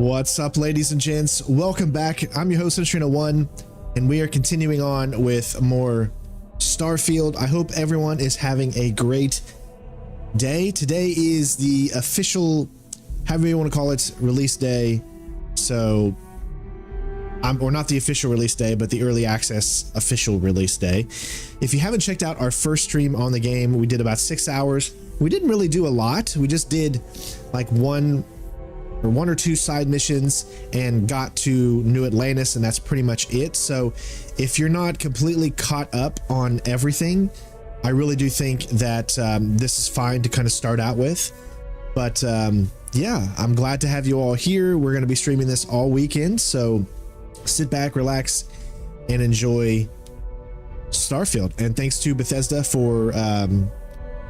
What's up, ladies and gents? Welcome back. I'm your host, Centurino1, and we are continuing on with more Starfield. I hope everyone is having a great day. Today is the official, however you want to call it, release day. So, or not the official release day, but the early access official release day. If you haven't checked out our first stream on the game, we did about 6 hours. We didn't really do a lot. We just did like one or two side missions and got to New Atlantis, and that's pretty much it. So if you're not completely caught up on everything, I really do think that this is fine to kind of start out with. But yeah, I'm glad to have you all here. We're going to be streaming this all weekend, so sit back, relax, and enjoy Starfield. And thanks to Bethesda for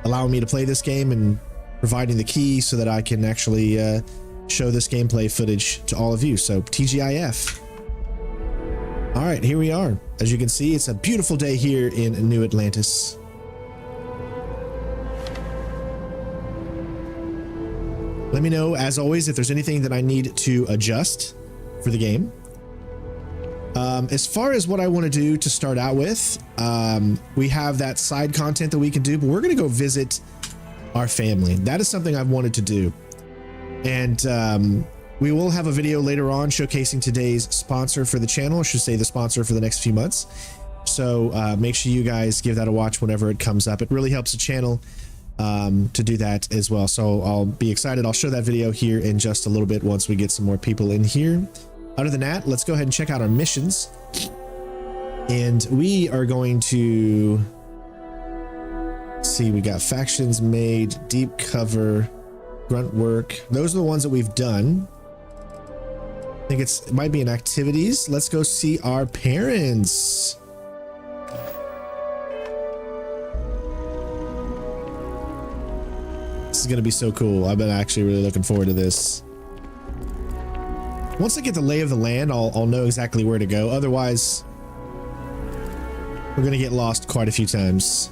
allowing me to play this game and providing the key so that I can actually show this gameplay footage to all of you. So TGIF. All right, here we are. As you can see, it's a beautiful day here in New Atlantis. Let me know, as always, if there's anything that I need to adjust for the game. As far as what I want to do to start out with, we have that side content that we can do, but we're going to go visit our family. That is something I've wanted to do. And we will have a video later on showcasing today's sponsor for the channel. I should say the sponsor for the next few months. So make sure you guys give that a watch whenever it comes up. It really helps the channel to do that as well. So I'll be excited. I'll show that video here in just a little bit once we get some more people in here. Other than that, let's go ahead and check out our missions. And we are going to see, we got factions made, deep cover, grunt work. Those are the ones that we've done. I think it might be in activities. Let's go see our parents. This is going to be so cool. I've been actually really looking forward to this. Once I get the lay of the land, I'll know exactly where to go. Otherwise, we're going to get lost quite a few times.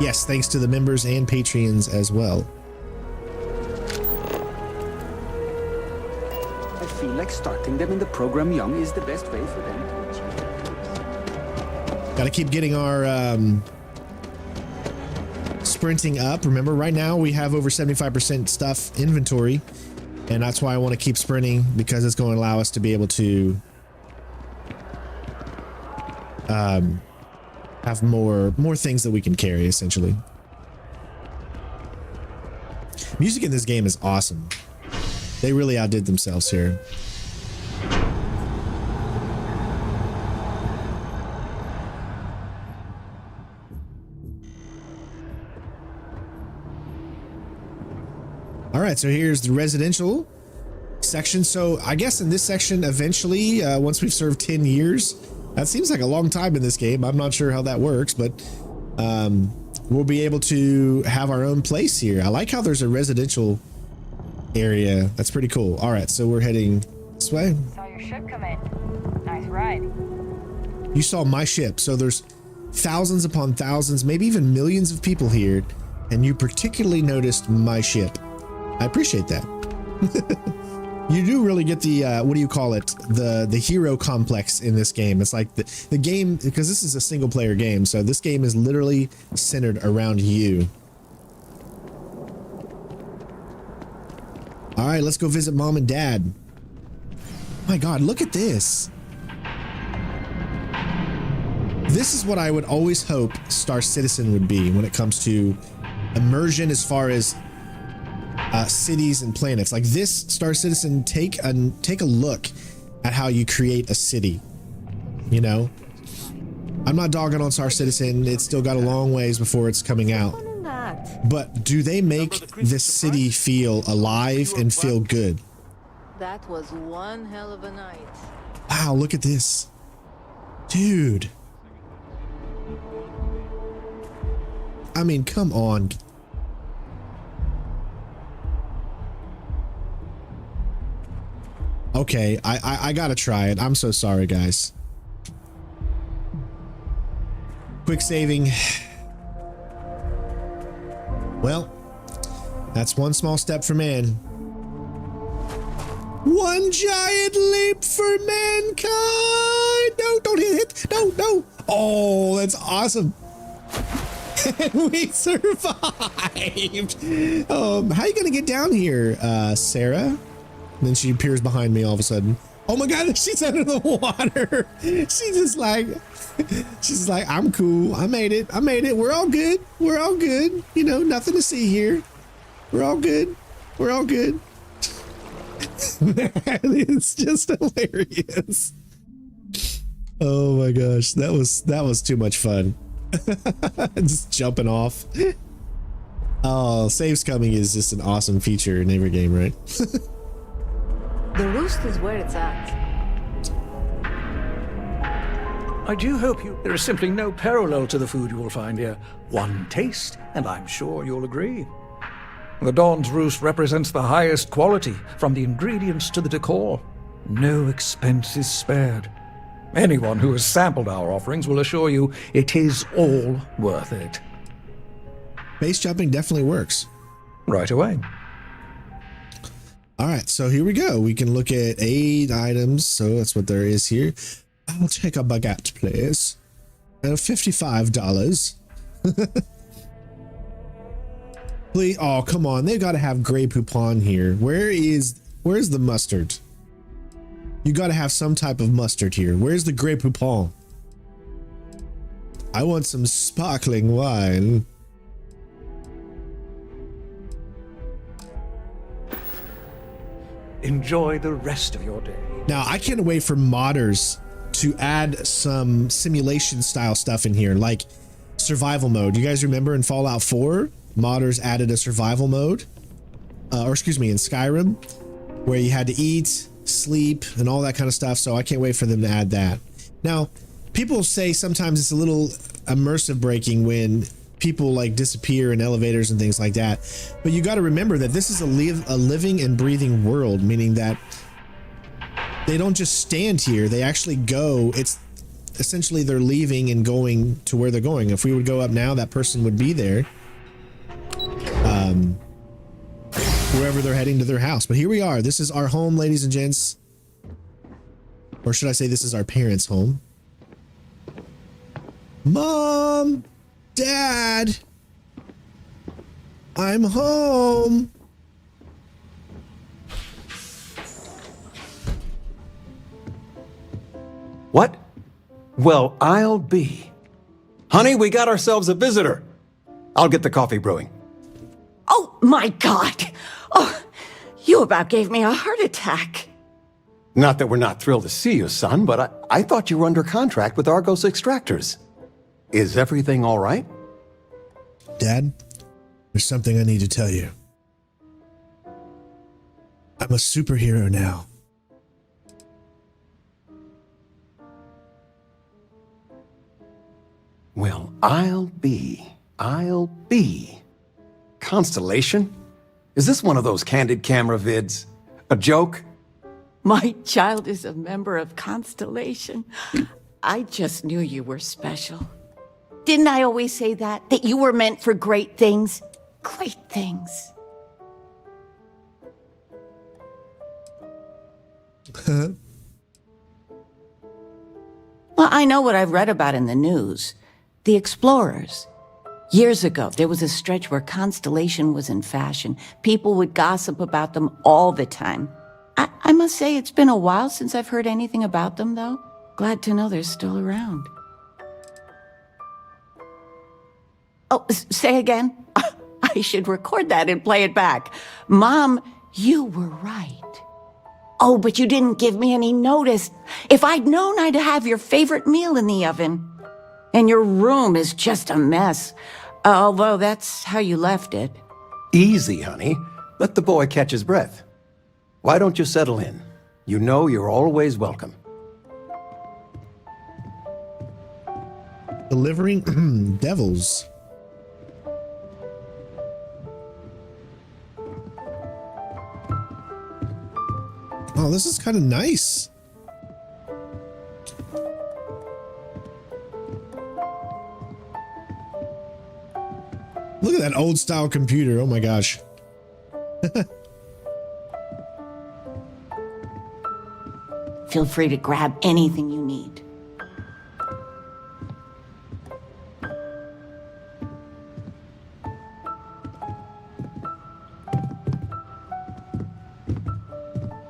Yes, thanks to the members and Patreons as well. I feel like starting them in the program young is the best way for them to achieve their dreams. Got to keep getting our sprinting up. Remember, right now we have over 75% stuff inventory, and that's why I want to keep sprinting, because it's going to allow us to be able to have more things that we can carry, essentially. Music in this game is awesome. They really outdid themselves here. All right, so here's the residential section. So I guess in this section, eventually, once we've served 10 years, that seems like a long time in this game. I'm not sure how that works, but we'll be able to have our own place here. I like how there's a residential area. That's pretty cool. All right, so we're heading this way. Saw your ship come in. Nice ride. You saw my ship. So there's thousands upon thousands, maybe even millions of people here, and you particularly noticed my ship. I appreciate that. You do really get the what do you call it, the hero complex in this game. It's like the game, because this is a single player game, so this game is literally centered around you. All right, let's go visit mom and dad. My god, look at this. This is what I would always hope Star Citizen would be when it comes to immersion, as far as cities and planets. Like this, Star Citizen, take a look at how you create a city. You know, I'm not dogging on Star Citizen. It's still got a long ways before it's coming out. But do they make this city feel alive and feel good? That was one hell of a night. Wow, look at this. Dude. I mean, come on. Okay, I gotta try it. I'm so sorry, guys. Quick saving. Well, that's one small step for man. One giant leap for mankind. No, don't hit. No. Oh, that's awesome. We survived. How you gonna get down here, Sarah? And then she appears behind me all of a sudden. Oh my God, she's under the water. She's like, I'm cool. I made it. We're all good. You know, nothing to see here. We're all good. It's just hilarious. Oh my gosh, that was too much fun. Just jumping off. Oh, saves coming is just an awesome feature in every game, right? The roost is where it's at. I do hope there is simply no parallel to the food you will find here. One taste, and I'm sure you'll agree. The Dawn's Roost represents the highest quality, from the ingredients to the decor. No expense is spared. Anyone who has sampled our offerings will assure you it is all worth it. Base jumping definitely works. Right away. All right, so here we go. We can look at 8 items. So that's what there is here. I'll take a baguette, please. $55. Please, oh, come on. They've got to have Grey Poupon here. Where's the mustard? You got to have some type of mustard here. Where's the Grey Poupon? I want some sparkling wine. Enjoy the rest of your day. Now, I can't wait for modders to add some simulation style stuff in here, like survival mode. You guys remember in Fallout 4, modders added a survival mode, in Skyrim, where you had to eat, sleep, and all that kind of stuff. So I can't wait for them to add that. Now, people say sometimes it's a little immersive breaking when people like disappear in elevators and things like that. But you got to remember that this is a living and breathing world, meaning that they don't just stand here. They actually go. It's essentially they're leaving and going to where they're going. If we would go up now, that person would be there. Wherever they're heading to their house. But here we are. This is our home, ladies and gents. Or should I say this is our parents' home? Mom! Dad! I'm home! What? Well, I'll be. Honey, we got ourselves a visitor. I'll get the coffee brewing. Oh, my God. Oh, you about gave me a heart attack. Not that we're not thrilled to see you, son, but I thought you were under contract with Argos Extractors. Is everything all right? Dad, there's something I need to tell you. I'm a superhero now. Well, I'll be. Constellation? Is this one of those candid camera vids? A joke? My child is a member of Constellation. I just knew you were special. Didn't I always say that? That you were meant for great things? Great things. Well, I know what I've read about in the news. The explorers. Years ago, there was a stretch where Constellation was in fashion. People would gossip about them all the time. I must say it's been a while since I've heard anything about them, though. Glad to know they're still around. Oh, say again? I should record that and play it back. Mom, you were right. Oh, but you didn't give me any notice. If I'd known, I'd have your favorite meal in the oven. And your room is just a mess. Although that's how you left it. Easy, honey. Let the boy catch his breath. Why don't you settle in? You know you're always welcome. Delivering devils. Oh, this is kind of nice. Look at that old style computer. Oh my gosh. Feel free to grab anything you need.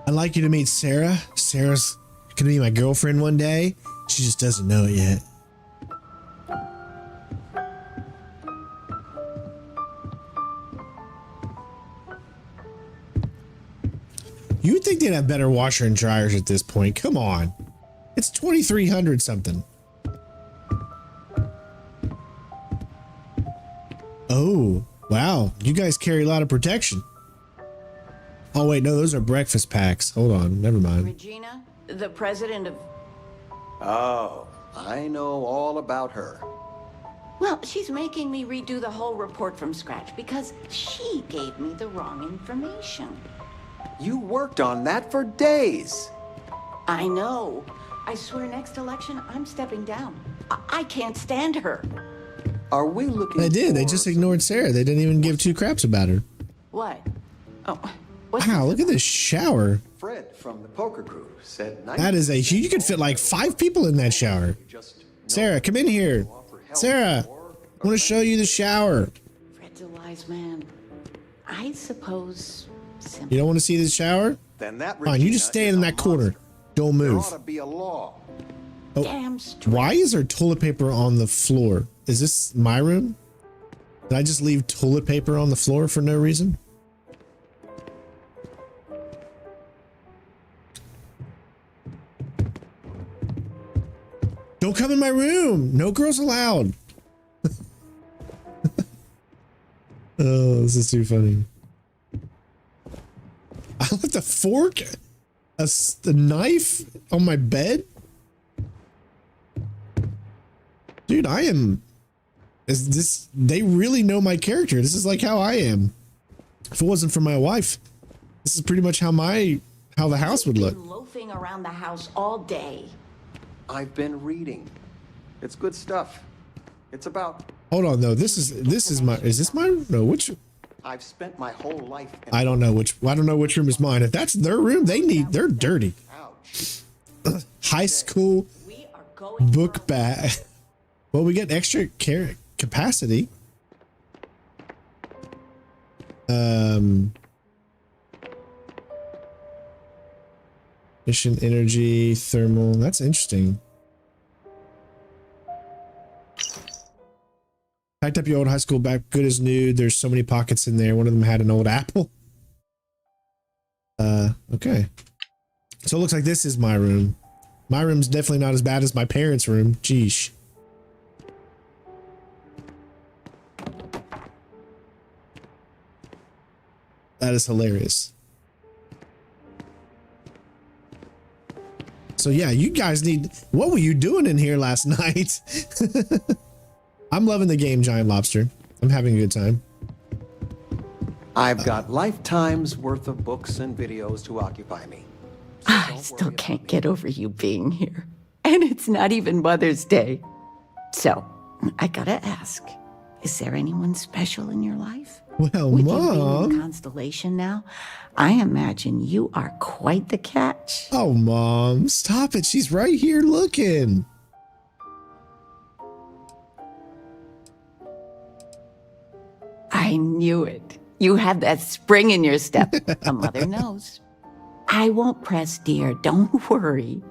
I'd like you to meet Sarah. Sarah's gonna be my girlfriend one day. She just doesn't know it yet. You would think they'd have better washer and dryers at this point. Come on. It's 2300 something. Oh, wow. You guys carry a lot of protection. Oh, wait, no, those are breakfast packs. Hold on, never mind. Regina, the president of... Oh, I know all about her. Well, she's making me redo the whole report from scratch because she gave me the wrong information. You worked on that for days. I know. I swear next election, I'm stepping down. I can't stand her. Are we looking They did. They for- just ignored Sarah. They didn't even give two craps about her. What? Oh, what's Wow, this look at this shower. Fred from the poker crew said That is a huge, you could fit like 5 people in that shower. Sarah, come in here. Sarah, I want to show you the shower. Fred's a wise man. I suppose... You don't want to see the shower? Then that Fine, you just stay in that corner. Don't There move. ought to be a law. Damn straight. Why is there toilet paper on the floor? Is this my room? Did I just leave toilet paper on the floor for no reason? Don't come in my room. No girls allowed. Oh, this is too funny. I left a fork, a knife on my bed. Dude, I am. Is this? They really know my character. This is like how I am. If it wasn't for my wife, this is pretty much how the house would look. Been loafing around the house all day. I've been reading. It's good stuff. It's about... Hold on, though. This is my. Is this my? No, which? I've spent my whole life... I don't know which room is mine. If that's their room, they're dirty. Ouch. High school We are going book bag. Well, we get extra capacity. Mission energy, thermal. That's interesting. Packed up your old high school bag, good as new. There's so many pockets in there. One of them had an old apple. Okay. So it looks like this is my room. My room's definitely not as bad as my parents' room. Jeesh. That is hilarious. So yeah, you guys need... What were you doing in here last night? I'm loving the game, Giant Lobster. I'm having a good time. I've got lifetimes worth of books and videos to occupy me. I still can't get over you being here. And it's not even Mother's Day. So, I gotta ask, is there anyone special in your life? Well, With you being Mom. in Constellation now, I imagine you are quite the catch. Oh, Mom, stop it. She's right here looking. I knew it. You have that spring in your step. A mother knows. I won't press, dear. Don't worry.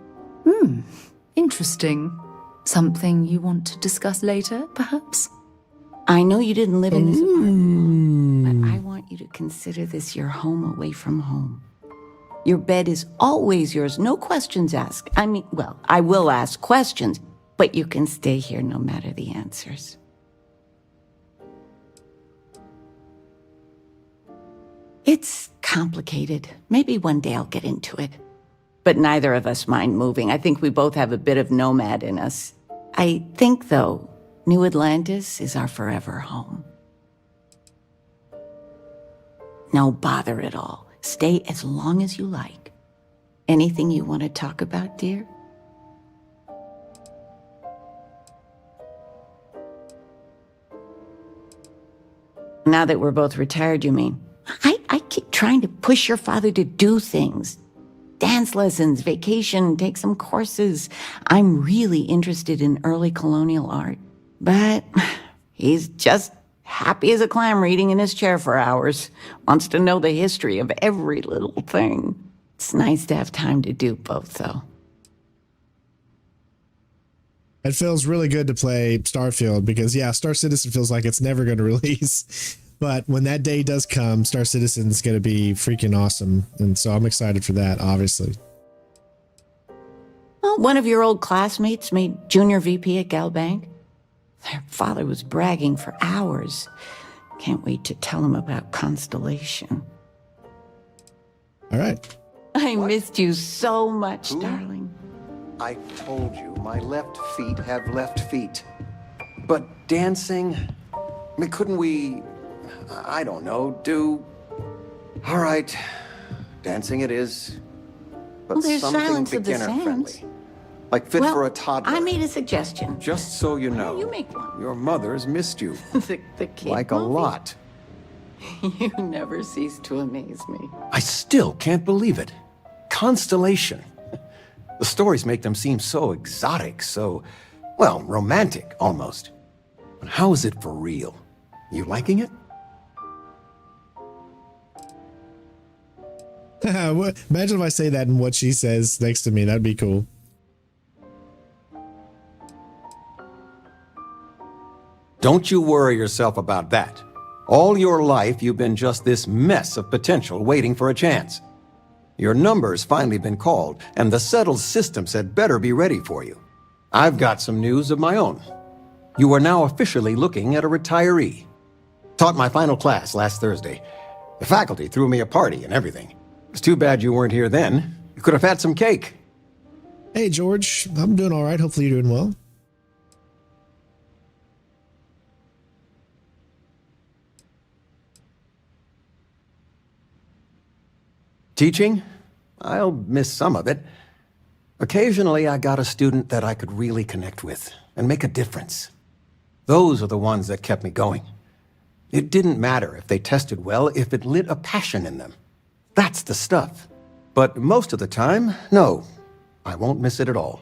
Interesting. Something you want to discuss later, perhaps? I know you didn't live in this apartment, but I want you to consider this your home away from home. Your bed is always yours, no questions asked. I mean, well, I will ask questions, but you can stay here no matter the answers. It's complicated. Maybe one day I'll get into it. But neither of us mind moving. I think we both have a bit of nomad in us. I think, though, New Atlantis is our forever home. No bother at all. Stay as long as you like. Anything you want to talk about, dear? Now that we're both retired, you mean? I keep trying to push your father to do things. Dance dance lessons, vacation, take some courses. I'm really interested in early colonial art. But he's just happy as a clam reading in his chair for hours. Wants to know the history of every little thing. It's nice to have time to do both, though. It feels really good to play Starfield because, yeah, Star Citizen feels like it's never going to release. But when that day does come, Star Citizen is going to be freaking awesome. And so I'm excited for that, obviously. Well, one of your old classmates made junior VP at Galbank. Their father was bragging for hours. Can't wait to tell him about Constellation. All right. I missed you so much, darling. I told you, my left feet have left feet. But dancing, I mean, couldn't we, I don't know, do... All right, dancing it is. But Well, there's something Silence of the beginner-friendly. Sands. Like fit for a toddler. I made a suggestion. Just so you know, You make one. your mother's missed you. The kid Like a movie. lot. You never cease to amaze me. I still can't believe it. Constellation. The stories make them seem so exotic, so, well, romantic, almost. But how is it for real? You liking it? Imagine if I say that and what she says next to me. That'd be cool. Don't you worry yourself about that. All your life, you've been just this mess of potential waiting for a chance. Your number's finally been called, and the settled systems had better be ready for you. I've got some news of my own. You are now officially looking at a retiree. Taught my final class last Thursday. The faculty threw me a party and everything. It's too bad you weren't here then. You could have had some cake. Hey, George. I'm doing all right. Hopefully you're doing well. Teaching? I'll miss some of it. Occasionally, I got a student that I could really connect with and make a difference. Those are the ones that kept me going. It didn't matter if they tested well, if it lit a passion in them. That's the stuff. But most of the time, no, I won't miss it at all.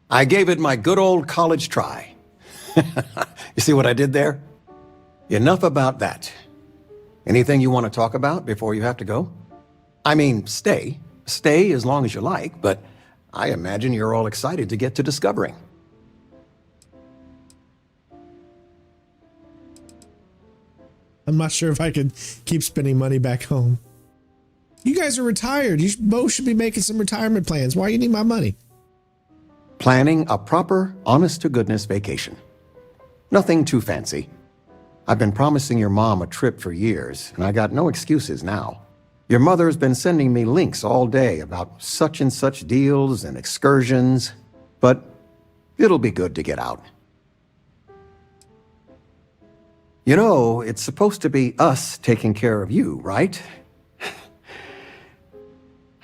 I gave it my good old college try. You see what I did there? Enough about that. Anything you want to talk about before you have to go? I mean, stay. Stay as long as you like, but I imagine you're all excited to get to discovering. I'm not sure if I could keep spending money back home. You guys are retired. You both should be making some retirement plans. Why do you need my money? Planning a proper, honest-to-goodness vacation. Nothing too fancy. I've been promising your mom a trip for years, and I got no excuses now. Your mother's been sending me links all day about such and such deals and excursions, but it'll be good to get out. You know, it's supposed to be us taking care of you, right?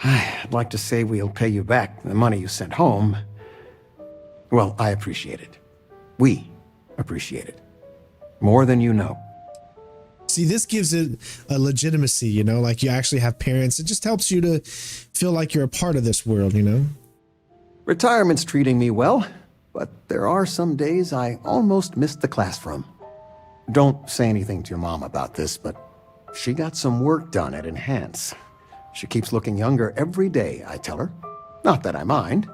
I'd like to say we'll pay you back the money you sent home. Well, I appreciate it. We appreciate it. More than you know. See, this gives it a legitimacy, you know, like you actually have parents. It just helps you to feel like you're a part of this world, you know? Retirement's treating me well, but there are some days I almost missed the classroom. Don't say anything to your mom about this, but she got some work done at Enhance. She keeps looking younger every day, I tell her. Not that I mind.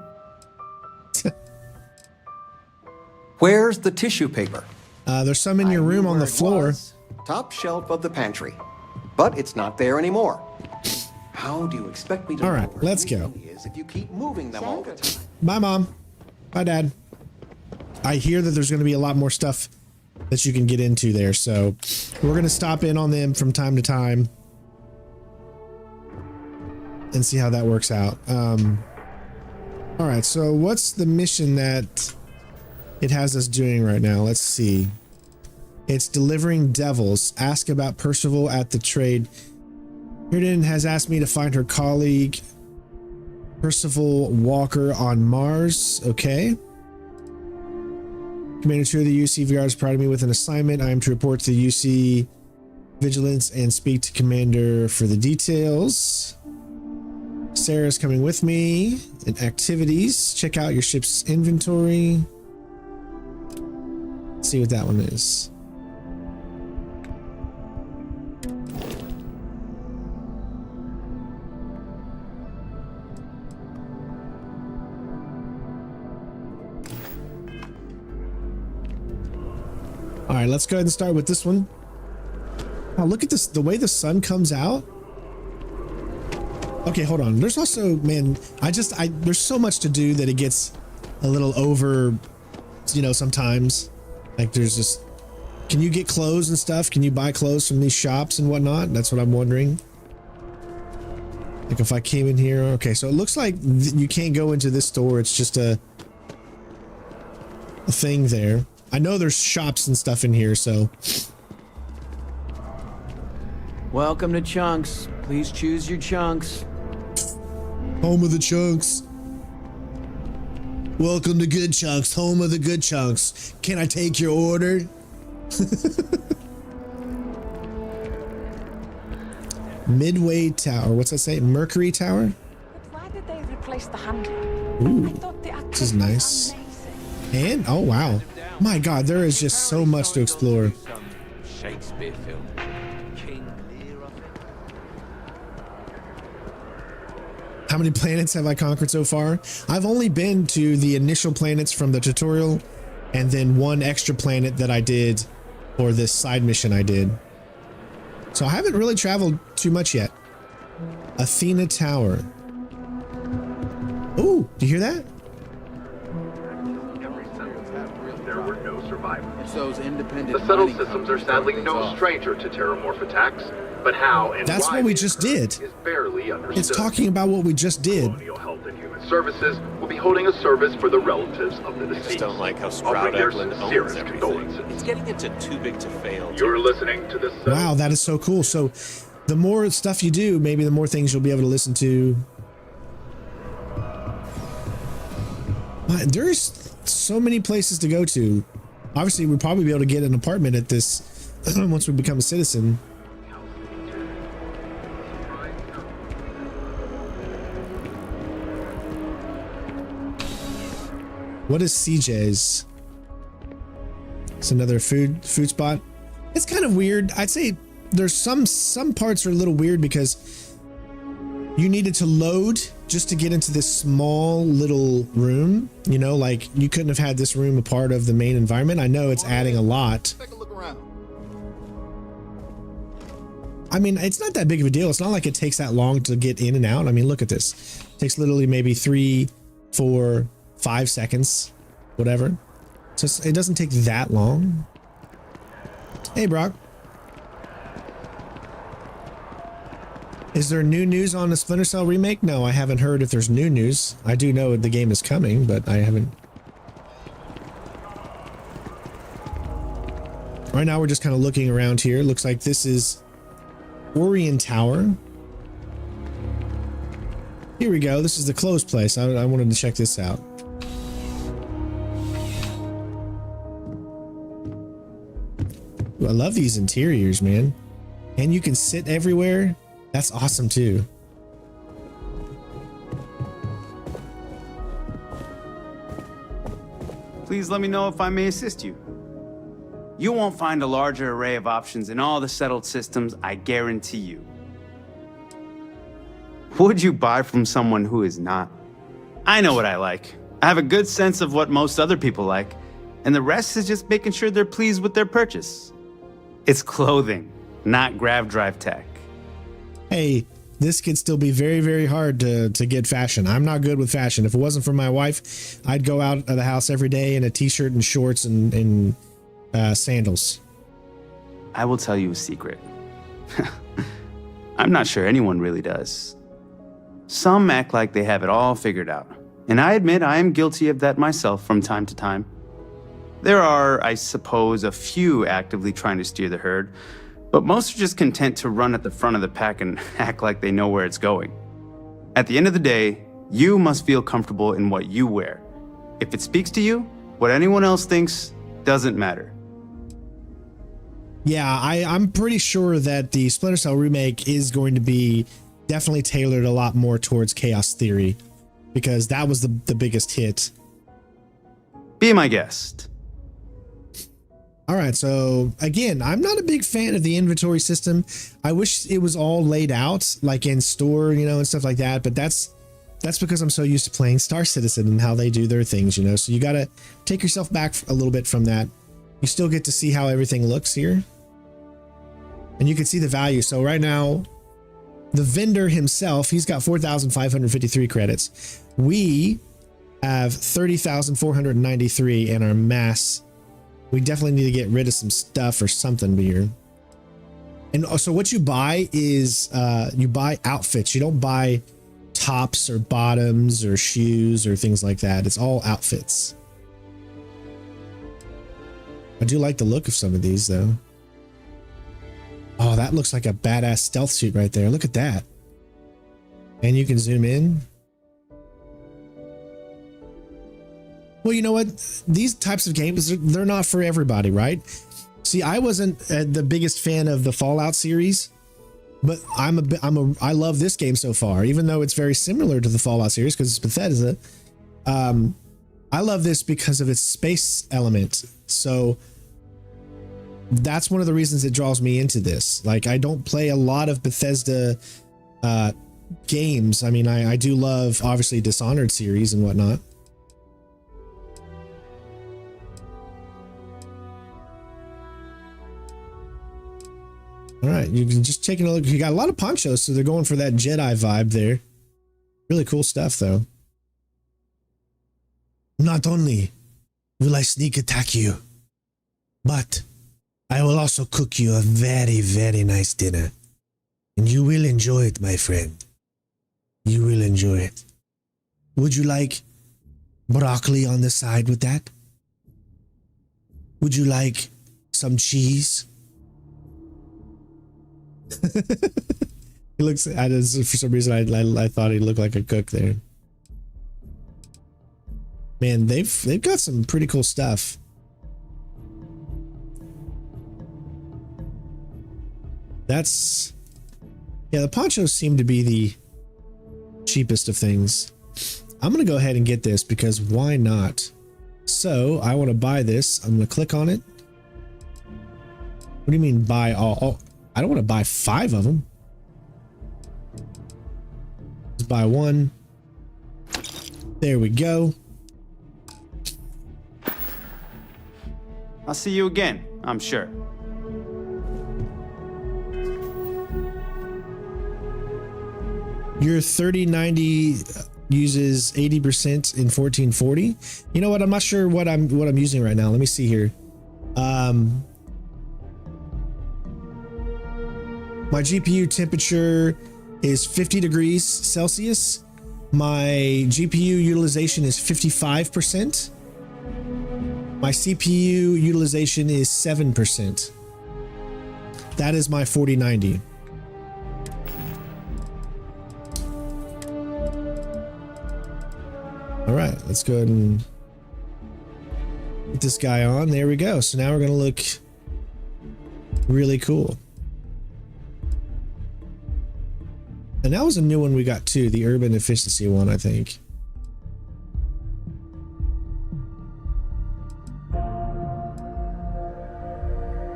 Where's the tissue paper? There's some in your I room knew on the where it floor. was. Top shelf of the pantry. But it's not there anymore. How do you expect me to All know right, where let's go. everything is if you keep moving them all the time? Bye, Mom. Bye, Dad. I hear that there's going to be a lot more stuff that you can get into there, so we're going to stop in on them from time to time and see how that works out. All right, so what's the mission that it has us doing right now? Let's see. It's delivering devils. Ask about Percival at the trade. Hirden has asked me to find her colleague, Percival Walker, on Mars. Okay. Commander 2 of the UC VR has provided me with an assignment. I am to report to the UC Vigilance and speak to Commander for the details. Sarah's coming with me. In activities, check out your ship's inventory. Let's see what that one is. All right, let's go ahead and start with this one. Oh, look at this, the way the sun comes out. Okay, hold on. There's also, man, there's so much to do that it gets a little over, you know, sometimes. Like there's just, can you get clothes and stuff? Can you buy clothes from these shops and whatnot? That's what I'm wondering. Like if I came in here, okay, so it looks like you can't go into this store. It's just a thing there. I know there's shops and stuff in here, so. Welcome to Chunks. Please choose your chunks. Home of the chunks. Welcome to Good Chunks, home of the good chunks. Can I take your order? Midway Tower. What's that say? Mercury Tower? But why did they replace the handle? Ooh, I thought the this is nice. amazing. And, oh wow. My God, there is just so much to explore. Shakespeare film. King Lear. How many planets have I conquered so far? I've only been to the initial planets from the tutorial and then one extra planet that I did for this side mission I did. So I haven't really traveled too much yet. Athena Tower. Ooh, do you hear that? There were no survivors. It's those independent. The settled systems are sadly no stranger to terramorph attacks, but how and That's why what we they just occur did. is barely understood. It's talking about what we just did. Colonial Health and Human Services will be holding a service for the relatives of the I deceased. just don't like how Offering Sprout their Eklund owns sincerest everything. condolences. It's getting into too big to fail. You're listening to this. Wow, that is so cool. So the more stuff you do, maybe the more things you'll be able to listen to. There's so many places to go to. Obviously, we'll probably be able to get an apartment at this once we become a citizen. What is CJ's? It's another food spot. It's kind of weird. I'd say there's some parts are a little weird because you needed to load just to get into this small little room. You know, like you couldn't have had this room a part of the main environment. I know it's adding a lot. Take a look around. I mean, it's not that big of a deal. It's not like it takes that long to get in and out. I mean, look at this. It takes literally maybe 3, 4, 5 seconds, whatever. So it doesn't take that long. Hey, Brock. Is there new news on the Splinter Cell remake? No, I haven't heard if there's new news. I do know the game is coming, but I haven't. Right now, we're just kind of looking around here. Looks like this is Orion Tower. Here we go. This is the closed place. I wanted to check this out. Ooh, I love these interiors, man. And you can sit everywhere. That's awesome too. Please let me know if I may assist you. You won't find a larger array of options in all the settled systems, I guarantee you. Would you buy from someone who is not? I know what I like. I have a good sense of what most other people like, and the rest is just making sure they're pleased with their purchase. It's clothing, not grav drive tech. Hey, this could still be very, very hard to get fashion. I'm not good with fashion. If it wasn't for my wife, I'd go out of the house every day in a t-shirt and shorts and sandals. I will tell you a secret. I'm not sure anyone really does. Some act like they have it all figured out, and I admit I am guilty of that myself from time to time. There are, I suppose, a few actively trying to steer the herd, but most are just content to run at the front of the pack and act like they know where it's going. At the end of the day, you must feel comfortable in what you wear. If it speaks to you, what anyone else thinks doesn't matter. Yeah, I'm pretty sure that the Splinter Cell remake is going to be definitely tailored a lot more towards Chaos Theory because that was the biggest hit. Be my guest. All right, so again, I'm not a big fan of the inventory system. I wish it was all laid out like in store, you know, and stuff like that, but that's because I'm so used to playing Star Citizen and how they do their things, you know. So you got to take yourself back a little bit from that. You still get to see how everything looks here. And you can see the value. So right now, the vendor himself, he's got 4,553 credits. We have 30,493 in our mass. We definitely need to get rid of some stuff or something here. And so what you buy is you buy outfits. You don't buy tops or bottoms or shoes or things like that. It's all outfits. I do like the look of some of these though. Oh, that looks like a badass stealth suit right there. Look at that. And you can zoom in. Well, you know what? These types of games, they're not for everybody, right? See, I wasn't the biggest fan of the Fallout series, but I love this game so far, even though it's very similar to the Fallout series because it's Bethesda. I love this because of its space element. So that's one of the reasons it draws me into this. Like, I don't play a lot of Bethesda games. I mean, I do love, obviously, Dishonored series and whatnot. All right, you can just take a look. You got a lot of ponchos, so they're going for that Jedi vibe there. Really cool stuff, though. Not only will I sneak attack you, but I will also cook you a very, very nice dinner. And you will enjoy it, my friend. You will enjoy it. Would you like broccoli on the side with that? Would you like some cheese? He looks, for some reason I thought he looked like a cook there. Man, they've got some pretty cool stuff. That's, yeah, the ponchos seem to be the cheapest of things. I'm gonna go ahead and get this because why not? So I want to buy this. I'm gonna click on it. What do you mean buy all? I don't want to buy 5 of them. Let's buy 1. There we go. I'll see you again, I'm sure. Your 3090 uses 80% in 1440. You know what? I'm not sure what I'm using right now. Let me see here. My GPU temperature is 50 degrees Celsius. My GPU utilization is 55%. My CPU utilization is 7%. That is my 4090. All right, let's go ahead and put this guy on. There we go. So now we're going to look really cool. And that was a new one we got too, the urban efficiency one, I think.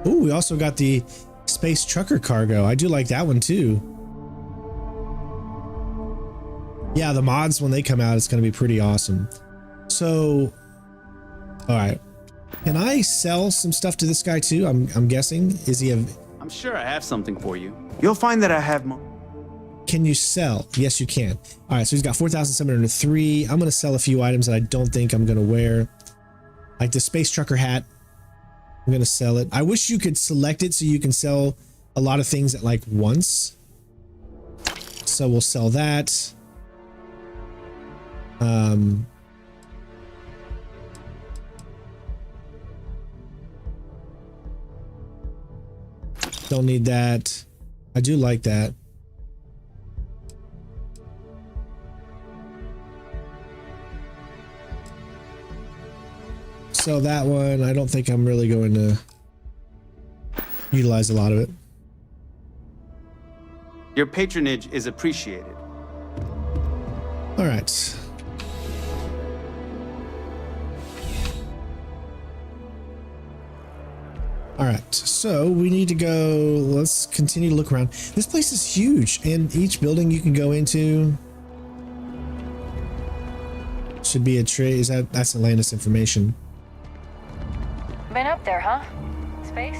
Ooh, we also got the space trucker cargo. I do like that one too. Yeah, the mods, when they come out, it's going to be pretty awesome. So, all right. Can I sell some stuff to this guy too? I'm guessing. Is he a... I'm sure I have something for you. You'll find that I have more. Can you sell? Yes, you can. All right, so he's got 4,703. I'm going to sell a few items that I don't think I'm going to wear. Like the space trucker hat. I'm going to sell it. I wish you could select it so you can sell a lot of things at like once. So we'll sell that. Don't need that. I do like that. So that one, I don't think I'm really going to utilize a lot of it. Your patronage is appreciated. All right. All right, so we need to go, let's continue to look around. This place is huge, and each building you can go into should be a tray. That's Atlantis information. Been up there, huh? Space?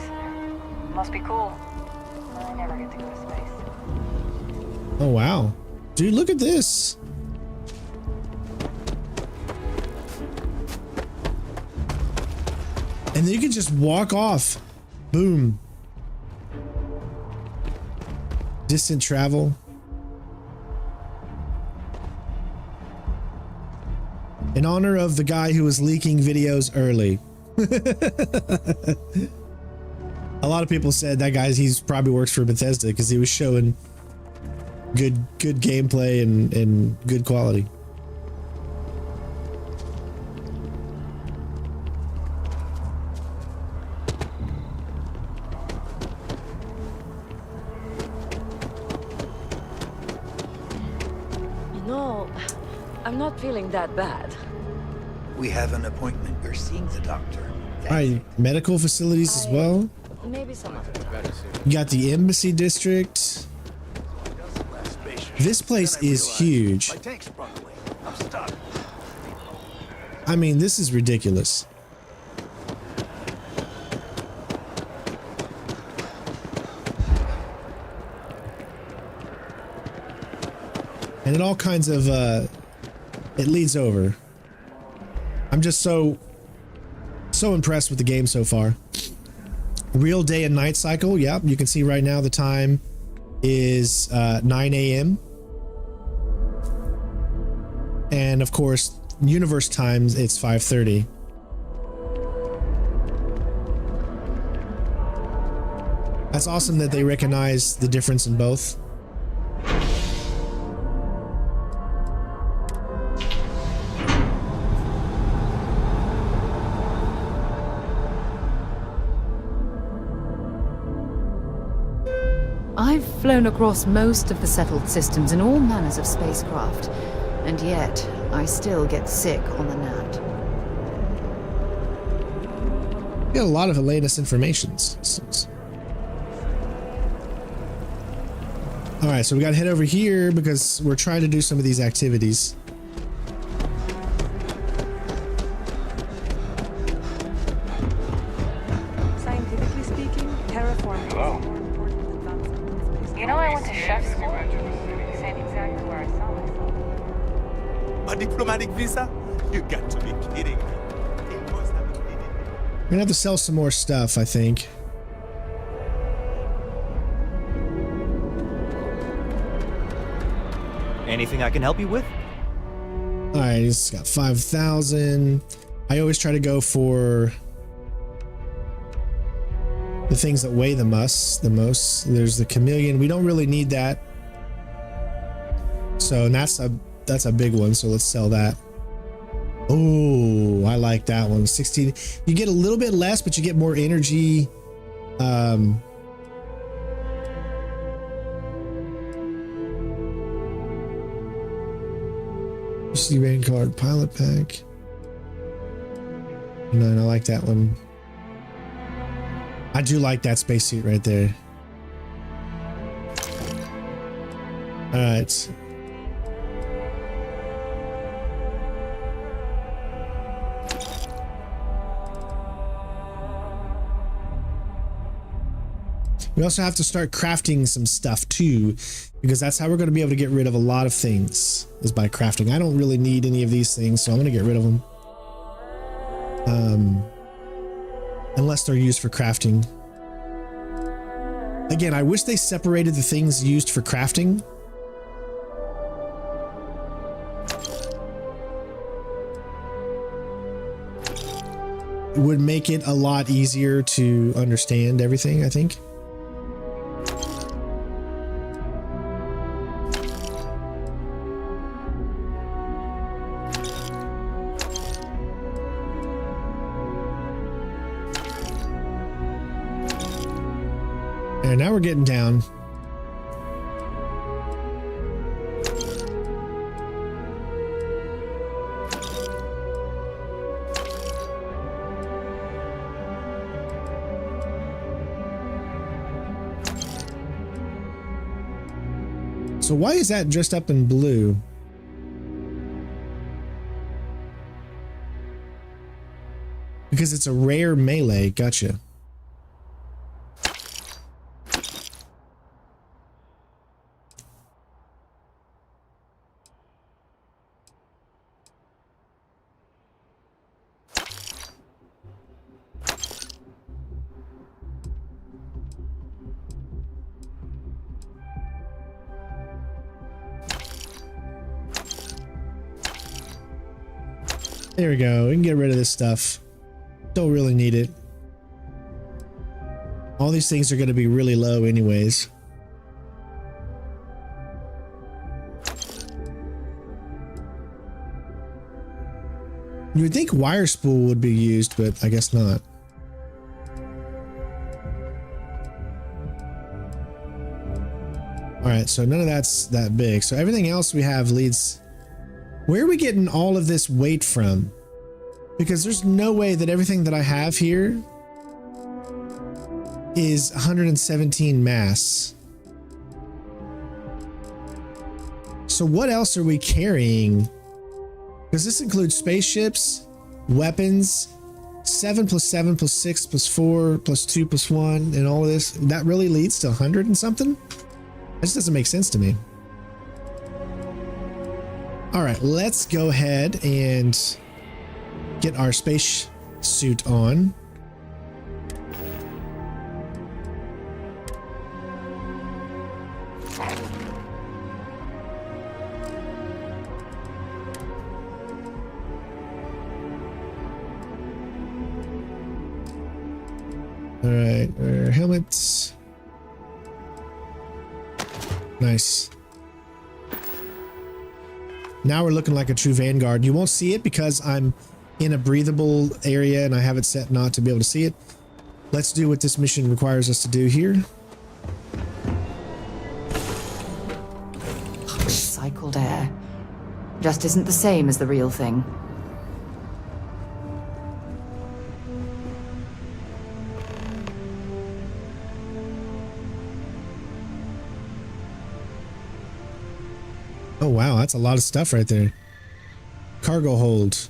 Must be cool. I never get to go to space. Oh, wow. Dude, look at this. And then you can just walk off. Boom. Distant travel. In honor of the guy who was leaking videos early. A lot of people said that he's probably works for Bethesda because he was showing good gameplay and good quality. No, I'm not feeling that bad. We have an appointment. You're seeing the doctor. All right, medical facilities as well. Maybe some other time. You got the embassy district. This place is huge. I mean, this is ridiculous. And it all kinds of, it leads over. I'm just so impressed with the game so far. Real day and night cycle. Yep, you can see right now the time is 9 a.m. And of course, universe times, it's 5:30. That's awesome that they recognize the difference in both. I've flown across most of the settled systems in all manners of spacecraft, and yet I still get sick on the gnat. Got a lot of Atlantis informations. All right, so we got to head over here because we're trying to do some of these activities. Scientifically speaking, terraforming is more important than advancement in space. You know, I went to chef school. Same exactly where I saw myself. A diplomatic visa? You got to be kidding me. We're gonna have to sell some more stuff, I think. Anything I can help you with? All right, it's got 5,000. I always try to go for the things that weigh the most. There's the chameleon. We don't really need that. So, and that's a big one. So let's sell that. Oh, I like that one. 16. You get a little bit less, but you get more energy. UC rain card pilot pack. No, I like that one. I do like that spacesuit right there. All right. We also have to start crafting some stuff too, because that's how we're going to be able to get rid of a lot of things, is by crafting. I don't really need any of these things, so I'm going to get rid of them. Unless they're used for crafting. Again, I wish they separated the things used for crafting. It would make it a lot easier to understand everything, I think. And now we're getting down. So why is that dressed up in blue? Because it's a rare melee. Gotcha. There we go. We can get rid of this stuff. Don't really need it. All these things are going to be really low anyways. You would think wire spool would be used, but I guess not. All right, so none of that's that big. So everything else we have leads... Where are we getting all of this weight from? Because there's no way that everything that I have here is 117 mass. So what else are we carrying? Because this includes spaceships, weapons, 7 plus 7 plus 6 plus 4 plus 2 plus 1, and all of this. That really leads to 100 and something? That just doesn't make sense to me. All right, let's go ahead and get our space suit on. All right, our helmets. Nice. Now we're looking like a true Vanguard. You won't see it because I'm in a breathable area and I have it set not to be able to see it. Let's do what this mission requires us to do here. Cycled air. Just isn't the same as the real thing. Oh wow, that's a lot of stuff right there. Cargo hold.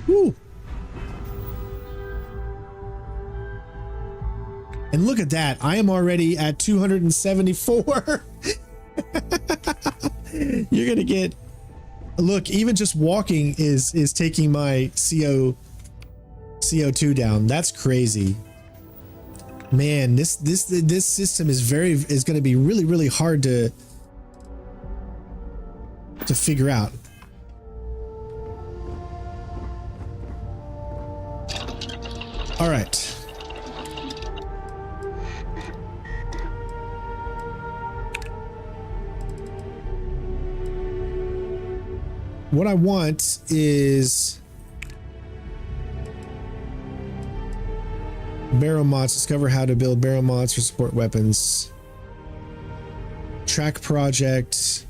Woo. And look at that. I am already at 274. You're going to get... Look, even just walking is taking my CO2 down. That's crazy. Man, this system is going to be really hard to figure out. All right. What I want is barrel mods. Discover how to build barrel mods for support weapons. Track project.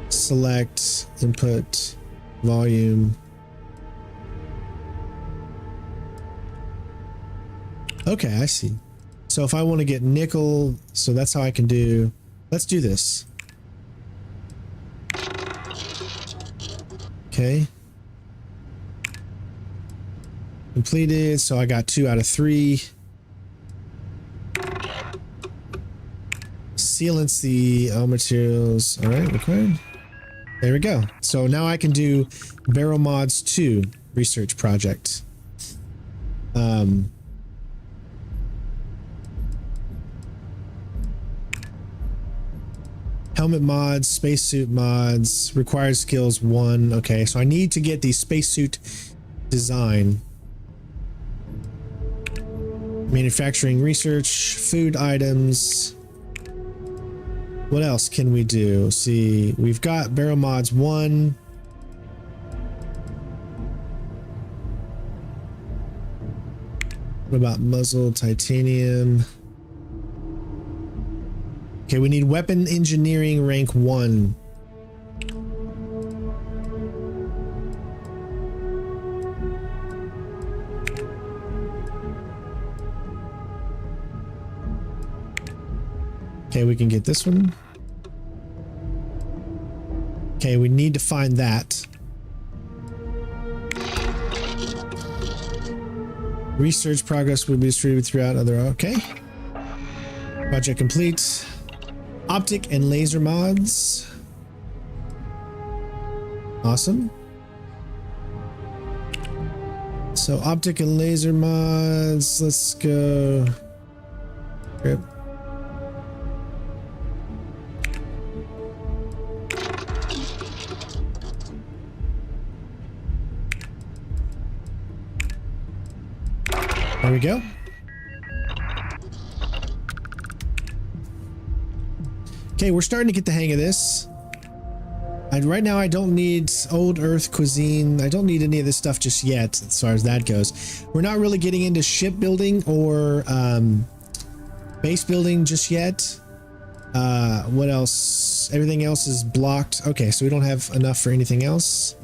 Select input volume. Okay, I see. So if I want to get nickel, so that's how I can do. Let's do this. Okay. Completed, so I got 2 out of 3. Sealants the all materials. All right, okay. There we go. So now I can do Barrel Mods 2 research project. Helmet mods, spacesuit mods, required skills 1. Okay, so I need to get the spacesuit design. Manufacturing research, food items. What else can we do? See, we've got barrel mods 1. What about muzzle, titanium? Okay, we need weapon engineering rank 1. Okay, we can get this one. Okay, we need to find that. Research progress will be distributed throughout other... Okay. Project complete. Optic and laser mods. Awesome. So optic and laser mods. Let's go. Rip. There we go. Okay, we're starting to get the hang of this. Right now I don't need old earth cuisine. I don't need any of this stuff just yet as far as that goes. We're not really getting into shipbuilding or base building just yet. What else? Everything else is blocked. Okay, so we don't have enough for anything else.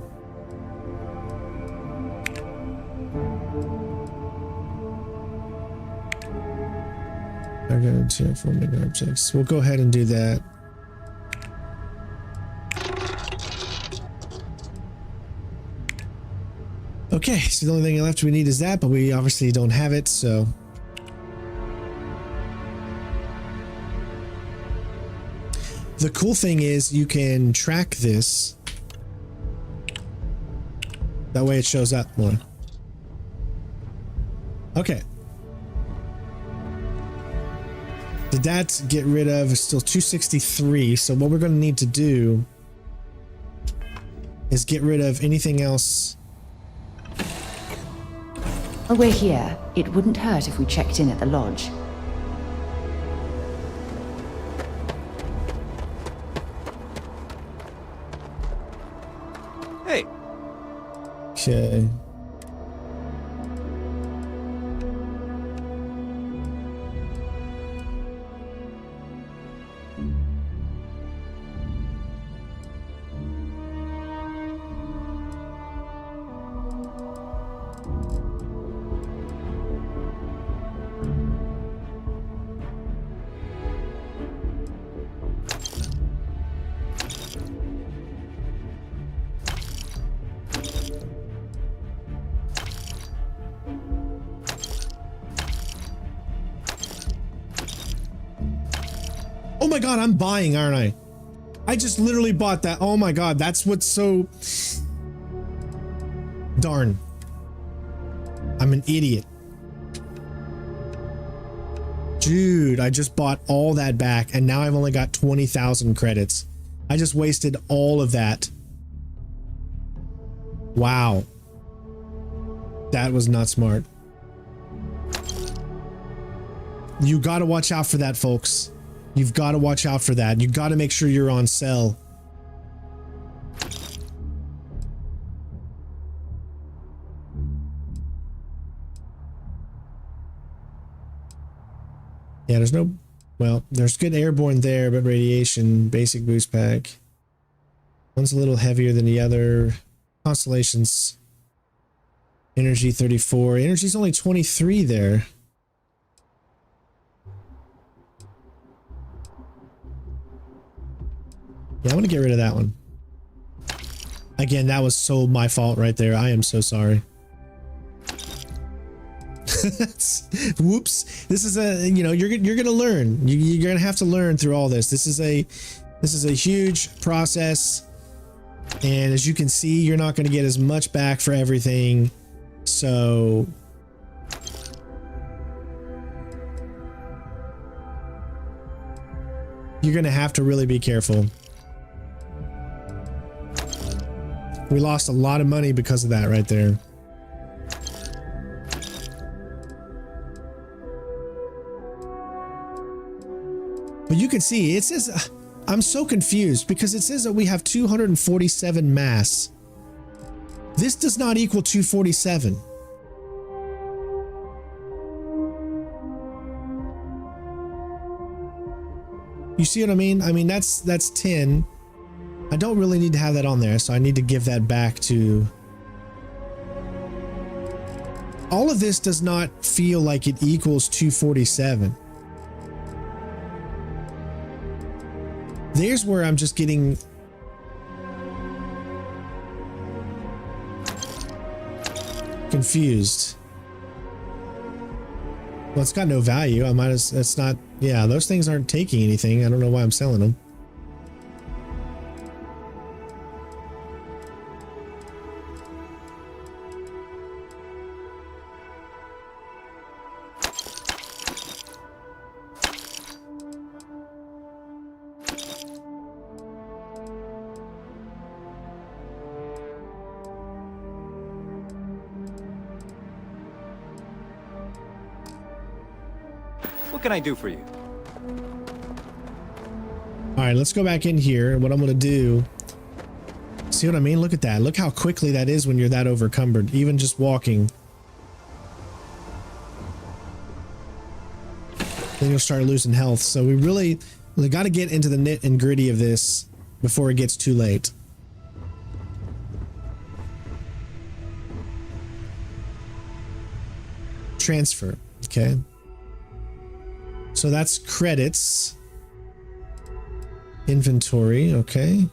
Objects. We'll go ahead and do that. Okay, so the only thing left we need is that, but we obviously don't have it, so. The cool thing is you can track this. That way it shows up more. Okay. Did that get rid of? Still 263. So what we're going to need to do is get rid of anything else. While we're here, it wouldn't hurt if we checked in at the lodge. Hey. Okay. Oh my god, I'm buying, aren't I? I just literally bought that. Oh my god, that's what's so... Darn. I'm an idiot. Dude, I just bought all that back and now I've only got 20,000 credits. I just wasted all of that. Wow. That was not smart. You gotta watch out for that, folks. You've got to watch out for that. You've got to make sure you're on sell. Yeah, there's no... Well, there's good airborne there, but radiation, basic boost pack. One's a little heavier than the other. Constellations. Energy 34. Energy's only 23 there. Yeah, I want to get rid of that one. Again, that was so my fault right there. I am so sorry. Whoops. This is a, you know, you're gonna learn. You're gonna have to learn through all this. This is a huge process, and as you can see, you're not gonna get as much back for everything. So you're gonna have to really be careful. We lost a lot of money because of that right there. But you can see, it says, I'm so confused because it says that we have 247 mass. This does not equal 247. You see what I mean? I mean, that's 10. I don't really need to have that on there, so I need to give that back to... All of this does not feel like it equals 247. There's where I'm just getting... confused. Well, it's got no value. I might as... It's not... Yeah, those things aren't taking anything. I don't know why I'm selling them. What can I do for you? All right, let's go back in here. What I'm going to do, see what I mean? Look at that. Look how quickly that is when you're that overcumbered, even just walking. Then you'll start losing health. So we really got to get into the nit and gritty of this before it gets too late. Transfer, okay. So that's credits. Inventory, okay.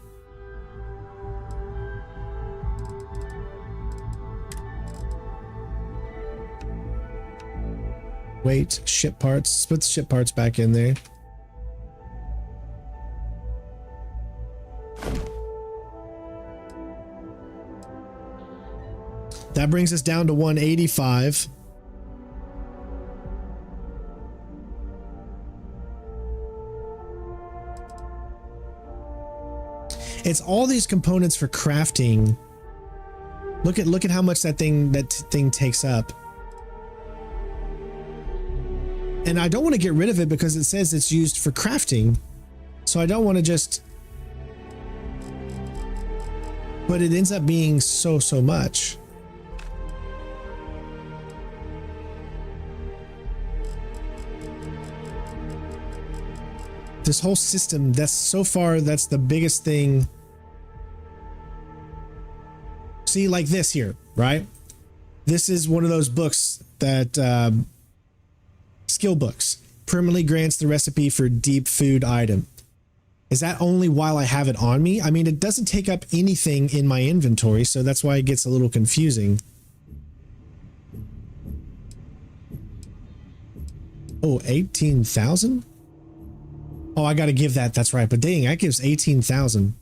Wait, ship parts. Put the ship parts back in there. That brings us down to 185. It's all these components for crafting. Look at how much that thing takes up. And I don't want to get rid of it because it says it's used for crafting. So I don't want to just... But it ends up being so much. This whole system, that's so far, that's the biggest thing. See, like this here, right? This is one of those books that, skill books, permanently grants the recipe for deep food item. Is that only while I have it on me? I mean, it doesn't take up anything in my inventory, so that's why it gets a little confusing. Oh, 18,000? Oh, I got to give that. That's right. But dang, that gives 18,000.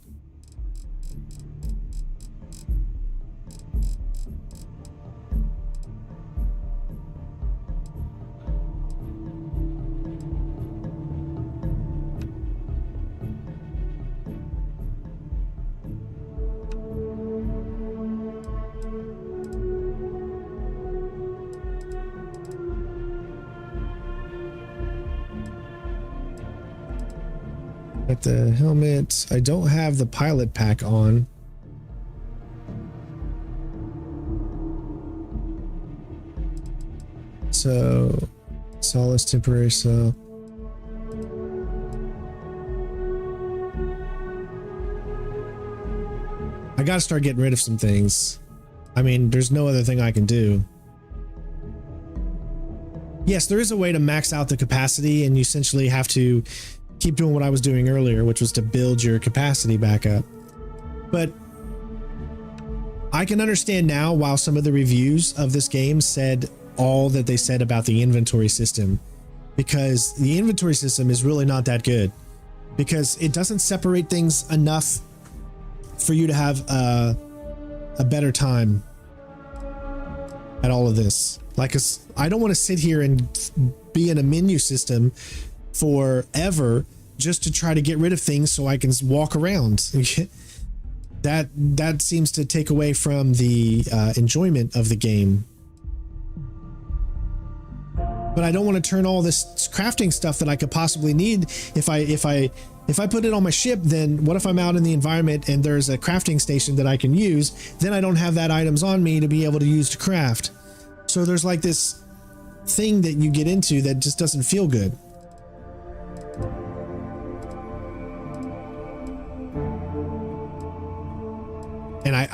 Got the helmet. I don't have the pilot pack on. So, solace temporary, so. I gotta start getting rid of some things. I mean, there's no other thing I can do. Yes, there is a way to max out the capacity, and you essentially have to keep doing what I was doing earlier, which was to build your capacity back up. But I can understand now why some of the reviews of this game said all that they said about the inventory system, because the inventory system is really not that good, because it doesn't separate things enough for you to have a better time at all of this. Like, I don't want to sit here and be in a menu system forever just to try to get rid of things so I can walk around. That seems to take away from the enjoyment of the game. But I don't want to turn all this crafting stuff that I could possibly need. If I put it on my ship, then what if I'm out in the environment and there's a crafting station that I can use? Then I don't have that items on me to be able to use to craft. So there's like this thing that you get into that just doesn't feel good.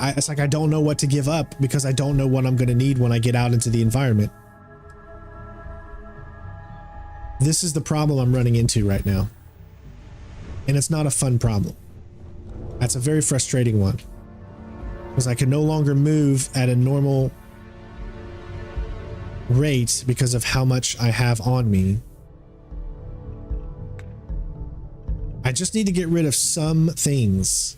it's like I don't know what to give up because I don't know what I'm going to need when I get out into the environment. This is the problem I'm running into right now. And it's not a fun problem. That's a very frustrating one. Because I can no longer move at a normal rate because of how much I have on me. I just need to get rid of some things.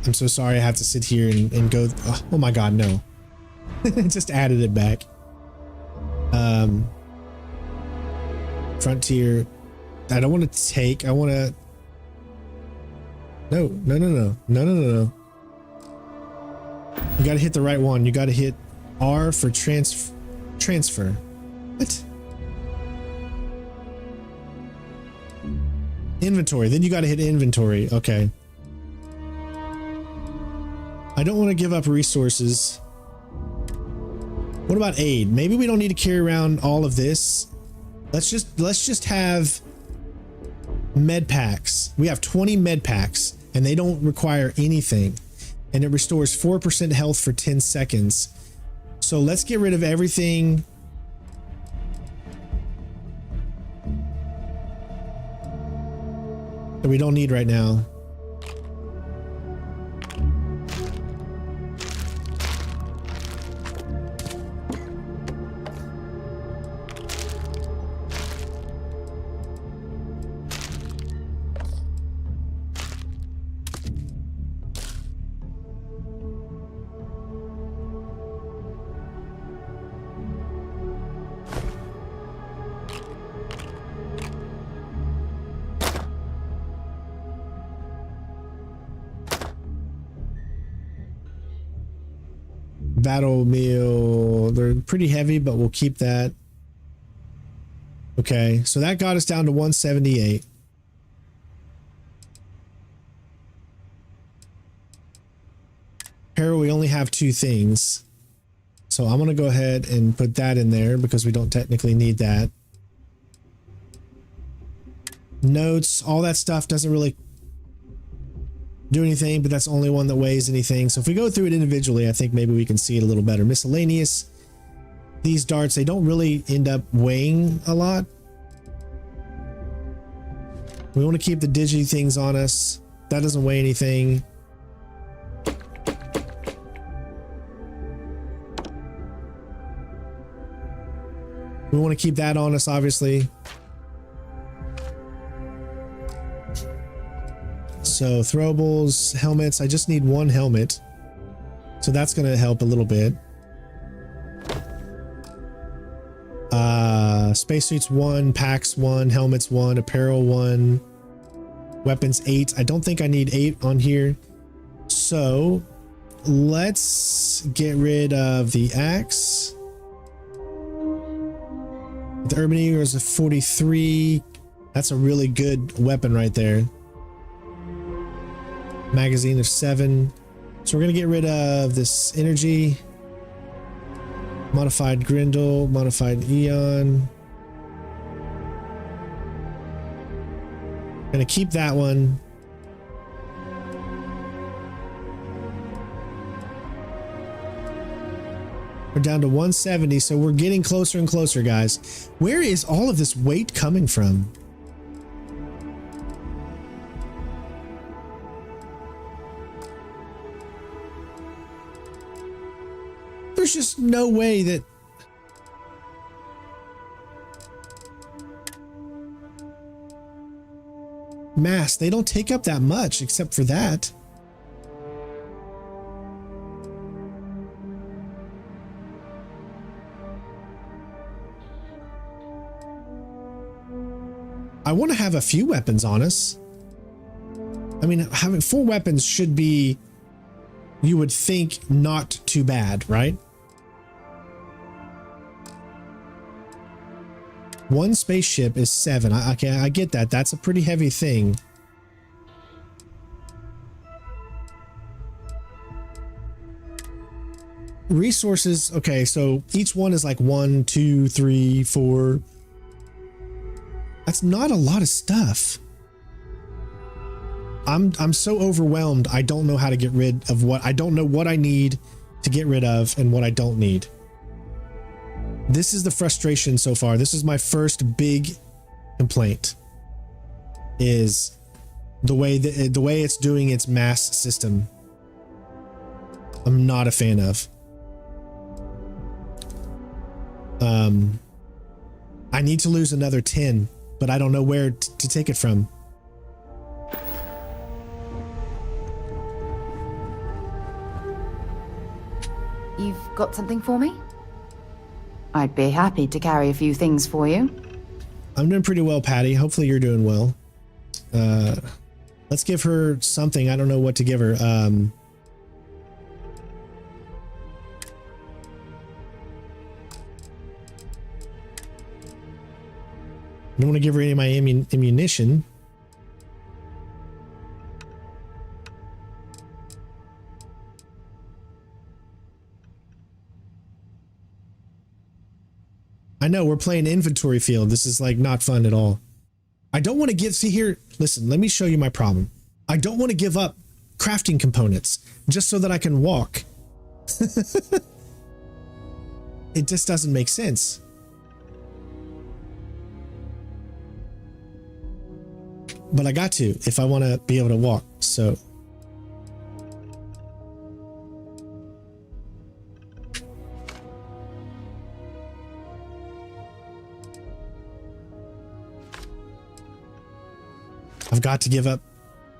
I'm so sorry I have to sit here and go. Oh my God, no. Just added it back. Frontier. I don't want to take. I want to. No. You got to hit the right one. You got to hit R for transfer. What? Inventory. Then you got to hit inventory. Okay. I don't want to give up resources. What about aid? Maybe we don't need to carry around all of this. Let's just have med packs. We have 20 med packs and they don't require anything. And it restores 4% health for 10 seconds. So let's get rid of everything. That we don't need right now. Battle meal, they're pretty heavy, but we'll keep that. Okay, so that got us down to 178. Here we only have 2 things. So I'm going to go ahead and put that in there because we don't technically need that. Notes, all that stuff doesn't really do anything, but that's the only one that weighs anything. So if we go through it individually, I think maybe we can see it a little better. Miscellaneous, these darts, they don't really end up weighing a lot. We want to keep the digi things on us. That doesn't weigh anything. We want to keep that on us, obviously. So throwables, helmets, I just need 1 helmet. So that's going to help a little bit. Spacesuits 1, packs 1, helmets 1, apparel 1, weapons 8. I don't think I need 8 on here. So let's get rid of the axe. The Urban Eagle is a 43. That's a really good weapon right there. Magazine of 7. So we're going to get rid of this energy. Modified Grendel, modified Eon. Going to keep that one. We're down to 170, so we're getting closer and closer, guys. Where is all of this weight coming from? There's just no way that... Mass, they don't take up that much except for that. I want to have a few weapons on us. I mean, having 4 weapons should be, you would think, not too bad, right? 1 spaceship is 7. Okay, I get that. That's a pretty heavy thing. resources. Okay, so each one is like 1, 2, 3, 4. That's not a lot of stuff. I'm so overwhelmed. I don't know how to get rid of what I don't know what I need to get rid of and what I don't need. This is the frustration so far. This is my first big complaint, is the way it's doing its mass system. I'm not a fan of. I need to lose another 10, but I don't know where to take it from. You've got something for me? I'd be happy to carry a few things for you. I'm doing pretty well, Patty. Hopefully you're doing well. Let's give her something. I don't know what to give her. I don't want to give her any of my ammunition. I know, we're playing inventory field. This is like not fun at all. I don't want to see here. Listen, let me show you my problem. I don't want to give up crafting components just so that I can walk. It just doesn't make sense. But I got to if I want to be able to walk. So I've got to give up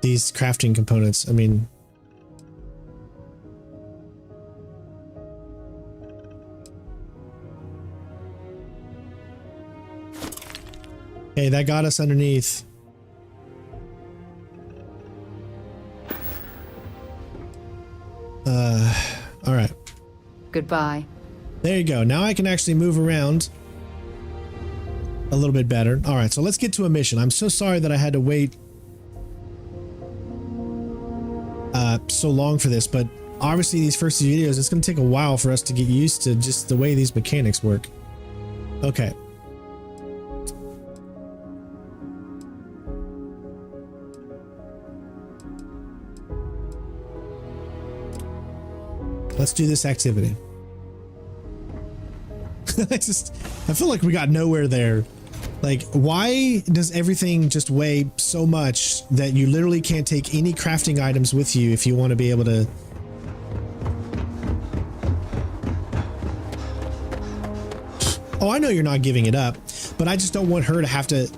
these crafting components. I mean, hey, that got us underneath. All right. Goodbye. There you go. Now I can actually move around a little bit better. All right, so let's get to a mission. I'm so sorry that I had to wait so long for this, but obviously these first few videos, it's going to take a while for us to get used to just the way these mechanics work. Okay. Let's do this activity. I feel like we got nowhere there. Like, why does everything just weigh so much that you literally can't take any crafting items with you if you want to be able to... Oh, I know you're not giving it up, but I just don't want her to have to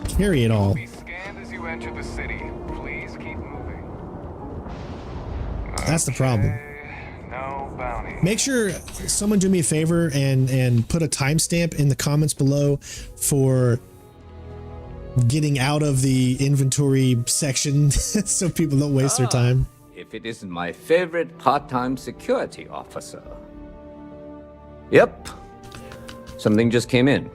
carry it all. Be scanned as you enter the city. Please keep moving. That's the problem. No bounty. Make sure someone do me a favor and put a timestamp in the comments below for getting out of the inventory section so people don't waste their time. If it isn't my favorite part-time security officer. Yep. Something just came in.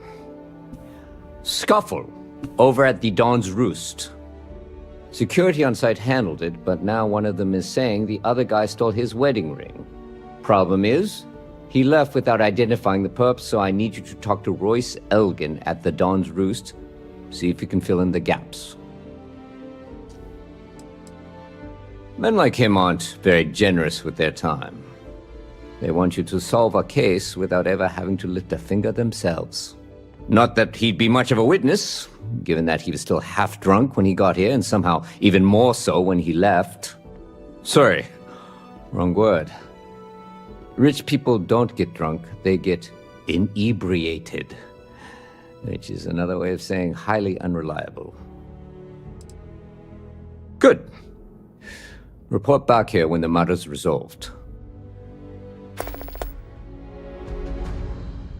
Scuffle over at the Dawn's Roost. Security on site handled it, but now one of them is saying the other guy stole his wedding ring. Problem is, he left without identifying the perp, so I need you to talk to Royce Elgin at the Dawn's Roost. See if you can fill in the gaps. Men like him aren't very generous with their time. They want you to solve a case without ever having to lift a finger themselves. Not that he'd be much of a witness, given that he was still half drunk when he got here, and somehow even more so when he left. Sorry, wrong word. Rich people don't get drunk, they get inebriated, which is another way of saying highly unreliable. Good. Report back here when the matter's resolved.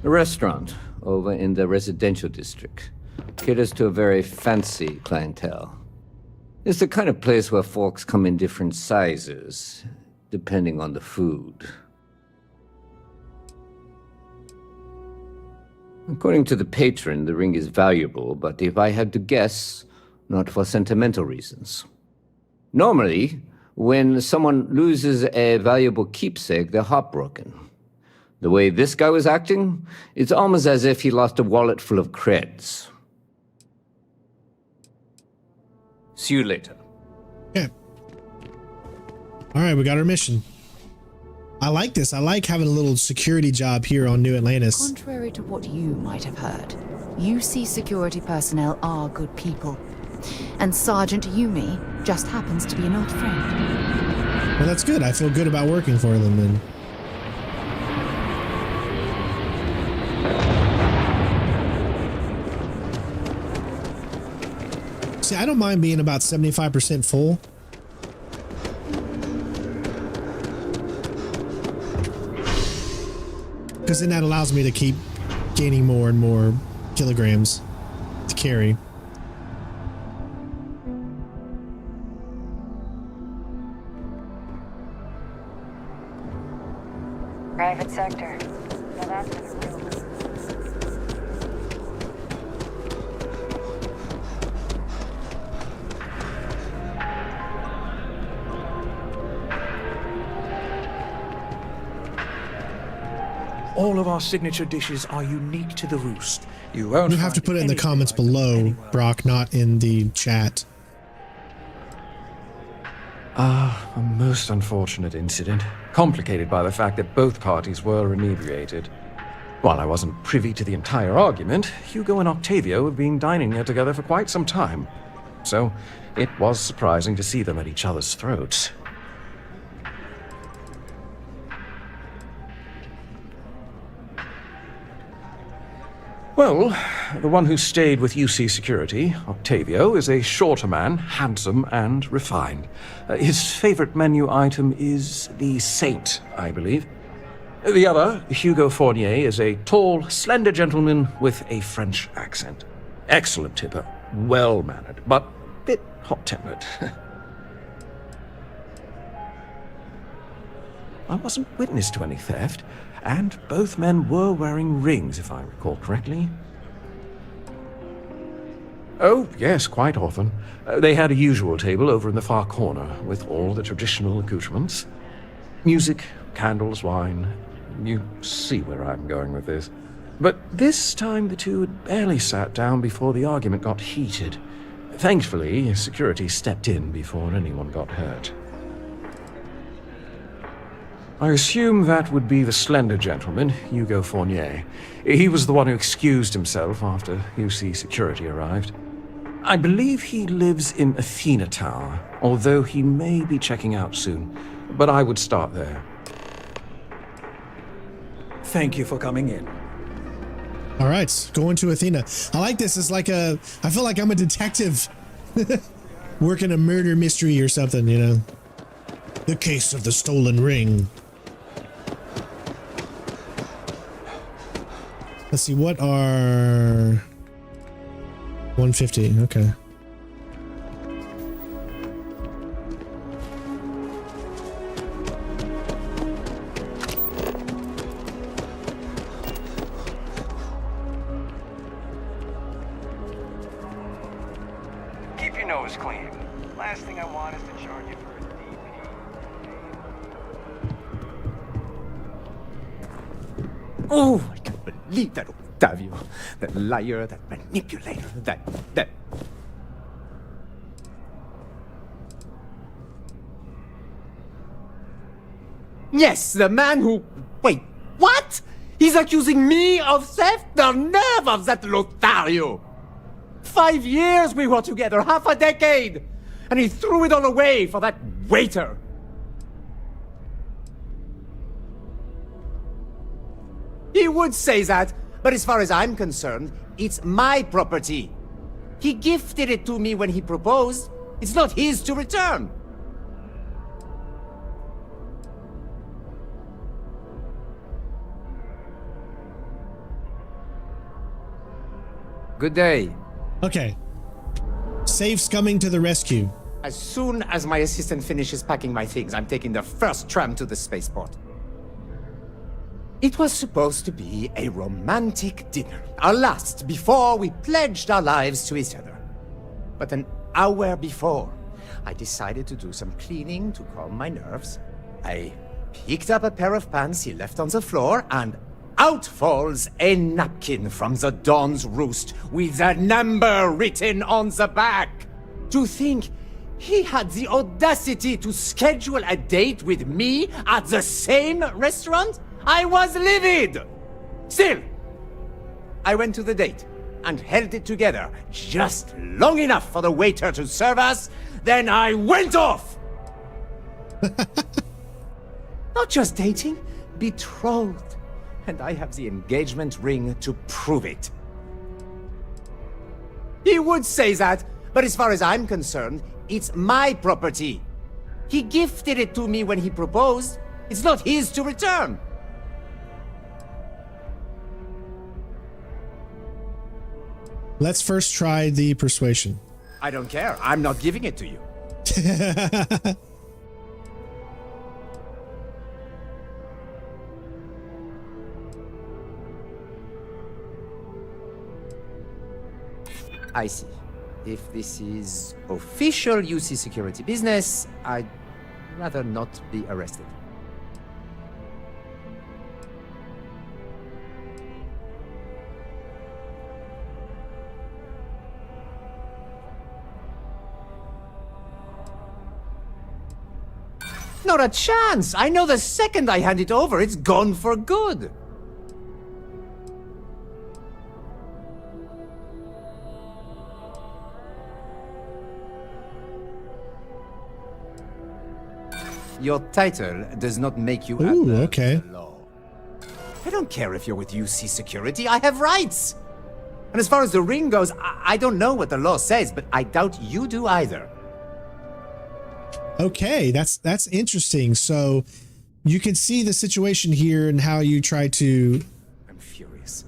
A restaurant over in the residential district caters to a very fancy clientele. It's the kind of place where forks come in different sizes, depending on the food. According to the patron, the ring is valuable, but if I had to guess, not for sentimental reasons. Normally, when someone loses a valuable keepsake, they're heartbroken. The way this guy was acting, it's almost as if he lost a wallet full of creds. See you later. Yeah. All right, we got our mission. I like this. I like having a little security job here on New Atlantis. Contrary to what you might have heard, UC security personnel are good people. And Sergeant Yumi just happens to be an old friend. Well, that's good. I feel good about working for them then. See, I don't mind being about 75% full. Because then that allows me to keep gaining more and more kilograms to carry. Private sector. Now that's for the real. All of our signature dishes are unique to the Roost. You won't You have to put it in the comments below, Brock, not in the chat. A most unfortunate incident, complicated by the fact that both parties were inebriated. While I wasn't privy to the entire argument, Hugo and Octavio have been dining here together for quite some time. So, it was surprising to see them at each other's throats. Well, the one who stayed with UC Security, Octavio, is a shorter man, handsome and refined. His favorite menu item is the Saint, I believe. The other, Hugo Fournier, is a tall, slender gentleman with a French accent. Excellent tipper, well-mannered, but a bit hot-tempered. I wasn't witness to any theft, and both men were wearing rings, if I recall correctly. Oh, yes, quite often. They had a usual table over in the far corner, with all the traditional accoutrements. Music, candles, wine. You see where I'm going with this. But this time the two had barely sat down before the argument got heated. Thankfully, security stepped in before anyone got hurt. I assume that would be the slender gentleman, Hugo Fournier. He was the one who excused himself after UC Security arrived. I believe he lives in Athena Tower, although he may be checking out soon. But I would start there. Thank you for coming in. All right, going to Athena. I like this. It's like I feel like I'm a detective working a murder mystery or something, you know? The case of the stolen ring. Let's see, what are 150? Okay. Keep your nose clean. Last thing I want is to charge you for a DP. Oh, I can't believe that Octavio. That liar, that manipulator, that... Yes, the man who... Wait, what? He's accusing me of theft? The nerve of that Lothario! 5 years we were together, half a decade! And he threw it all away for that waiter! He would say that, but as far as I'm concerned, it's my property. He gifted it to me when he proposed. It's not his to return. Good day. Okay. Safe's coming to the rescue. As soon as my assistant finishes packing my things, I'm taking the first tram to the spaceport. It was supposed to be a romantic dinner, our last before we pledged our lives to each other. But an hour before, I decided to do some cleaning to calm my nerves. I picked up a pair of pants he left on the floor, and out falls a napkin from the Dawn's Roost with a number written on the back. To think he had the audacity to schedule a date with me at the same restaurant? I was livid! Still, I went to the date and held it together just long enough for the waiter to serve us, then I went off! Not just dating, betrothed. And I have the engagement ring to prove it. He would say that, but as far as I'm concerned, it's my property. He gifted it to me when he proposed. It's not his to return. Let's first try the persuasion. I don't care. I'm not giving it to you. I see. If this is official UC security business, I'd rather not be arrested. Not a chance! I know the second I hand it over, it's gone for good! Your title does not make you okay. the law. I don't care if you're with UC Security, I have rights! And as far as the ring goes, I don't know what the law says, but I doubt you do either. Okay, that's interesting. So you can see the situation here and how you try to... I'm furious.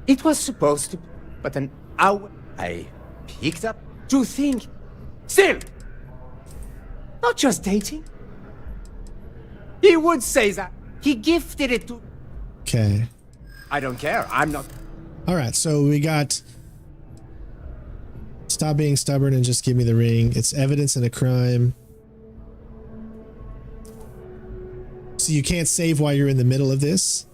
It was supposed to, but an hour I picked up to think. Still, not just dating. He would say that. He gifted it to... Okay. I don't care. I'm not... All right, so we got... Stop being stubborn and just give me the ring. It's evidence in a crime. So you can't save while you're in the middle of this?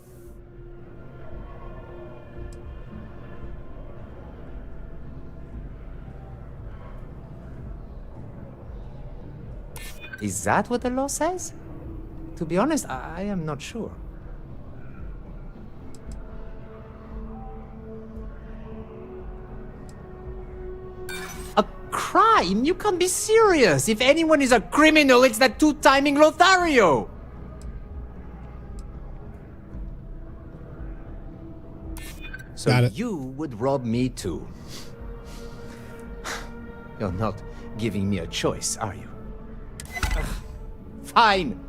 Is that what the law says? To be honest, I am not sure. A crime? You can't be serious. If anyone is a criminal, it's that two-timing Lothario. So you would rob me too. You're not giving me a choice, are you? Fine.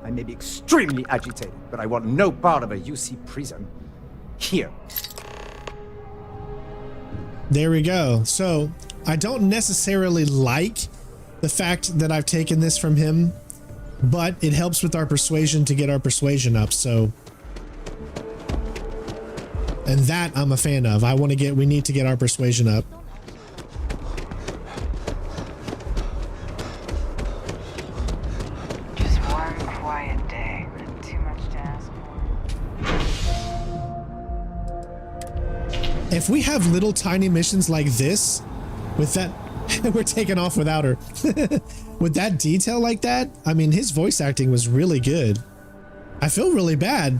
I may be extremely agitated, but I want no part of a UC prison. Here. There we go. So I don't necessarily like the fact that I've taken this from him, but it helps with our persuasion to get our persuasion up. So, and that I'm a fan of. We need to get our persuasion up. If we have little tiny missions like this, with that, we're taking off without her. With that detail like that, I mean, his voice acting was really good. I feel really bad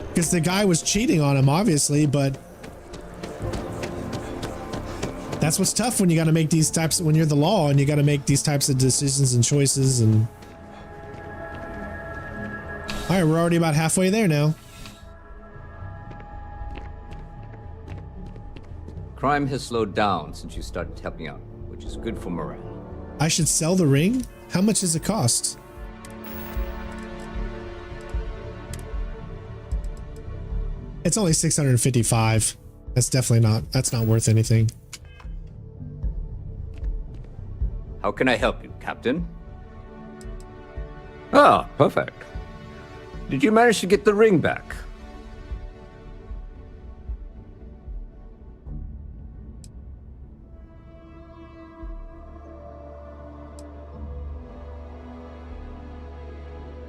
because the guy was cheating on him, obviously, but that's what's tough when you got to make these types, when you're the law and you got to make these types of decisions and choices. And all right, we're already about halfway there now. Crime has slowed down since you started helping out, which is good for morale. I should sell the ring? How much does it cost? It's only 655. That's not worth anything. How can I help you, Captain? Ah, perfect. Did you manage to get the ring back?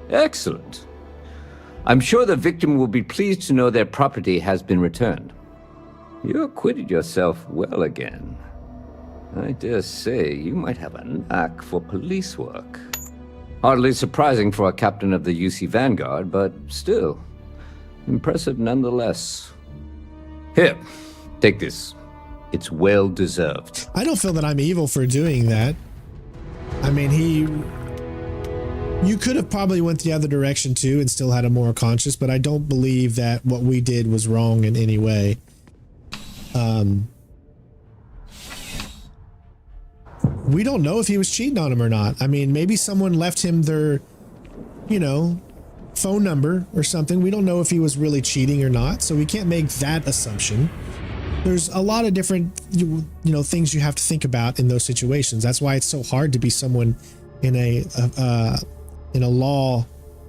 Excellent. I'm sure the victim will be pleased to know their property has been returned. You acquitted yourself well again. I dare say you might have a knack for police work. Hardly surprising for a captain of the UC Vanguard, but still, impressive nonetheless. Here, take this. It's well deserved. I don't feel that I'm evil for doing that. I mean, you could have probably went the other direction too and still had a moral conscience, but I don't believe that what we did was wrong in any way. We don't know if he was cheating on him or not. I mean, maybe someone left him their, you know, phone number or something. We don't know if he was really cheating or not, so we can't make that assumption. There's a lot of different, you know, things you have to think about in those situations. That's why it's so hard to be someone in a law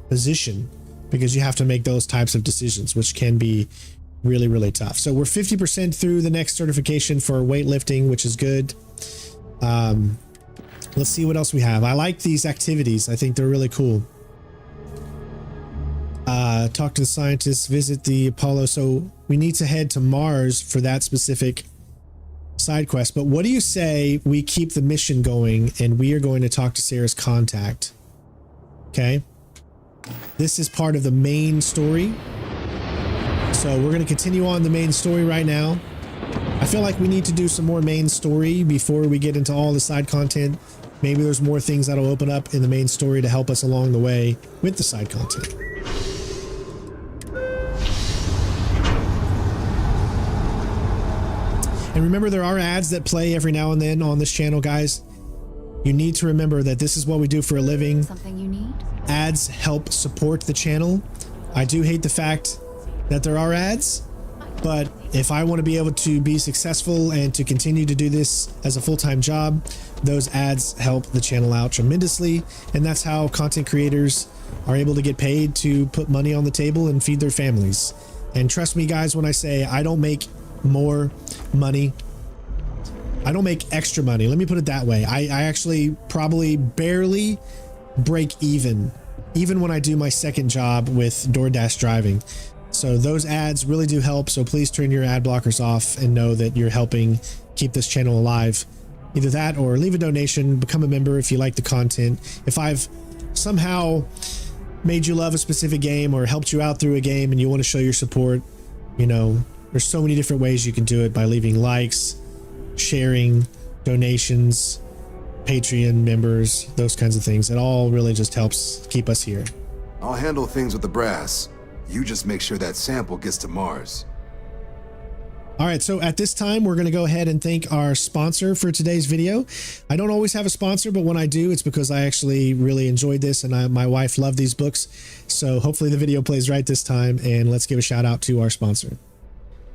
position, because you have to make those types of decisions, which can be really, really tough. So we're 50% through the next certification for weightlifting, which is good. Let's see what else we have. I like these activities. I think they're really cool. Talk to the scientists, visit the Apollo. So we need to head to Mars for that specific side quest. But what do you say we keep the mission going and we are going to talk to Sarah's contact? Okay. This is part of the main story. So we're going to continue on the main story right now. I feel like we need to do some more main story before we get into all the side content. Maybe there's more things that'll open up in the main story to help us along the way with the side content. And remember, there are ads that play every now and then on this channel, guys. You need to remember that this is what we do for a living. Something you need? Ads help support the channel. I do hate the fact that there are ads, but if I want to be able to be successful and to continue to do this as a full-time job, those ads help the channel out tremendously. And that's how content creators are able to get paid to put money on the table and feed their families. And trust me, guys, when I say I don't make more money, I don't make extra money. Let me put it that way. I actually probably barely break even when I do my second job with DoorDash driving. So those ads really do help. So please turn your ad blockers off and know that you're helping keep this channel alive. Either that or leave a donation, become a member if you like the content. If I've somehow made you love a specific game or helped you out through a game and you want to show your support, you know, there's so many different ways you can do it, by leaving likes, sharing, donations, Patreon members, those kinds of things. It all really just helps keep us here. I'll handle things with the brass. You just make sure that sample gets to Mars. All right, so at this time, we're going to go ahead and thank our sponsor for today's video. I don't always have a sponsor, but when I do, it's because I actually really enjoyed this and my wife loved these books. So hopefully the video plays right this time, and let's give a shout out to our sponsor.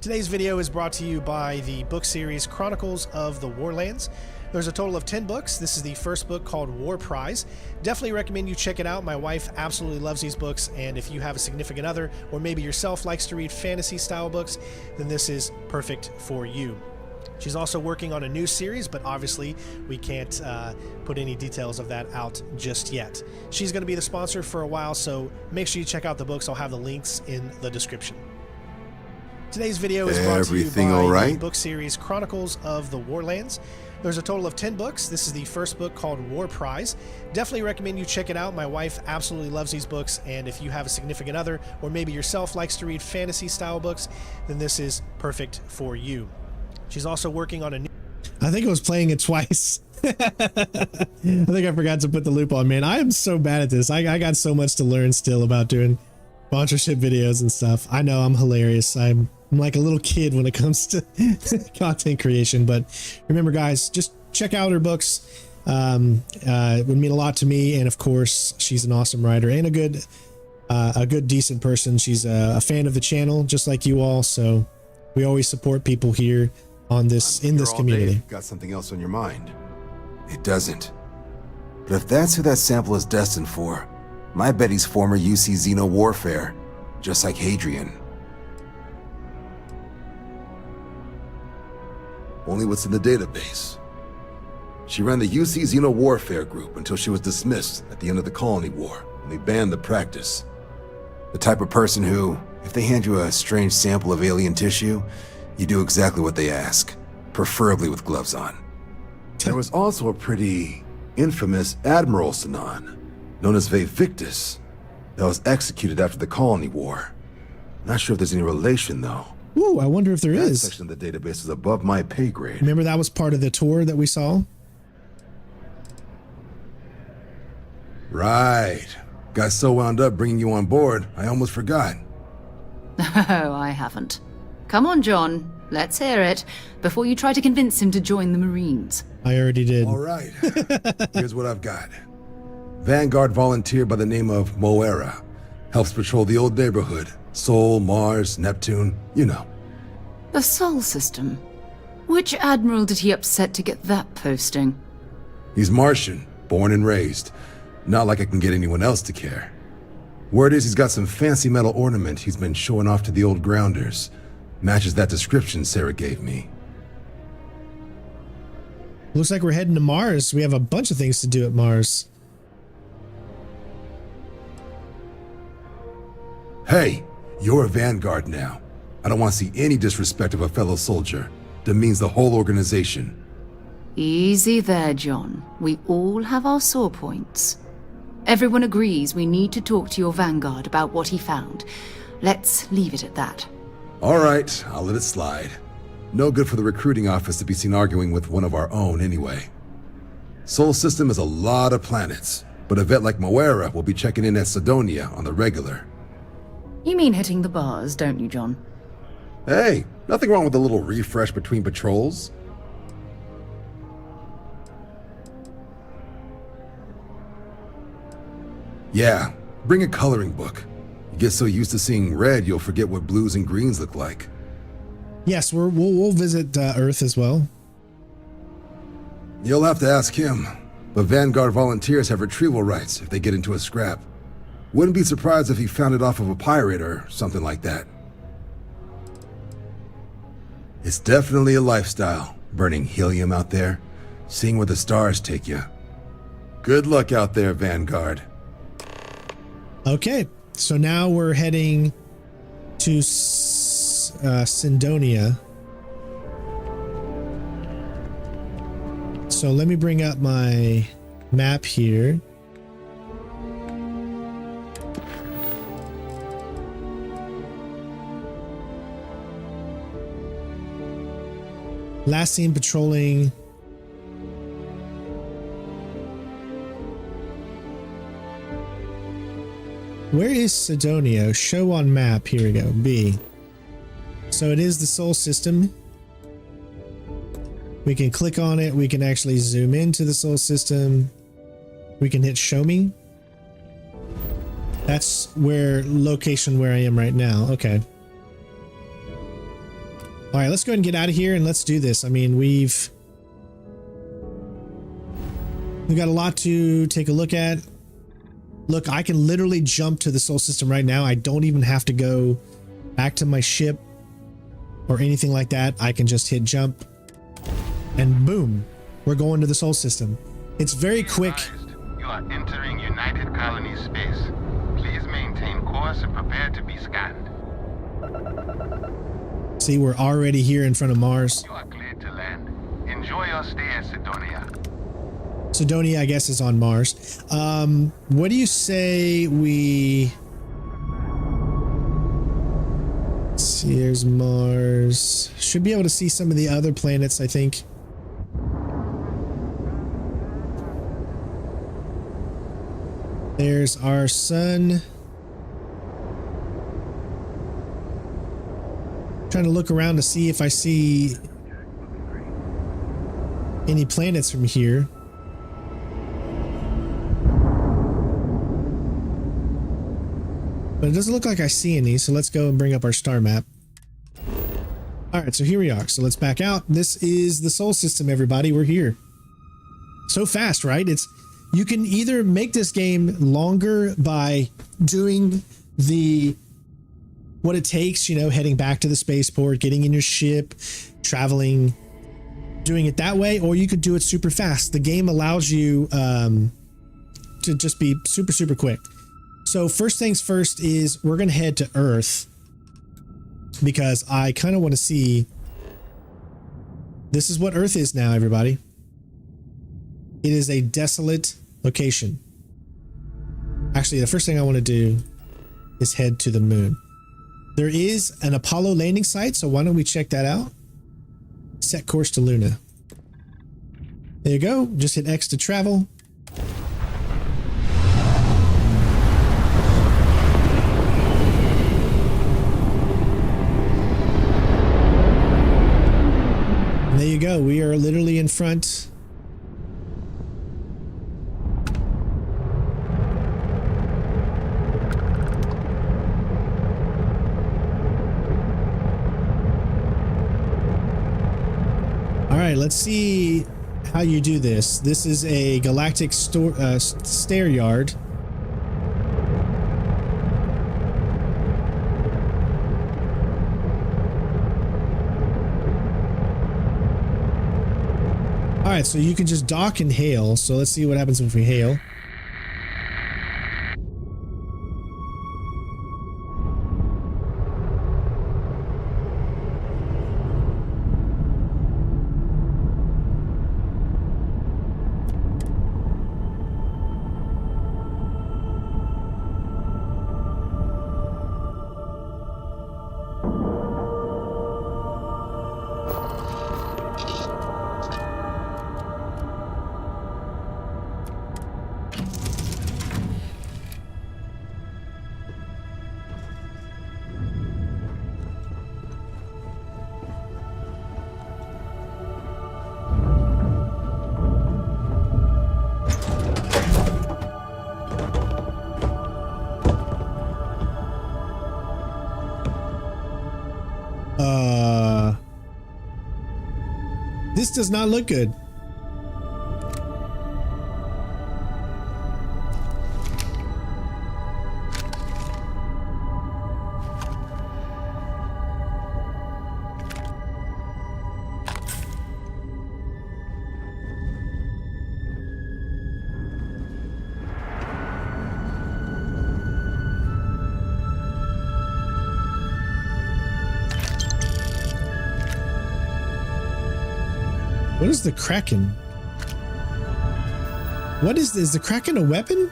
Today's video is brought to you by the book series Chronicles of the Warlands. There's a total of 10 books. This is the first book called War Prize. Definitely recommend you check it out. My wife absolutely loves these books, and if you have a significant other or maybe yourself likes to read fantasy style books, then this is perfect for you. She's also working on a new series, but obviously we can't put any details of that out just yet. She's going to be the sponsor for a while, so make sure you check out the books. I'll have the links in the description. Today's video is brought to you by the book series Chronicles of the Warlands. There's a total of 10 books. This is the first book called War Prize. Definitely recommend you check it out. My wife absolutely loves these books, and if you have a significant other or maybe yourself likes to read fantasy style books, then this is perfect for you. She's also working on a new... I think I was playing it twice. I think I forgot to put the loop on, man. I am so bad at this. I got so much to learn still about doing sponsorship videos and stuff. I know I'm hilarious. I'm like a little kid when it comes to content creation, but remember, guys, just check out her books. It would mean a lot to me, and of course, she's an awesome writer and a good, decent person. She's a fan of the channel, just like you all. So we always support people here on this in this community. Got something else on your mind? It doesn't. But if that's who that sample is destined for, my bet he's former UC Xeno Warfare, just like Hadrian. Only what's in the database. She ran the UC Xeno Warfare group until she was dismissed at the end of the Colony War. and they banned the practice. The type of person who, if they hand you a strange sample of alien tissue, you do exactly what they ask, preferably with gloves on. There was also a pretty infamous Admiral Sinan, known as Victus, that was executed after the Colony War. Not sure if there's any relation, though. Ooh, I wonder if there that is. Section of the database is above my pay grade. Remember that was part of the tour that we saw? Right. Got so wound up bringing you on board, I almost forgot. Oh, I haven't. Come on, John. Let's hear it, before you try to convince him to join the Marines. I already did. All right. Here's what I've got. Vanguard volunteer by the name of Moera. Helps patrol the old neighborhood. Sol, Mars, Neptune, you know. The Sol system? Which admiral did he upset to get that posting? He's Martian, born and raised. Not like I can get anyone else to care. Word is he's got some fancy metal ornament he's been showing off to the old grounders. Matches that description Sarah gave me. Looks like we're heading to Mars. We have a bunch of things to do at Mars. Hey, you're a Vanguard now. I don't want to see any disrespect of a fellow soldier. Demeans the whole organization. Easy there, John. We all have our sore points. Everyone agrees we need to talk to your Vanguard about what he found. Let's leave it at that. All right, I'll let it slide. No good for the recruiting office to be seen arguing with one of our own anyway. Sol system is a lot of planets, but a vet like Moera will be checking in at Sidonia on the regular. You mean hitting the bars, don't you, John? Hey, nothing wrong with a little refresh between patrols. Yeah, bring a coloring book. You get so used to seeing red, you'll forget what blues and greens look like. Yes, we'll visit Earth as well. You'll have to ask him, but Vanguard volunteers have retrieval rights if they get into a scrap. Wouldn't be surprised if he found it off of a pirate or something like that. It's definitely a lifestyle, burning helium out there, seeing where the stars take you. Good luck out there, Vanguard. Okay, so now we're heading to Sidonia. So let me bring up my map here. Last seen patrolling. Where is Sidonia? Show on map. Here we go. B. So it is the Sol system. We can click on it. We can actually zoom into the Sol system. We can hit show me. That's location where I am right now. Okay. All right, let's go ahead and get out of here and let's do this. I mean, we've got a lot to take a look at. Look, I can literally jump to the Sol system right now. I don't even have to go back to my ship or anything like that. I can just hit jump and boom, we're going to the Sol system. It's very quick. You are entering United Colony space. Please maintain course and prepare to be scanned. See, we're already here in front of Mars. You are cleared to land. Enjoy your stay at Sidonia. Sidonia, I guess, is on Mars. What do you say we... Let's see, here's Mars. Should be able to see some of the other planets, I think. There's our sun. Trying to look around to see if I see any planets from here. But it doesn't look like I see any, so let's go and bring up our star map. All right, so here we are. So let's back out. This is the Sol system, everybody. We're here. So fast, right? You can either make this game longer by doing what it takes, you know, heading back to the spaceport, getting in your ship, traveling, doing it that way, or you could do it super fast. The game allows you to just be super, super quick. So first things first is we're going to head to Earth because I kind of want to see. This is what Earth is now, everybody. It is a desolate location. Actually, the first thing I want to do is head to the moon. There is an Apollo landing site, so why don't we check that out? Set course to Luna. There you go. Just hit X to travel. And there you go. We are literally in front. All right, let's see how you do this. This is a galactic stair yard. All right, so you can just dock and hail. So let's see what happens if we hail. This does not look good. What is the Kraken? What is this? Is the Kraken a weapon?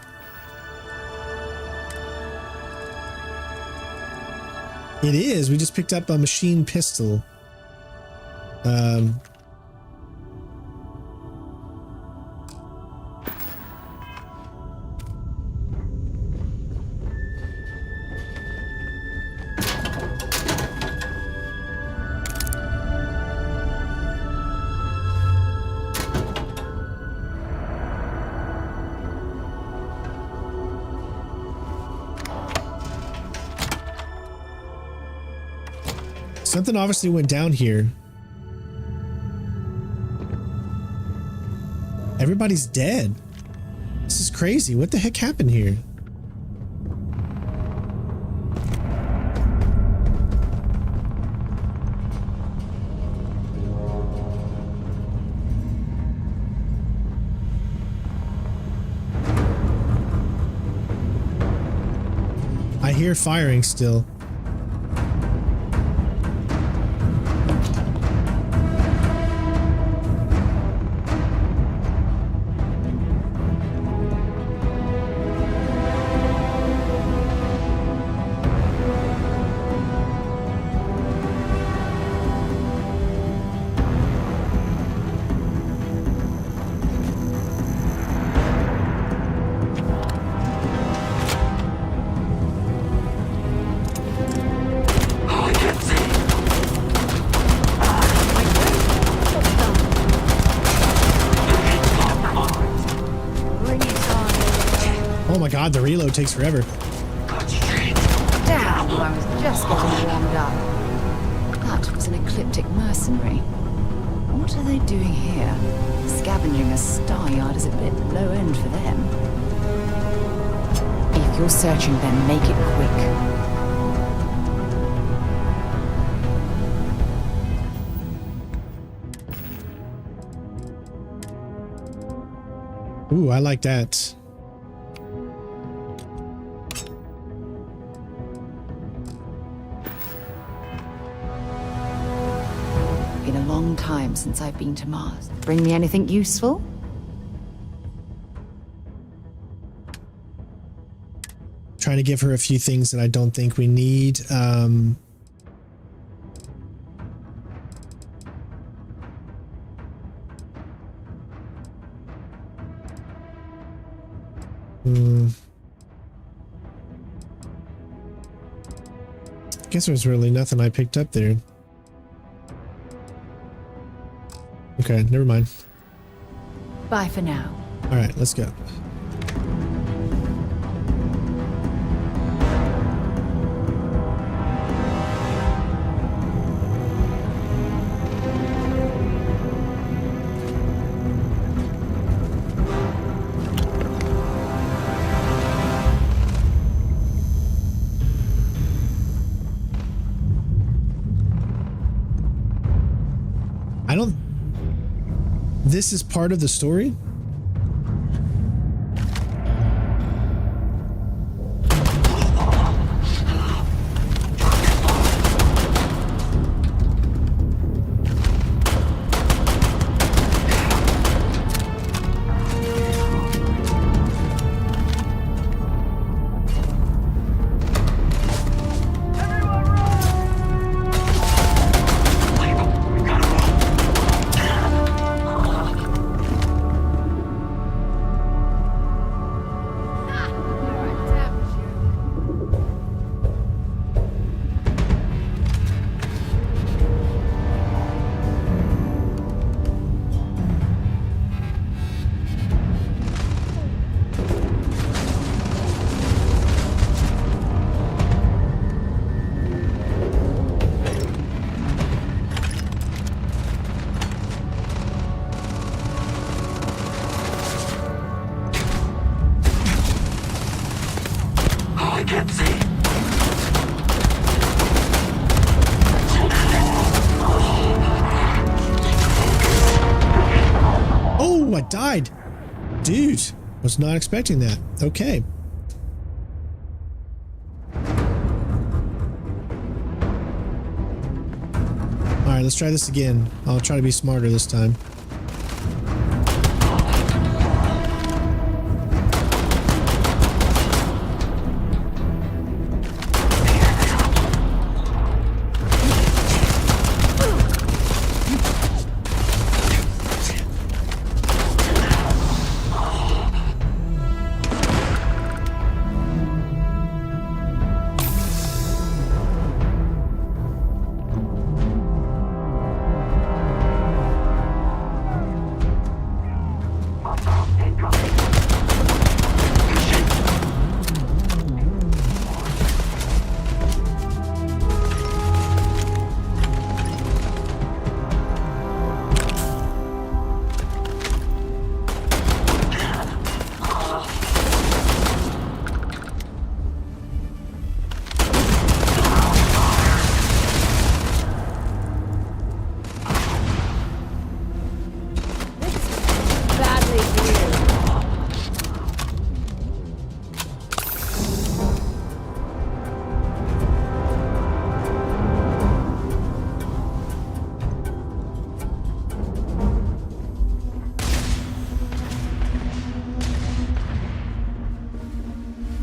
It is. We just picked up a machine pistol. Something obviously went down here. Everybody's dead. This is crazy. What the heck happened here? I hear firing still. God, the reload takes forever. Damn, I was just getting warmed up. That was an ecliptic mercenary. What are they doing here? Scavenging a star yard is a bit low end for them. If you're searching, then make it quick. Ooh, I like that. been a long time since I've been to Mars. Bring me anything useful? Trying to give her a few things that I don't think we need. I guess there's really nothing I picked up there. Okay, never mind. Bye for now. All right, let's go. This is part of the story? Oh, I died. Dude, was not expecting that. Okay. All right, let's try this again. I'll try to be smarter this time.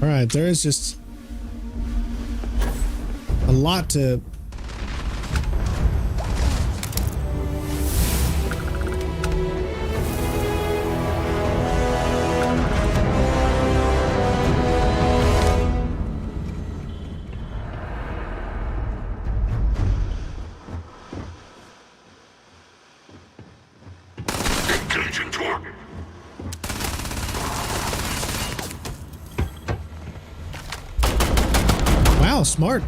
All right, there is just a lot to... Wow, smart.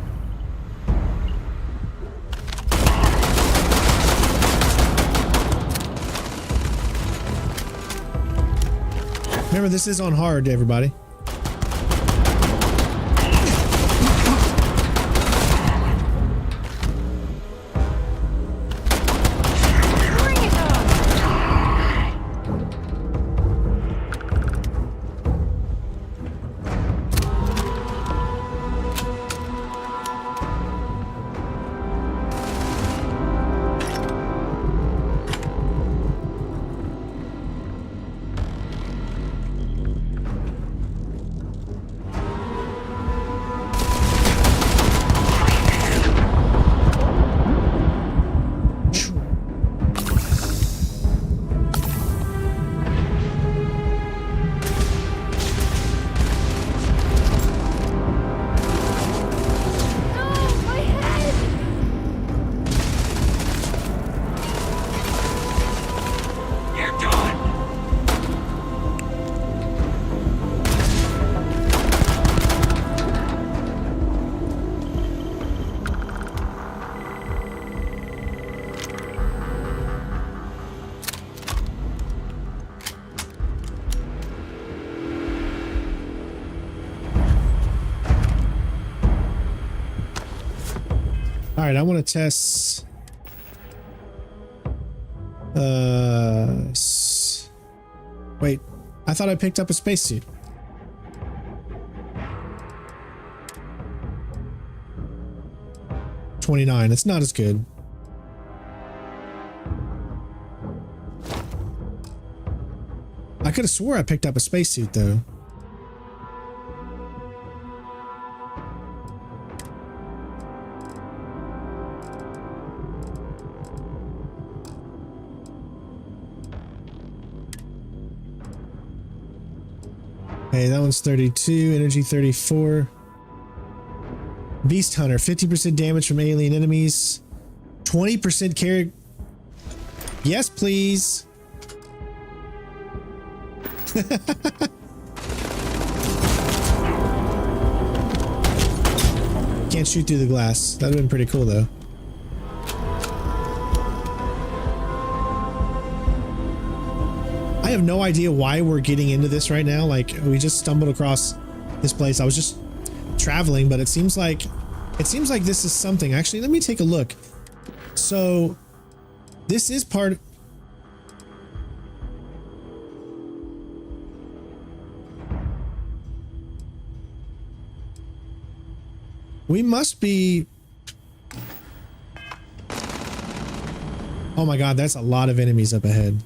Remember, this is on hard, everybody. right, I want to test. Wait, I thought I picked up a spacesuit. $29. It's not as good. I could have swore I picked up a spacesuit though. Hey, that one's 32, energy 34. Beast Hunter, 50% damage from alien enemies. 20% carry. Yes, please. Can't shoot through the glass. That'd have been pretty cool though. I have no idea why we're getting into this right now. Like, we just stumbled across this place. I was just traveling, but it seems like this is something. Actually, let me take a look. So this is part. We must be. Oh my God, that's a lot of enemies up ahead.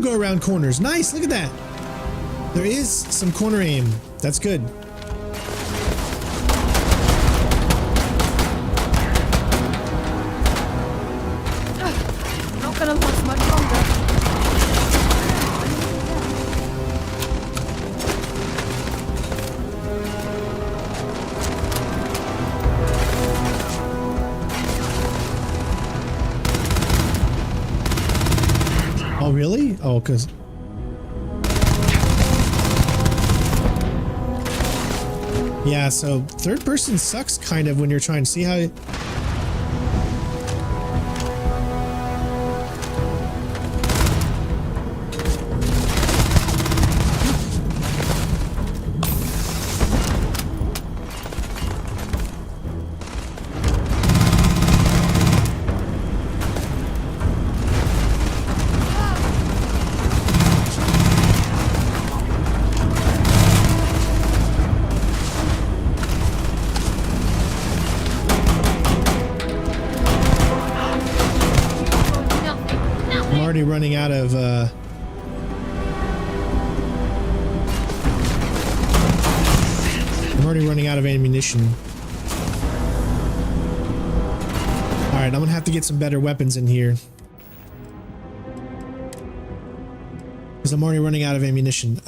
Around corners. Nice, look at that. There is some corner aim. That's good. Not gonna last much longer. Oh, really? Oh, because... Yeah, so third person sucks kind of when you're trying to see how... running out of I'm already running out of ammunition. Alright, I'm gonna have to get some better weapons in here. Because I'm already running out of ammunition.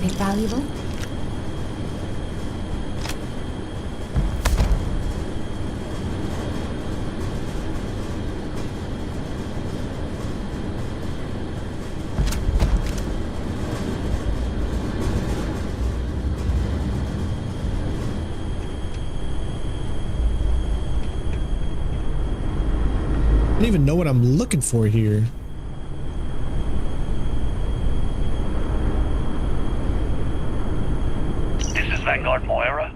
Anything valuable? I don't even know what I'm looking for here. This is Vanguard Moira.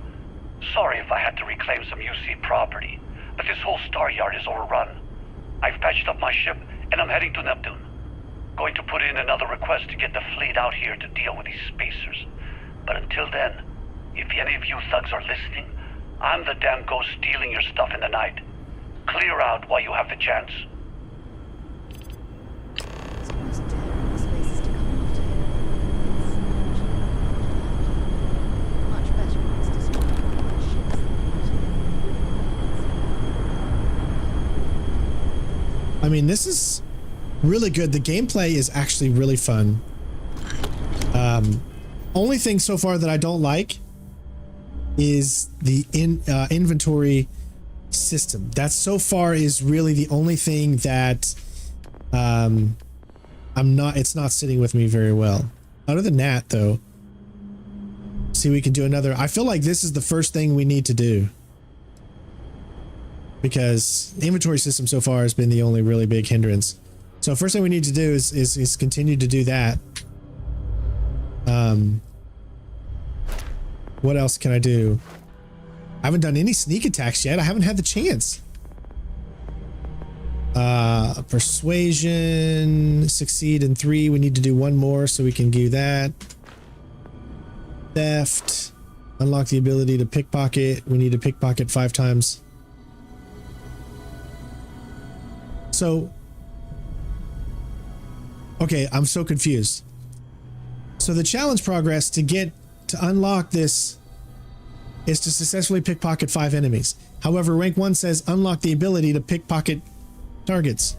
Sorry if I had to reclaim some UC property, but this whole star yard is overrun. I've patched up my ship and I'm heading to Neptune. Going to put in another request to get the fleet out here to deal with these spacers. But until then, if any of you thugs are listening, I'm the damn ghost stealing your stuff in the night. Clear out while you have the chance. I mean, this is really good. The gameplay is actually really fun. Only thing so far that I don't like is the inventory system. That so far is really the only thing that it's not sitting with me very well. Other than that, though, see, we can do another. I feel like this is the first thing we need to do, because the inventory system so far has been the only really big hindrance. So first thing we need to do is continue to do that. What else can I do? I haven't done any sneak attacks yet. I haven't had the chance. Persuasion, succeed in 3. We need to do 1 more so we can do that. Theft, unlock the ability to pickpocket. We need to pickpocket 5 times. So, okay, I'm so confused. So the challenge progress to unlock this is to successfully pickpocket 5 enemies. However, rank 1 says unlock the ability to pickpocket targets.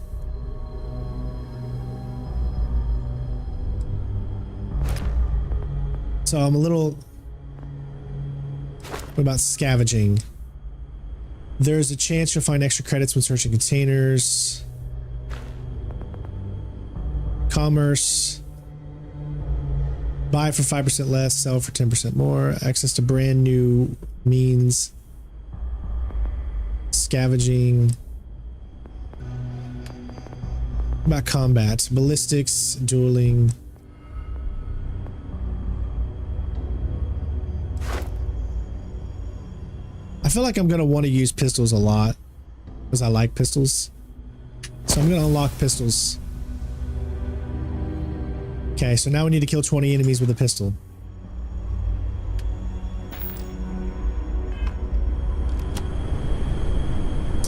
So I'm a little... What about scavenging? There's a chance you'll find extra credits when searching containers. Commerce. Buy for 5% less, sell for 10% more. Access to brand new means. Scavenging. What about combat? Ballistics, dueling. I feel like I'm going to want to use pistols a lot because I like pistols. So I'm going to unlock pistols. Okay, so now we need to kill 20 enemies with a pistol.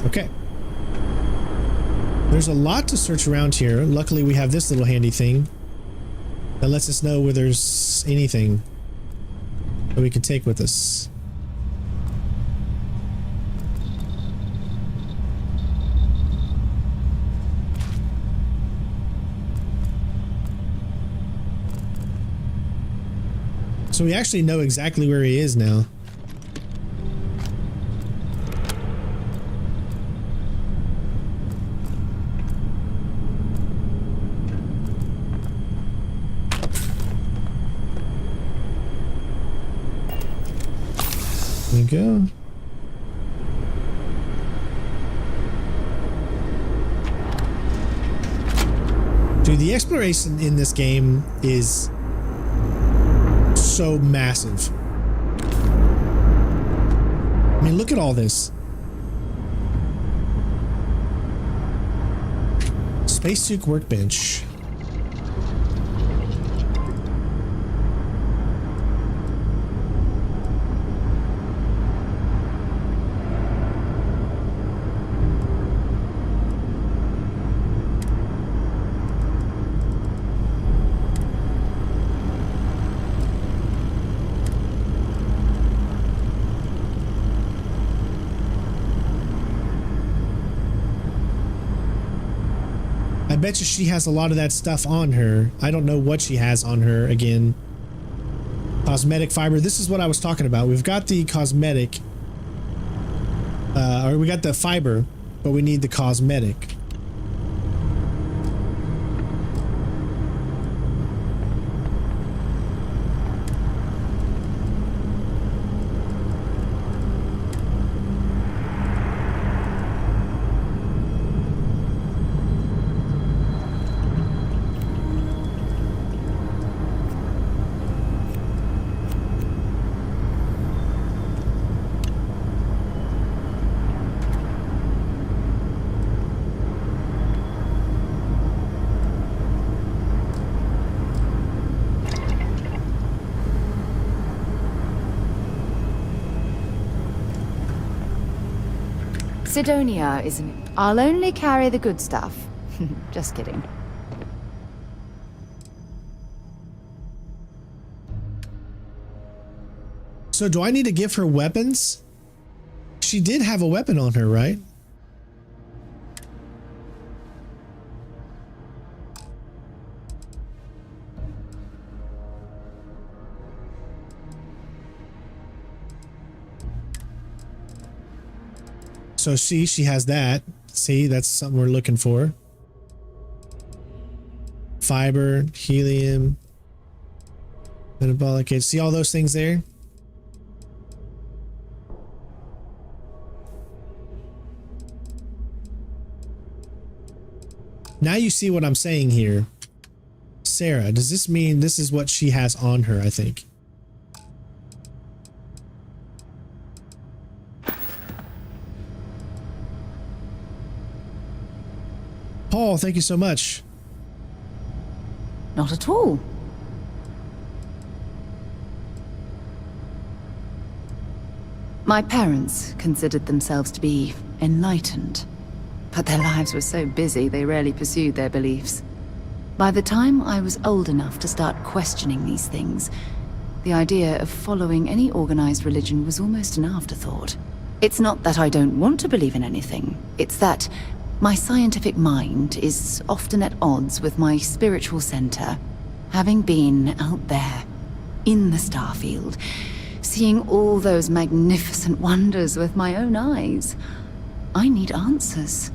Okay. There's a lot to search around here. Luckily, we have this little handy thing that lets us know where there's anything that we can take with us. So we actually know exactly where he is now. There we go. Dude, the exploration in this game is so massive. I mean, look at all this. Spacesuit workbench. I bet you she has a lot of that stuff on her. I don't know what she has on her again. Cosmetic fiber. This is what I was talking about. We've got the cosmetic, or we got the fiber, but we need the cosmetic. Sidonia isn't it? I'll only carry the good stuff. Just kidding. So do I need to give her weapons? She did have a weapon on her, right? So she has that. See, that's something we're looking for. Fiber, helium, metabolic. See all those things there? Now you see what I'm saying here. Sarah, does this mean this is what she has on her, I think? Paul, thank you so much. Not at all. My parents considered themselves to be enlightened, but their lives were so busy they rarely pursued their beliefs. By the time I was old enough to start questioning these things, the idea of following any organized religion was almost an afterthought. It's not that I don't want to believe in anything, it's that my scientific mind is often at odds with my spiritual center. Having been out there, in the Starfield, seeing all those magnificent wonders with my own eyes, I need answers,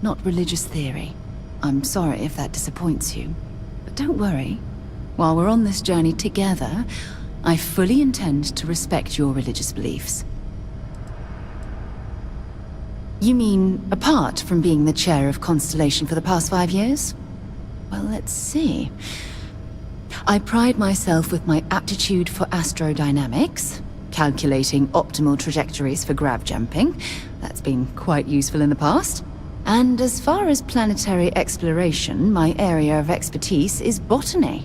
not religious theory. I'm sorry if that disappoints you, but don't worry. While we're on this journey together, I fully intend to respect your religious beliefs. You mean, apart from being the chair of Constellation for the past 5 years? Well, let's see. I pride myself with my aptitude for astrodynamics, calculating optimal trajectories for grav jumping. That's been quite useful in the past. And as far as planetary exploration, my area of expertise is botany.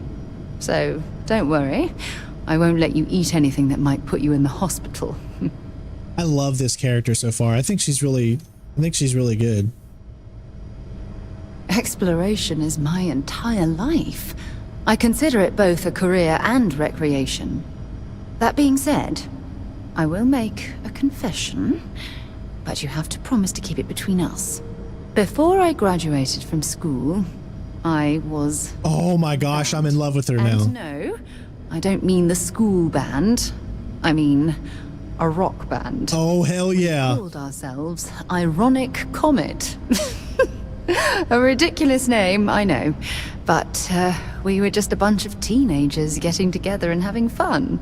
So, don't worry. I won't let you eat anything that might put you in the hospital. I love this character so far. I think she's really good. Exploration is my entire life. I consider it both a career and recreation. That being said, I will make a confession, but you have to promise to keep it between us. Before I graduated from school, I was... Oh my gosh, I'm in love with her now. And no, I don't mean the school band. I mean a rock band. Oh, hell yeah. We called ourselves Ironic Comet. A ridiculous name, I know. But we were just a bunch of teenagers getting together and having fun.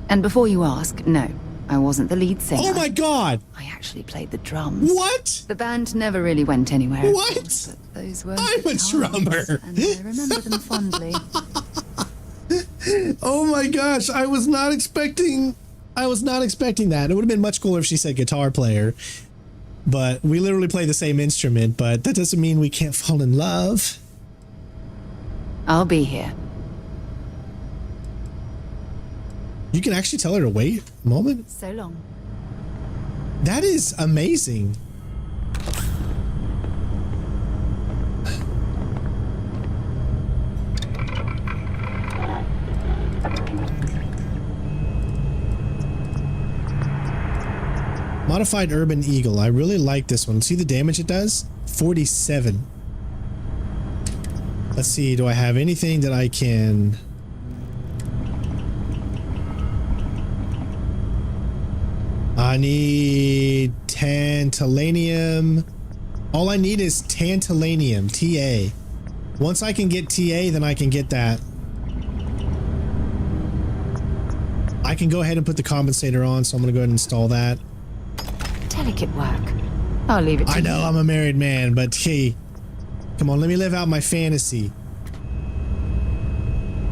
And before you ask, no, I wasn't the lead singer. Oh my god! I actually played the drums. What? The band never really went anywhere. What? Course, but those were I'm a drummer. And I remember them fondly. Oh my gosh, I was not expecting that. It would have been much cooler if she said guitar player. But we literally play the same instrument, but that doesn't mean we can't fall in love. I'll be here. You can actually tell her to wait a moment? So long. That is amazing. Modified Urban Eagle. I really like this one. See the damage it does? 47. Let's see. Do I have anything that I can... I need tantalanium. All I need is tantalanium, TA. Once I can get TA, then I can get that. I can go ahead and put the compensator on, so I'm gonna go ahead and install that. Delicate work. I'll leave it to you. I know I'm a married man, but hey, come on, let me live out my fantasy.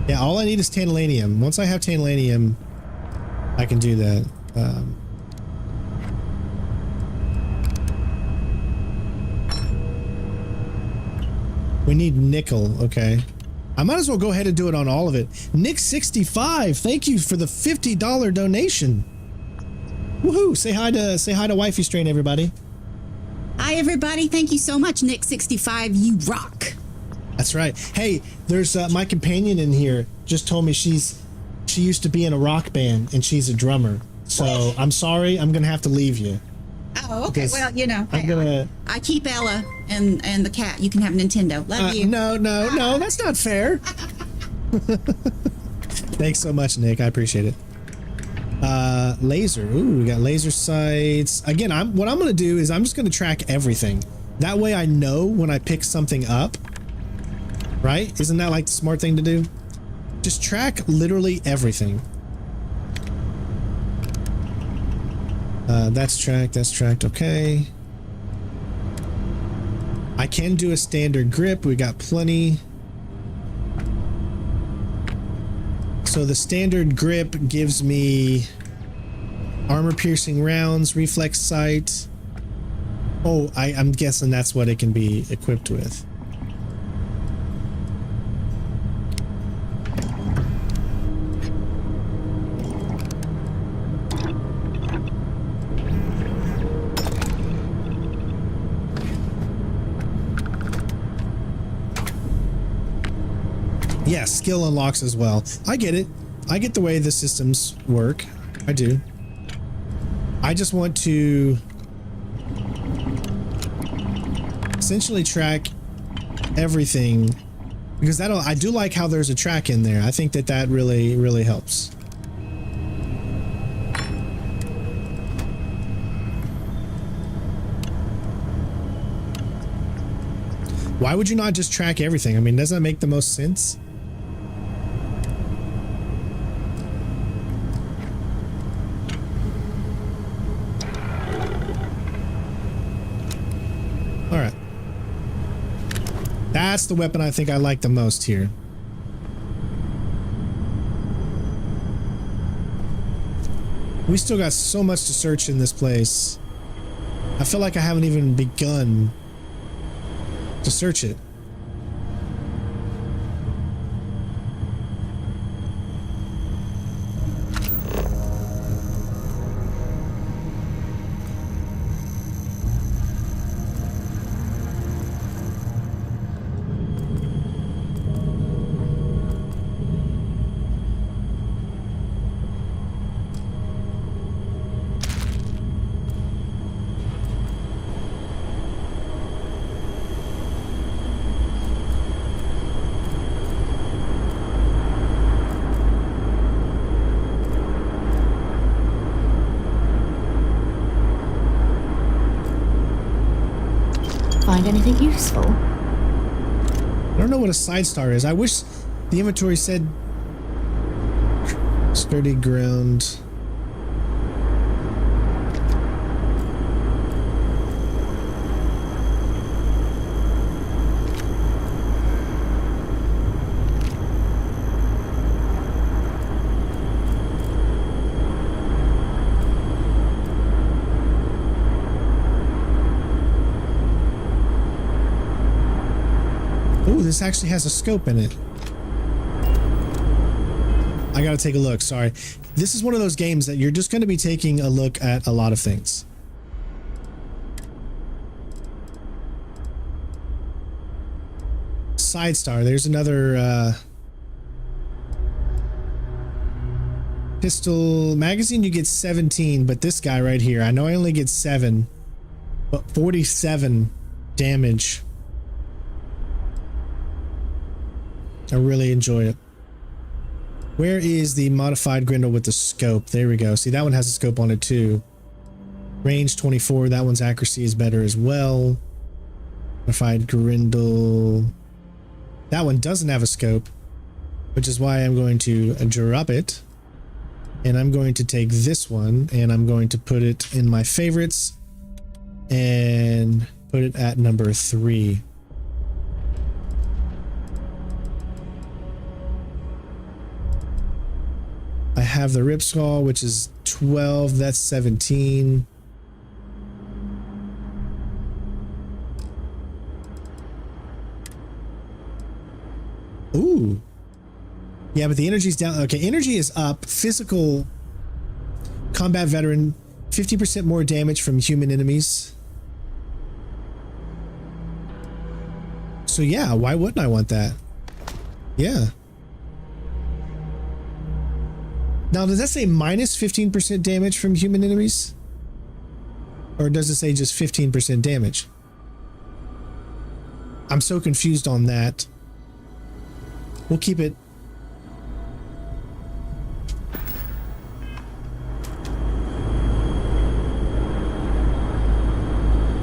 Yeah, all I need is tantalanium. Once I have tantalanium, I can do that. We need nickel, okay. I might as well go ahead and do it on all of it. Nick65, thank you for the $50 donation. Woohoo! Say hi to Wifey Strain, everybody. Hi, everybody. Thank you so much, Nick65. You rock. That's right. Hey, there's my companion in here just told me she used to be in a rock band and she's a drummer. So I'm sorry, I'm gonna have to leave you. Oh, okay. Well, you know, I keep Ella and the cat. You can have Nintendo. Love you. No, that's not fair. Thanks so much, Nick. I appreciate it. Laser. Ooh, we got laser sights. Again, what I'm gonna do is I'm just gonna track everything. That way I know when I pick something up. Right? Isn't that like the smart thing to do? Just track literally everything. That's tracked, okay. I can do a standard grip, we got plenty. So the standard grip gives me armor piercing rounds, reflex sight. Oh, I'm guessing that's what it can be equipped with. Yeah, skill unlocks as well. I get it. I get the way the systems work. I do. I just want to essentially track everything because I do like how there's a track in there. I think that really, really helps. Why would you not just track everything? I mean, doesn't that make the most sense? Alright. That's the weapon I think I like the most here. We still got so much to search in this place. I feel like I haven't even begun to search it. Find anything useful? I don't know what a side star is. I wish the inventory said sturdy ground. This actually has a scope in it. I gotta take a look, sorry. This is one of those games that you're just going to be taking a look at a lot of things. Side star, there's another pistol magazine. You get 17, but this guy right here, I know I only get 7, but 47 damage. I really enjoy it. Where is the modified Grendel with the scope? There we go. See, that one has a scope on it too. Range 24. That one's accuracy is better as well. Modified Grindel. That one doesn't have a scope, which is why I'm going to drop it. And I'm going to take this one and I'm going to put it in my favorites and put it at number 3. I have the Ripsaw, which is 12. That's 17. Ooh. Yeah, but the energy's down. Okay, energy is up. Physical combat veteran, 50% more damage from human enemies. So yeah, why wouldn't I want that? Yeah. Now, does that say minus 15% damage from human enemies? Or does it say just 15% damage? I'm so confused on that. We'll keep it.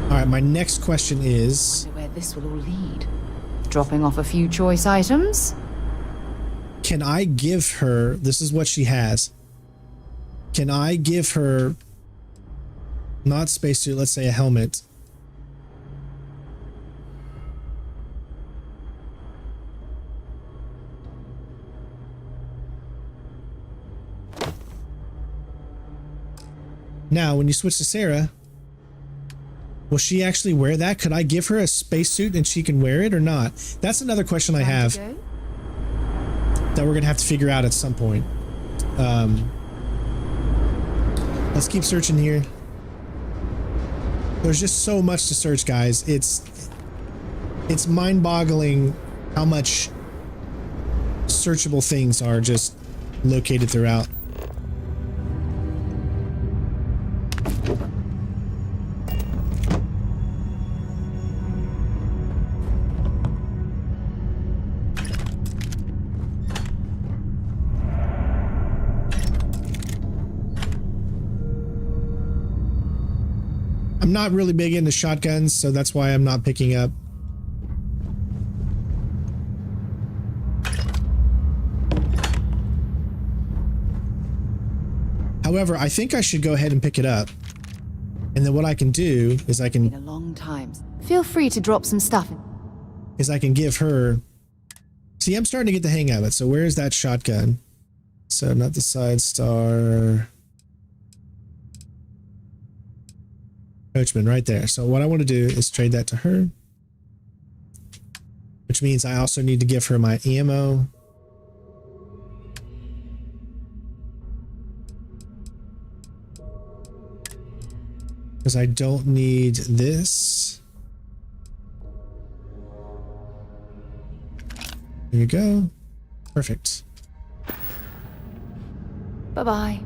All right, my next question is... I wonder where this will all lead. Dropping off a few choice items? Can I give her... This is what she has. Can I give her... Not spacesuit, let's say a helmet. Now, when you switch to Sarah, will she actually wear that? Could I give her a spacesuit and she can wear it or not? That's another question I have that we're going to have to figure out at some point. Let's keep searching here. There's just so much to search, guys. It's mind-boggling how much searchable things are just located throughout. I'm not really big into shotguns, so that's why I'm not picking up. However, I think I should go ahead and pick it up. And then what I can do is I can... It's been a long time. Feel free to drop some stuff in. Is I can give her... See, I'm starting to get the hang of it. So where is that shotgun? So not the side star... Coachman right there. So what I want to do is trade that to her, which means I also need to give her my ammo. Because I don't need this. There you go. Perfect. Bye-bye.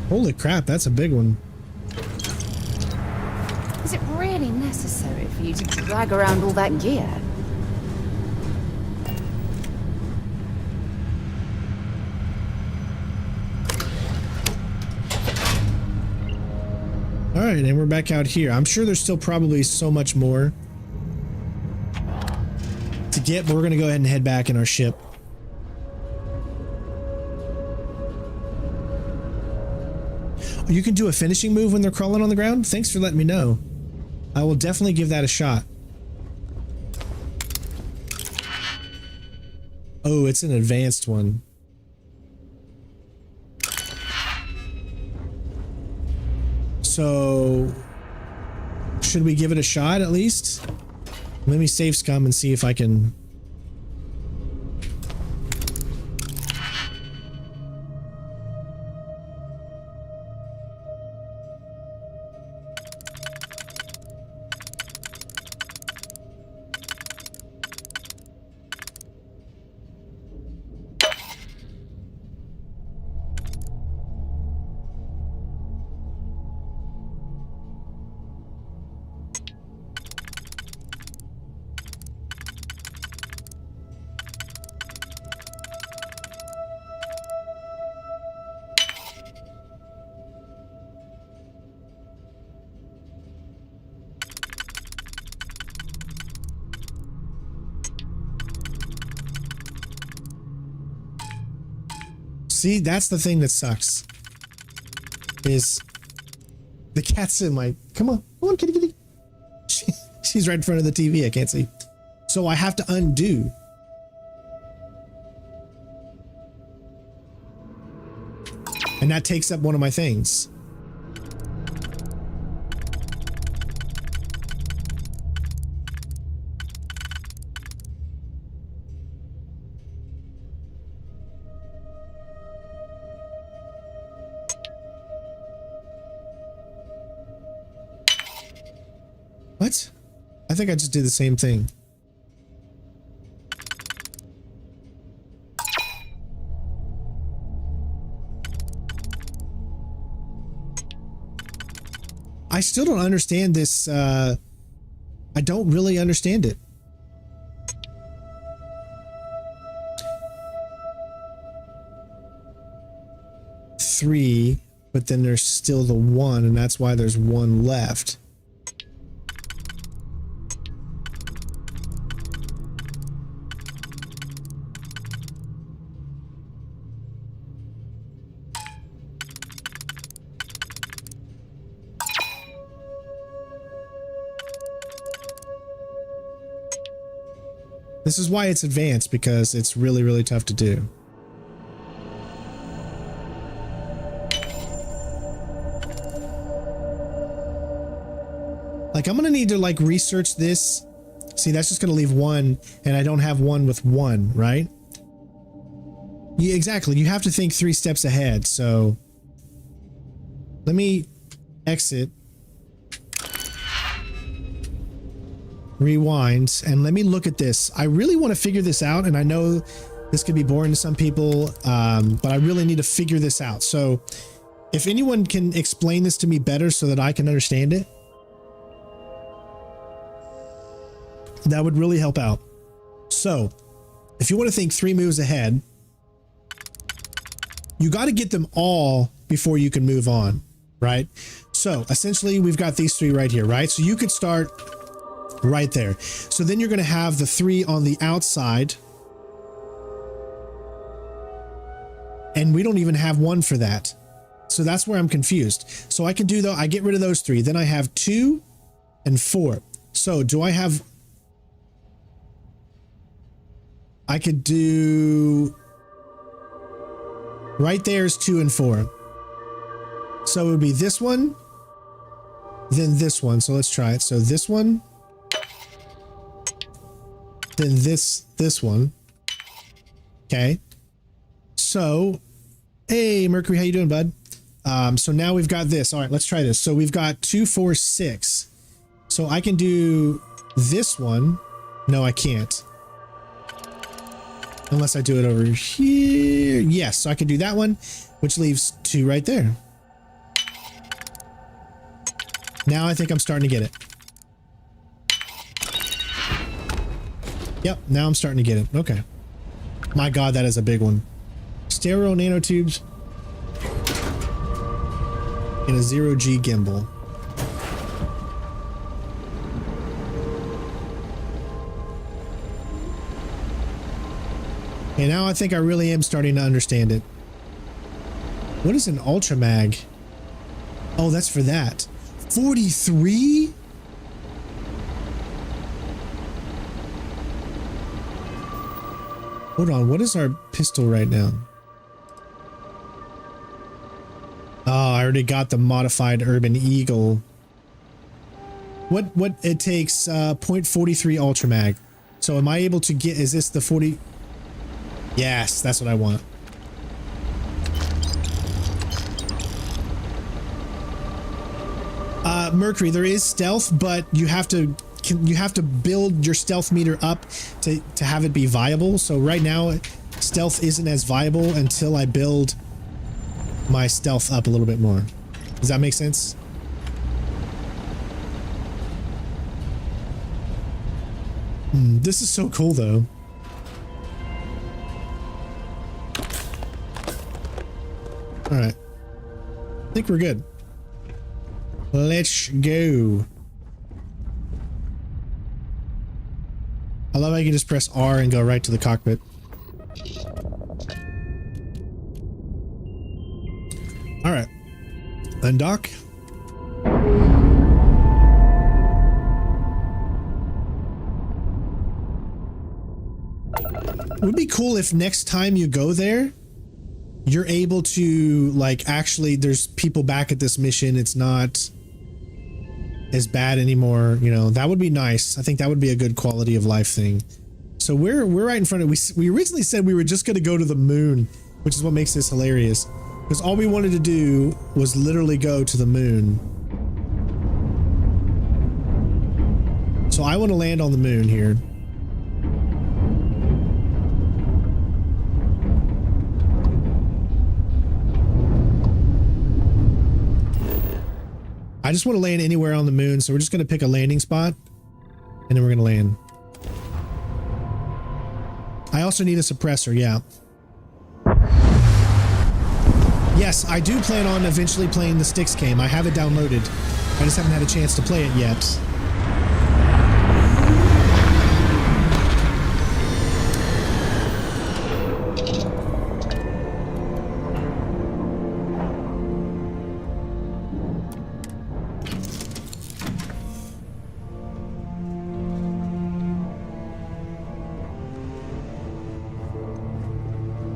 Holy crap, that's a big one. Is it really necessary for you to drag around all that gear? All right, and we're back out here. I'm sure there's still probably so much more to get, but we're going to go ahead and head back in our ship. Oh, you can do a finishing move when they're crawling on the ground? Thanks for letting me know. I will definitely give that a shot. Oh, it's an advanced one. So, should we give it a shot at least? Let me save scum and see if I can... See, that's the thing that sucks. Is the cat's in my... Come on. Come on, kitty, kitty. She's right in front of the TV. I can't see. So I have to undo. And that takes up one of my things. What? I think I just did the same thing. I still don't understand this. I don't really understand it. Three, but then there's still the one, and that's why there's one left. This is why it's advanced, because it's really, really tough to do. Like, I'm gonna need to like research this. See, that's just gonna leave one, and I don't have one with one, right? Yeah, exactly. You have to think 3 steps ahead. So let me exit. Rewind, and let me look at this. I really want to figure this out, and I know this could be boring to some people, but I really need to figure this out. So if anyone can explain this to me better so that I can understand it, that would really help out. So if you want to think 3 moves ahead, you got to get them all before you can move on, right? So essentially we've got these 3 right here, right? So you could start right there. So then you're going to have the 3 on the outside. And we don't even have 1 for that. So that's where I'm confused. So I can do though, I get rid of those 3. Then I have 2 and 4. So do I have... I could do... Right there is 2 and 4. So it would be this one, then this one. So let's try it. So this one, then this one. Okay. So, hey, Mercury, how you doing, bud? So now we've got this. All right, let's try this. So we've got 2, 4, 6. So I can do this one. No, I can't. Unless I do it over here. Yes, so I can do that one, which leaves 2 right there. Now I think I'm starting to get it. Yep, now I'm starting to get it. Okay. My God, that is a big one. Stereo nanotubes in a 0G gimbal. Okay, now I think I really am starting to understand it. What is an ultra mag? Oh, that's for that. 43? Hold on, what is our pistol right now? Oh, I already got the modified Urban Eagle. What it takes 0.43 ultra mag. So am I able to get, is this the 40? Yes, that's what I want. Mercury, there is stealth, but you have to build your stealth meter up to have it be viable. So right now, stealth isn't as viable until I build my stealth up a little bit more. Does that make sense? This is so cool, though. All right. I think we're good. Let's go. I love how you can just press R and go right to the cockpit. All right. Undock. It would be cool if next time you go there, you're able to, like, actually, there's people back at this mission. It's not as bad anymore. You know, that would be nice. I think that would be a good quality of life thing. So we're right in front of, we originally said we were just going to go to the moon, which is what makes this hilarious. Because all we wanted to do was literally go to the moon. So I want to land on the moon here. I just want to land anywhere on the moon, so we're just going to pick a landing spot, and then we're going to land. I also need a suppressor, yeah. Yes, I do plan on eventually playing the Styx game. I have it downloaded. I just haven't had a chance to play it yet.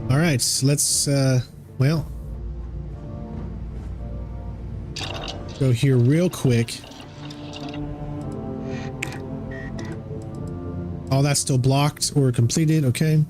All right, so let's, well, go here real quick. Oh, that's still blocked or completed. Okay.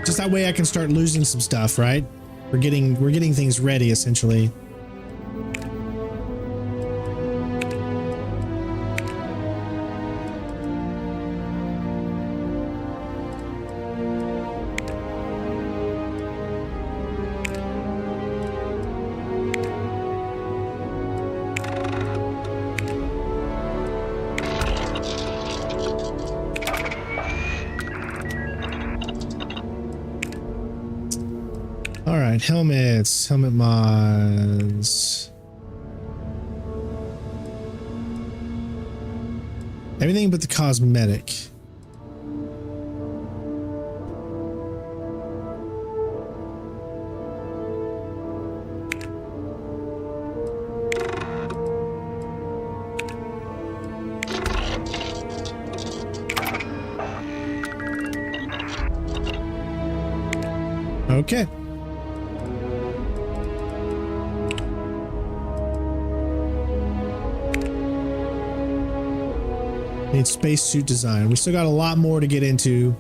Just that way I can start losing some stuff, right? We're getting things ready essentially. Helmets, helmet mods. Everything but the cosmetic. Okay. Need spacesuit design. We still got a lot more to get into.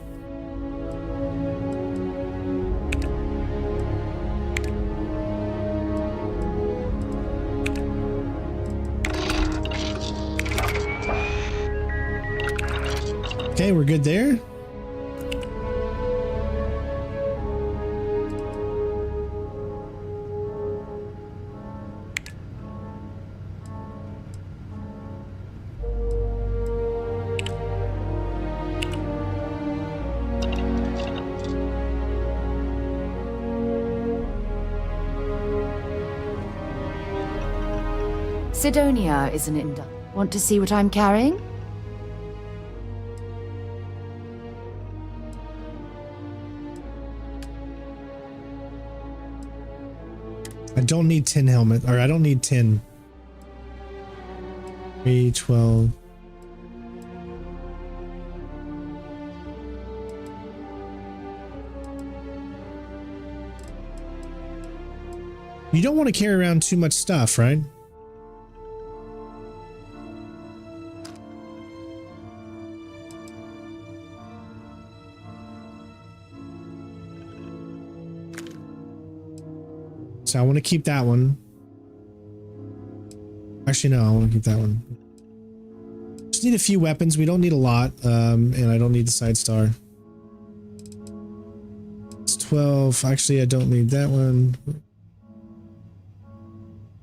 Okay, we're good there. Sidonia isn't it? Want to see what I'm carrying? I don't need 10 helmet, or I don't need 10. 3, 12. You don't want to carry around too much stuff, right? So I want to keep that one. Actually, no, I want to keep that one. Just need a few weapons. We don't need a lot. And I don't need the side star. It's 12. Actually, I don't need that one.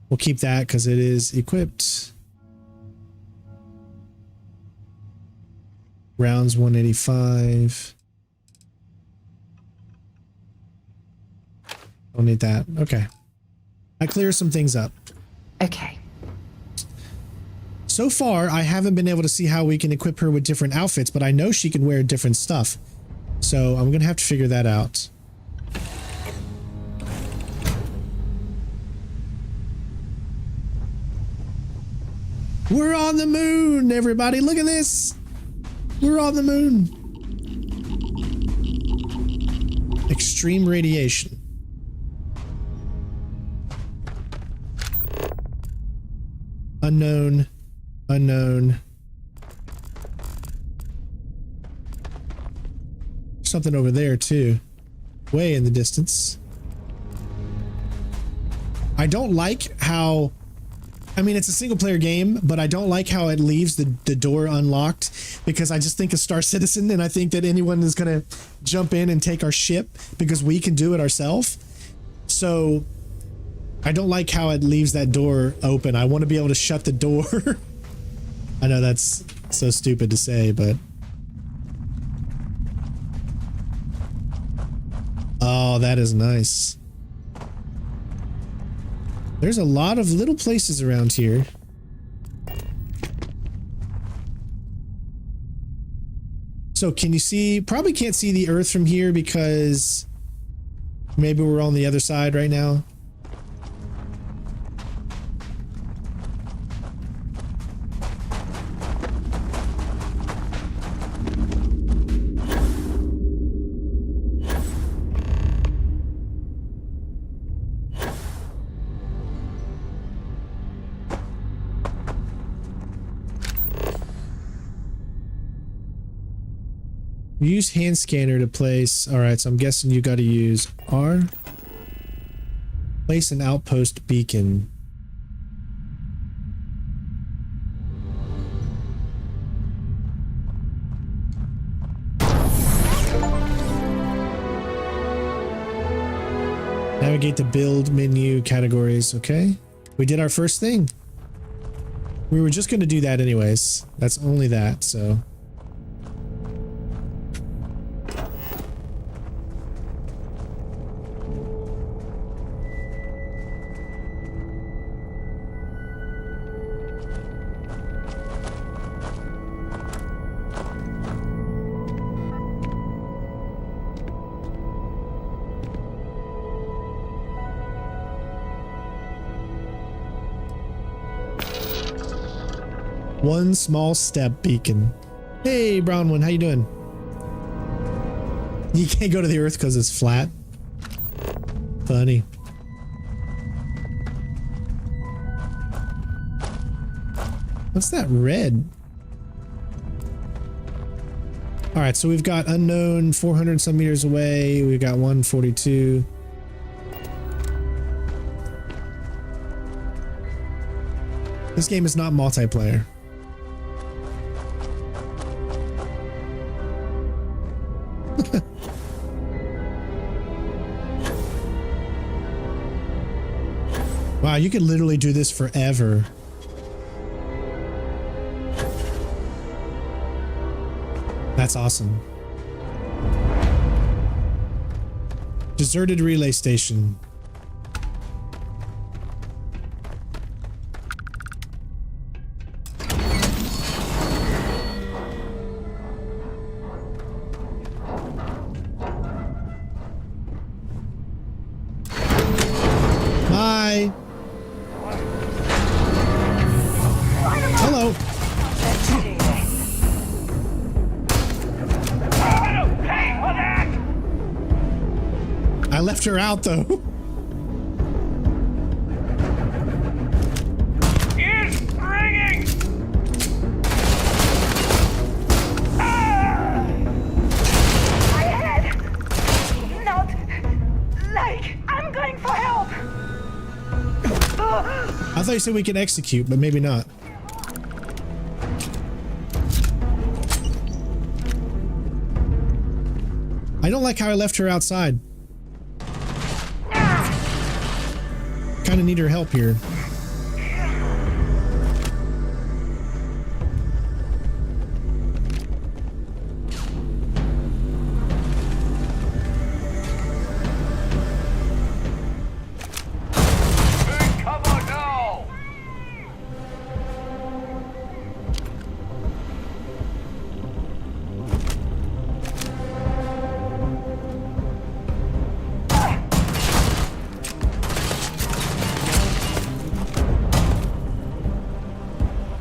We'll keep that because it is equipped. Rounds 185. Don't need that. Okay. I clear some things up. Okay. So far, I haven't been able to see how we can equip her with different outfits, but I know she can wear different stuff. So I'm going to have to figure that out. We're on the moon, everybody. Look at this. We're on the moon. Extreme radiation. Unknown. Unknown. Something over there too. Way in the distance. I don't like how... I mean, it's a single player game, but I don't like how it leaves the door unlocked because I just think of Star Citizen and I think that anyone is going to jump in and take our ship because we can do it ourselves. So I don't like how it leaves that door open. I want to be able to shut the door. I know that's so stupid to say, but... Oh, that is nice. There's a lot of little places around here. So can you see? Probably can't see the Earth from here because maybe we're on the other side right now. Use hand scanner to place. All right, so I'm guessing you got to use R. Place an outpost beacon. Navigate the build menu categories. Okay, we did our first thing. We were just going to do that anyways. That's only that, so... One small step beacon. Hey, brown one, how you doing? You can't go to the Earth because it's flat. Funny. What's that red? All right, so we've got unknown 400 some meters away. We've got 142. This game is not multiplayer. Wow, you could literally do this forever. That's awesome. Deserted relay station. left her out though. It's ringing! My head! Not like I'm going for help! I thought you said we could execute, but maybe not. I don't like how I left her outside. Kind of need her help here.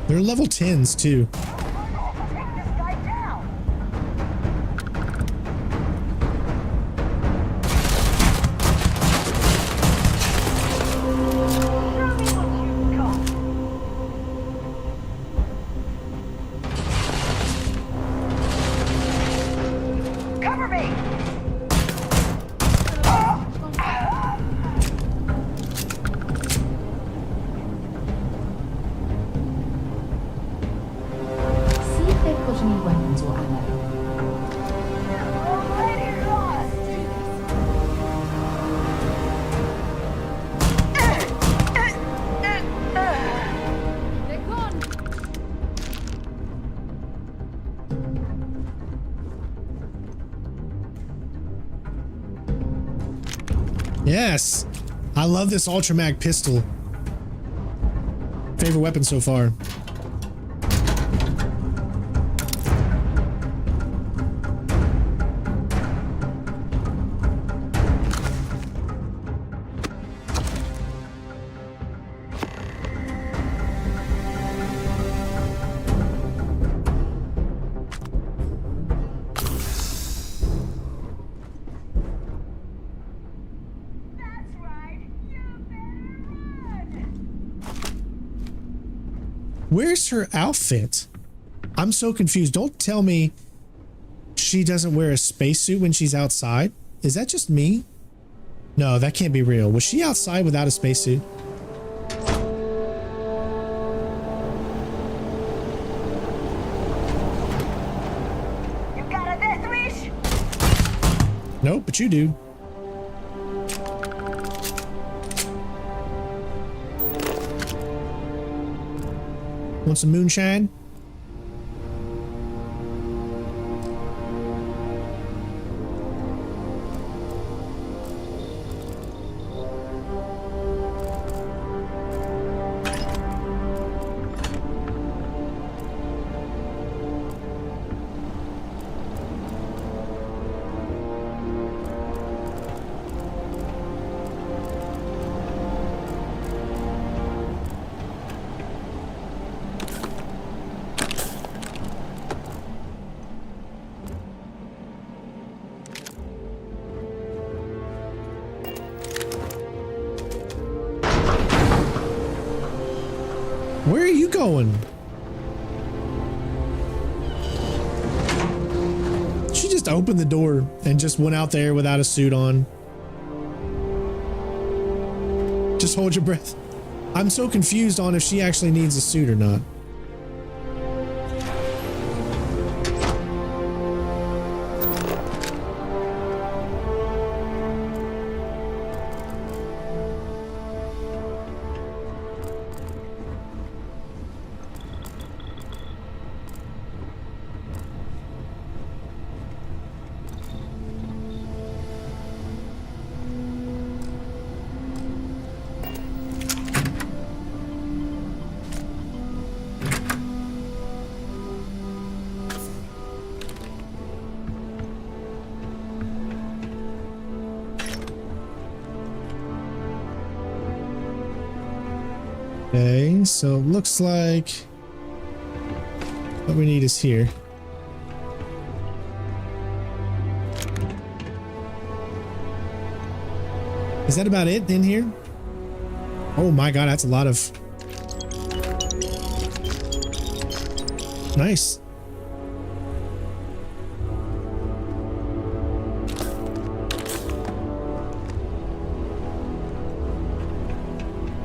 They're level 10s too. Cover me! Any weapons or ammo. They're gone. Yes, I love this Ultramag pistol. Favorite weapon so far. Where's her outfit? I'm so confused. Don't tell me she doesn't wear a spacesuit when she's outside. Is that just me? No, that can't be real. Was she outside without a spacesuit? You got a death wish? Nope, but you do. Want some moonshine? Where are you going? She just opened the door and just went out there without a suit on. Just hold your breath. I'm so confused on if she actually needs a suit or not. Okay, so it looks like what we need is here. Is that about it in here? Oh my god, that's a lot of... Nice.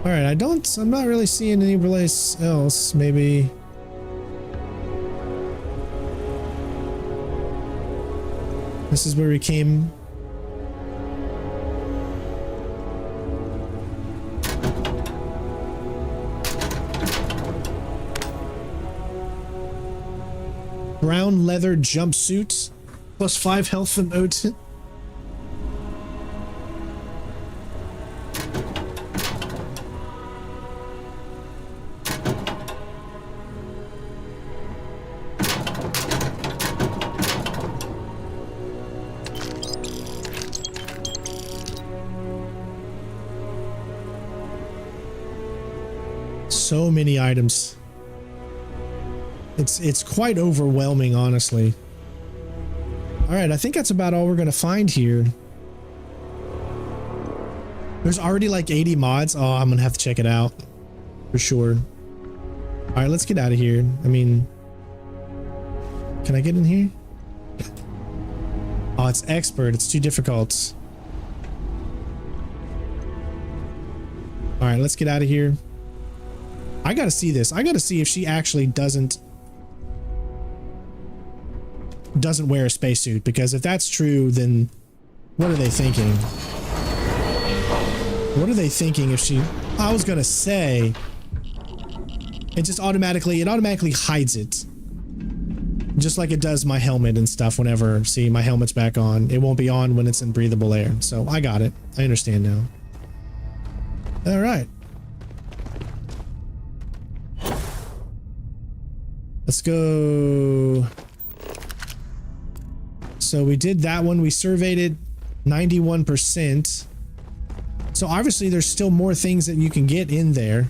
All right, I'm not really seeing any place else. Maybe. This is where we came. Brown leather jumpsuit, plus 5 health and O2. So many items. It's quite overwhelming, honestly. All right, I think that's about all we're gonna find here. There's already like 80 mods. Oh, I'm gonna have to check it out for sure. All right, let's get out of here. I mean, can I get in here? Oh, it's expert. It's too difficult. All right, let's get out of here. I gotta see this. I gotta see if she actually doesn't wear a spacesuit, because if that's true, then what are they thinking? What are they thinking if she... I was gonna say it automatically hides it, just like it does my helmet and stuff. Whenever, see, my helmet's back on, it won't be on when it's in breathable air. So I got it. I understand now. All right, let's go. So we did that one. We surveyed it 91%. So obviously there's still more things that you can get in there.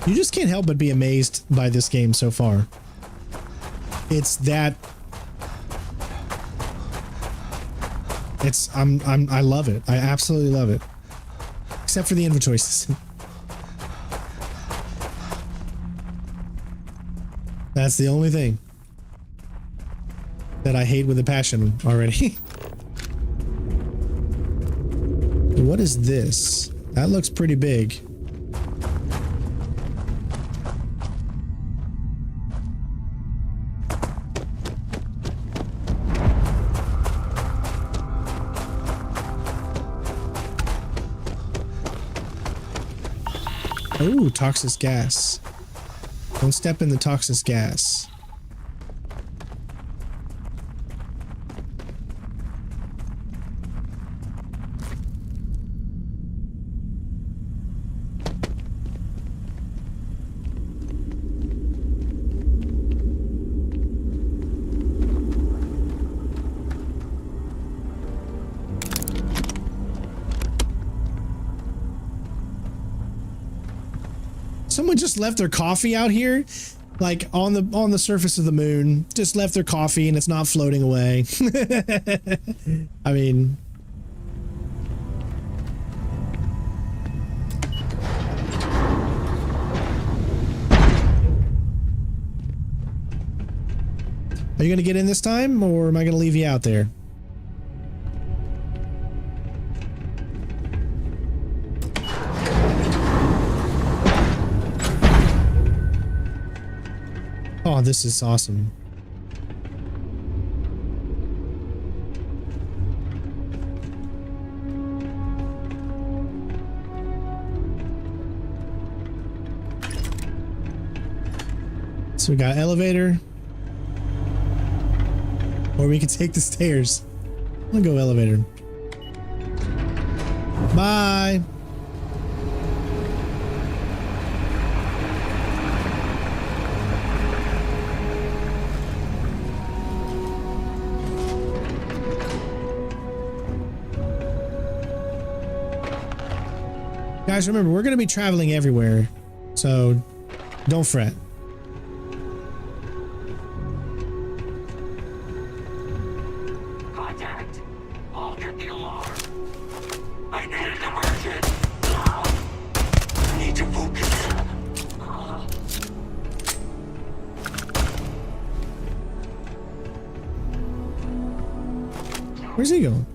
You just can't help but be amazed by this game so far. It's that... I love it. I absolutely love it. Except for the inventory system. That's the only thing that I hate with a passion already. What is this? That looks pretty big. Oh, toxic gas. Don't step in the toxic gas. Someone just left their coffee out here, like on the surface of the moon. Just left their coffee and it's not floating away. I mean, are you gonna get in this time, or am I gonna leave you out there? Oh, this is awesome. So we got elevator, or we can take the stairs. I'm gonna go elevator. Bye. Guys, remember, we're going to be traveling everywhere, so don't fret. Contact. I'll get the alarm. I need an emergent. I need to focus. Where's he going?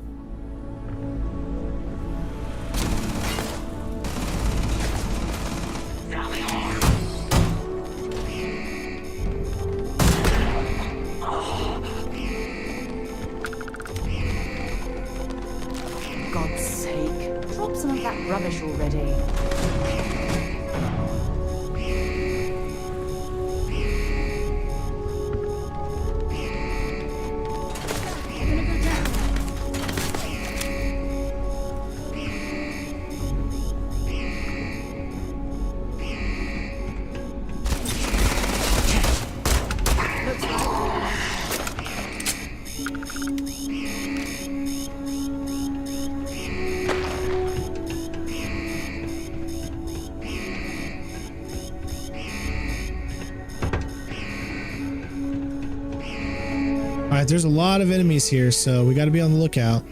God's sake, drop some of that rubbish already. Alright, there's a lot of enemies here, so we got to be on the lookout.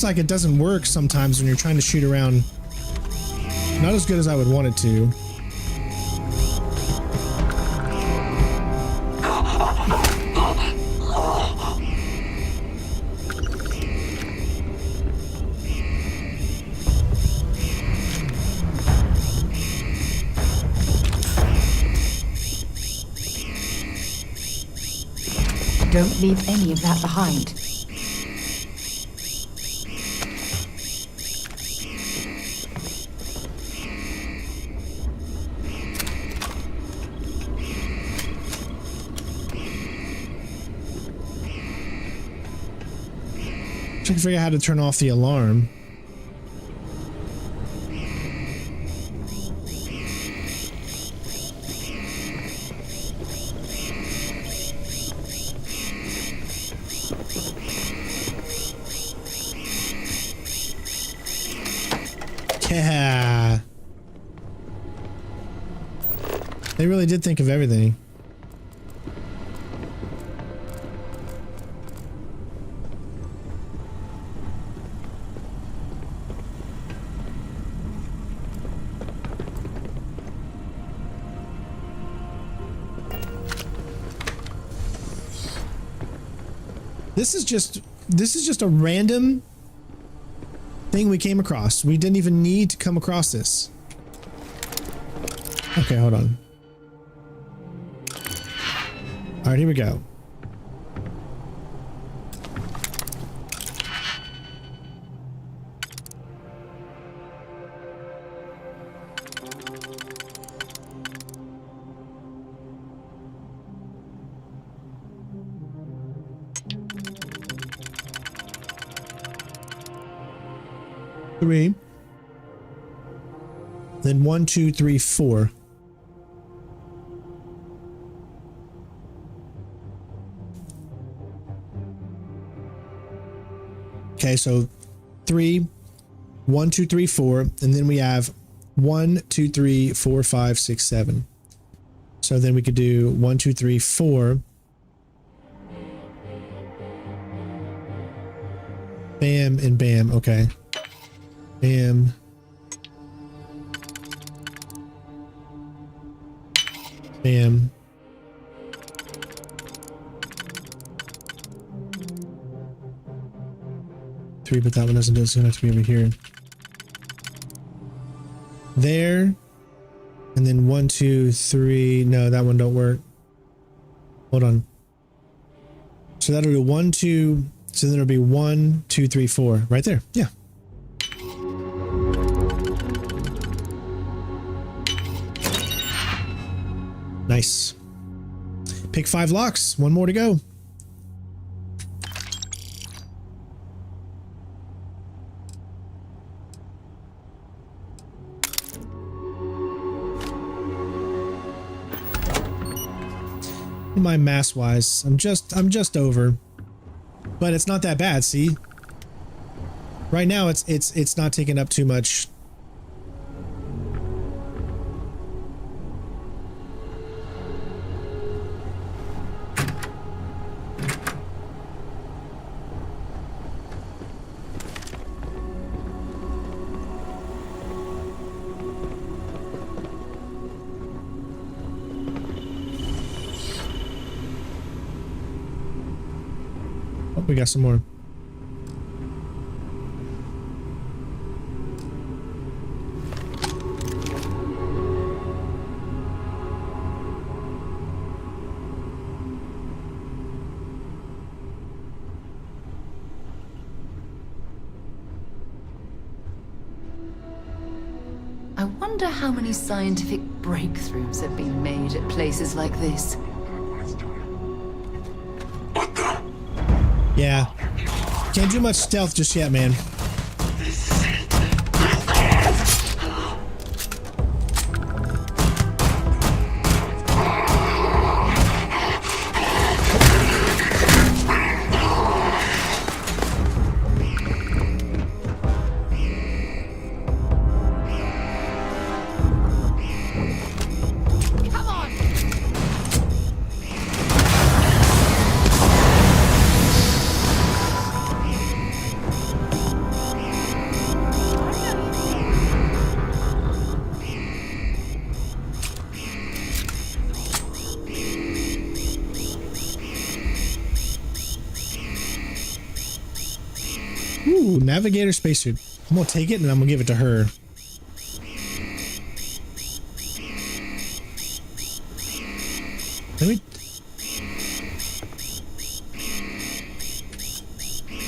Like it doesn't work sometimes when you're trying to shoot around. Not as good as I would want it to. Don't leave any of that behind. I can figure out how to turn off the alarm. Yeah. They really did think of everything. This is just a random thing we came across. We didn't even need to come across this. Okay, hold on. All right, here we go. Three. Then 1, 2, 3, 4. Okay, so 3, 1, 2, 3, 4, and then we have 1, 2, 3, 4, 5, 6, 7. So then we could do 1, 2, 3, 4. Bam and bam. Okay. Bam. Bam. Three, but that one doesn't do it, so it's gonna have to be over here. There. And then 1, 2, 3. No, that one don't work. Hold on. So that'll do 1, 2. So then it'll be 1, 2, 3, 4. Right there. Yeah. Nice. Pick 5 locks. 1 more to go. My mass wise, I'm just over, but it's not that bad. See, right now it's not taking up too much. We got some more. I wonder how many scientific breakthroughs have been made at places like this. Yeah. Can't do much stealth just yet, man. Ooh, navigator spacesuit. I'm gonna take it and I'm gonna give it to her. Let me.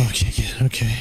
Okay, good. Okay.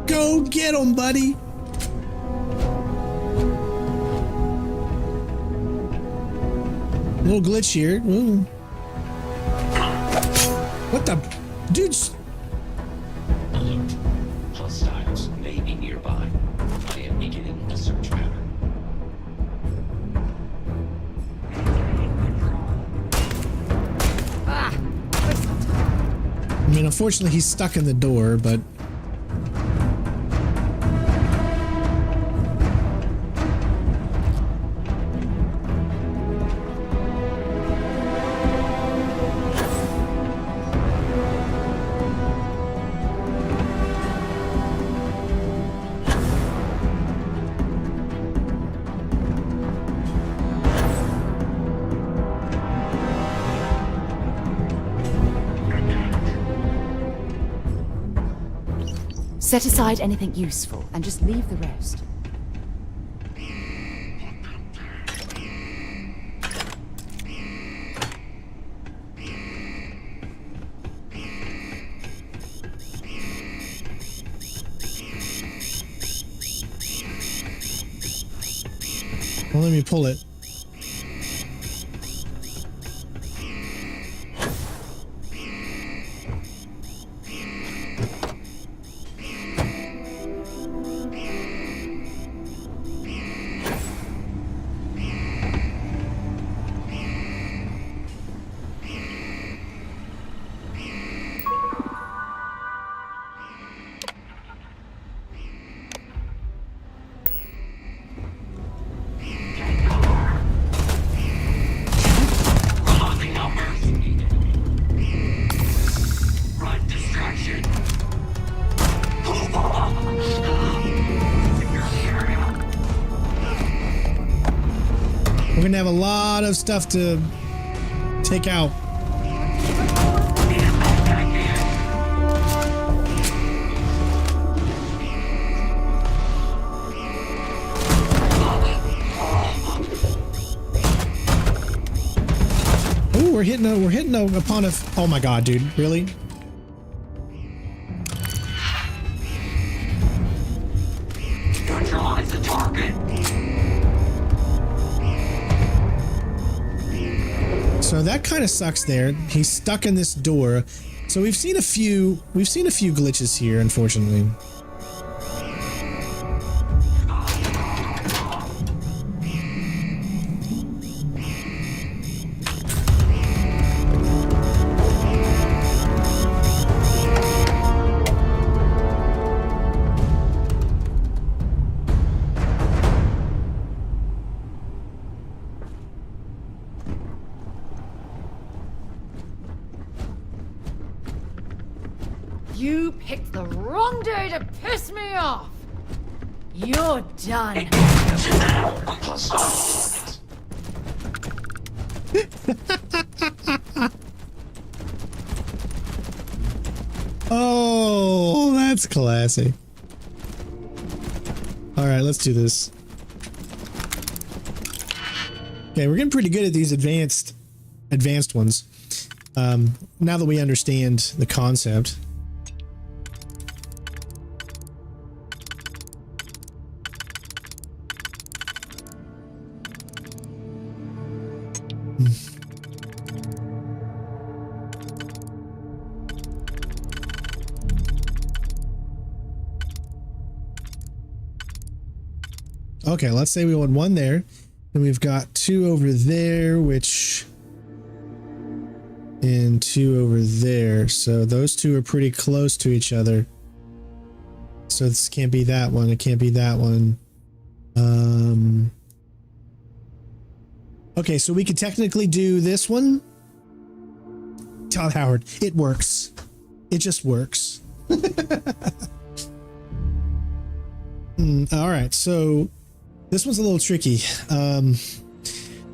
Go get him, buddy. Little glitch here. Ooh. What the? Dude's. Alert. Hostiles may be nearby. I am beginning a search pattern. I mean, unfortunately, he's stuck in the door, but. Set aside anything useful and just leave the rest. Well, let me pull it. We're gonna have a lot of stuff to take out. Ooh, we're hitting upon a. Oh my god, dude! Really? Neutralize the target. So that kind of sucks there. He's stuck in this door. So we've seen a few glitches here, unfortunately. You picked the wrong day to piss me off. You're done. Oh, that's classy. All right, let's do this. Okay, we're getting pretty good at these advanced ones. Now that we understand the concept. Okay, let's say we want one there, and we've got two over there, and two over there. So those two are pretty close to each other. So this can't be that one. It can't be that one. Okay, so we could technically do this one. Todd Howard, it works. It just works. All right, so this one's a little tricky.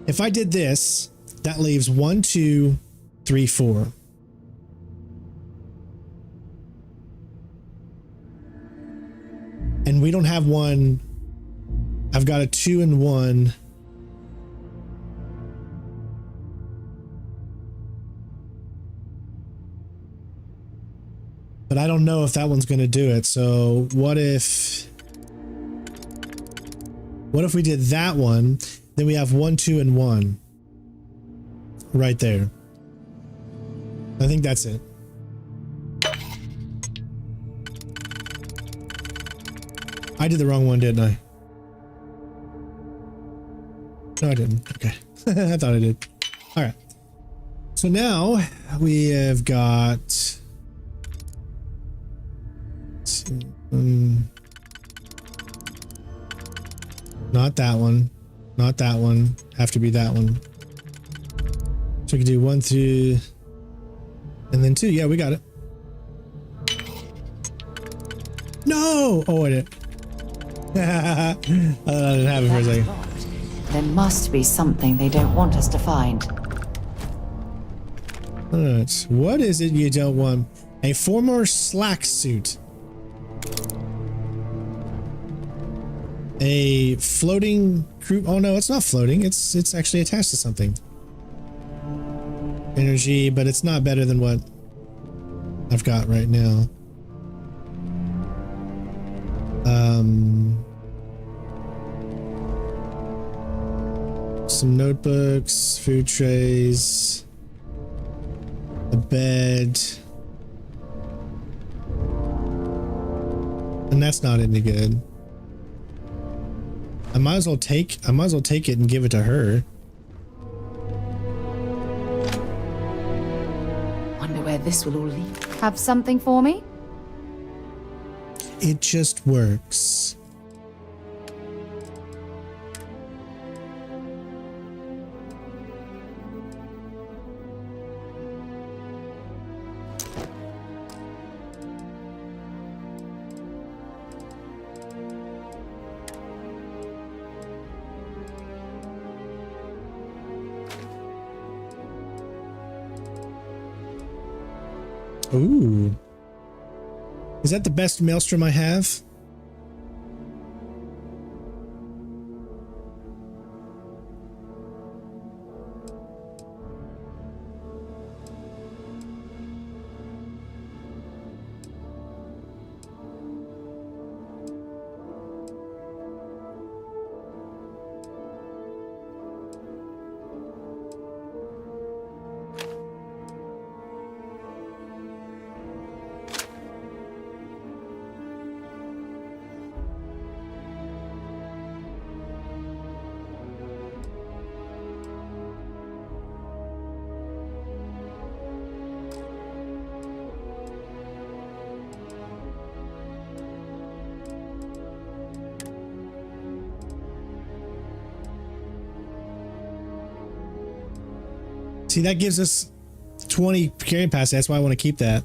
If I did this, that leaves 1, 2, 3, 4. And we don't have one. I've got a 2 and 1. But I don't know if that one's going to do it. So what if we did that one? Then we have 1, 2, and 1 right there. I think that's it. I did the wrong one, didn't I? No, I didn't. Okay. I thought I did. All right. So now we have got... not that one. Not that one. Have to be that one. So we can do 1, 2, and then 2. Yeah, we got it. No! Oh, I did. I didn't have it for a second. There must be something they don't want us to find. Alright, what is it you don't want? A former slack suit. A floating crew. Oh no, it's not floating. It's actually attached to something. Energy, but it's not better than what I've got right now. Some notebooks, food trays, a bed. And that's not any good. I might as well take it and give it to her. Wonder where this will all lead. Have something for me? It just works. Ooh. Is that the best maelstrom I have? See, that gives us 20 carrying capacity. That's why I want to keep that.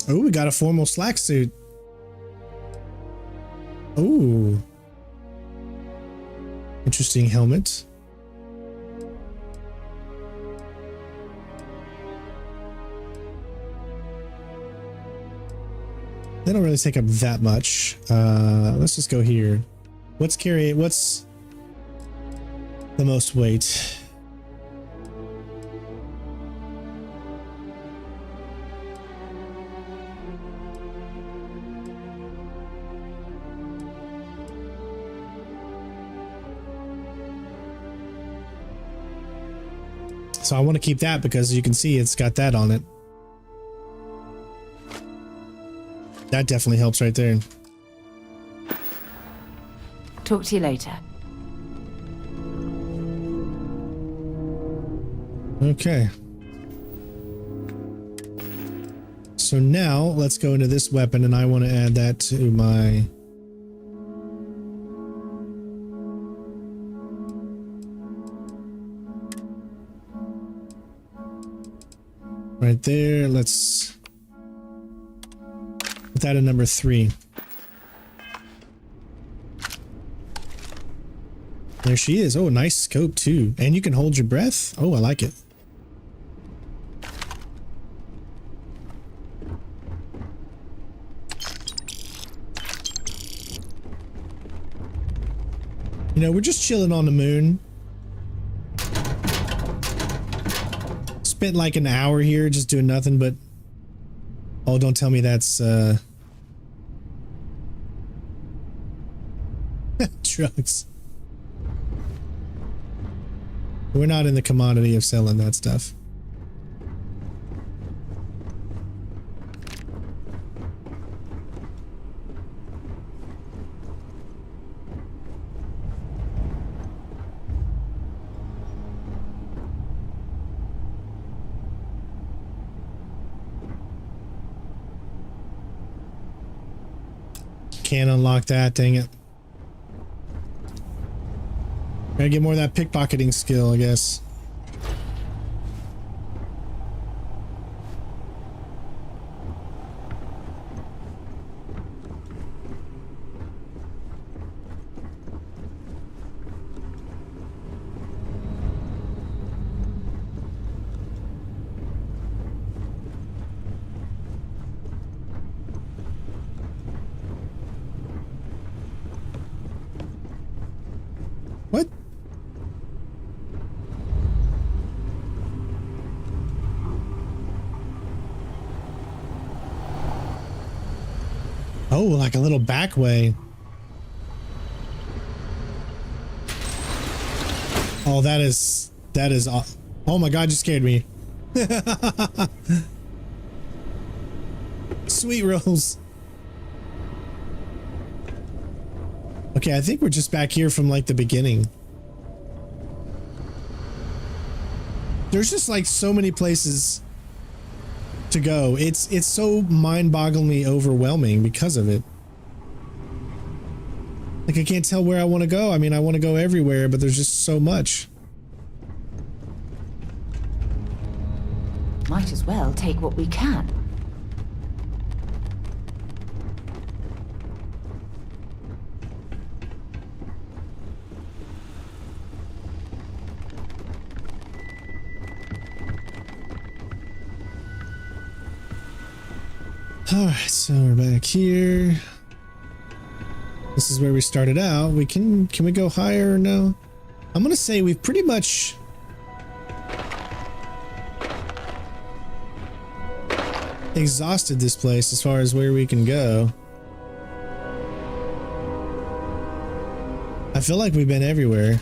Oh, we got a formal slack suit. Oh. Interesting helmet. They don't really take up that much. Let's just go here. What's the most weight? So I want to keep that because you can see it's got that on it. That definitely helps right there. Talk to you later. Okay. So now let's go into this weapon, and I want to add that to my... right there. Let's put that at number 3. There she is. Oh, nice scope too. And you can hold your breath. Oh, I like it. You know, we're just chilling on the moon. Spent like an hour here just doing nothing but... Oh, don't tell me that's drugs. We're not in the commodity of selling that stuff. Can't unlock that, dang it. Gotta get more of that pickpocketing skill, I guess. Oh, like a little back way. Oh, that is, oh my God, you scared me. Sweet rolls. Okay, I think we're just back here from like the beginning. There's just like so many places to go. It's so mind-bogglingly overwhelming because of it. Like I can't tell where I want to go. I mean, I want to go everywhere, but there's just so much. Might as well take what we can. All right, so we're back here. This is where we started out. Can we go higher or no? I'm gonna say we've pretty much exhausted this place as far as where we can go. I feel like we've been everywhere.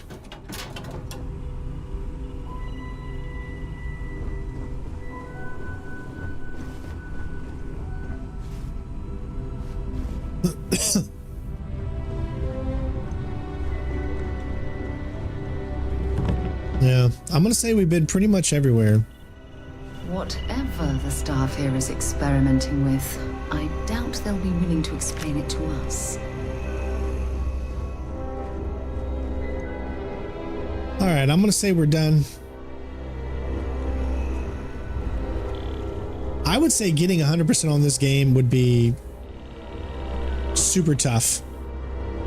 Yeah, I'm gonna say we've been pretty much everywhere. Whatever the staff here is experimenting with, I doubt they'll be willing to explain it to us. All right, I'm gonna say we're done. I would say getting 100% on this game would be super tough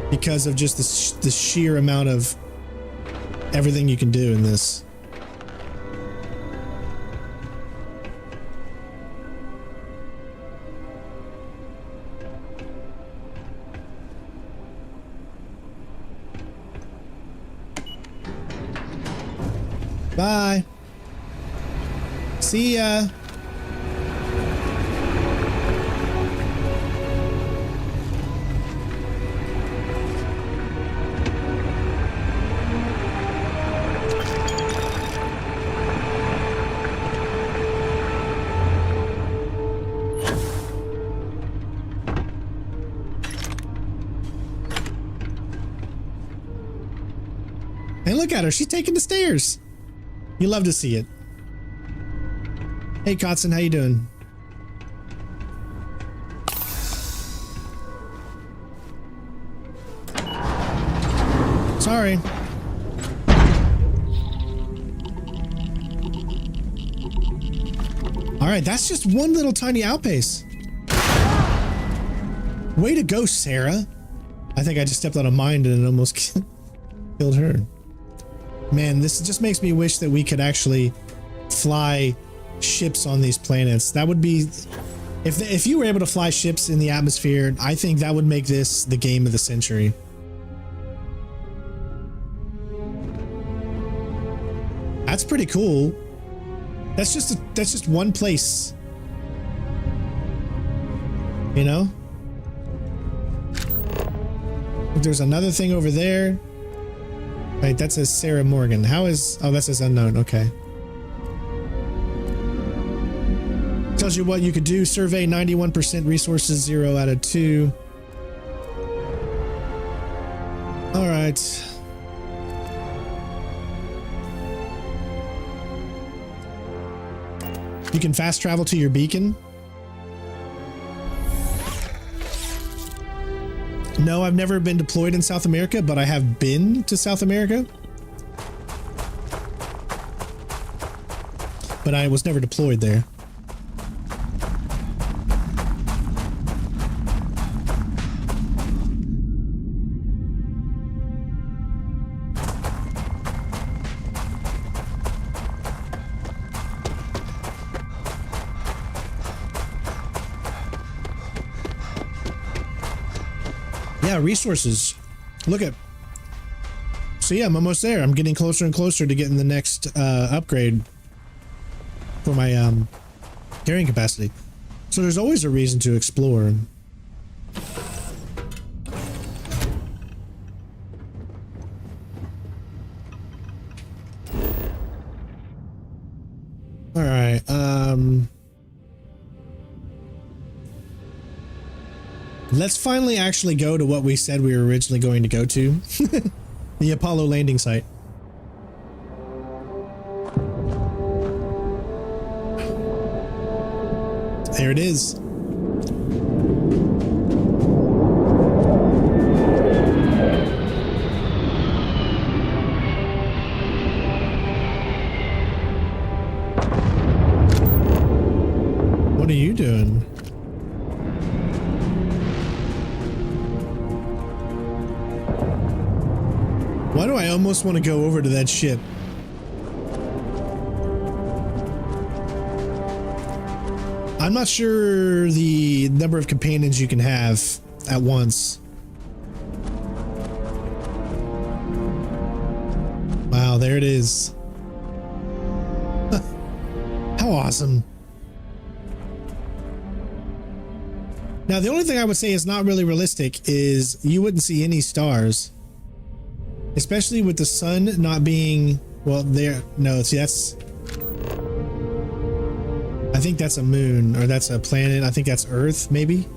because of just the sheer amount of everything you can do in this. Bye. See ya. Hey, look at her. She's taking the stairs. You love to see it. Hey, Kotson, how you doing? Sorry. All right, that's just one little tiny outpace. Way to go, Sarah. I think I just stepped on a mine and it almost killed her. Man, this just makes me wish that we could actually fly ships on these planets. That would be, if you were able to fly ships in the atmosphere, I think that would make this the game of the century. That's pretty cool. That's just one place. You know? There's another thing over there. Right, that says Sarah Morgan. How is... Oh, that says unknown. Okay. Tells you what you could do. Survey 91% resources, 0 out of 2. All right. You can fast travel to your beacon. No, I've never been deployed in South America, but I have been to South America. But I was never deployed there. Yeah, resources. Look at. So yeah, I'm almost there. I'm getting closer and closer to getting the next upgrade for my carrying capacity. So there's always a reason to explore. Let's finally actually go to what we said we were originally going to go to. The Apollo landing site. There it is. What are you doing? Why do I almost want to go over to that ship? I'm not sure the number of companions you can have at once. Wow, there it is. How awesome. Now, the only thing I would say is not really realistic is you wouldn't see any stars. Especially with the sun not being, well, there, no, see, that's, I think that's a moon, or that's a planet. I think that's Earth, maybe.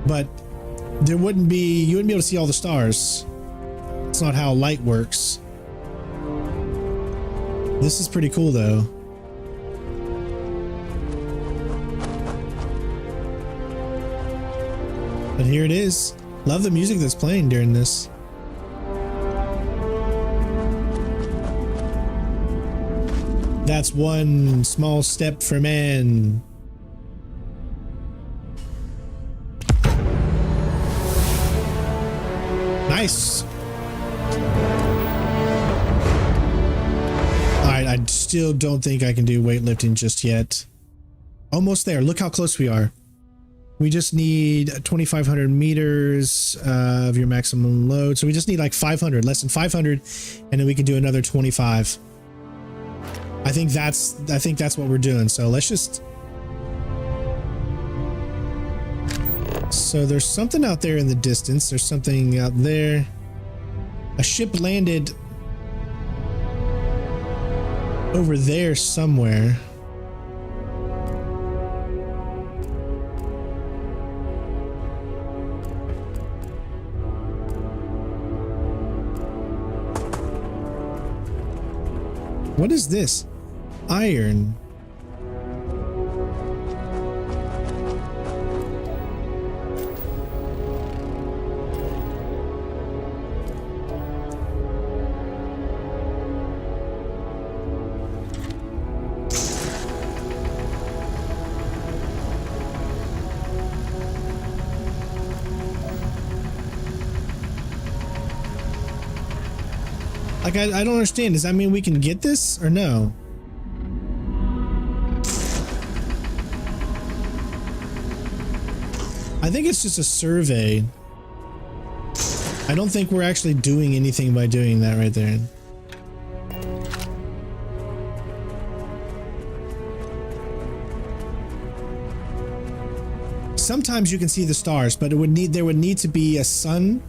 But there wouldn't be, you wouldn't be able to see all the stars. It's not how light works. This is pretty cool, though. But here it is. Love the music that's playing during this. That's one small step for man. Nice. Alright, I still don't think I can do weightlifting just yet. Almost there. Look how close we are. We just need 2,500 meters of your maximum load. So we just need like 500, less than 500, and then we can do another 25. I think that's what we're doing. So let's just. So there's something out there in the distance. There's something out there. A ship landed over there somewhere. What is this? Iron. Like, I don't understand. Does that mean we can get this or no? I think it's just a survey. I don't think we're actually doing anything by doing that right there. Sometimes you can see the stars, but there would need to be a sun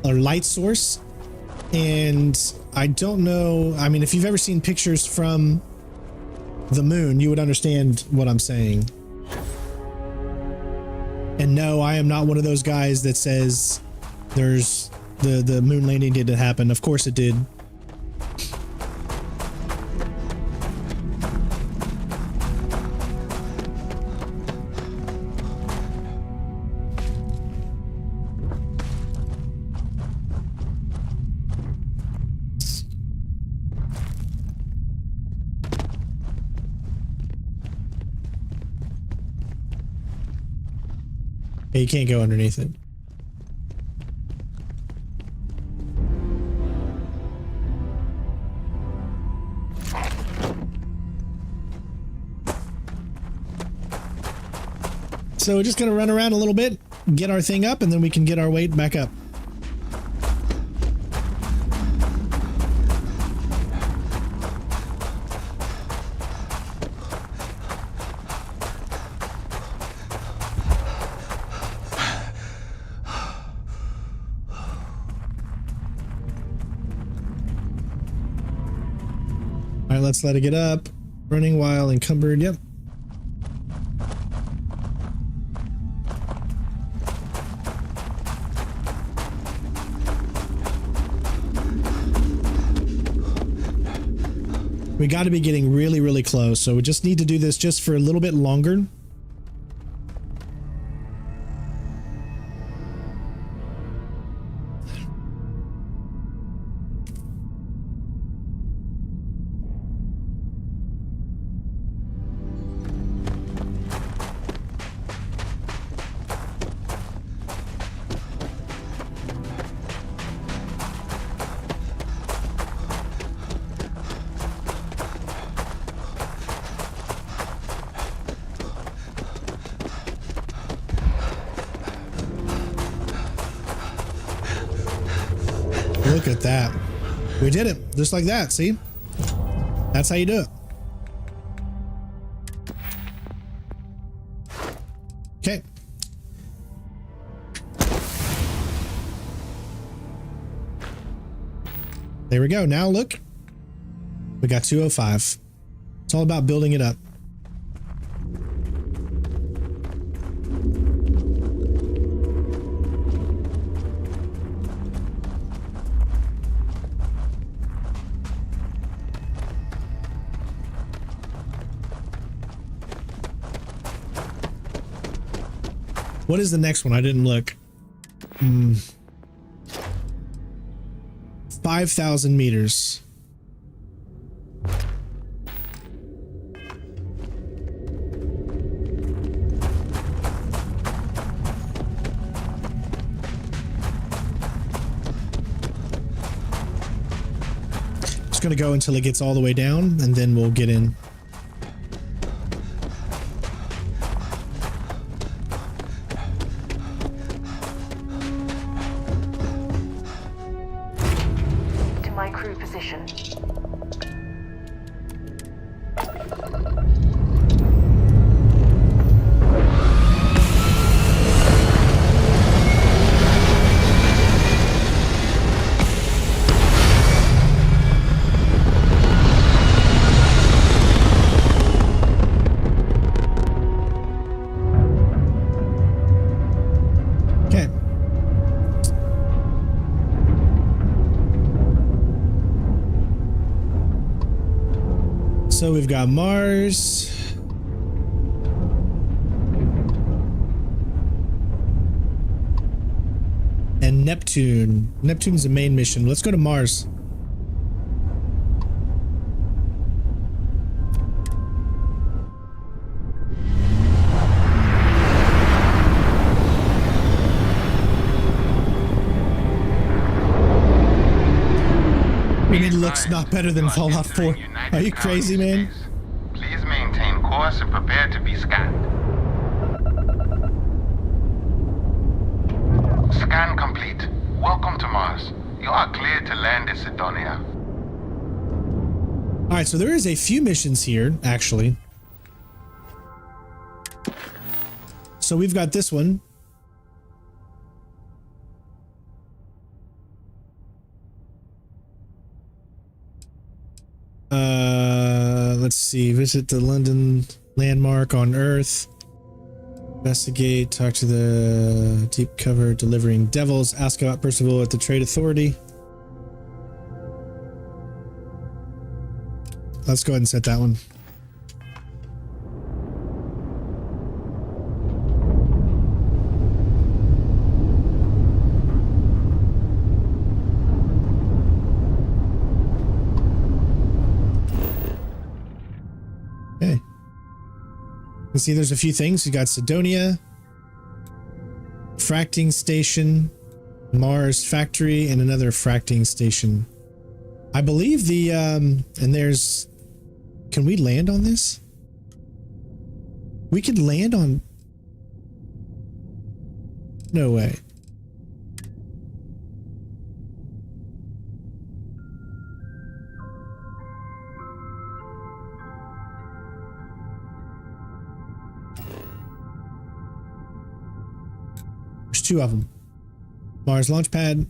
or light source. And I don't know. I mean, if you've ever seen pictures from the moon, you would understand what I'm saying. And no, I am not one of those guys that says there's the moon landing didn't happen. Of course it did. You can't go underneath it. So we're just gonna run around a little bit, get our thing up, and then we can get our weight back up. Let's let it get up. Running while encumbered. Yep. We got to be getting really, really close. So we just need to do this just for a little bit longer. Look at that. We did it. Just like that. See? That's how you do it. Okay. There we go. Now look. We got 205. It's all about building it up. What is the next one? I didn't look. 5,000 meters. Just gonna go until it gets all the way down, and then we'll get in. So we've got Mars. And Neptune. Neptune's the main mission. Let's go to Mars. It looks not better than Fallout 4. Are you crazy, man? Please maintain course and prepare to be scanned. Scan complete. Welcome to Mars. You are cleared to land at Sidonia. All right, so there is a few missions here, actually. So we've got this one. Let's see. Visit the London landmark on Earth. Investigate. Talk to the deep cover delivering devils. Ask about Percival at the Trade Authority. Let's go ahead and set that one. Let's see, there's a few things. We got Sidonia, fracting station, Mars factory, and another fracting station. I believe the, and there's, can we land on this? We could land on, no way. Two of them. Mars launch pad.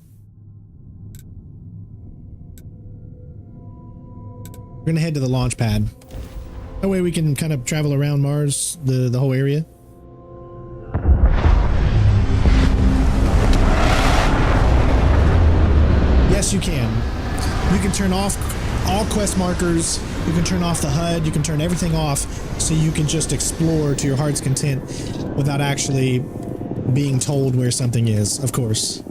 We're gonna head to the launch pad. That way we can kind of travel around Mars, the whole area. Yes, you can. You can turn off all quest markers You can turn off the HUD, you can turn everything off so you can just explore to your heart's content without actually being told where something is, of course.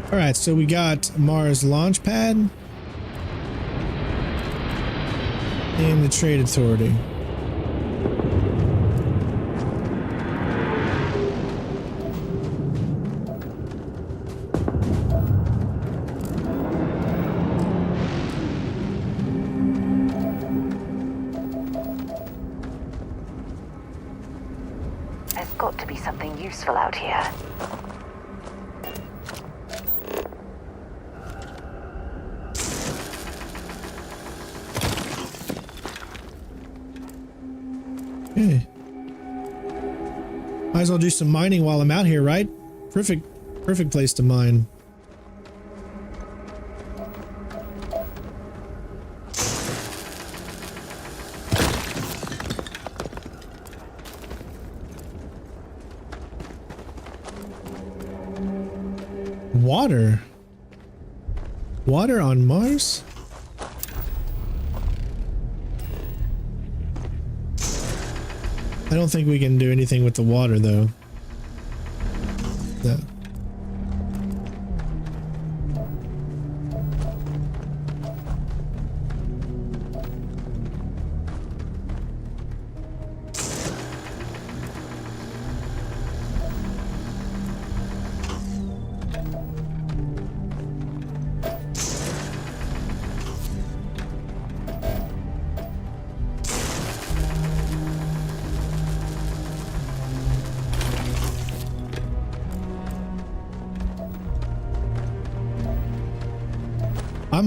All right, so we got Mars launch pad and the Trade Authority. There's got to be something useful out here. Okay. Might as well do some mining while I'm out here, right? Perfect place to mine. Water? Water on Mars? I don't think we can do anything with the water, though. No.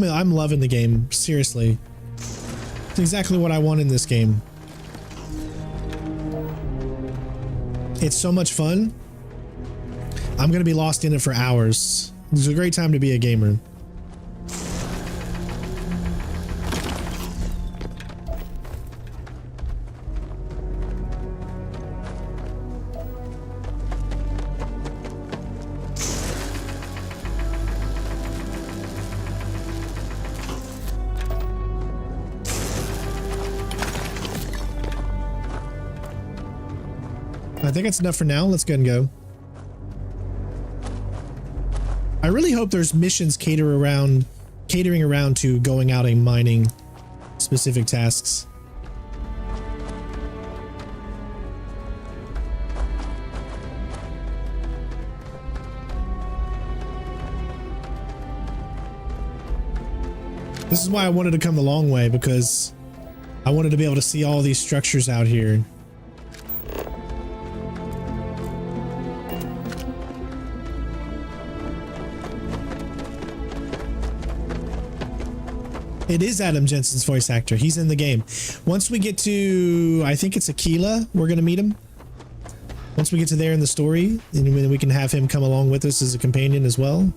I'm loving the game, seriously. It's exactly what I want in this game. It's so much fun. I'm gonna be lost in it for hours. It's a great time to be a gamer. I think that's enough for now. Let's go and go. I really hope there's missions catering around to going out and mining specific tasks. This is why I wanted to come the long way, because I wanted to be able to see all these structures out here. It is Adam Jensen's voice actor. He's in the game. Once we get to, I think it's Aquila, we're going to meet him. Once we get to there in the story, then we can have him come along with us as a companion as well.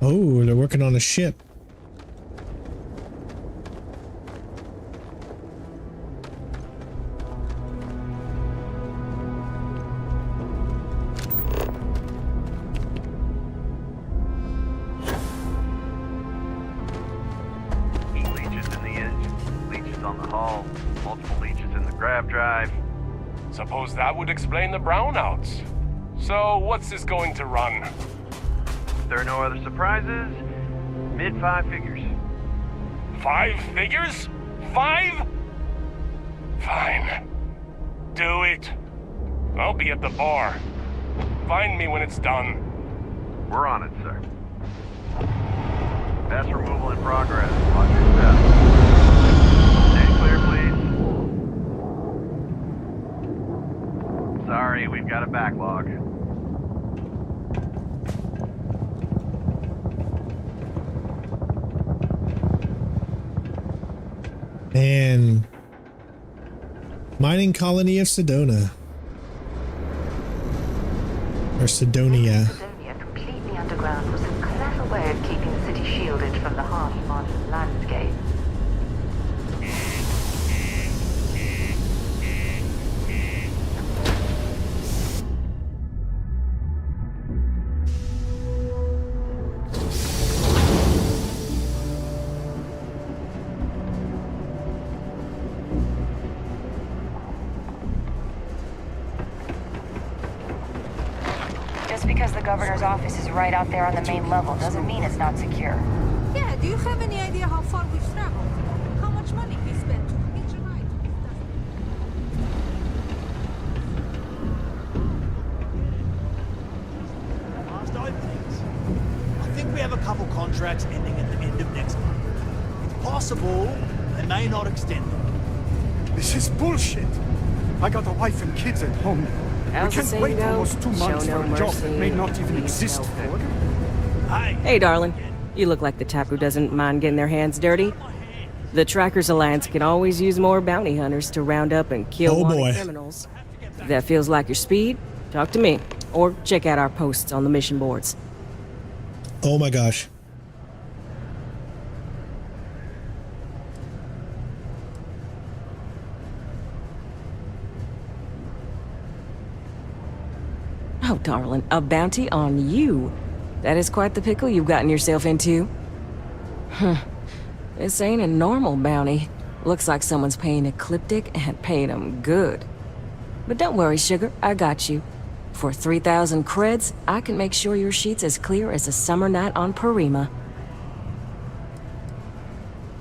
Oh, they're working on a ship. Heat leeches in the engine, leeches on the hull, multiple leeches in the grav drive. Suppose that would explain the brownouts. So, what's this going to run? If there are no other surprises, mid-5 figures. 5 figures? 5? Fine. Do it. I'll be at the bar. Find me when it's done. We're on it, sir. Mass removal in progress. Watch your step. Stay clear, please. Sorry, we've got a backlog. And mining colony of Sedona. Or Sedonia. Sedonia, completely underground, was a clever way of keeping the city shielded from the harsh modern landscape. Because the governor's office is right out there on the main level doesn't mean it's not secure. Yeah, do you have any idea how far we've traveled? How much money we spent to reach an item? Last openings. I think we have a couple contracts ending at the end of next month. It's possible they may not extend them. This is bullshit. I got a wife and kids at home. How's we can't wait almost 2 months for a job that may not even exist. Hey, darling. You look like the type who doesn't mind getting their hands dirty. The Trackers Alliance can always use more bounty hunters to round up and kill wanted criminals. If that feels like your speed, talk to me. Or check out our posts on the mission boards. Oh my gosh. Oh, darling, a bounty on you. That is quite the pickle you've gotten yourself into. This ain't a normal bounty. Looks like someone's paying Ecliptic and paying them good. But don't worry, sugar, I got you. For 3,000 creds, I can make sure your sheet's as clear as a summer night on Parima.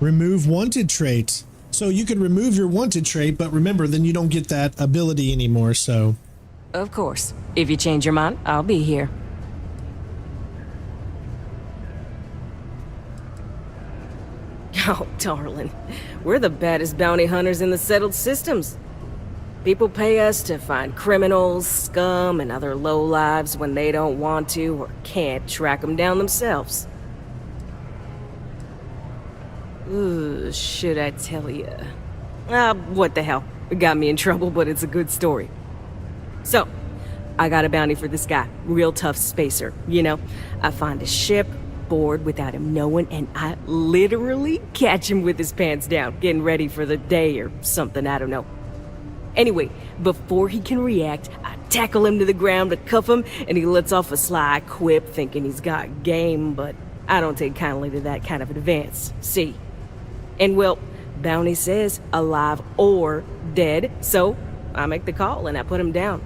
Remove wanted trait. So you can remove your wanted trait, but remember, then you don't get that ability anymore, so... Of course. If you change your mind, I'll be here. Oh, darling. We're the baddest bounty hunters in the settled systems. People pay us to find criminals, scum, and other lowlives when they don't want to or can't track them down themselves. Ooh, should I tell you? What the hell? It got me in trouble, but it's a good story. So, I got a bounty for this guy. Real tough spacer, you know? I find a ship, board without him knowing, and I literally catch him with his pants down, getting ready for the day or something, I don't know. Anyway, before he can react, I tackle him to the ground to cuff him, and he lets off a sly quip thinking he's got game, but I don't take kindly to that kind of advance, see? And well, bounty says alive or dead, so I make the call and I put him down.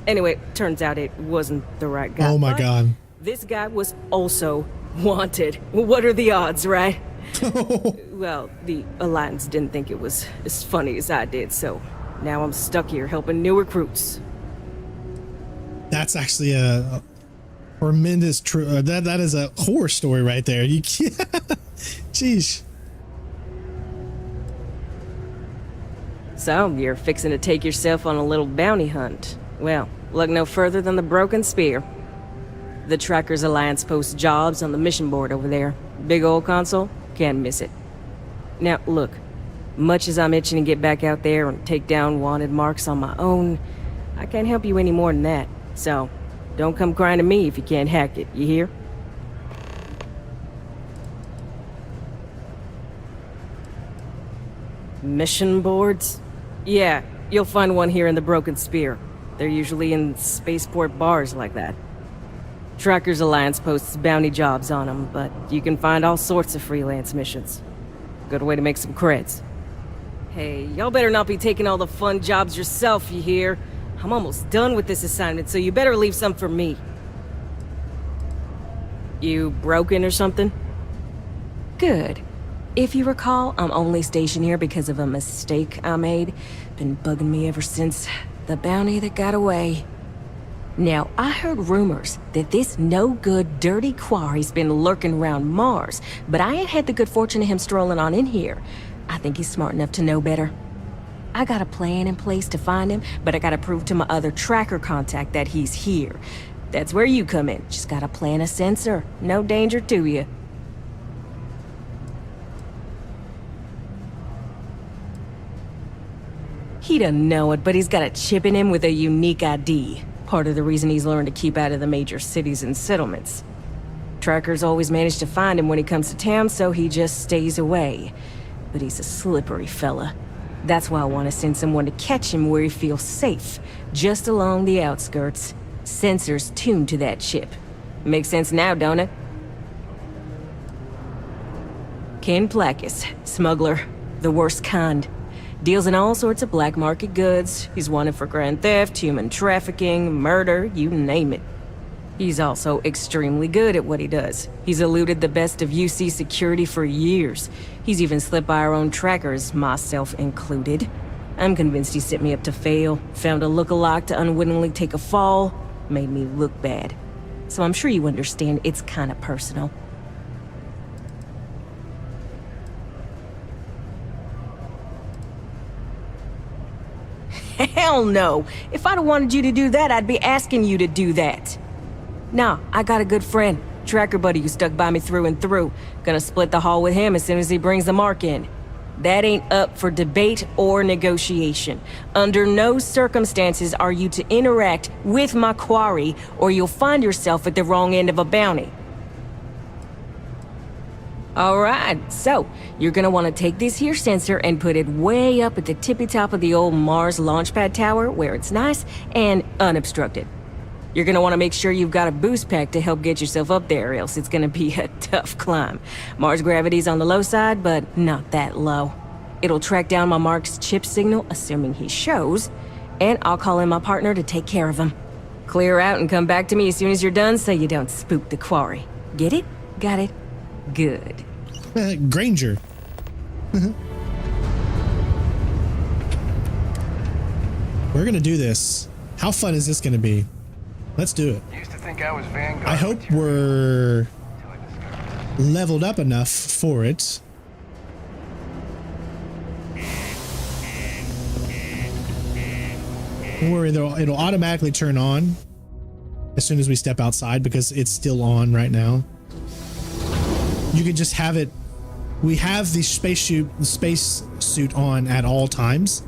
Anyway, turns out it wasn't the right guy. Oh my god. This guy was also wanted. What are the odds, right? Well, the Alliance didn't think it was as funny as I did, so now I'm stuck here helping new recruits. That's actually a tremendous that is a horror story right there. You can't. Jeez. So, you're fixing to take yourself on a little bounty hunt. Well, look no further than the Broken Spear. The Trackers Alliance posts jobs on the mission board over there. Big old console, can't miss it. Now, look, much as I'm itching to get back out there and take down wanted marks on my own, I can't help you any more than that. So, don't come crying to me if you can't hack it, you hear? Mission boards? Yeah, you'll find one here in the Broken Spear. They're usually in spaceport bars like that. Trackers Alliance posts bounty jobs on them, but you can find all sorts of freelance missions. Good way to make some creds. Hey, y'all better not be taking all the fun jobs yourself, you hear? I'm almost done with this assignment, so you better leave some for me. You broken or something? Good. If you recall, I'm only stationed here because of a mistake I made. Been bugging me ever since. The bounty that got away. Now, I heard rumors that this no-good, dirty quarry's been lurking around Mars, but I ain't had the good fortune of him strolling on in here. I think he's smart enough to know better. I got a plan in place to find him, but I gotta prove to my other tracker contact that he's here. That's where you come in. Just gotta plant a sensor. No danger to you. He doesn't know it, but he's got a chip in him with a unique ID. Part of the reason he's learned to keep out of the major cities and settlements. Trackers always manage to find him when he comes to town, so he just stays away. But he's a slippery fella. That's why I want to send someone to catch him where he feels safe, just along the outskirts. Sensors tuned to that chip. Makes sense now, don't it? Ken Plakis, smuggler, the worst kind. Deals in all sorts of black market goods. He's wanted for grand theft, human trafficking, murder, you name it. He's also extremely good at what he does. He's eluded the best of UC security for years. He's even slipped by our own trackers, myself included. I'm convinced he set me up to fail, found a lookalike to unwittingly take a fall, made me look bad. So I'm sure you understand it's kind of personal. Hell no! If I'd wanted you to do that, I'd be asking you to do that. Nah, I got a good friend, tracker buddy who stuck by me through and through. Gonna split the haul with him as soon as he brings the mark in. That ain't up for debate or negotiation. Under no circumstances are you to interact with my quarry, or you'll find yourself at the wrong end of a bounty. Alright, so, you're gonna want to take this here sensor and put it way up at the tippy top of the old Mars launchpad tower where it's nice and unobstructed. You're gonna want to make sure you've got a boost pack to help get yourself up there, else it's gonna be a tough climb. Mars gravity's on the low side, but not that low. It'll track down my Mark's chip signal, assuming he shows, and I'll call in my partner to take care of him. Clear out and come back to me as soon as you're done so you don't spook the quarry. Get it? Got it? Good. Granger. We're gonna do this. How fun is this gonna be? Let's do it. Used to think I was Vanguard. I hope we're leveled up enough for it. Don't worry, it'll automatically turn on as soon as we step outside because it's still on right now. You can just have it. We have the space suit on at all times.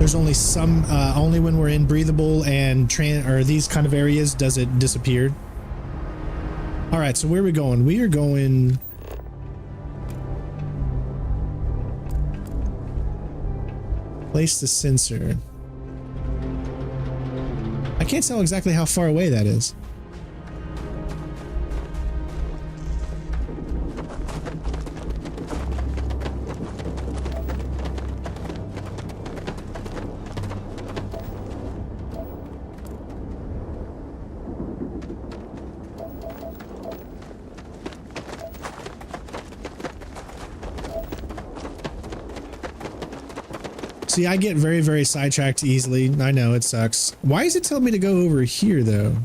There's only some, only when we're in breathable and these kind of areas does it disappear. All right, so where are we going? We are going. Place the sensor. I can't tell exactly how far away that is. See, I get very, very sidetracked easily. I know, it sucks. Why is it telling me to go over here, though?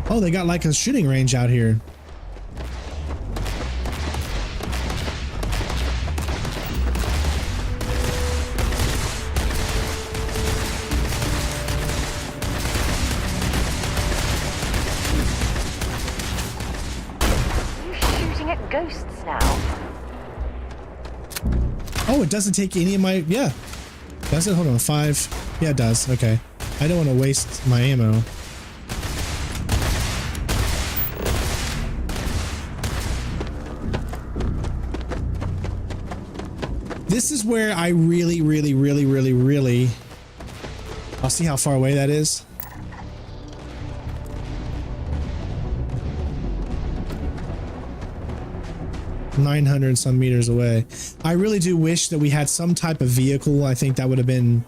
Oh, they got like a shooting range out here. Ghosts now. Oh, it doesn't take any of my... Yeah. Does it? Hold on. 5. Yeah, it does. Okay. I don't want to waste my ammo. This is where I really, I'll see how far away that is. $900 some meters away. I really do wish that we had some type of vehicle. I think that would have been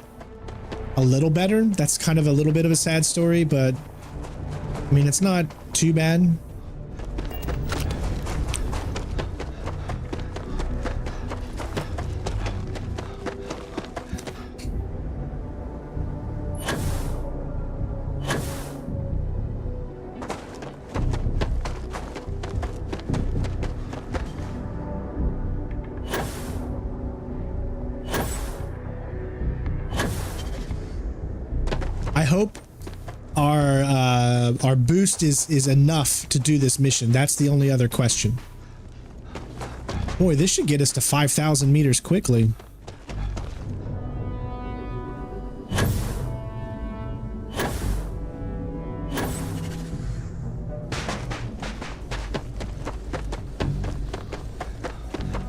a little better. That's kind of a little bit of a sad story, but I mean, it's not too bad. I hope our boost is enough to do this mission. That's the only other question. Boy, this should get us to 5,000 meters quickly.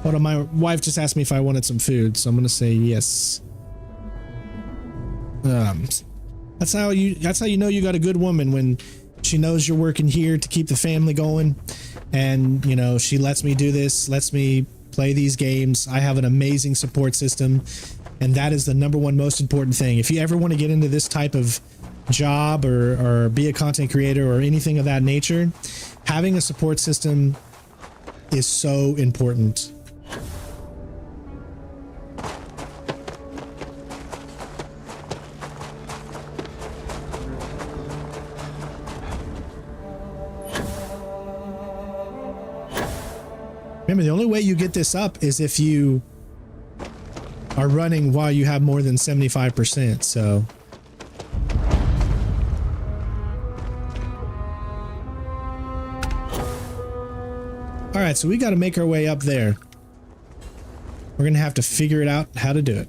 Hold on, my wife just asked me if I wanted some food, so I'm gonna say yes. That's how you know you got a good woman, when she knows you're working here to keep the family going, and you know, she lets me do this, lets me play these games. I have an amazing support system, and that is the #1 most important thing. If you ever want to get into this type of job or be a content creator or anything of that nature, having a support system is so important. Remember, the only way you get this up is if you are running while you have more than 75%, so. All right, so we got to make our way up there. We're going to have to figure it out how to do it.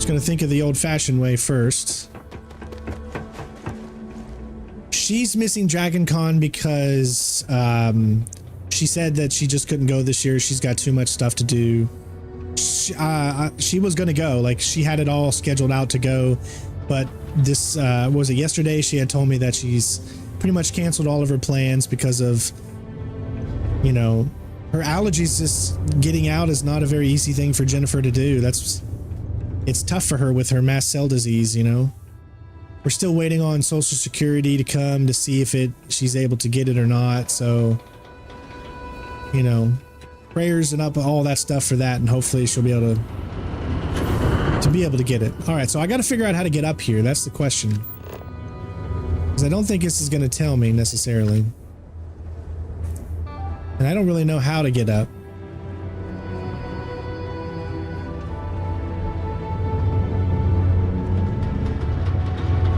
Going to think of the old-fashioned way first. She's missing Dragon Con because she said that she just couldn't go this year. She's got too much stuff to do. She was going to go, like she had it all scheduled out to go, but this was it yesterday. She had told me that she's pretty much canceled all of her plans because of, you know, her allergies. Just getting out is not a very easy thing for Jennifer to do. It's tough for her with her mast cell disease, you know. We're still waiting on Social Security to come to see if she's able to get it or not. So, you know, prayers and up all that stuff for that, and hopefully she'll be able to get it. All right, so I got to figure out how to get up here. That's the question, because I don't think this is going to tell me necessarily, and I don't really know how to get up.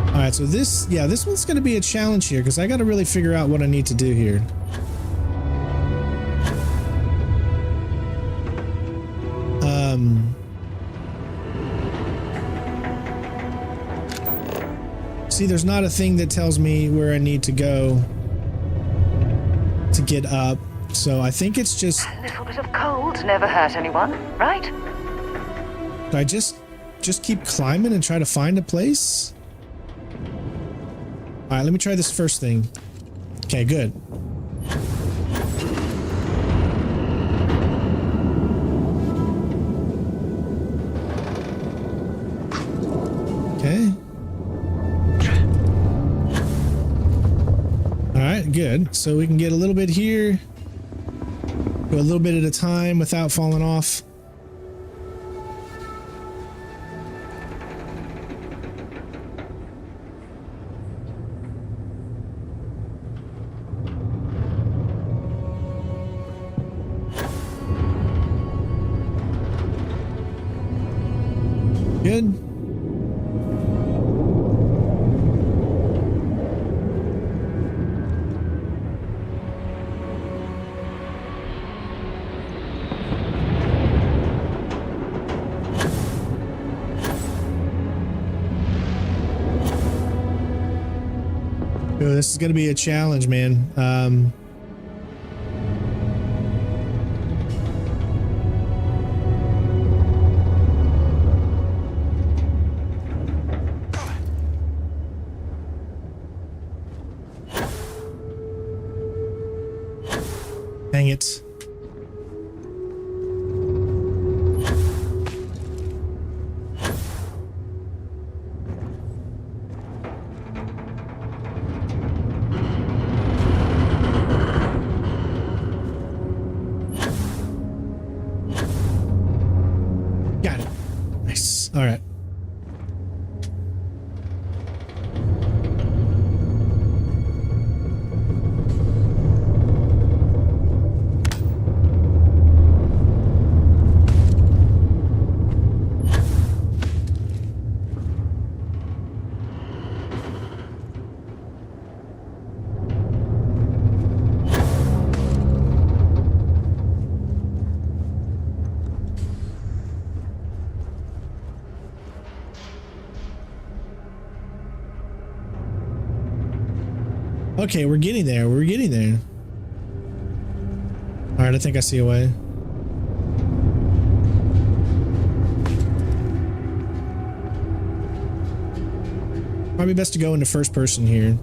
All right, so this one's going to be a challenge here, because I got to really figure out what I need to do here. See, there's not a thing that tells me where I need to go to get up, so I think it's just... A little bit of cold never hurt anyone, right? Do I just keep climbing and try to find a place? All right, let me try this first thing. Okay, good. Okay. All right, good. So we can get a little bit here. Go a little bit at a time without falling off. Good. Oh, this is gonna be a challenge, man. Dang it. Got it. Nice. All right. Okay, we're getting there. We're getting there. All right, I think I see a way. Probably best to go into first person here.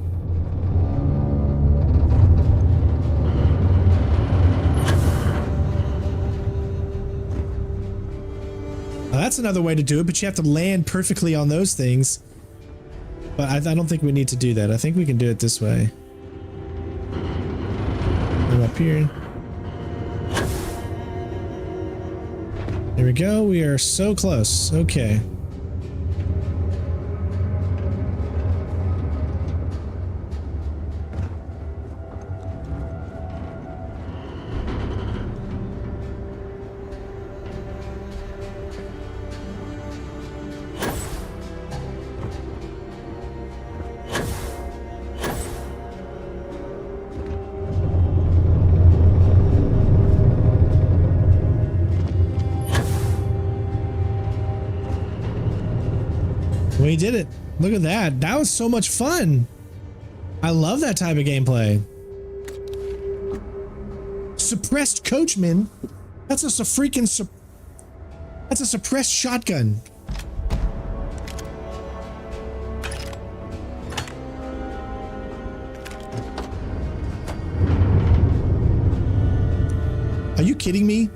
Now, that's another way to do it, but you have to land perfectly on those things. But I don't think we need to do that. I think we can do it this way. I'm up here. There we go. We are so close. Okay. We did it. Look at that. That was so much fun. I love that type of gameplay. Suppressed coachman. That's a freaking that's a suppressed shotgun. Are you kidding me?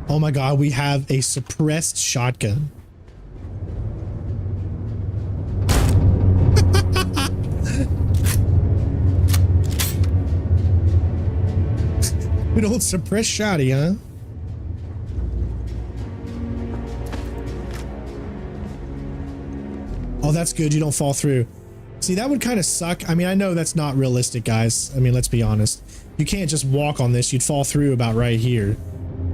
Oh my god, we have a suppressed shotgun. Good old suppressed shotty, huh? Oh, that's good. You don't fall through. See, that would kind of suck. I mean, I know that's not realistic, guys. I mean, let's be honest. You can't just walk on this. You'd fall through about right here.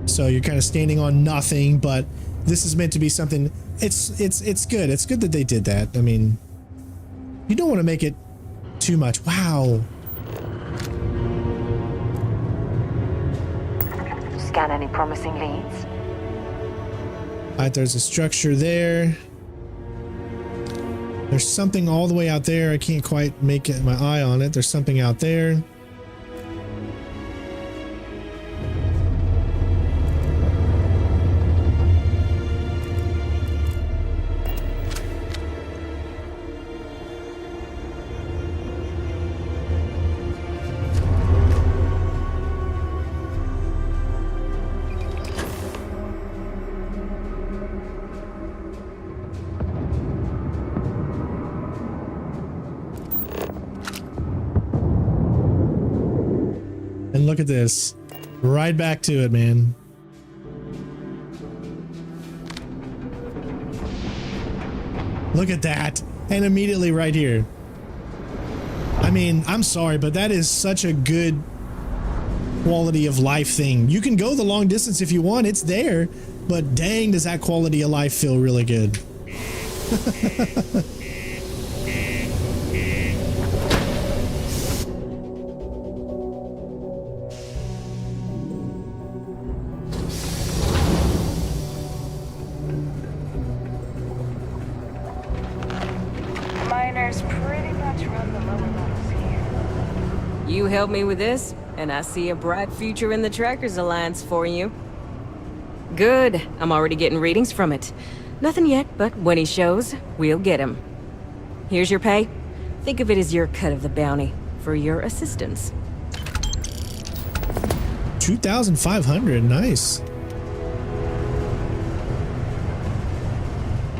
So you're kind of standing on nothing, but this is meant to be something. It's good. It's good that they did that. I mean, you don't want to make it too much. Wow. Scan any promising leads? All right, there's a structure there. There's something all the way out there. I can't quite make it my eye on it. There's something out there. And look at this. Right back to it, man. Look at that. And immediately right here. I mean, I'm sorry, but that is such a good quality of life thing. You can go the long distance if you want. It's there. but dang, does that quality of life feel really good. Miners pretty much run the lower levels here. You help me with this, and I see a bright future in the Trackers Alliance for you. Good. I'm already getting readings from it. Nothing yet, but when he shows, we'll get him. Here's your pay. Think of it as your cut of the bounty for your assistance. 2,500, nice.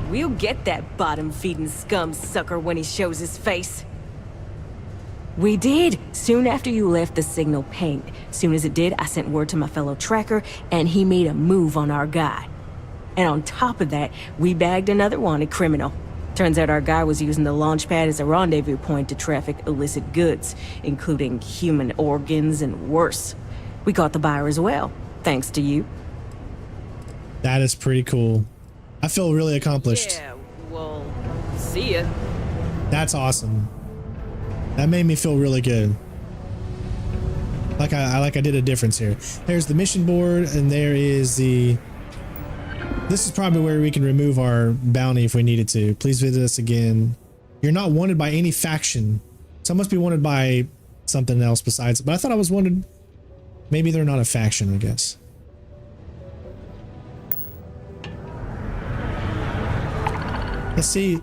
We'll get that bottom-feeding scum sucker when he shows his face. We did, soon after you left the signal pinged. Soon as it did, I sent word to my fellow tracker, and he made a move on our guy. And on top of that, we bagged another wanted criminal. Turns out our guy was using the launch pad as a rendezvous point to traffic illicit goods, including human organs and worse. We caught the buyer as well, thanks to you. That is pretty cool. I feel really accomplished. Yeah, well, see ya. That's awesome. That made me feel really good. Like I did a difference here. There's the mission board, and there is the... This is probably where we can remove our bounty if we needed to. Please visit us again. You're not wanted by any faction. So I must be wanted by something else besides. But I thought I was wanted... Maybe they're not a faction, I guess. Let's see.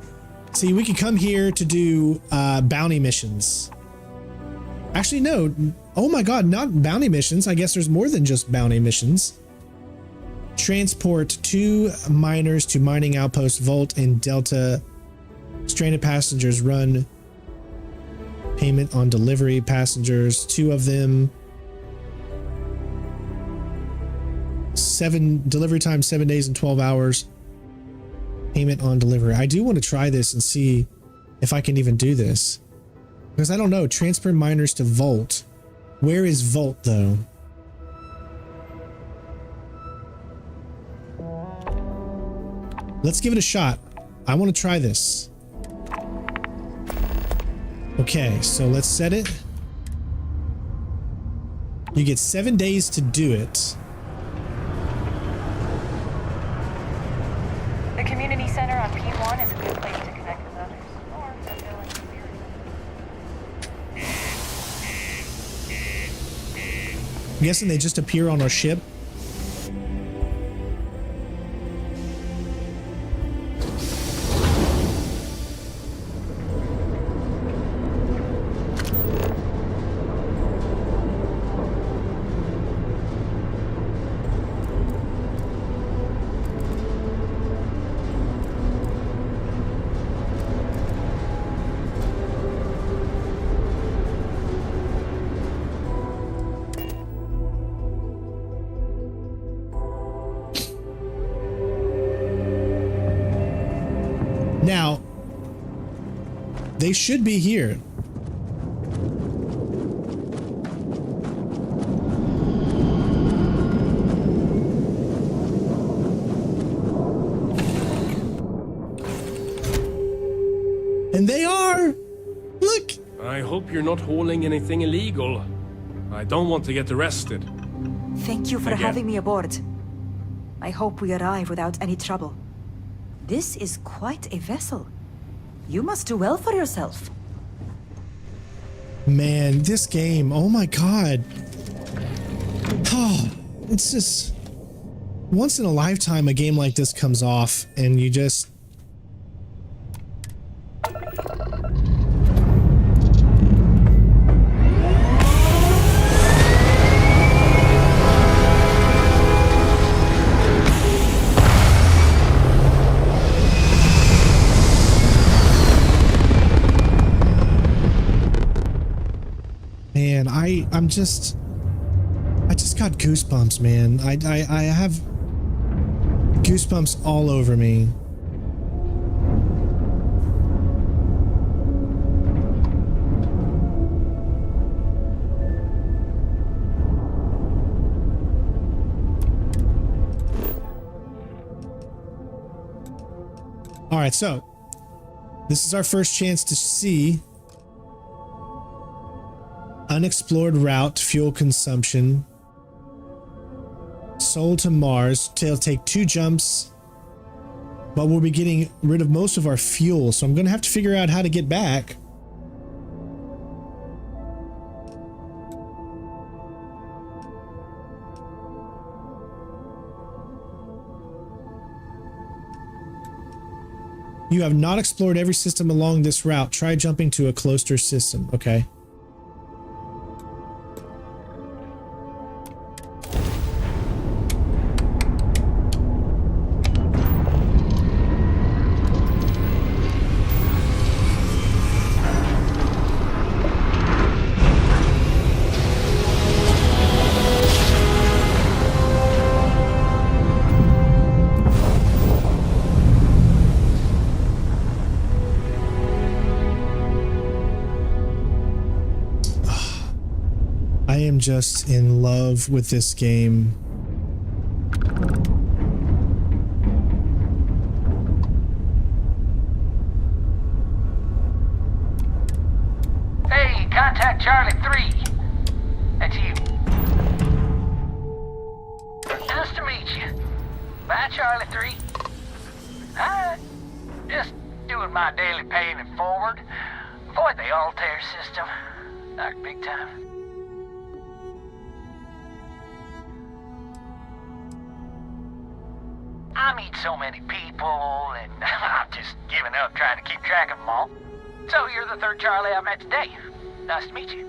See, we can come here to do bounty missions. Actually, no. Oh my god, not bounty missions. I guess there's more than just bounty missions. Transport 2 miners to mining outpost Volt in Delta. Stranded passengers run. Payment on delivery passengers. 2 of them. 7 delivery time 7 days and 12 hours. Payment on delivery. I do want to try this and see if I can even do this. Because I don't know. Transfer miners to Volt. Where is Volt though? Let's give it a shot. I want to try this. Okay, so let's set it. You get 7 days to do it. The community center on P1 is a good place to connect with others, or fulfill experience. I'm guessing they just appear on our ship. Now, they should be here. And they are! Look! I hope you're not hauling anything illegal. I don't want to get arrested. Thank you for Again. having me aboard. I hope we arrive without any trouble. This is quite a vessel. You must do well for yourself. Man, this game, oh my god. Oh, it's just... Once in a lifetime a game like this comes off and you just... Man, I just got goosebumps, man. I have goosebumps all over me. All right, so this is our first chance to see unexplored route, fuel consumption, soul to Mars. It'll take 2 jumps, but we'll be getting rid of most of our fuel, so I'm going to have to figure out how to get back. You have not explored every system along this route. Try jumping to a closer system. Okay. I am just in love with this game. Hey, contact Charlie 3. That's you. Nice to meet you. Bye, Charlie 3. Hi. Just doing my daily paying it forward. Avoid the Altair system. Not big time. I meet so many people, and I'm just giving up trying to keep track of them all. So you're the 3rd Charlie I've met today. Nice to meet you.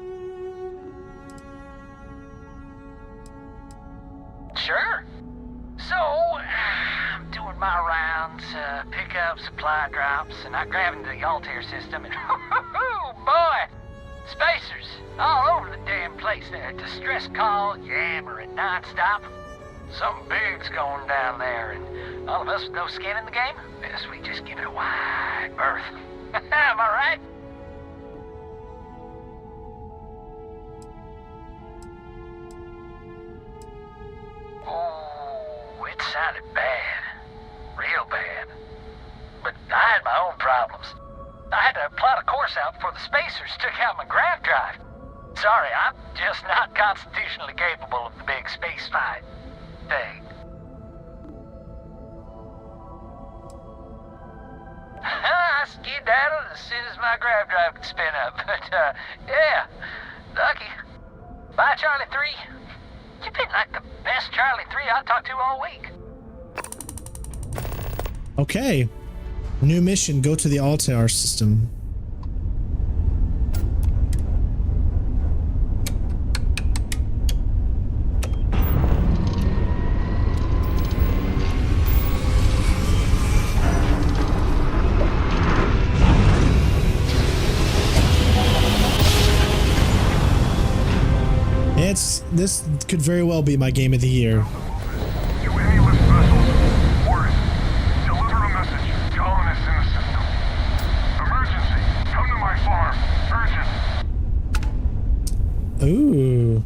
Sure. So, I'm doing my rounds, pick up supply drops, and I grab into the Altair system, and oh boy! Spacers all over the damn place there. Distress call, yammering nonstop. Something big's going down there, and all of us with no skin in the game, best we just give it a wide berth. Am I right? Oh, it sounded bad. Real bad. But I had my own problems. I had to plot a course out before the spacers took out my grav drive. Sorry, I'm just not constitutionally capable of the big space fight thing. I skedaddled as soon as my grav drive could spin up, but yeah, lucky. Bye, Charlie 3. You've been like the best Charlie 3 I've talked to all week. Okay. New mission, go to the Altair system. This could very well be my game of the year. To any lift vessels, orders. Deliver a message. Colonists in the system. Emergency. Come to my farm. Urgent. Ooh.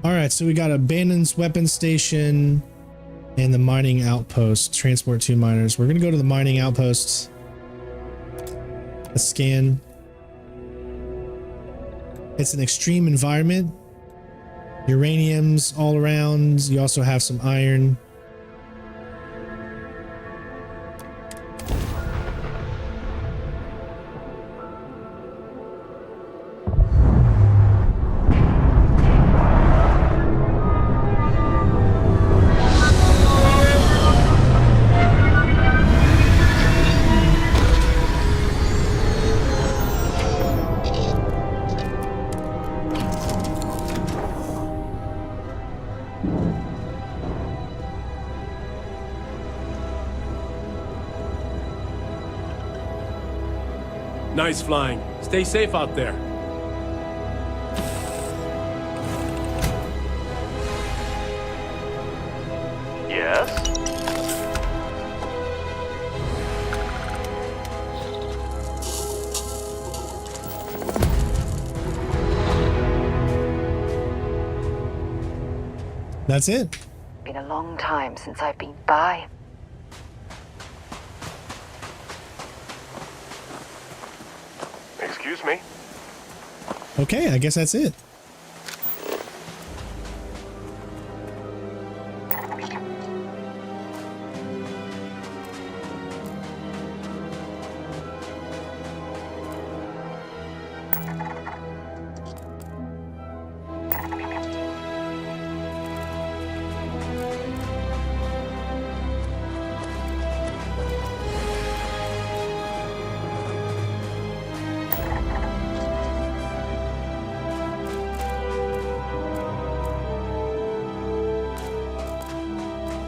Alright, so we got abandoned weapons station and the mining outpost. Transport 2 miners. We're gonna go to the mining outposts. A scan. It's an extreme environment. Uranium's all around. You also have some iron. Nice flying. Stay safe out there. Yes? That's it. Been a long time since I've been by. Excuse me? Okay, I guess that's it.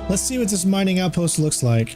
Let's see what this mining outpost looks like.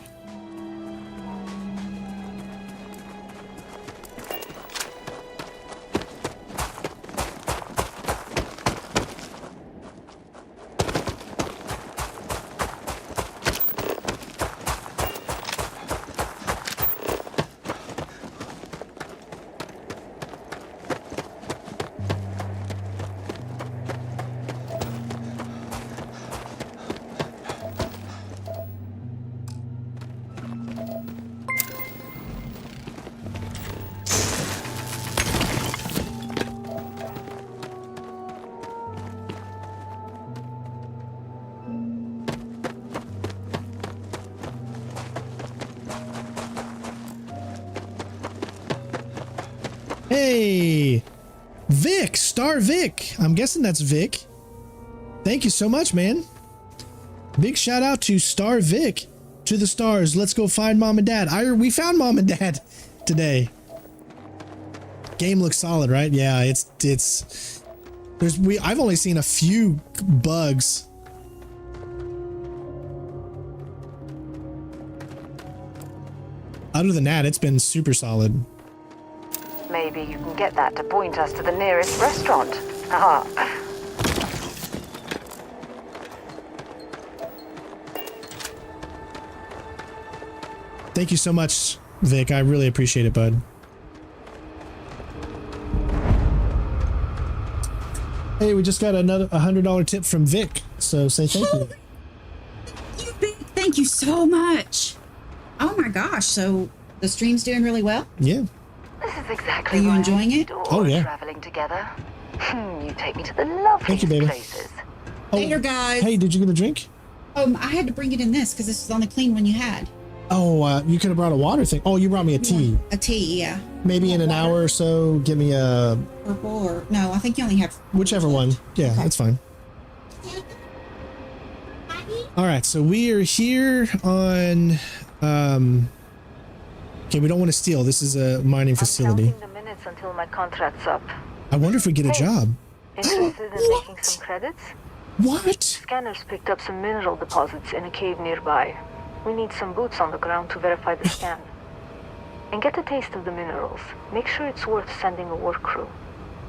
Hey, Vic, Star Vic. I'm guessing that's Vic. Thank you so much, man. Big shout out to Star Vic. To the stars. Let's go find mom and dad. We found mom and dad today. Game looks solid, right? Yeah, I've only seen a few bugs. Other than that, it's been super solid. Maybe you can get that to point us to the nearest restaurant. Ah. Thank you so much, Vic. I really appreciate it, bud. Hey, we just got another $100 tip from Vic, so say thank you. Thank you so much. Oh my gosh, so the stream's doing really well? Yeah. This is exactly Are you why enjoying it? Oh yeah. Traveling together. You take me to the loveliest Thank you, baby. places. Later, guys. Hey, did you get a drink? I had to bring it in this because this is the only clean one you had. Oh, you could have brought a water thing. Oh, you brought me a tea. A tea, yeah. Maybe in an hour or so, give me a... Purple or... No, I think you only have... Whichever one. Yeah, that's fine. All right, so we are here on... Okay, we don't want to steal. This is a mining facility. I'm counting the minutes until my contract's up. I wonder if we get a job. Interested in making some credits? What? Scanners picked up some mineral deposits in a cave nearby. We need some boots on the ground to verify the scan. And get a taste of the minerals. Make sure it's worth sending a work crew.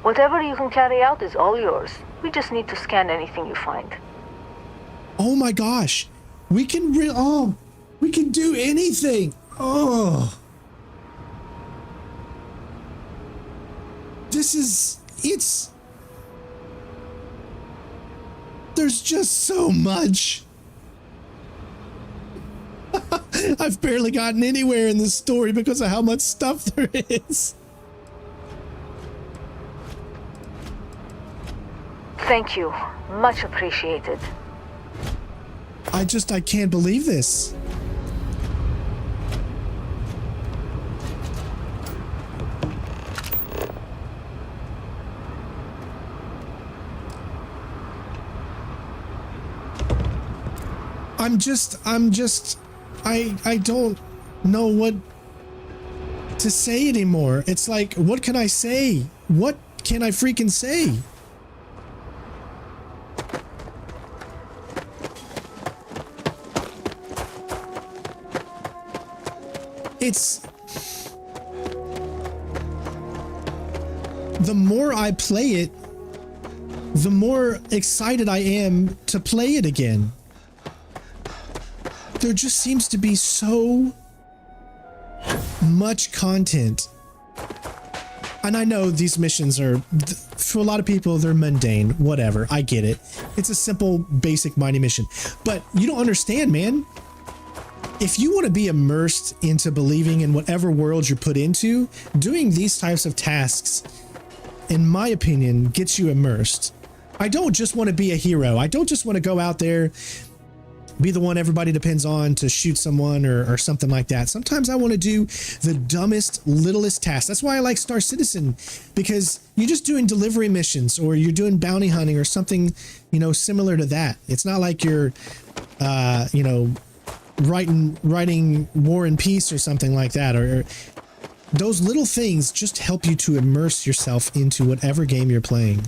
Whatever you can carry out is all yours. We just need to scan anything you find. Oh my gosh. We can we can do anything. Oh. There's just so much. I've barely gotten anywhere in this story because of how much stuff there is. Thank you. Much appreciated. I can't believe this. I don't know what to say anymore. It's like, what can I say? What can I freaking say? It's... The more I play it, the more excited I am to play it again. There just seems to be so much content. And I know these missions are, for a lot of people, they're mundane, whatever. I get it. It's a simple, basic mining mission. But you don't understand, man. If you want to be immersed into believing in whatever world you're put into, doing these types of tasks, in my opinion, gets you immersed. I don't just want to be a hero. I don't just want to go out there, be the one everybody depends on to shoot someone or something like that. Sometimes I want to do the dumbest, littlest tasks. That's why I like Star Citizen, because you're just doing delivery missions or you're doing bounty hunting or something, you know, similar to that. It's not like you're, you know, writing War and Peace or something like that. Or those little things just help you to immerse yourself into whatever game you're playing.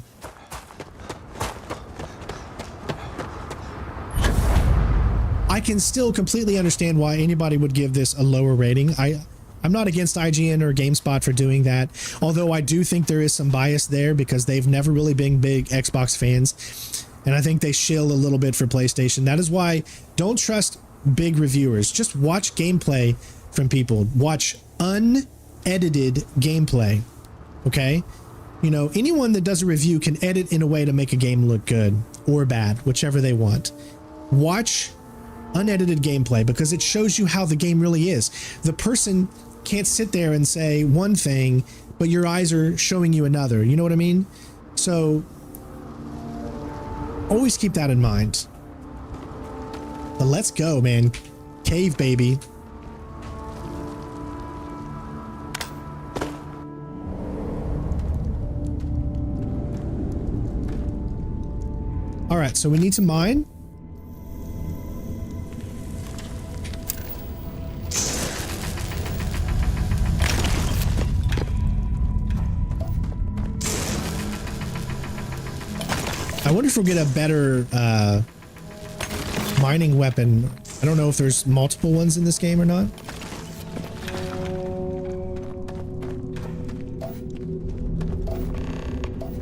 I can still completely understand why anybody would give this a lower rating. I'm not against IGN or GameSpot for doing that, although I do think there is some bias there because they've never really been big Xbox fans, and I think they shill a little bit for PlayStation. That is why don't trust big reviewers. Just watch gameplay from people. Watch unedited gameplay, okay? You know, anyone that does a review can edit in a way to make a game look good or bad, whichever they want. Watch unedited gameplay because it shows you how the game really is. The person can't sit there and say one thing, but your eyes are showing you another. You know what I mean? So always keep that in mind. But let's go, man. Cave, baby. All right, so we need to mine. I wonder if we'll get a better mining weapon. I don't know if there's multiple ones in this game or not.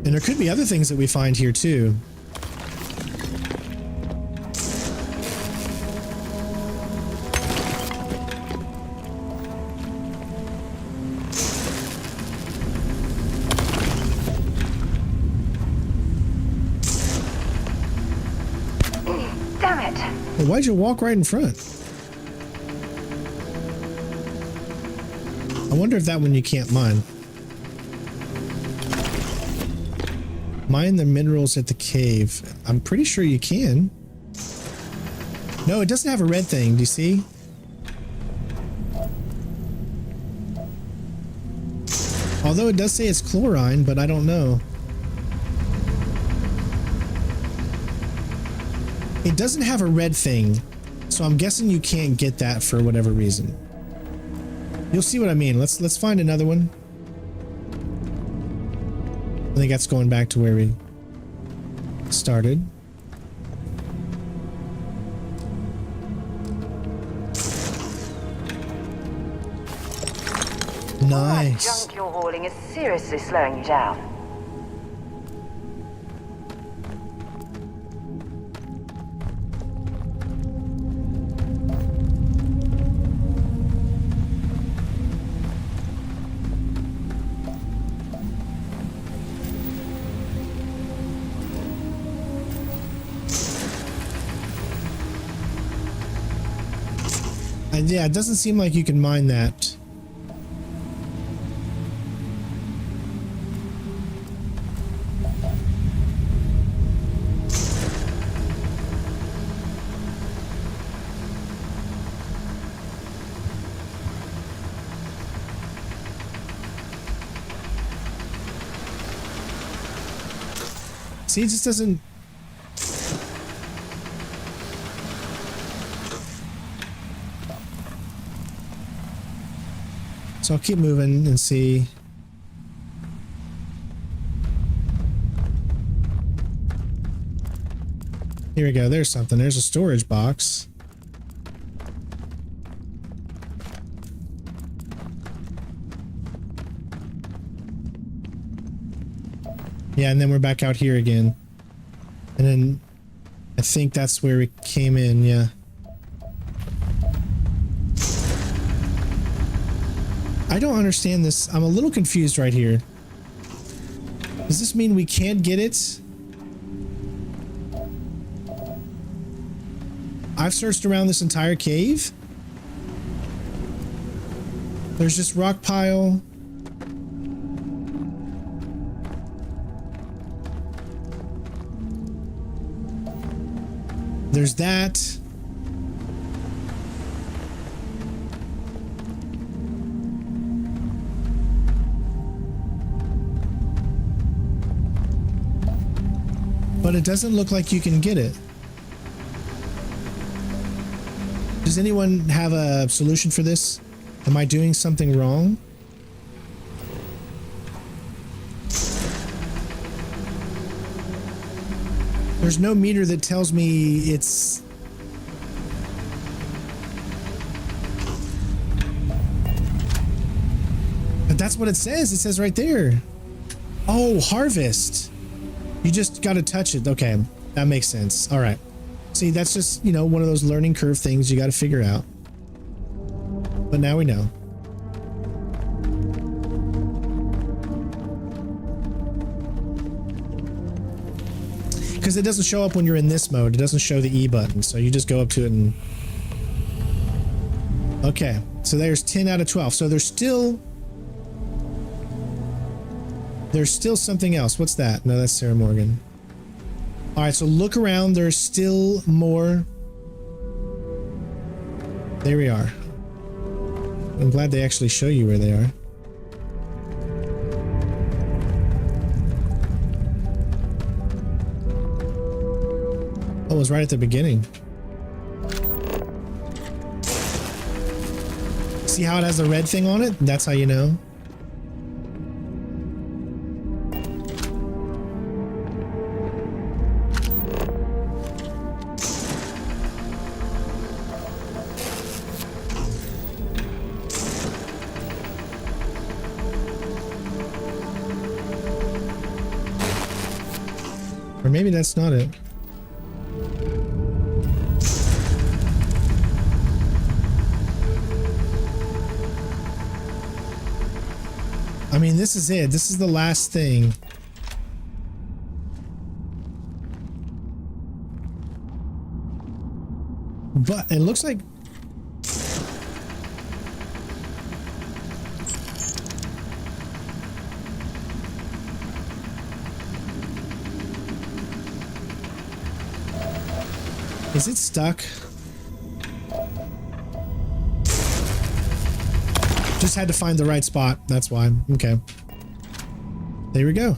And there could be other things that we find here too. Well, why'd you walk right in front? I wonder if that one you can't mine. Mine the minerals at the cave. I'm pretty sure you can. No, it doesn't have a red thing. Do you see? Although it does say it's chlorine, but I don't know. It doesn't have a red thing, so I'm guessing you can't get that for whatever reason. You'll see what I mean. Let's find another one. I think that's going back to where we started. Nice. All that junk you're hauling is seriously slowing you down. And yeah, it doesn't seem like you can mine that. See, it just doesn't... So I'll keep moving and see. Here we go. There's something. There's a storage box. Yeah, and then we're back out here again. And then I think that's where we came in, yeah. I don't understand this. I'm a little confused right here. Does this mean we can't get it? I've searched around this entire cave. There's just rock pile. There's that. But it doesn't look like you can get it. Does anyone have a solution for this? Am I doing something wrong? There's no meter that tells me it's... But that's what it says. It says right there. Oh, harvest. You just got to touch it. Okay, that makes sense. All right. See, that's just, you know, one of those learning curve things you got to figure out. But now we know. Because it doesn't show up when you're in this mode. It doesn't show the E button. So you just go up to it and... Okay, so there's 10 out of 12. So there's still something else. What's that? No, that's Sarah Morgan. All right, so look around. There's still more. There we are. I'm glad they actually show you where they are. Oh, it was right at the beginning. See how it has a red thing on it? That's how you know. Or maybe that's not it. I mean, this is it. This is the last thing. But it looks like... Is it stuck? Just had to find the right spot. That's why. Okay. There we go.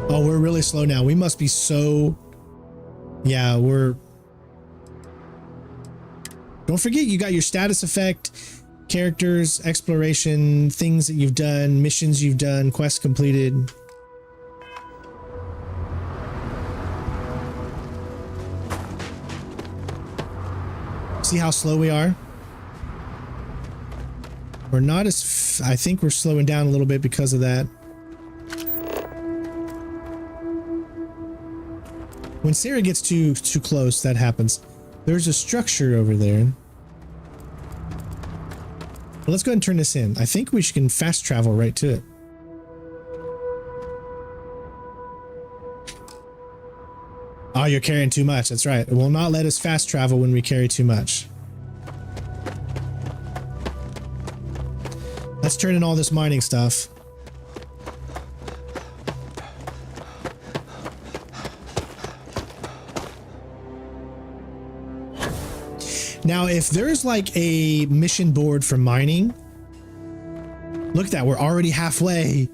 Oh, we're really slow now. We must be so... Yeah, we're... Don't forget, you got your status effect, characters, exploration, things that you've done, missions you've done, quests completed. See how slow we are? We're not as... I think we're slowing down a little bit because of that. When Sarah gets too close, that happens. There's a structure over there. Well, let's go ahead and turn this in. I think we can fast travel right to it. Oh, you're carrying too much. That's right. It will not let us fast travel when we carry too much. Let's turn in all this mining stuff. Now, if there's like a mission board for mining, look at that. We're already halfway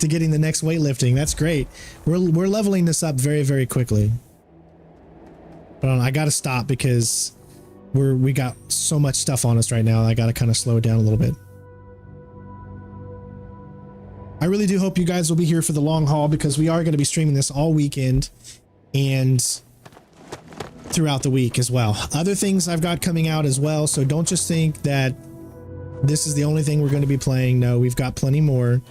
to getting the next weightlifting. That's great. We're leveling this up very, very quickly. Hold on, I gotta stop because we got so much stuff on us right now. I gotta kind of slow it down a little bit. I really do hope you guys will be here for the long haul because we are going to be streaming this all weekend and throughout the week as well. Other things I've got coming out as well, so don't just think that this is the only thing we're going to be playing. No, we've got plenty more.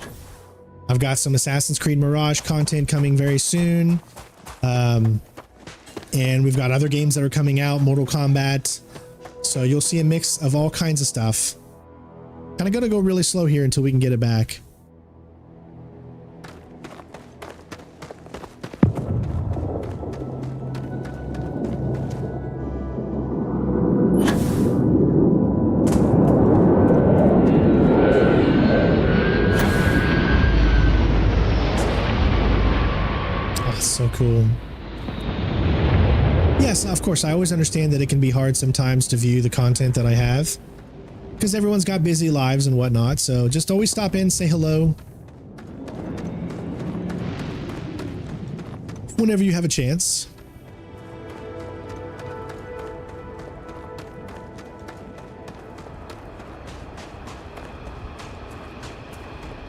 I've got some Assassin's Creed Mirage content coming very soon. And we've got other games that are coming out, Mortal Kombat, So you'll see a mix of all kinds of stuff. Kind of gonna go really slow here until we can get it back. So cool. Yes, of course, I always understand that it can be hard sometimes to view the content that I have because everyone's got busy lives and whatnot, so just always stop in, say hello whenever you have a chance.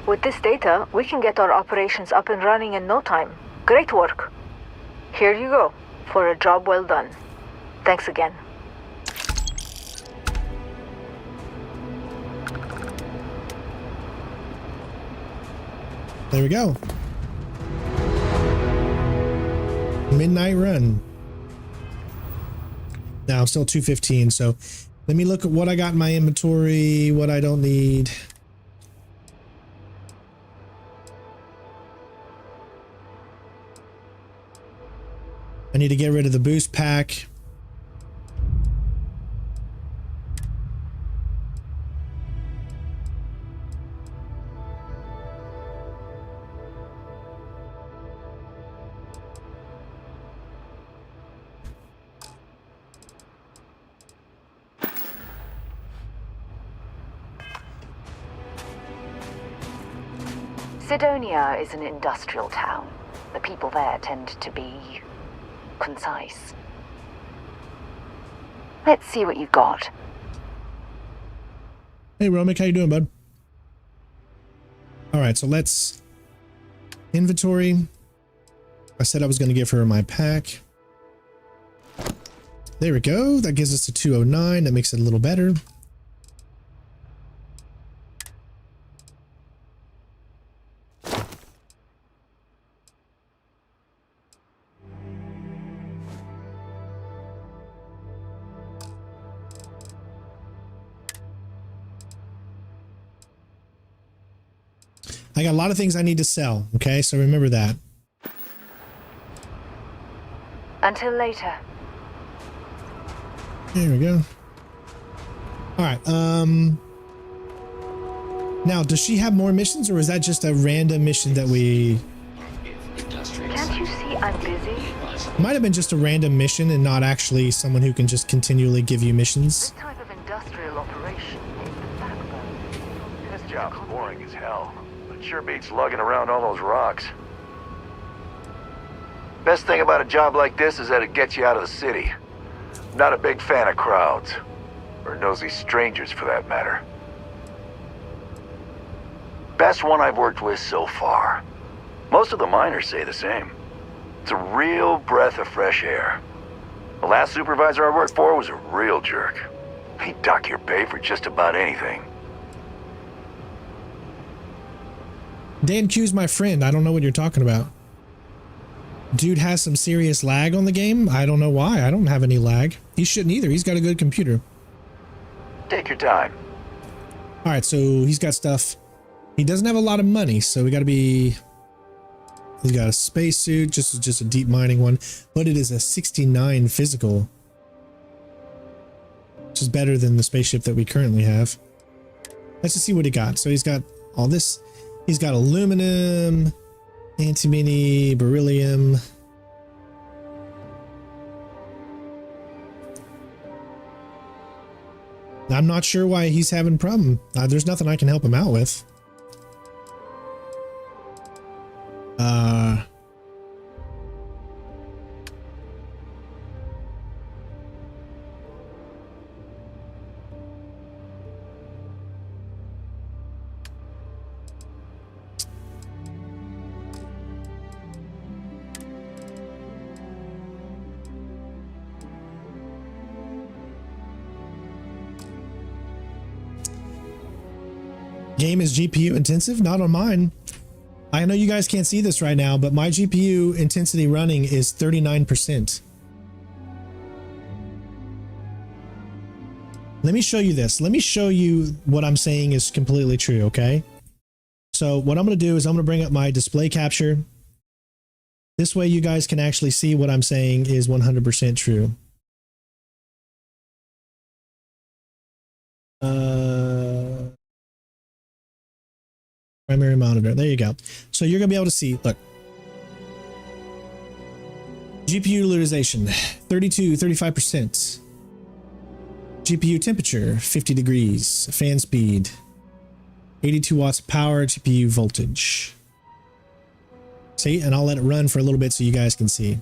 With this data, we can get our operations up and running in no time. Great work. Here you go, for a job well done. Thanks again. There we go. Midnight run. Now I'm still 215, so let me look at what I got in my inventory, what I don't need. I need to get rid of the boost pack. Sidonia is an industrial town. The people there tend to be concise. Let's see what you've got. Hey Romic, how you doing, bud? All right, so let's inventory. I said I was going to give her my pack. There we go. That gives us a 209. That makes it a little better. I got a lot of things I need to sell, okay? So remember that. Until later. There we go. All right. Now, does she have more missions, or is that just a random mission that we... Can't you see I'm busy? Might have been just a random mission and not actually someone who can just continually give you missions. This type of industrial operation is the backbone. This job's boring as hell. It sure beats lugging around all those rocks. Best thing about a job like this is that it gets you out of the city. Not a big fan of crowds. Or nosy strangers, for that matter. Best one I've worked with so far. Most of the miners say the same. It's a real breath of fresh air. The last supervisor I worked for was a real jerk. He'd dock your pay for just about anything. Dan Q's my friend. I don't know what you're talking about. Dude has some serious lag on the game. I don't know why. I don't have any lag. He shouldn't either. He's got a good computer. Take your time. All right, so he's got stuff. He doesn't have a lot of money, so we got to be... He's got a spacesuit, just a deep mining one, but it is a 69 physical, which is better than the spaceship that we currently have. Let's just see what he got. So he's got all this. He's got aluminum, antimony, beryllium. I'm not sure why he's having a problem. There's nothing I can help him out with. Game is GPU intensive? Not on mine. I know you guys can't see this right now, but my GPU intensity running is 39%. Let me show you this. Let me show you what I'm saying is completely true, okay? So what I'm going to do is I'm going to bring up my display capture. This way you guys can actually see what I'm saying is 100% true. Primary monitor. There you go. So you're going to be able to see, look. GPU utilization, 35%. GPU temperature, 50 degrees. Fan speed, 82 watts of power. GPU voltage. See, and I'll let it run for a little bit so you guys can see.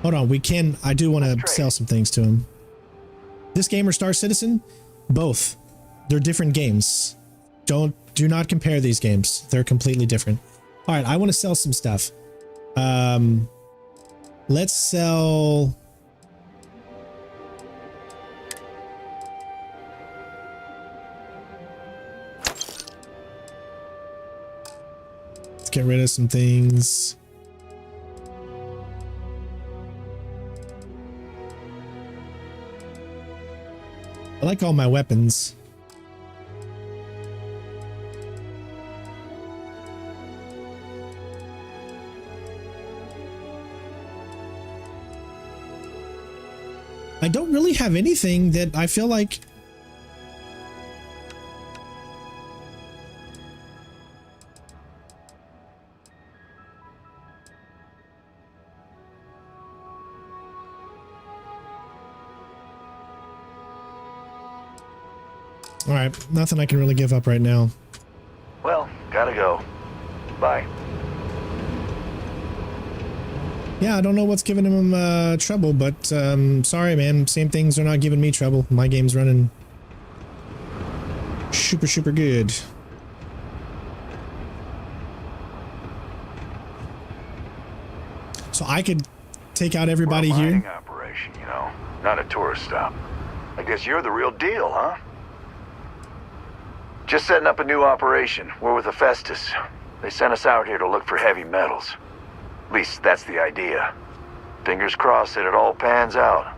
Hold on, I do want to sell some things to him. This game or Star Citizen? Both. They're different games. Do not compare these games. They're completely different. All right, I want to sell some stuff. Let's sell... Let's get rid of some things. I like all my weapons. I don't really have anything that I feel like... All right, nothing I can really give up right now. Well, gotta go. Bye. Yeah, I don't know what's giving him trouble, but sorry, man. Same things are not giving me trouble. My game's running super good. So I could take out everybody We're a mining here. Operation, you know, not a tourist stop. I guess you're the real deal, huh? Just setting up a new operation. We're with Hephaestus. They sent us out here to look for heavy metals. At least that's the idea. Fingers crossed that it all pans out.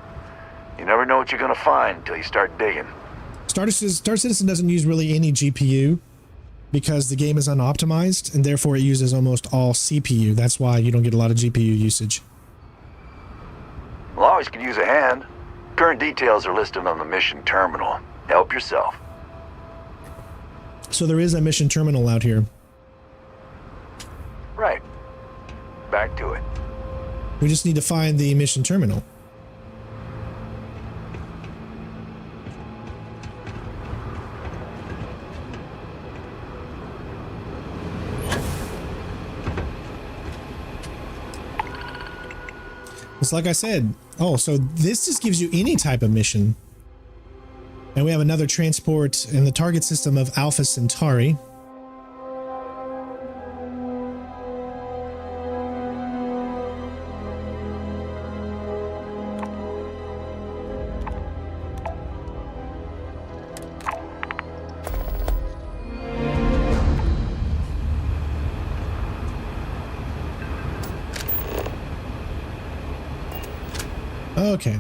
You never know what you're gonna find until you start digging. Star Citizen doesn't use really any GPU because the game is unoptimized, and therefore it uses almost all CPU. That's why you don't get a lot of GPU usage. Well, always could use a hand. Current details are listed on the mission terminal. Help yourself. So there is a mission terminal out here. Right. Back to it. We just need to find the mission terminal. It's like I said. Oh, so this just gives you any type of mission. And we have another transport in the target system of Alpha Centauri. Okay.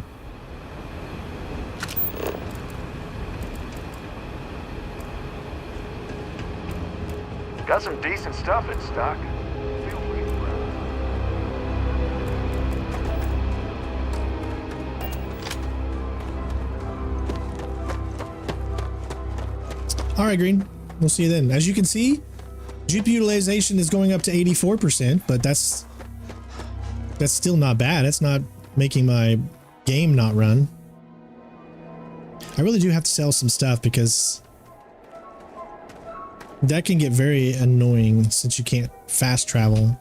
Got some decent stuff in stock. Feel free to browse. All right, Green. We'll see you then. As you can see, GPU utilization is going up to 84%, but that's still not bad. It's not making my game not run. I really do have to sell some stuff because that can get very annoying since you can't fast travel.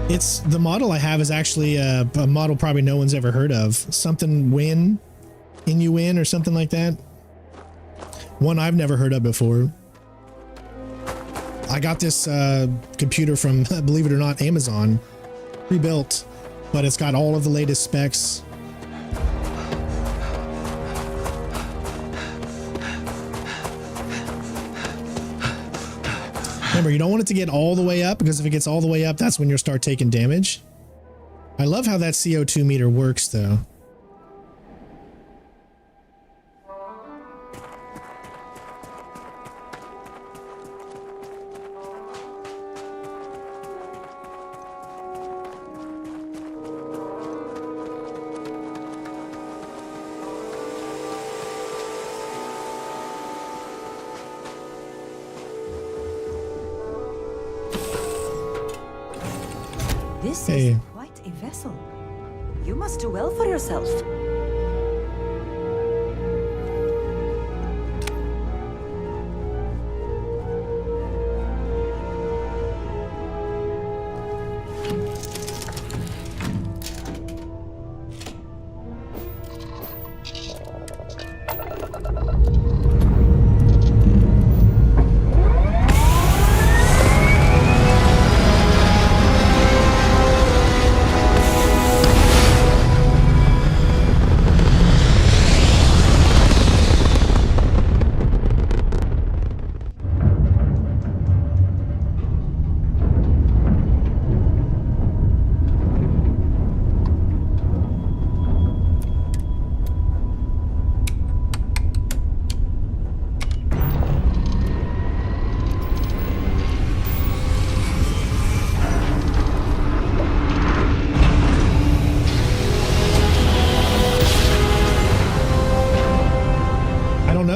It's the model I have is actually a model probably no one's ever heard of. Something win, Inuin or something like that. One I've never heard of before. I got this computer from, believe it or not, Amazon. Rebuilt, but it's got all of the latest specs. Remember, you don't want it to get all the way up, because if it gets all the way up, that's when you'll start taking damage. I love how that CO2 meter works, though. This is quite a vessel. You must do well for yourself.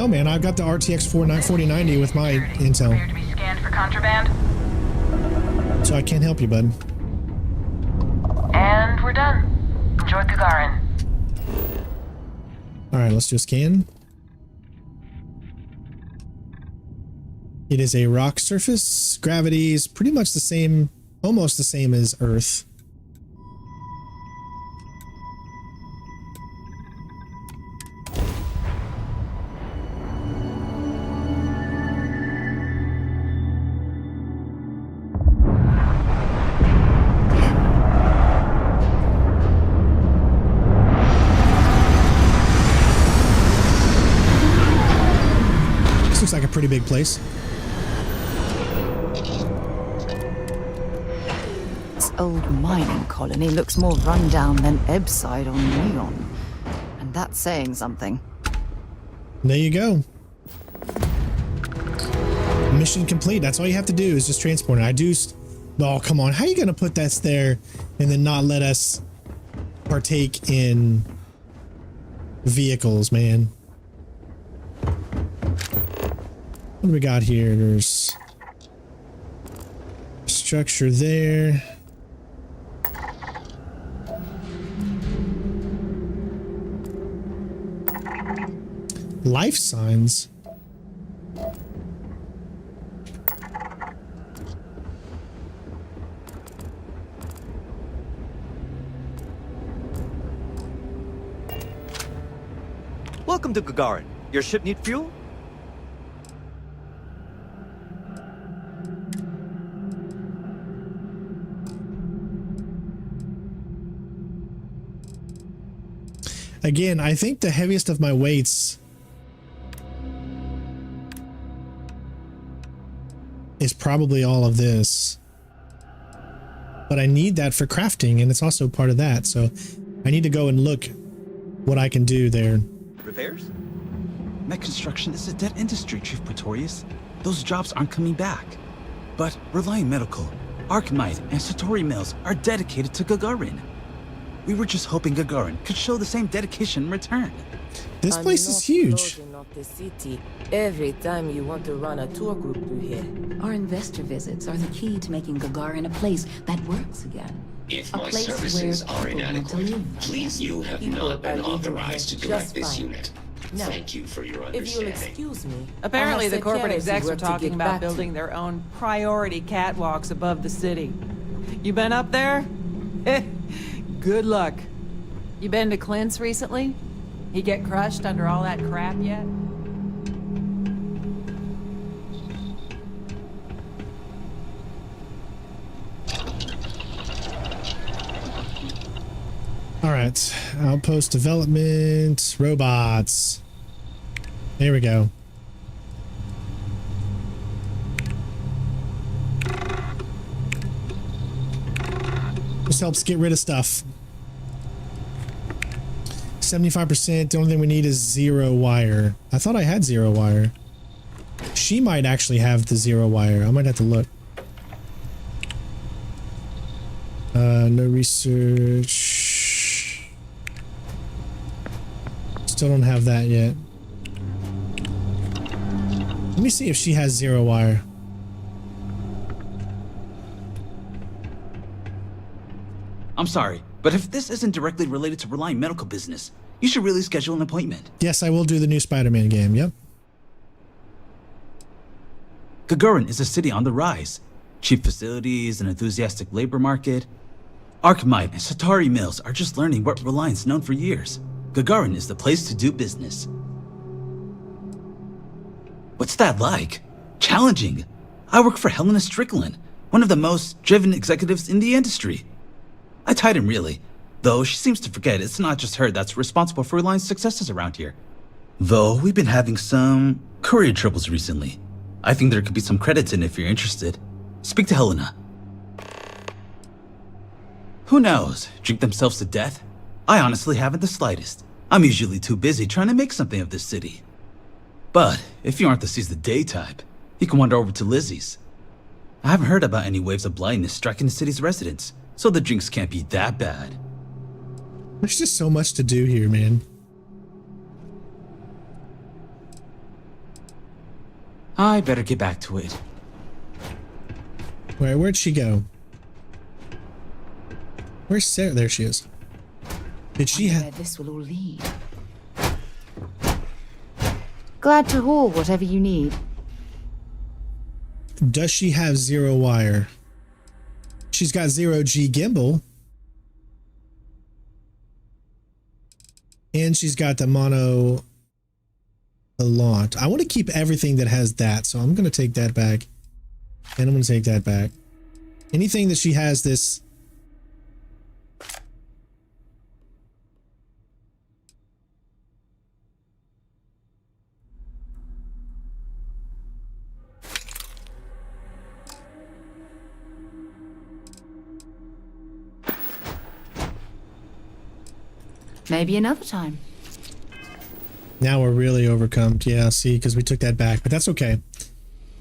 Man, I've got the RTX 4090 with my intel. Appear to be scanned for contraband. So I can't help you, bud. And we're done. Enjoy Gagarin. Alright, let's do a scan. It is a rock surface. Gravity is pretty much the same, almost the same as Earth. Looks like a pretty big place. This old mining colony looks more rundown than Ebbside on Neon. And that's saying something. There you go. Mission complete. That's all you have to do is just transport it. Oh, come on. How are you going to put that there and then not let us partake in vehicles, man? What do we got here? There's structure there. Life signs. Welcome to Gagarin. Your ship need fuel? Again, I think the heaviest of my weights is probably all of this. But I need that for crafting, and it's also part of that. So I need to go and look what I can do there. Repairs? Mech construction is a dead industry, Chief Pretorius. Those jobs aren't coming back. But Reliant Medical, Archmite, and Satori Mills are dedicated to Gagarin. We were just hoping Gagarin could show the same dedication in return. This place is huge. Not the city. Every time you want to run a tour group through here. Our investor visits are the key to making Gagarin a place that works again. If my services are inadequate, please, you have not been authorized to direct this unit. Now, Thank you for your if you'll understanding. excuse me. Apparently the corporate execs are where to talking get about back to. building their own priority catwalks above the city. You been up there? Good luck. You been to Clint's recently? He get crushed under all that crap yet? All right, outpost development, robots. There we go. just helps get rid of stuff. 75%. The only thing we need is 0 wire. I thought I had 0 wire. She might actually have the 0 wire. I might have to look. No research. Still don't have that yet. Let me see if she has 0 wire. I'm sorry, but if this isn't directly related to Reliant medical business, you should really schedule an appointment. Yes, I will do the new Spider-Man game, yep. Gagarin is a city on the rise. Cheap facilities, an enthusiastic labor market. Archmite and Satari mills are just learning what Reliant's known for years. Gagarin is the place to do business. What's that like? Challenging. I work for Helena Strickland, one of the most driven executives in the industry. I tied him really, though she seems to forget it's not just her that's responsible for Reliant's successes around here. Though we've been having some courier troubles recently. I think there could be some credits in if you're interested. Speak to Helena. Who knows? Drink themselves to death? I honestly haven't the slightest. I'm usually too busy trying to make something of this city. But if you aren't the seize the day type, you can wander over to Lizzie's. I haven't heard about any waves of blindness striking the city's residents, so the drinks can't be that bad. There's just so much to do here, man. I better get back to it. Wait, where'd she go? Where's Sarah? There she is. Did she have... This will all lead. Glad to haul whatever you need. Does she have 0 wire? She's got 0G gimbal. And she's got the mono a lot. I want to keep everything that has that, so I'm going to take that back. And I'm going to take that back. Anything that she has this... Maybe another time. Now we're really overcome. Yeah, see, because we took that back, but that's okay.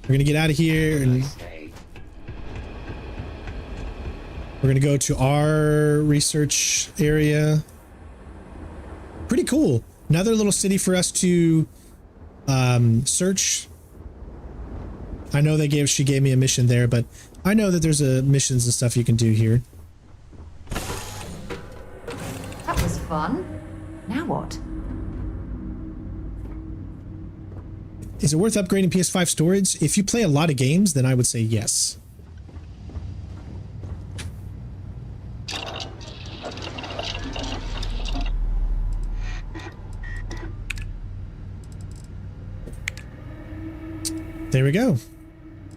We're going to get out of here and we're going to go to our research area. Pretty cool. Another little city for us to search. I know she gave me a mission there, but I know that there's missions and stuff you can do here. That was fun. Now what? Is it worth upgrading PS5 storage? If you play a lot of games, then I would say yes. There we go.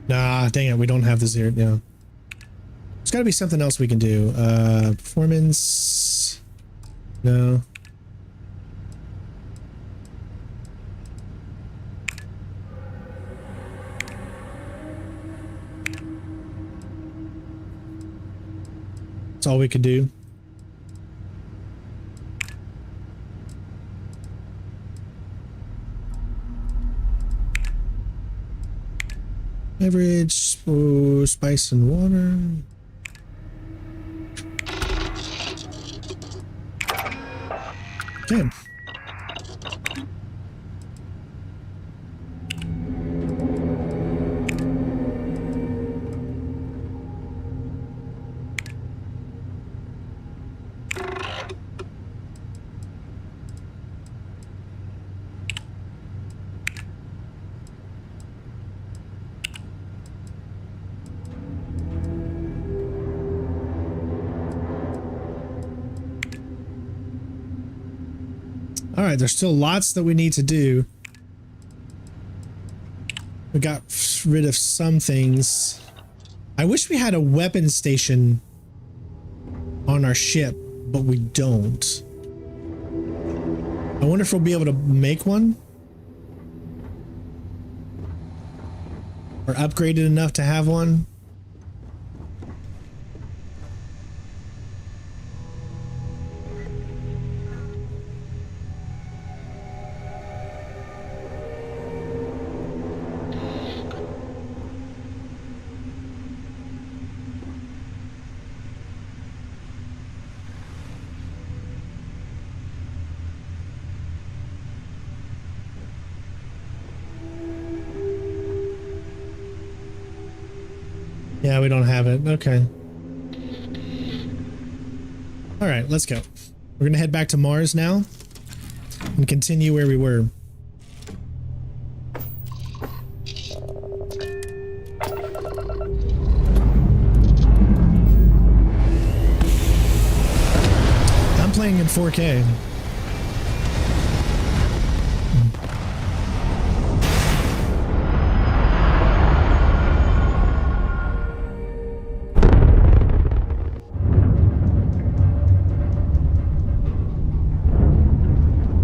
Nah, dang it, we don't have the 0. No. There's got to be something else we can do. Performance. No. That's all we could do. Beverage, oh, spice and water. Okay. All right, there's still lots that we need to do. We got rid of some things. I wish we had a weapon station on our ship, but we don't. I wonder if we'll be able to make one? Or upgrade it enough to have one? Yeah, we don't have it. Okay. All right, let's go. We're gonna head back to Mars now and continue where we were. I'm playing in 4K.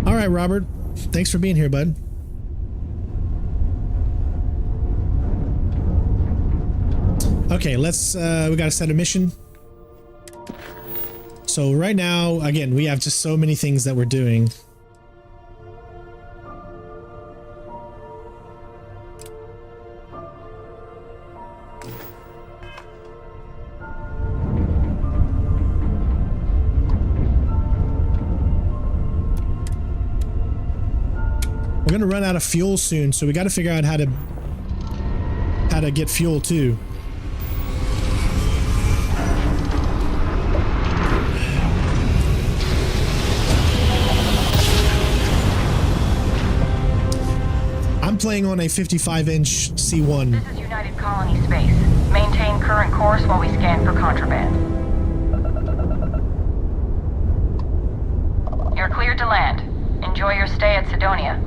All right, Robert. Thanks for being here, bud. Okay, let's we gotta set a mission. So right now, again, we have just so many things that we're doing. We're gonna run out of fuel soon, so we got to figure out how to get fuel too. I'm playing on a 55-inch C1. This is United Colony Space. Maintain current course while we scan for contraband. You're cleared to land. Enjoy your stay at Sidonia.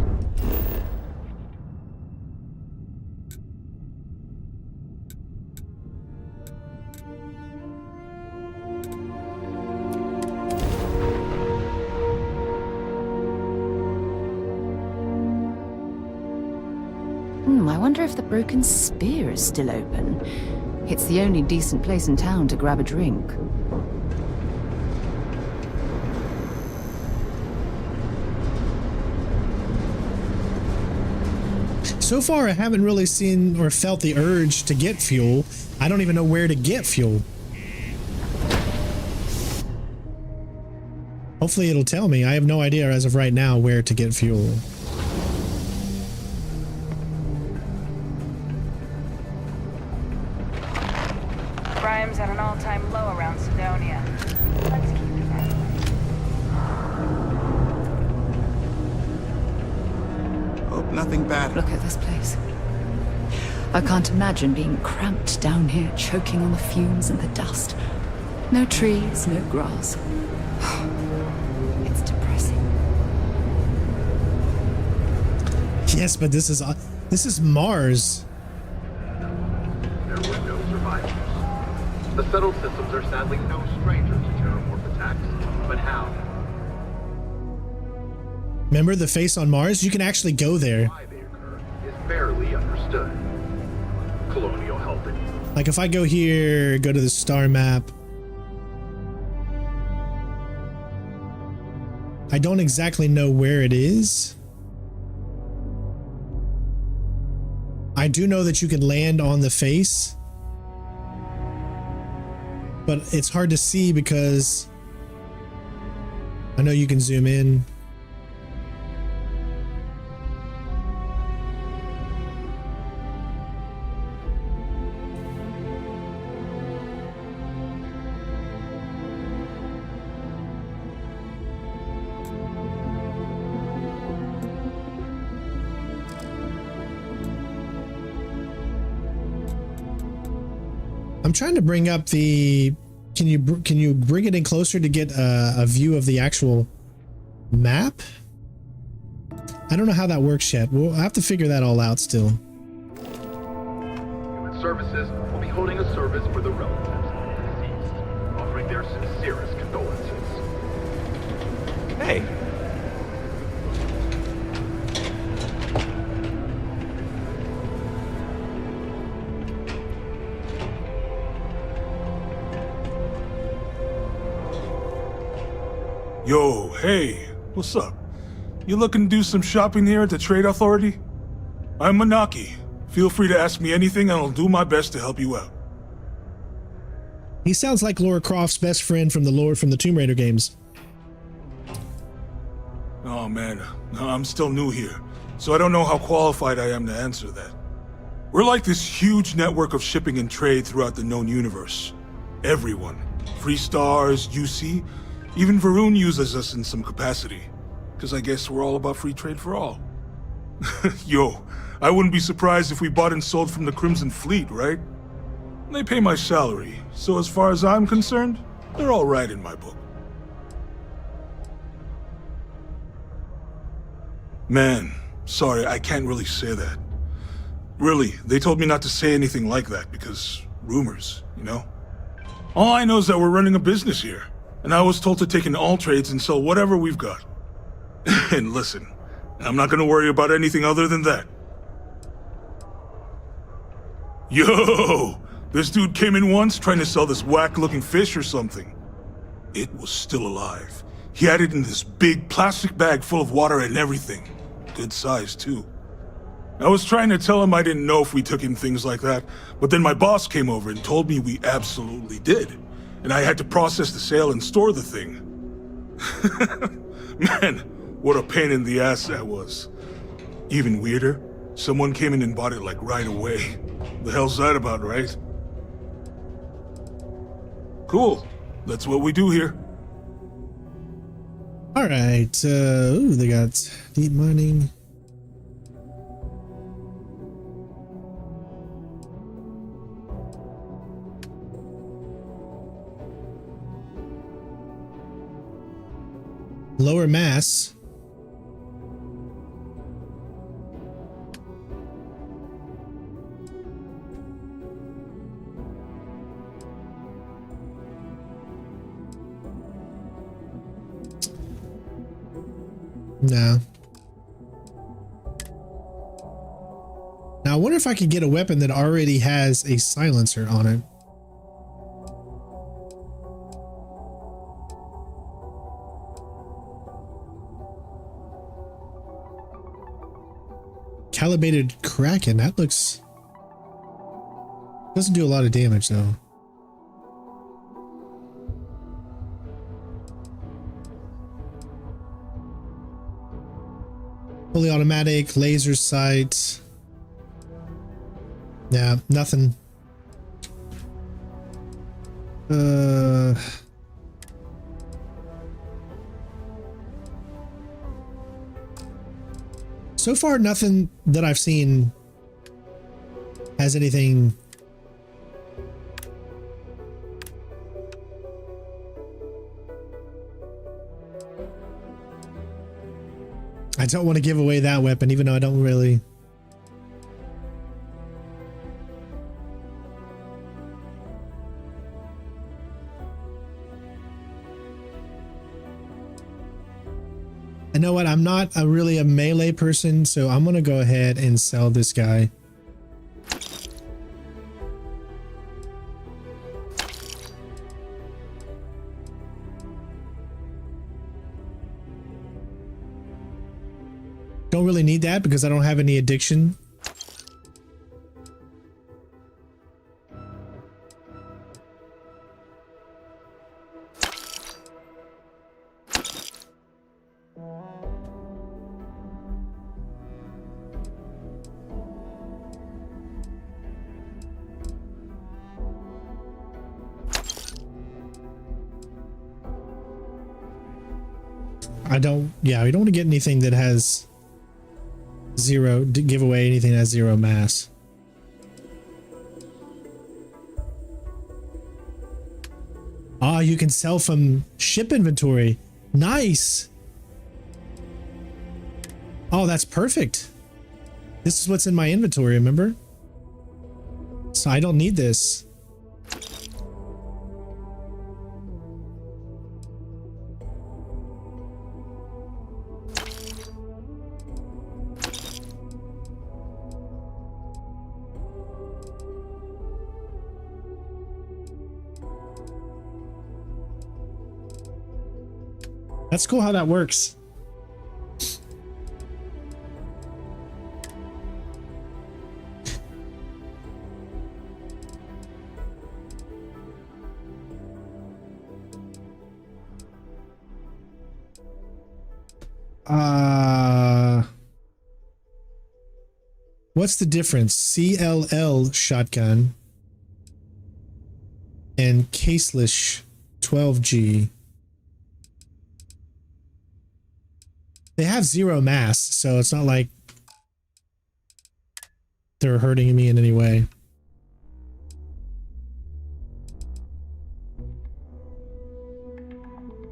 I wonder if the Broken Spear is still open. It's the only decent place in town to grab a drink. So far, I haven't really seen or felt the urge to get fuel. I don't even know where to get fuel. Hopefully it'll tell me. I have no idea as of right now where to get fuel. Crime's at an all-time low around Sidonia. Let's keep it that way. Hope nothing bad. Look at this place. I can't imagine being cramped down here, choking on the fumes and the dust. No trees, no grass. It's depressing. Yes, but this is Mars. There were no survivors. The settled systems are sadly no stranger to terramorph attacks, but how? Remember the face on Mars? You can actually go there. Why they occur is barely understood. Colonial helping. Like if I go here, go to the star map. I don't exactly know where it is. I do know that you can land on the face, but it's hard to see because I know you can zoom in. I'm trying to bring up the, can you bring it in closer to get a view of the actual map? I don't know how that works yet. We'll have to figure that all out still. Human Services will be holding a service for the relatives of the deceased, offering their sincerest condolences. Hey. Yo, hey, what's up? You looking to do some shopping here at the Trade Authority? I'm Manaki. Feel free to ask me anything and I'll do my best to help you out. He sounds like Lara Croft's best friend from the Tomb Raider games. Oh man, I'm still new here, so I don't know how qualified I am to answer that. We're like this huge network of shipping and trade throughout the known universe. Everyone. Free Stars, UC, even Varun uses us in some capacity. Because I guess we're all about free trade for all. Yo, I wouldn't be surprised if we bought and sold from the Crimson Fleet, right? They pay my salary, so as far as I'm concerned, they're all right in my book. Man, sorry, I can't really say that. Really, they told me not to say anything like that because rumors, you know? All I know is that we're running a business here, and I was told to take in all trades and sell whatever we've got. And listen, I'm not gonna worry about anything other than that. Yo! This dude came in once trying to sell this whack-looking fish or something. It was still alive. He had it in this big plastic bag full of water and everything. Good size, too. I was trying to tell him I didn't know if we took in things like that, but then my boss came over and told me we absolutely did. And I had to process the sale and store the thing. Man, what a pain in the ass that was. Even weirder, someone came in and bought it like right away. The hell's that about, right? Cool. That's what we do here. Alright, ooh, they got deep mining. Lower mass. No. Now I wonder if I could get a weapon that already has a silencer on it. Calibrated Kraken, that looks... doesn't do a lot of damage though. Fully automatic, laser sight. Yeah, nothing. So far, nothing that I've seen has anything. I don't want to give away that weapon, even though I don't really. You know what? I'm not really a melee person, so I'm gonna go ahead and sell this guy. Don't really need that because I don't have any addiction. Yeah, we don't want to get anything that has zero, give away anything that has zero mass. Ah, you can sell from ship inventory. Nice. Oh, that's perfect. This is what's in my inventory, remember? So I don't need this. That's cool how that works. What's the difference? CLL shotgun and caseless 12G. They have 0 mass, so it's not like they're hurting me in any way.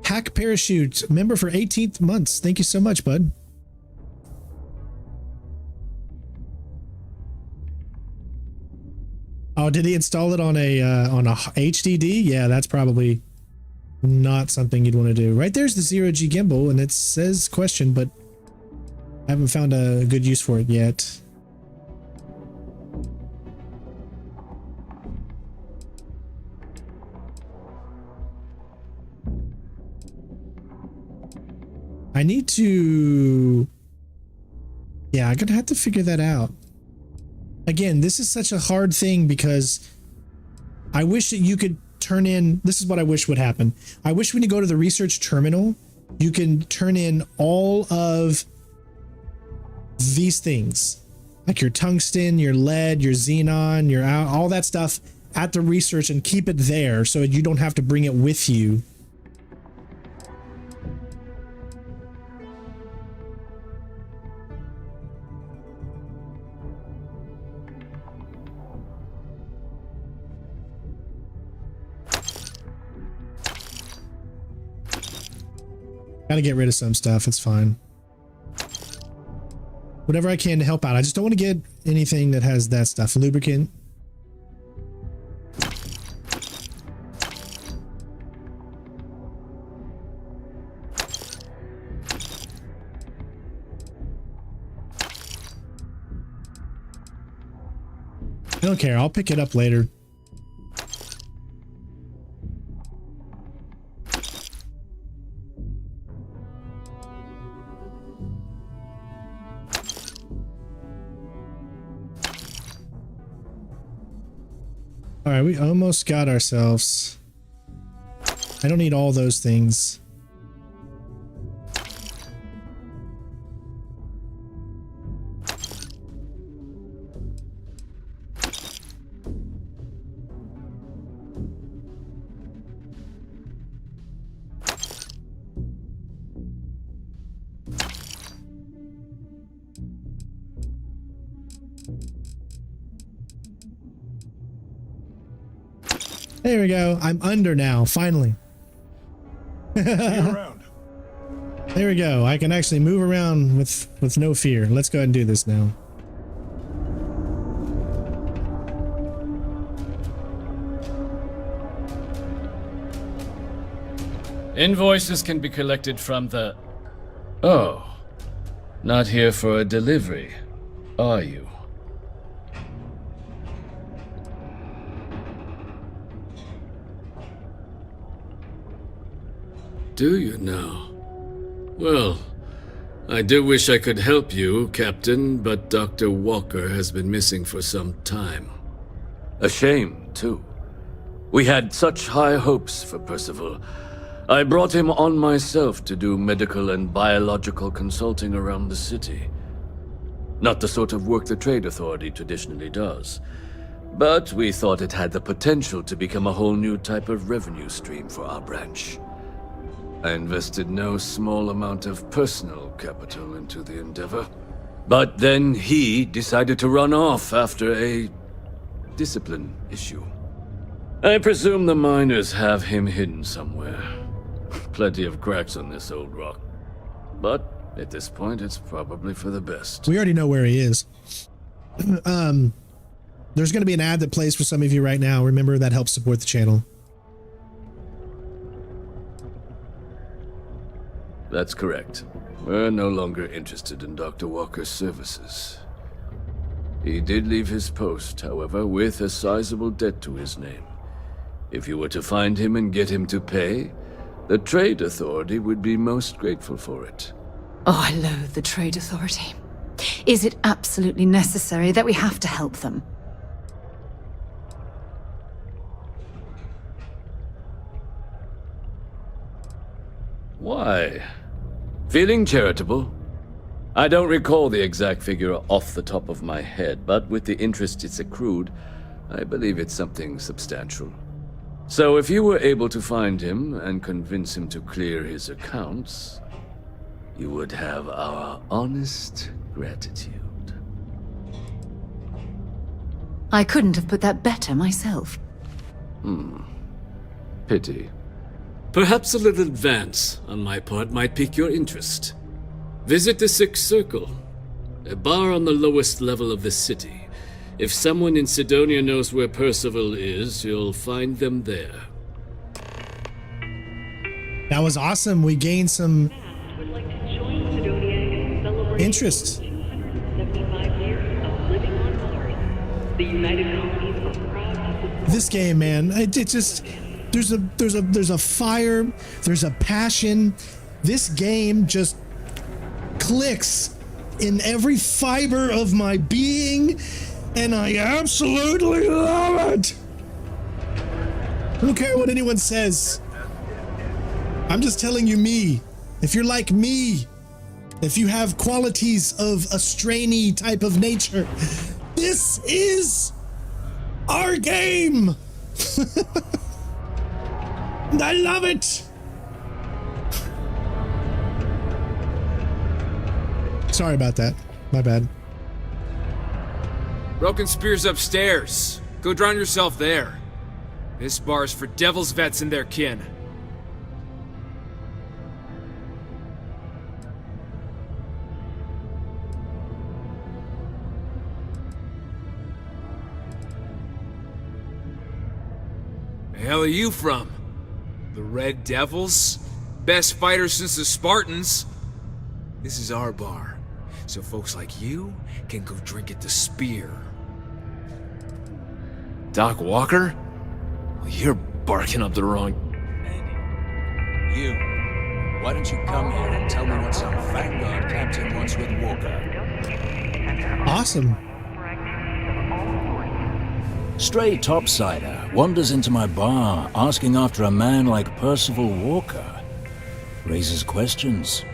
Hack Parachute, member for 18 months. Thank you so much, bud. Oh, did he install it on a HDD? Yeah, that's probably not something you'd want to do. Right there's the 0G gimbal, and it says question, but I haven't found a good use for it yet. I need to... Yeah, I'm gonna have to figure that out. Again, this is such a hard thing because I wish that you could turn in... This is what I wish would happen. I wish when you go to the research terminal, you can turn in all of these things. Like your tungsten, your lead, your xenon, your all that stuff at the research and keep it there so you don't have to bring it with you. Gotta get rid of some stuff, it's fine. Whatever I can to help out. I just don't want to get anything that has that stuff. Lubricant. I don't care, I'll pick it up later. All right, we almost got ourselves. I don't need all those things. There we go. I'm under now, finally. There we go. I can actually move around with no fear. Let's go ahead and do this now. Invoices can be collected from the... Oh. Not here for a delivery, are you? Do you now? Well, I do wish I could help you, Captain, but Dr. Walker has been missing for some time. A shame, too. We had such high hopes for Percival. I brought him on myself to do medical and biological consulting around the city. Not the sort of work the Trade Authority traditionally does. But we thought it had the potential to become a whole new type of revenue stream for our branch. I invested no small amount of personal capital into the endeavor. But then he decided to run off after a discipline issue. I presume the miners have him hidden somewhere. Plenty of cracks on this old rock. But at this point, it's probably for the best. We already know where he is. There's going to be an ad that plays for some of you right now. Remember, that helps support the channel. That's correct. We're no longer interested in Dr. Walker's services. He did leave his post, however, with a sizable debt to his name. If you were to find him and get him to pay, the Trade Authority would be most grateful for it. Oh, I loathe the Trade Authority. Is it absolutely necessary that we have to help them? Why? Feeling charitable? I don't recall the exact figure off the top of my head, but with the interest it's accrued, I believe it's something substantial. So if you were able to find him and convince him to clear his accounts, you would have our honest gratitude. I couldn't have put that better myself. Pity. Perhaps a little advance on my part might pique your interest. Visit the Sixth Circle, a bar on the lowest level of the city. If someone in Sidonia knows where Percival is, you'll find them there. That was awesome. We gained some interest. This game, man, it just there's a fire, there's a passion. This game just clicks in every fiber of my being, and I absolutely love it. I don't care what anyone says. I'm just telling you me. If you're like me, if you have qualities of a strainy type of nature, this is our game. And I love it. Sorry about that. My bad. Broken Spear's upstairs. Go drown yourself there. This bar's for devil's vets and their kin. The hell are you from? The Red Devils? Best fighters since the Spartans? This is our bar, so folks like you can go drink at the Spear. Doc Walker? Well, you're barking up the wrong... Andy, you. Why don't you come here and tell me what some Vanguard captain wants with Walker? Awesome. Stray topsider wanders into my bar asking after a man like Percival Walker. Raises questions.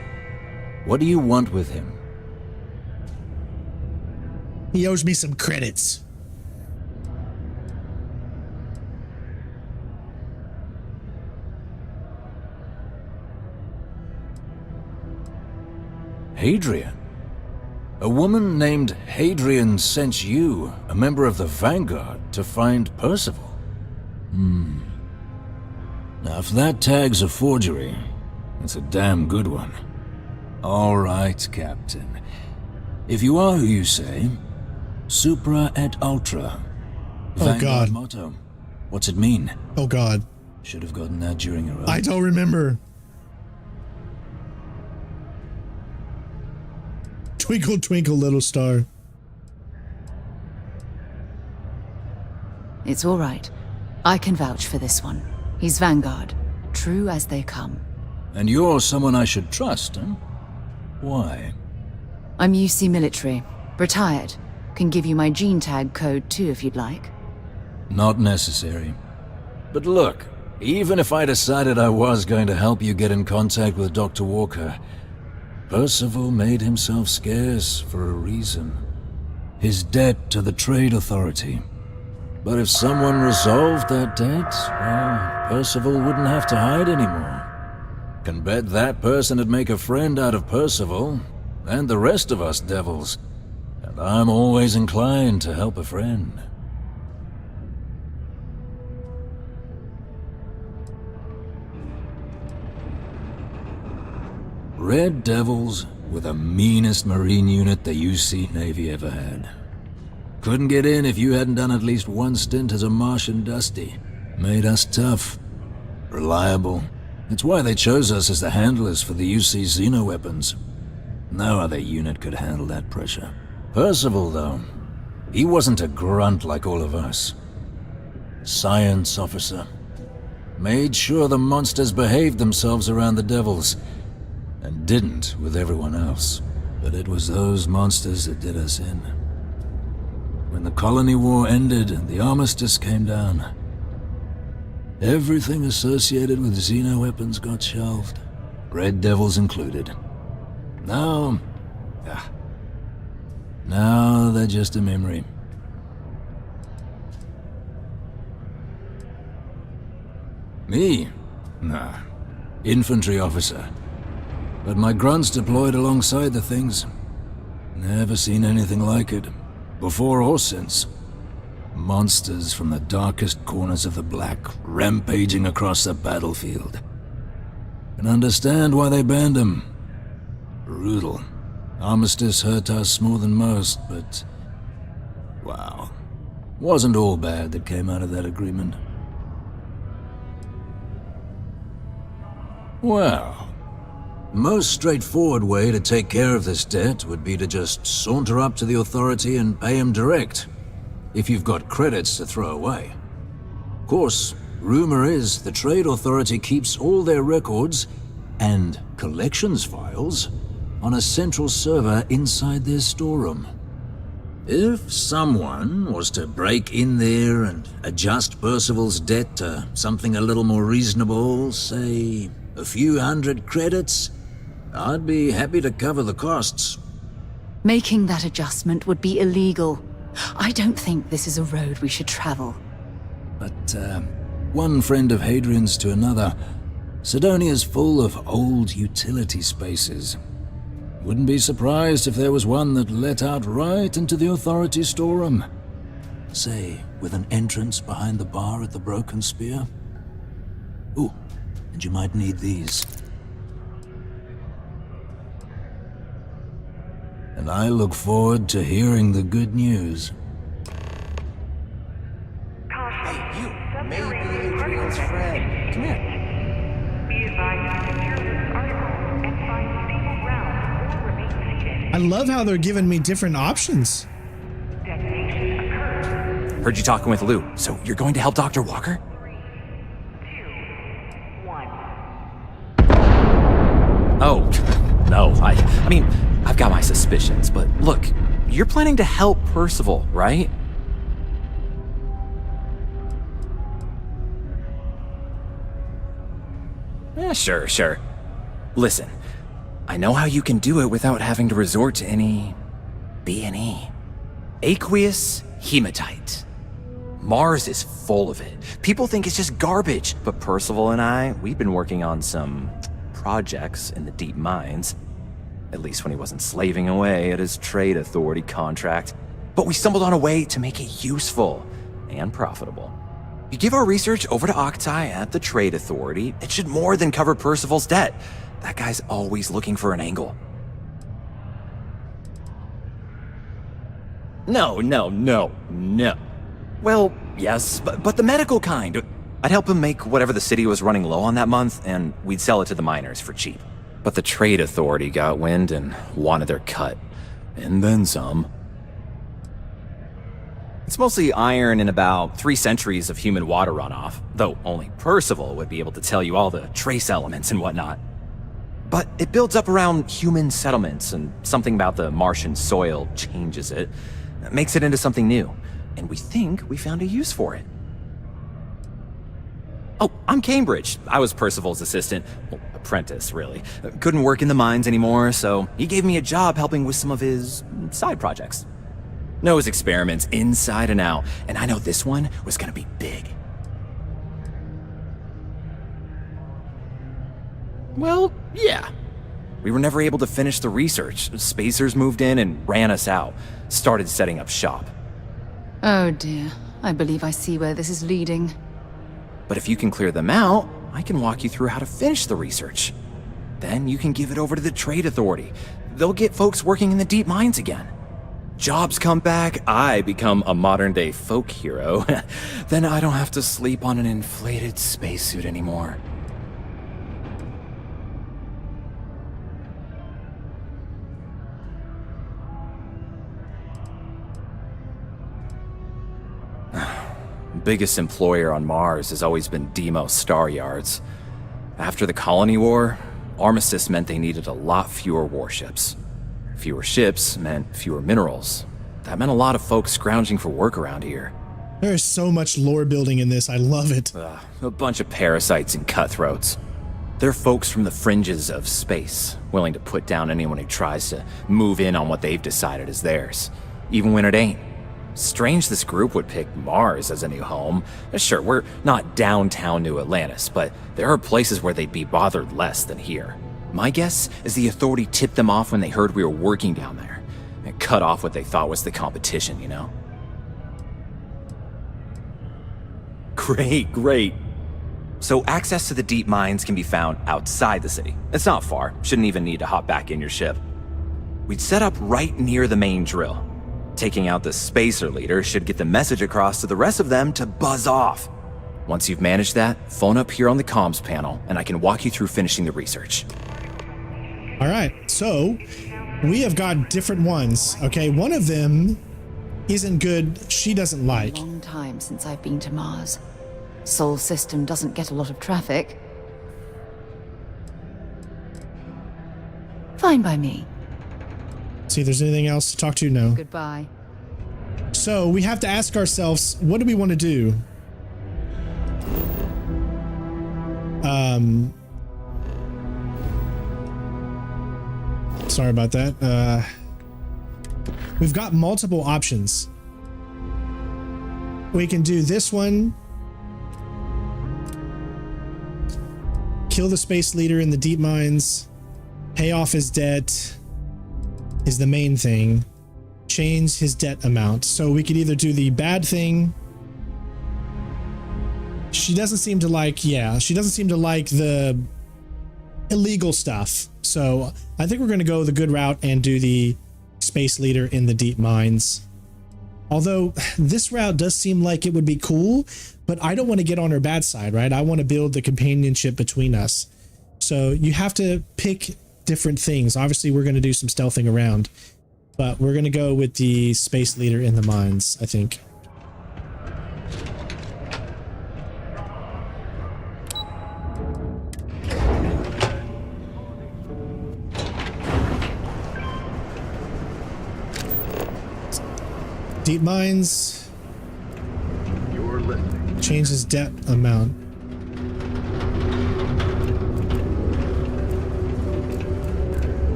What do you want with him? He owes me some credits. Hadrian? A woman named Hadrian sent you, a member of the Vanguard, to find Percival? Now, if that tag's a forgery, it's a damn good one. All right, Captain. If you are who you say, Supra et Ultra. Vanguard God. motto. What's it mean? Oh, God. Should have gotten that during your oath. I don't remember. Twinkle, twinkle, little star. It's all right. I can vouch for this one. He's Vanguard. True as they come. And you're someone I should trust, huh? Why? I'm UC military. Retired. Can give you my gene tag code too if you'd like. Not necessary. But look, even if I decided I was going to help you get in contact with Dr. Walker, Percival made himself scarce for a reason. His debt to the Trade Authority. But if someone resolved that debt, well, Percival wouldn't have to hide anymore. Can bet that person'd make a friend out of Percival, and the rest of us devils. And I'm always inclined to help a friend. Red Devils were the meanest Marine unit the UC Navy ever had. Couldn't get in if you hadn't done at least one stint as a Martian Dusty. Made us tough. Reliable. It's why they chose us as the handlers for the UC Xeno-weapons. No other unit could handle that pressure. Percival, though, he wasn't a grunt like all of us. Science officer. Made sure the monsters behaved themselves around the Devils, and didn't with everyone else. But it was those monsters that did us in. When the colony war ended and the armistice came down, everything associated with Xeno weapons got shelved, Red Devils included. Now, Now they're just a memory. Me? Nah. Infantry officer. But my grunts deployed alongside the things. Never seen anything like it. Before or since. Monsters from the darkest corners of the Black, rampaging across the battlefield. Can understand why they banned them. Brutal. Armistice hurt us more than most, but... wow. Wasn't all bad that came out of that agreement. Well, the most straightforward way to take care of this debt would be to just saunter up to the authority and pay him direct, if you've got credits to throw away. Of course, rumor is the Trade Authority keeps all their records and collections files on a central server inside their storeroom. If someone was to break in there and adjust Percival's debt to something a little more reasonable, say a few hundred credits, I'd be happy to cover the costs. Making that adjustment would be illegal. I don't think this is a road we should travel. But, one friend of Hadrian's to another, Sidonia's full of old utility spaces. Wouldn't be surprised if there was one that let out right into the authority storeroom. Say, with an entrance behind the bar at the Broken Spear. Ooh, and you might need these. And I look forward to hearing the good news. Hey, you! Maybe Adrian's friend. Come here. I love how they're giving me different options. Heard you talking with Lou, so you're going to help Dr. Walker? 3, 2, 1. Oh, no, I mean, I've got my suspicions, but look, you're planning to help Percival, right? Yeah, sure. Listen, I know how you can do it without having to resort to any B&E. Aqueous hematite. Mars is full of it. People think it's just garbage, but Percival and I, we've been working on some projects in the deep mines. At least when he wasn't slaving away at his trade authority contract. But we stumbled on a way to make it useful and profitable. You give our research over to Octai at the trade authority, it should more than cover Percival's debt. That guy's always looking for an angle. No. Well, yes, but the medical kind. I'd help him make whatever the city was running low on that month, and we'd sell it to the miners for cheap. But the trade authority got wind and wanted their cut. And then some. It's mostly iron and about 3 centuries of human water runoff, though only Percival would be able to tell you all the trace elements and whatnot. But it builds up around human settlements, and something about the Martian soil changes it, makes it into something new, and we think we found a use for it. Oh, I'm Cambridge. I was Percival's assistant. Well, apprentice, really. Couldn't work in the mines anymore, so he gave me a job helping with some of his side projects. Knows experiments inside and out, and I know this one was gonna be big. Well, yeah. We were never able to finish the research. Spacers moved in and ran us out. Started setting up shop. Oh dear. I believe I see where this is leading. But if you can clear them out, I can walk you through how to finish the research. Then you can give it over to the trade authority. They'll get folks working in the deep mines again. Jobs come back, I become a modern-day folk hero. Then I don't have to sleep on an inflated spacesuit anymore. Biggest employer on Mars has always been Deimos Star Yards. After the Colony War, Armistice meant they needed a lot fewer warships. Fewer ships meant fewer minerals. That meant a lot of folks scrounging for work around here. There is so much lore building in this. I love it. A bunch of parasites and cutthroats. They're folks from the fringes of space, willing to put down anyone who tries to move in on what they've decided is theirs, even when it ain't. Strange this group would pick Mars as a new home. Sure, we're not downtown New Atlantis, but there are places where they'd be bothered less than here. My guess is the authority tipped them off when they heard we were working down there, and cut off what they thought was the competition, you know? Great. So access to the deep mines can be found outside the city. It's not far, shouldn't even need to hop back in your ship. We'd set up right near the main drill. Taking out the spacer leader should get the message across to the rest of them to buzz off. Once you've managed that, phone up here on the comms panel and I can walk you through finishing the research. All right, so we have got different ones. Okay, one of them isn't good. She doesn't like. Long time since I've been to Mars. Sol system doesn't get a lot of traffic. Fine by me. See if there's anything else to talk to. No. Goodbye. So we have to ask ourselves, what do we want to do? Sorry about that. We've got multiple options. We can do this one. Kill the space leader in the deep mines. Pay off his debt is the main thing. Change his debt amount. So we could either do the bad thing. She doesn't seem to like, she doesn't seem to like the illegal stuff. So I think we're going to go the good route and do the space leader in the deep mines. Although this route does seem like it would be cool, but I don't want to get on her bad side, right? I want to build the companionship between us. So you have to pick different things. Obviously, we're going to do some stealthing around, but we're going to go with the space leader in the mines, I think. Deep mines. You're listening. Change his debt amount.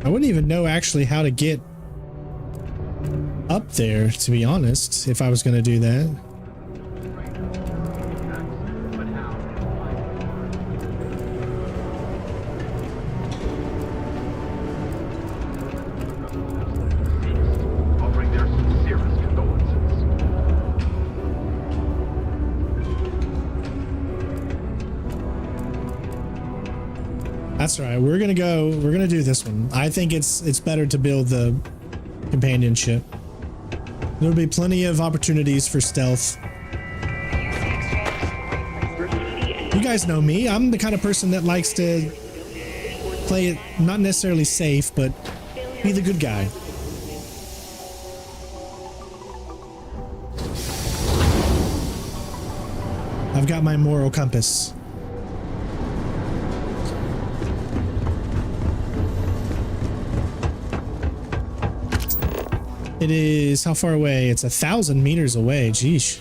I wouldn't even know actually how to get up there, to be honest, if I was going to do that. Offering their sincerest condolences. That's right. We're gonna do this one. I think it's better to build the companionship. There'll be plenty of opportunities for stealth. You guys know me. I'm the kind of person that likes to play it not necessarily safe, but be the good guy. I've got my moral compass. It is how far away? It's 1,000 meters away. Jeesh.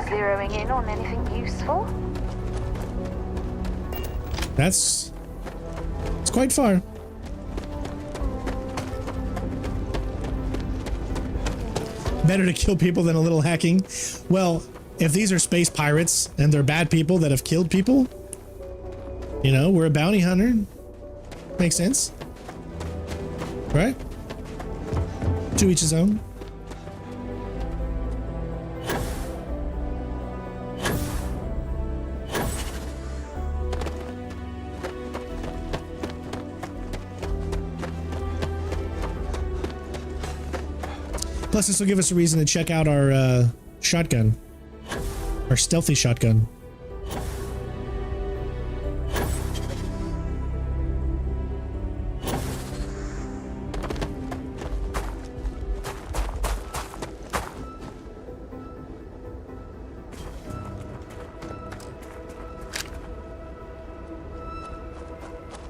Zeroing in on anything useful? It's quite far. Better to kill people than a little hacking. Well, if these are space pirates and they're bad people that have killed people, you know, we're a bounty hunter. Makes sense. Right? To each his own. Plus, this will give us a reason to check out our shotgun. Our stealthy shotgun.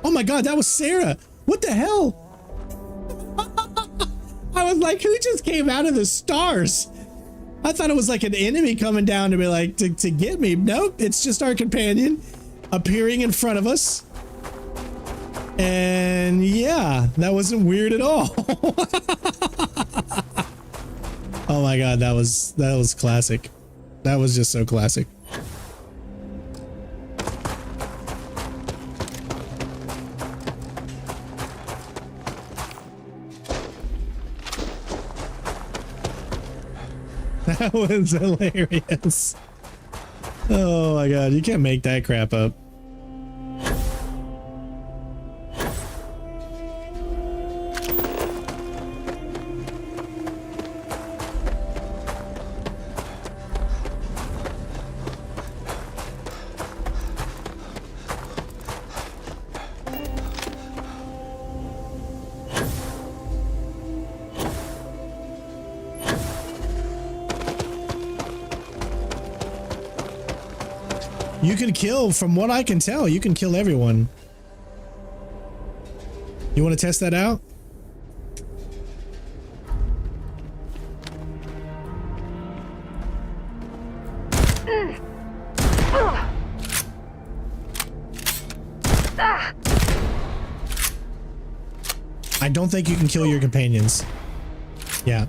Oh my god, that was Sarah! What the hell? I was like, who just came out of the stars? I thought it was like an enemy coming down to be like, to get me. Nope, it's just our companion appearing in front of us. And yeah, that wasn't weird at all. Oh my God, that was classic. That was just so classic. That was hilarious. Oh my God, you can't make that crap up. You can kill, from what I can tell, you can kill everyone. You want to test that out? I don't think you can kill your companions. Yeah.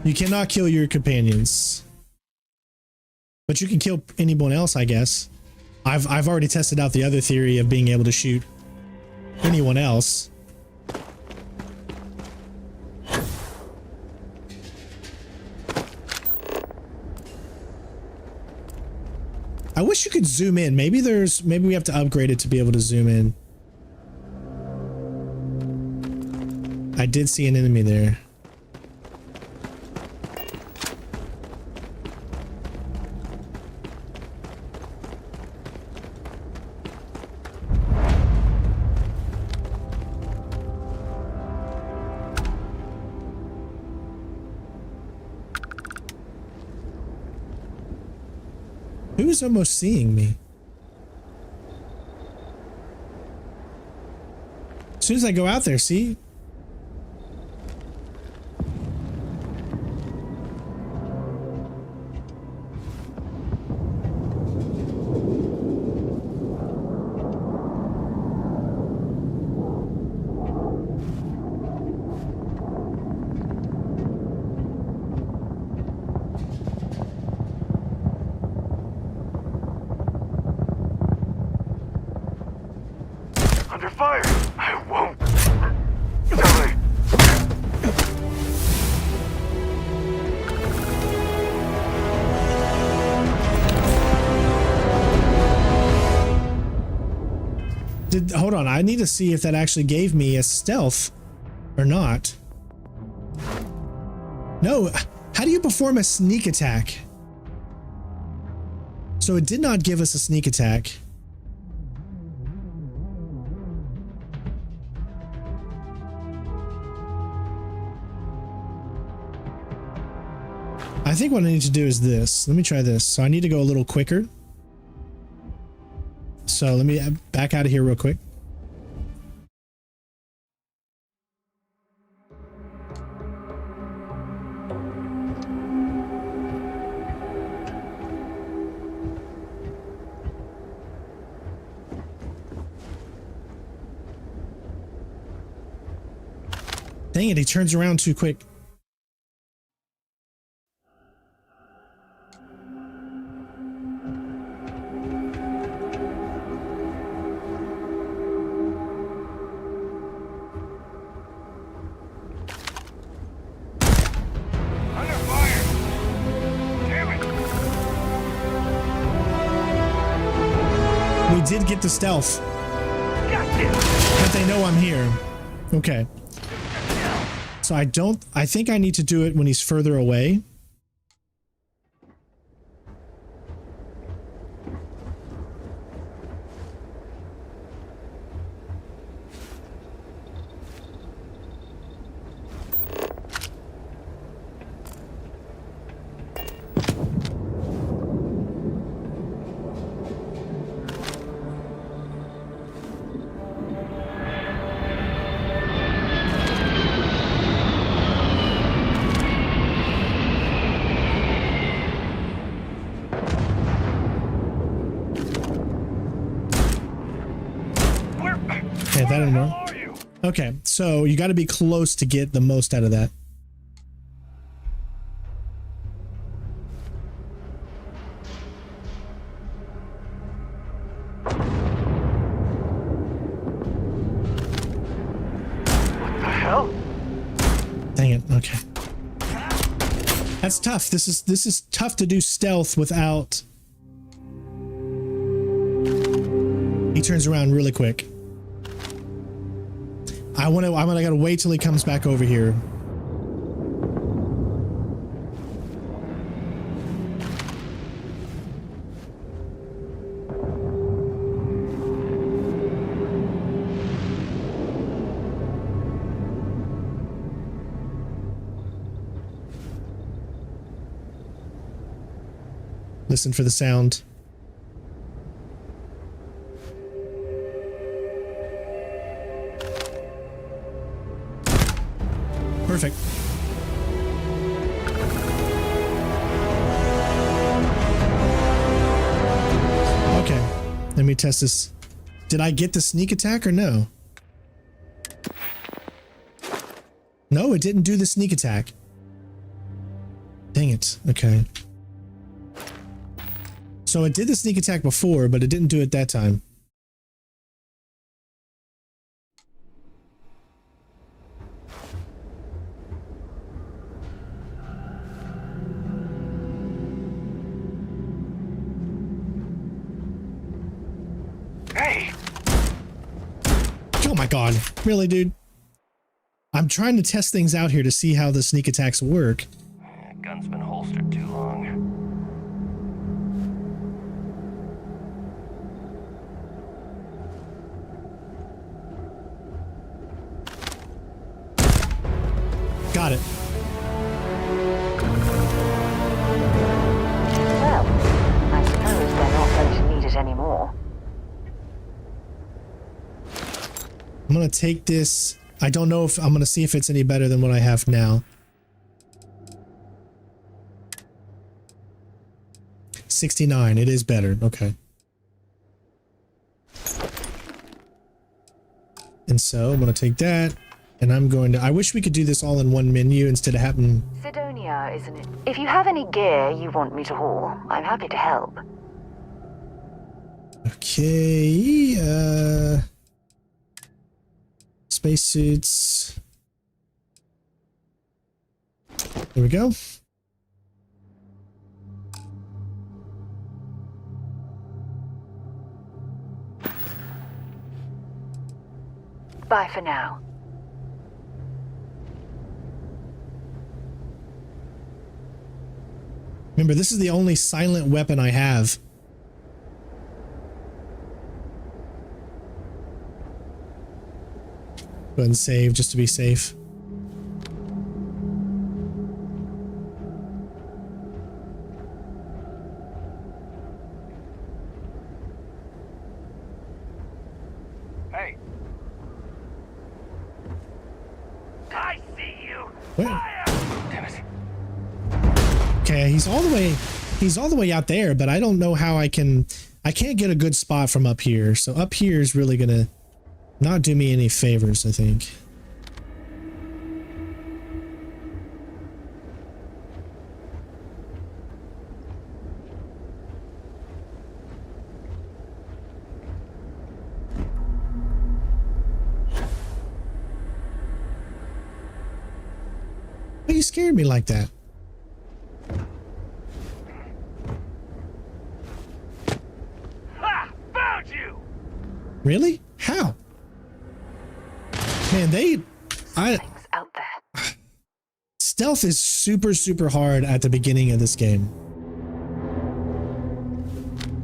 You cannot kill your companions. But you can kill anyone else, I guess. I've already tested out the other theory of being able to shoot anyone else. I wish you could zoom in. Maybe we have to upgrade it to be able to zoom in. I did see an enemy there. Who's almost seeing me? As soon as I go out there, see? Under fire! I won't. Hold on, I need to see if that actually gave me a stealth or not. No, how do you perform a sneak attack? So it did not give us a sneak attack. I think what I need to do is this. Let me try this. So I need to go a little quicker. So let me back out of here real quick. Dang it, he turns around too quick. We did get the stealth. But they know I'm here. Okay. So I think I need to do it when he's further away. Okay, that didn't work. Okay, so you got to be close to get the most out of that. Dang it. Okay. That's tough. This is tough to do stealth without. He turns around really quick. I gotta wait till he comes back over here. Listen for the sound. Perfect. Okay, let me test this. Did I get the sneak attack or no? No, it didn't do the sneak attack. Dang it. Okay. So it did the sneak attack before, but it didn't do it that time. Hey! Oh my god. Really, dude? I'm trying to test things out here to see how the sneak attacks work. Gun's been holstered too long. Got it. Well, I suppose they're not going to need it anymore. I'm gonna take this. I don't know if I'm gonna see if it's any better than what I have now. 69. It is better. Okay. And so I'm gonna take that. And I'm going to, I wish we could do this all in one menu instead of having... Sidonia, isn't it? If you have any gear you want me to haul, I'm happy to help. Okay, spacesuits. There we go. Bye for now. Remember, this is the only silent weapon I have. Go ahead and save just to be safe. Hey! I see you! Where? Fire! Damn it. Okay, he's all the way out there, but I don't know how I can't get a good spot from up here. So up here is really gonna not do me any favors, I think. Why you scared me like that? Really? How? Man, out there. Stealth is super, super hard at the beginning of this game.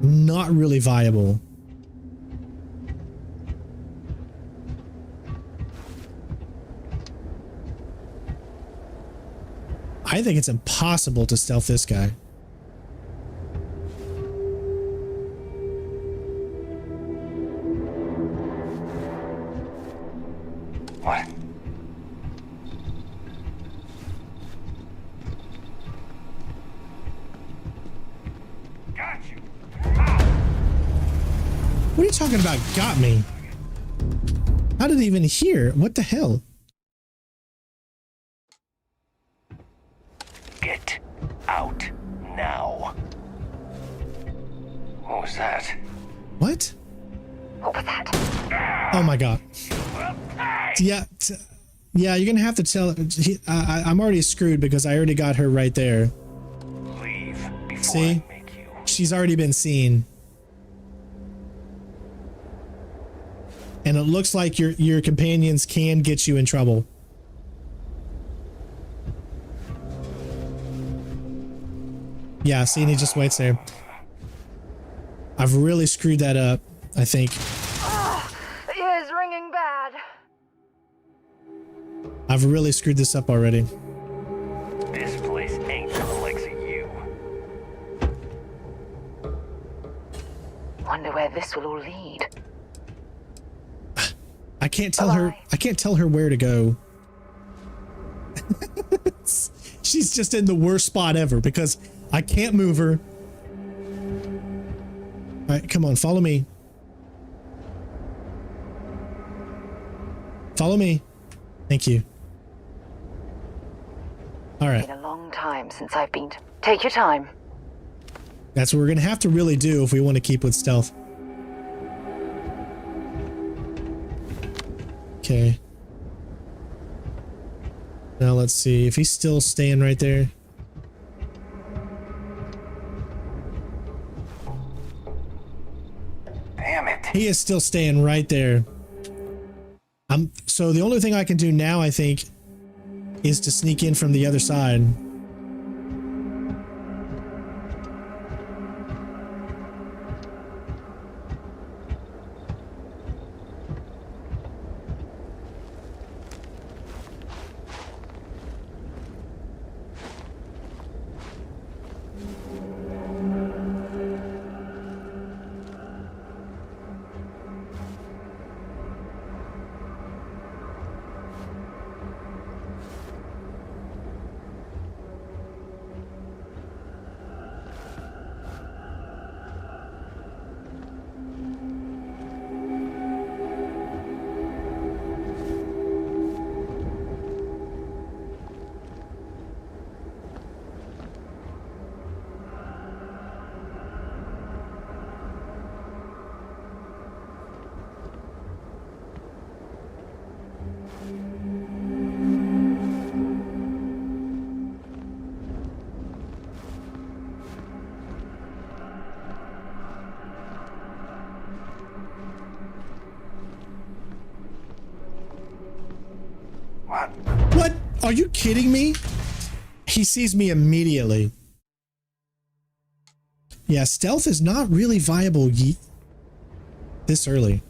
Not really viable. I think it's impossible to stealth this guy. What? What are you talking about? Got me. How did it even hear? What the hell? Get out now. What was that? What? What was that? Oh my god. Yeah. Yeah, you're gonna have to tell. I'm already screwed because I already got her right there. Leave before See? I make you. She's already been seen. And it looks like your companions can get you in trouble. Yeah, see, and he just waits there. I've really screwed that up, I think. The ear's ringing bad. I've really screwed this up already. This place ain't for the likes of you. Wonder where this will all lead. I can't tell her. I can't tell her where to go. She's just in the worst spot ever because I can't move her. All right, come on, follow me. Follow me. Thank you. All right. It's been a long time since I've been. Take your time. That's what we're gonna have to really do if we want to keep with stealth. Okay. Now let's see if he's still staying right there. Damn it. He is still staying right there. So the only thing I can do now, I think, is to sneak in from the other side. What? Are you kidding me? He sees me immediately. Yeah, stealth is not really viable this early.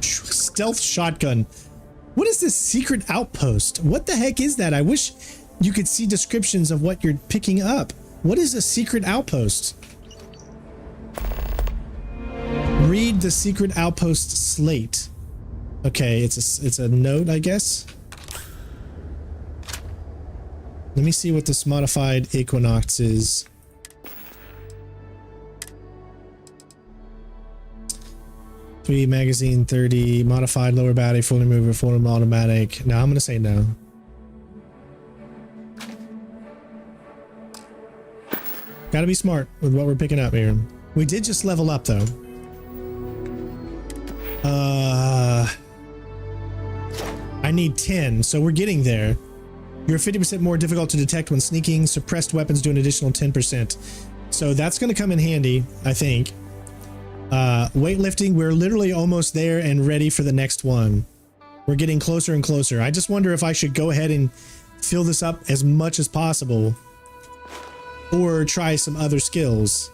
Stealth shotgun. What is this secret outpost? What the heck is that? I wish you could see descriptions of what you're picking up. What is a secret outpost? Read the secret outpost slate. Okay, it's a note, I guess. Let me see what this modified Equinox is. Magazine 30, modified lower battery, fully mover, full automatic. Now I'm gonna say no. Gotta be smart with what we're picking up here. We did just level up though. I need 10, so we're getting there. You're 50% more difficult to detect when sneaking. Suppressed weapons do an additional 10%. So that's gonna come in handy, I think. Weightlifting, we're literally almost there and ready for the next one. We're getting closer and closer. I just wonder if I should go ahead and fill this up as much as possible or try some other skills.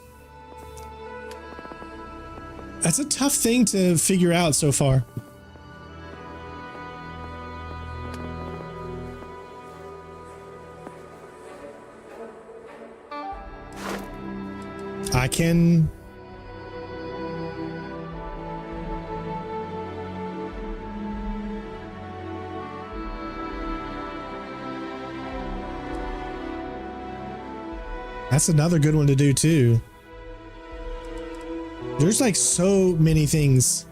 That's a tough thing to figure out so far. I can... That's another good one to do too. There's like so many things.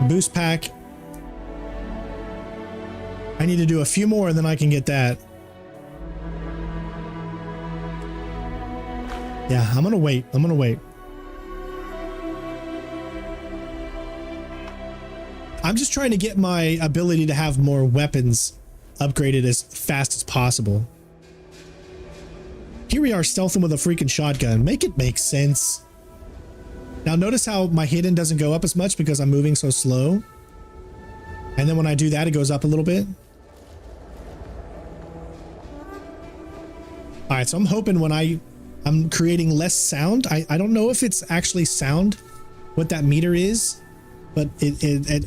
Boost pack. I need to do a few more and then I can get that. Yeah, I'm gonna wait. I'm gonna wait. I'm just trying to get my ability to have more weapons upgraded as fast as possible. Here we are stealthing with a freaking shotgun. Make it make sense. Now notice how my hidden doesn't go up as much because I'm moving so slow. And then when I do that, it goes up a little bit. All right, so I'm hoping when I'm creating less sound. I don't know if it's actually sound, what that meter is, but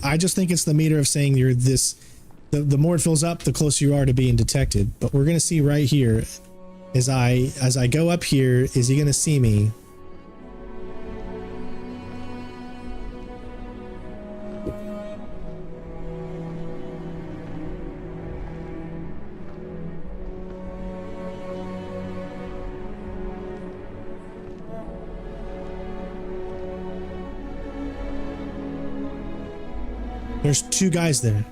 I just think it's the meter of saying you're this. The more it fills up, the closer you are to being detected. But we're gonna see right here. As I go up here, is he gonna see me? There's two guys there.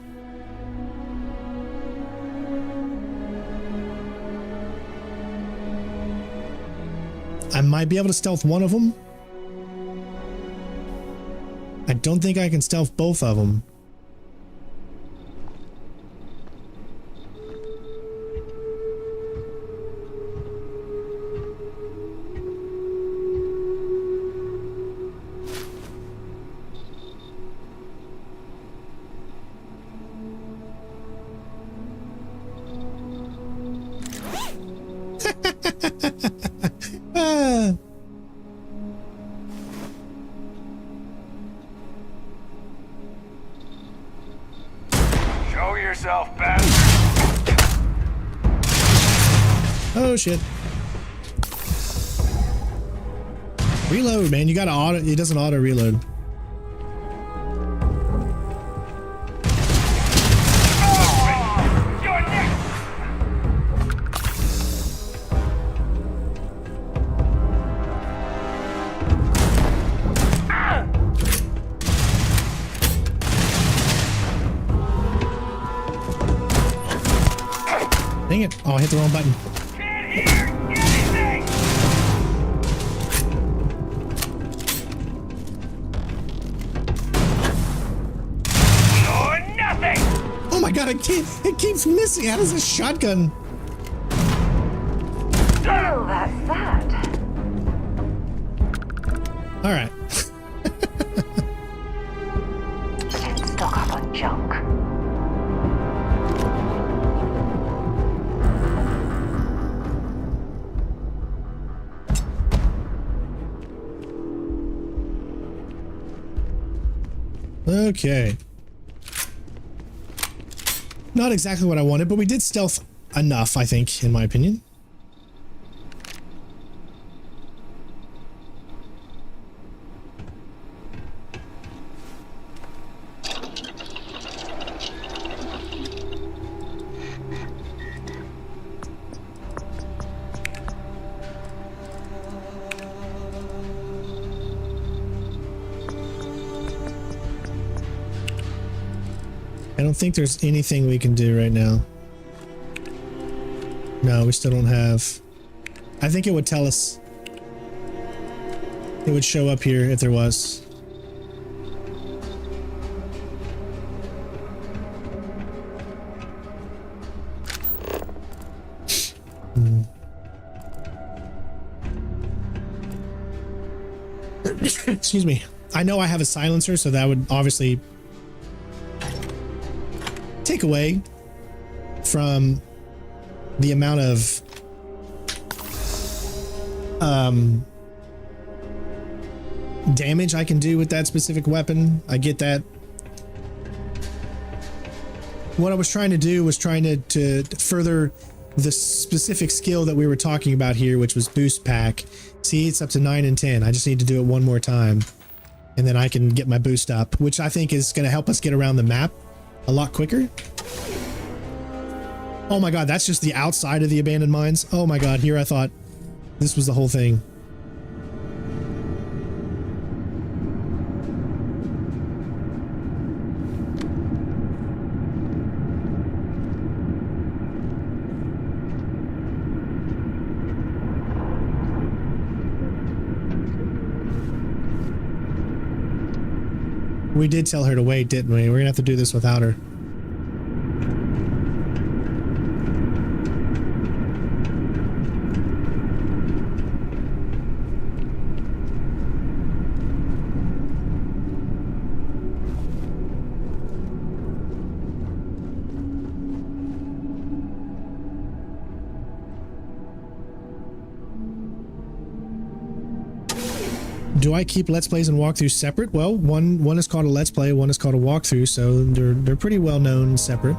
I might be able to stealth one of them. I don't think I can stealth both of them. Show yourself, bastard! Oh shit. Reload, man. You gotta auto, it doesn't auto reload. Dang it. Oh, I hit the wrong button. Oh my god, it keeps missing. How does a shotgun? Oh, that's that. All right. Don't stock up on junk. Okay. Not exactly what I wanted, but we did stealth enough, I think, in my opinion. I don't think there's anything we can do right now. No, we still don't have. I think it would tell us. It would show up here if there was. Excuse me. I know I have a silencer, so that would obviously take away from the amount of damage I can do with that specific weapon. I get that. What I was trying to do was trying to further the specific skill that we were talking about here, which was boost pack. See, it's up to 9 and 10. I just need to do it one more time. And then I can get my boost up, which I think is going to help us get around the map a lot quicker. Oh my god, that's just the outside of the abandoned mines. Oh my god, here I thought this was the whole thing. We did tell her to wait, didn't we? We're gonna have to do this without her. Do I keep Let's Plays and walkthroughs separate? Well, one is called a Let's Play, one is called a walkthrough, so they're pretty well known separate.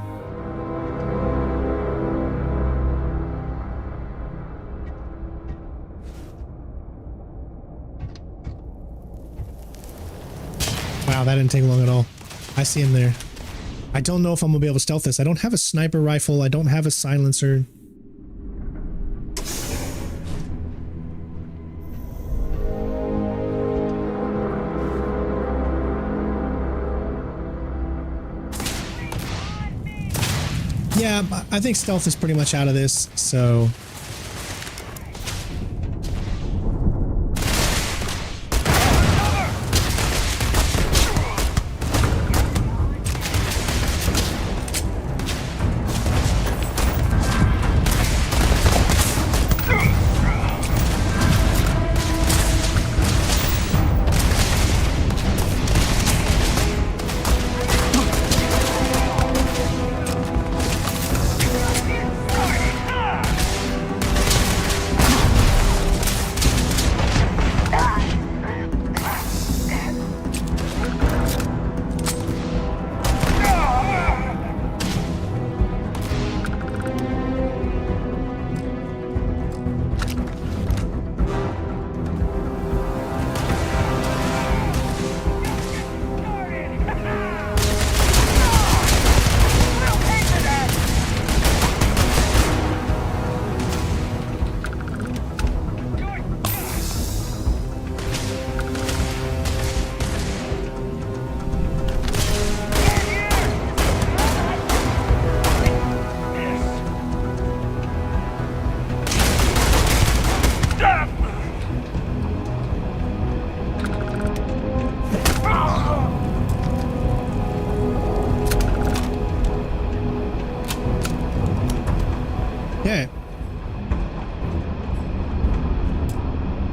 Wow, that didn't take long at all. I see him there. I don't know if I'm gonna be able to stealth this. I don't have a sniper rifle, I don't have a silencer. Yeah, I think stealth is pretty much out of this, so...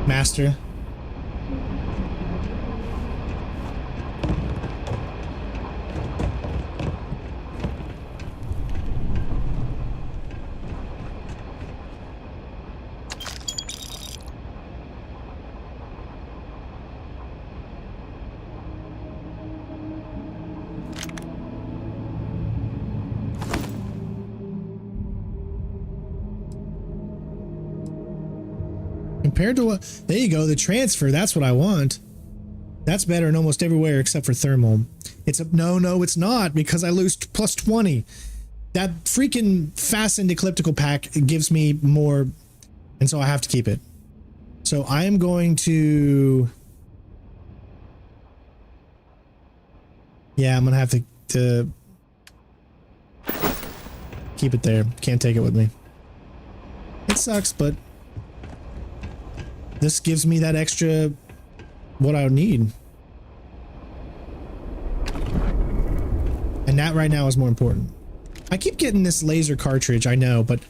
Master. Compared to what, there you go, the transfer, that's what I want. That's better in almost everywhere except for thermal. It's a, no, it's not, because I lose plus 20. That freaking fastened ecliptical pack gives me more, and so I have to keep it. So I am going to, yeah, I'm gonna have to keep it there. Can't take it with me. It sucks, but this gives me that extra, what I would need. And that right now is more important. I keep getting this laser cartridge, I know, but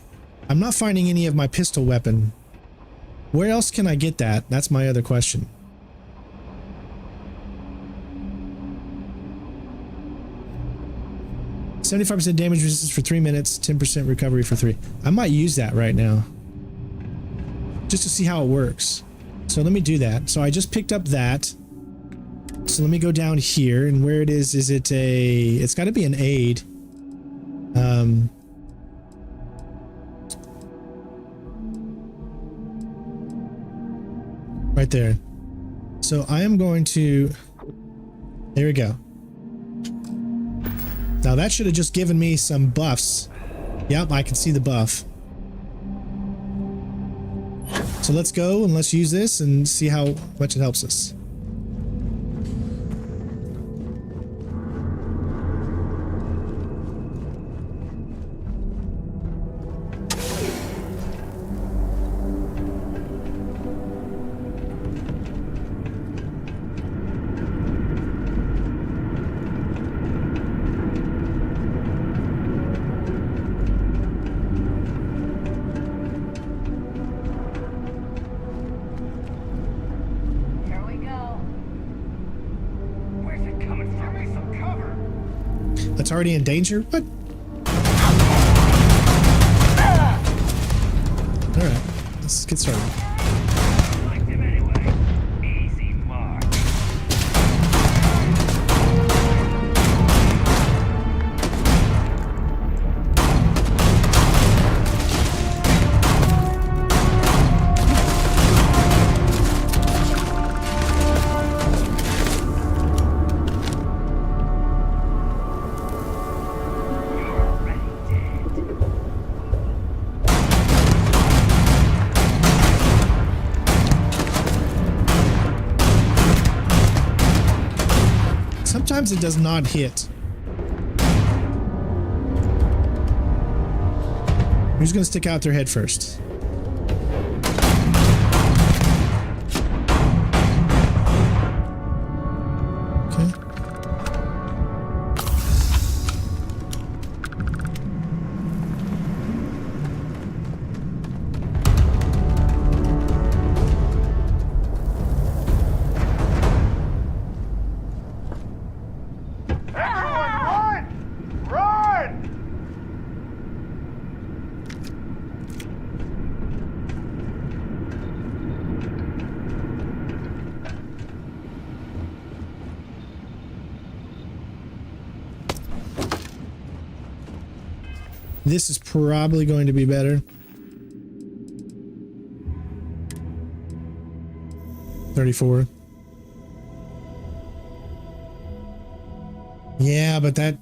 I'm not finding any of my pistol weapon. Where else can I get that? That's my other question. "75% damage resistance for 3 minutes, 10% recovery for 3. I might use that right now, just to see how it works. So let me do that. So I just picked up that. So let me go down here, and where it is it a, it's got to be an aid. right there. So I am going to... There we go. Now that should have just given me some buffs. Yep, I can see the buff. So let's go and let's use this and see how much it helps us. It's already in danger? What? Alright, let's get started. Sometimes it does not hit. Who's gonna stick out their head first? Okay. This is probably going to be better. 34. Yeah, but that...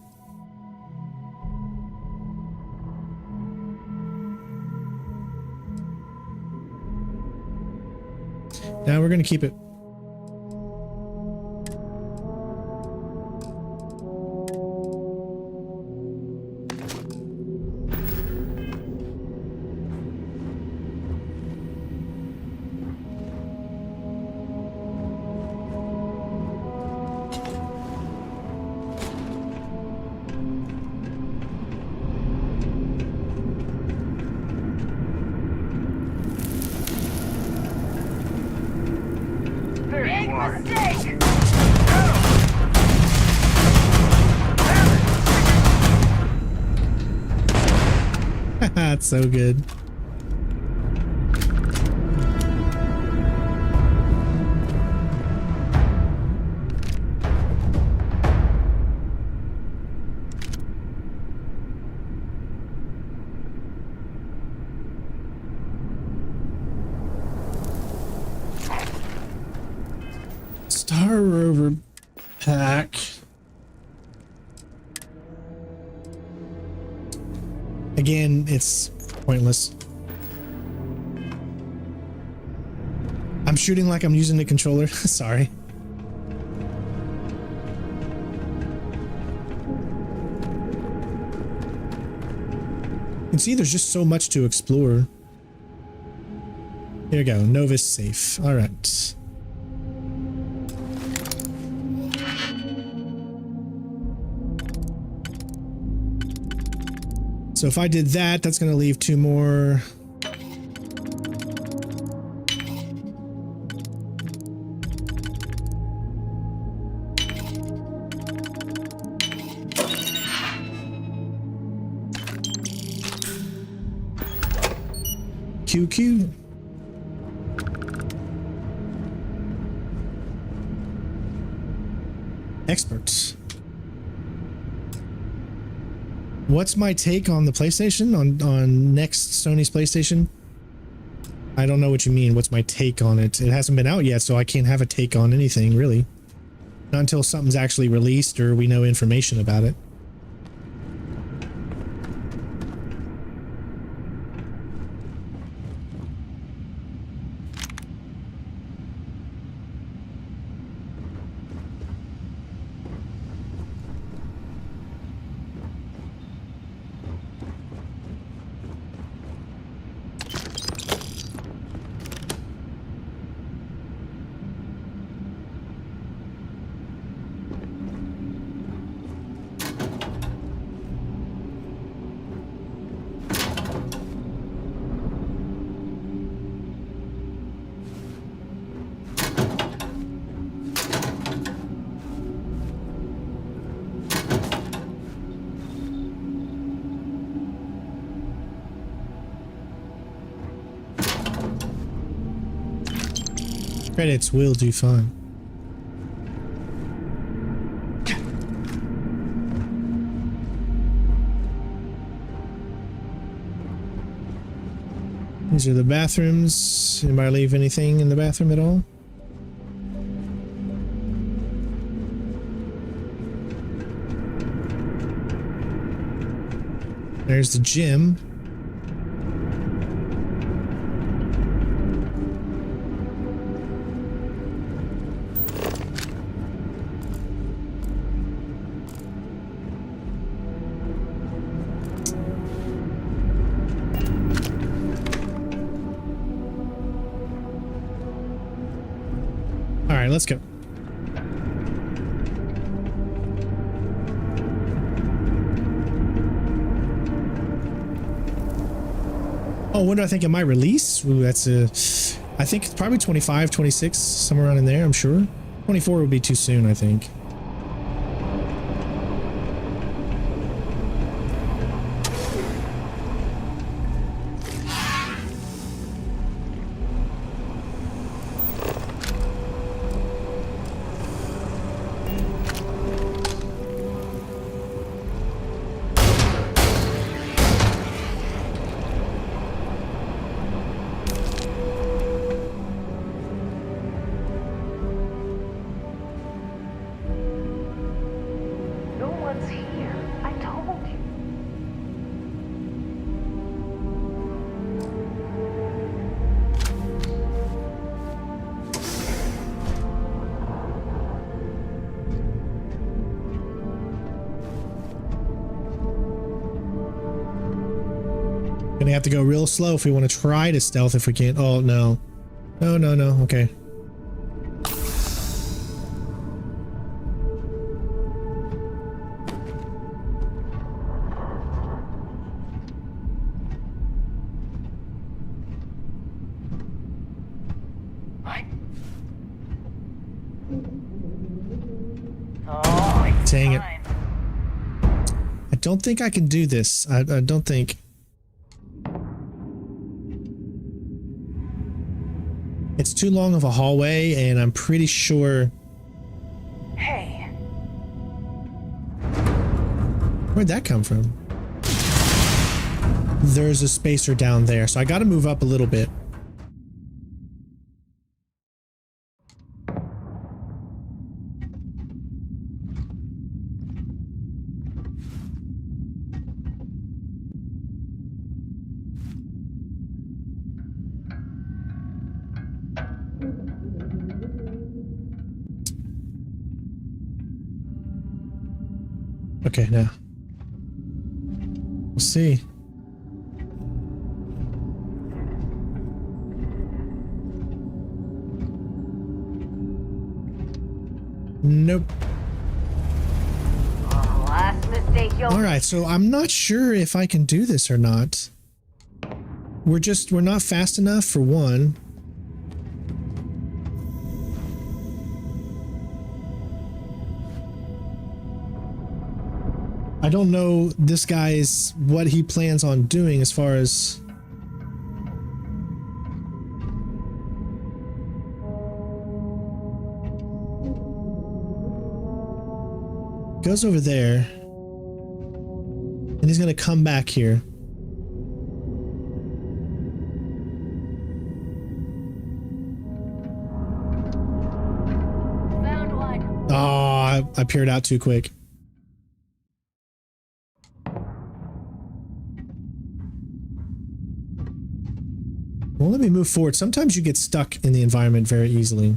Now we're going to keep it. That's so good. Star Rover pack. Again, it's pointless. I'm shooting like I'm using the controller. Sorry. You can see there's just so much to explore. Here we go. Novice safe. All right. So if I did that, that's going to leave 2 more. QQ. Experts. What's my take on the PlayStation? On next Sony's PlayStation? I don't know what you mean. What's my take on it? It hasn't been out yet, so I can't have a take on anything, really. Not until something's actually released or we know information about it. Credits will do fine. These are the bathrooms. Anybody leave anything in the bathroom at all? There's the gym. All right, let's go. Oh, when do I think it might release? Ooh, that's a... I think it's probably 25, 26, somewhere around in there, I'm sure. 24 would be too soon, I think. Gonna have to go real slow if we want to try to stealth if we can't. Oh, no. No, no, no. Okay. Dang it. I don't think I can do this. I don't think. It's too long of a hallway, and I'm pretty sure... Hey. Where'd that come from? There's a spacer down there, so I gotta move up a little bit. Okay, now. We'll see. Nope. Oh, last mistake you'll... All right, so I'm not sure if I can do this or not. We're not fast enough for one. I don't know this guy's what he plans on doing as far as goes over there and he's gonna come back here. I peered out too quick. Well, let me move forward. Sometimes you get stuck in the environment very easily.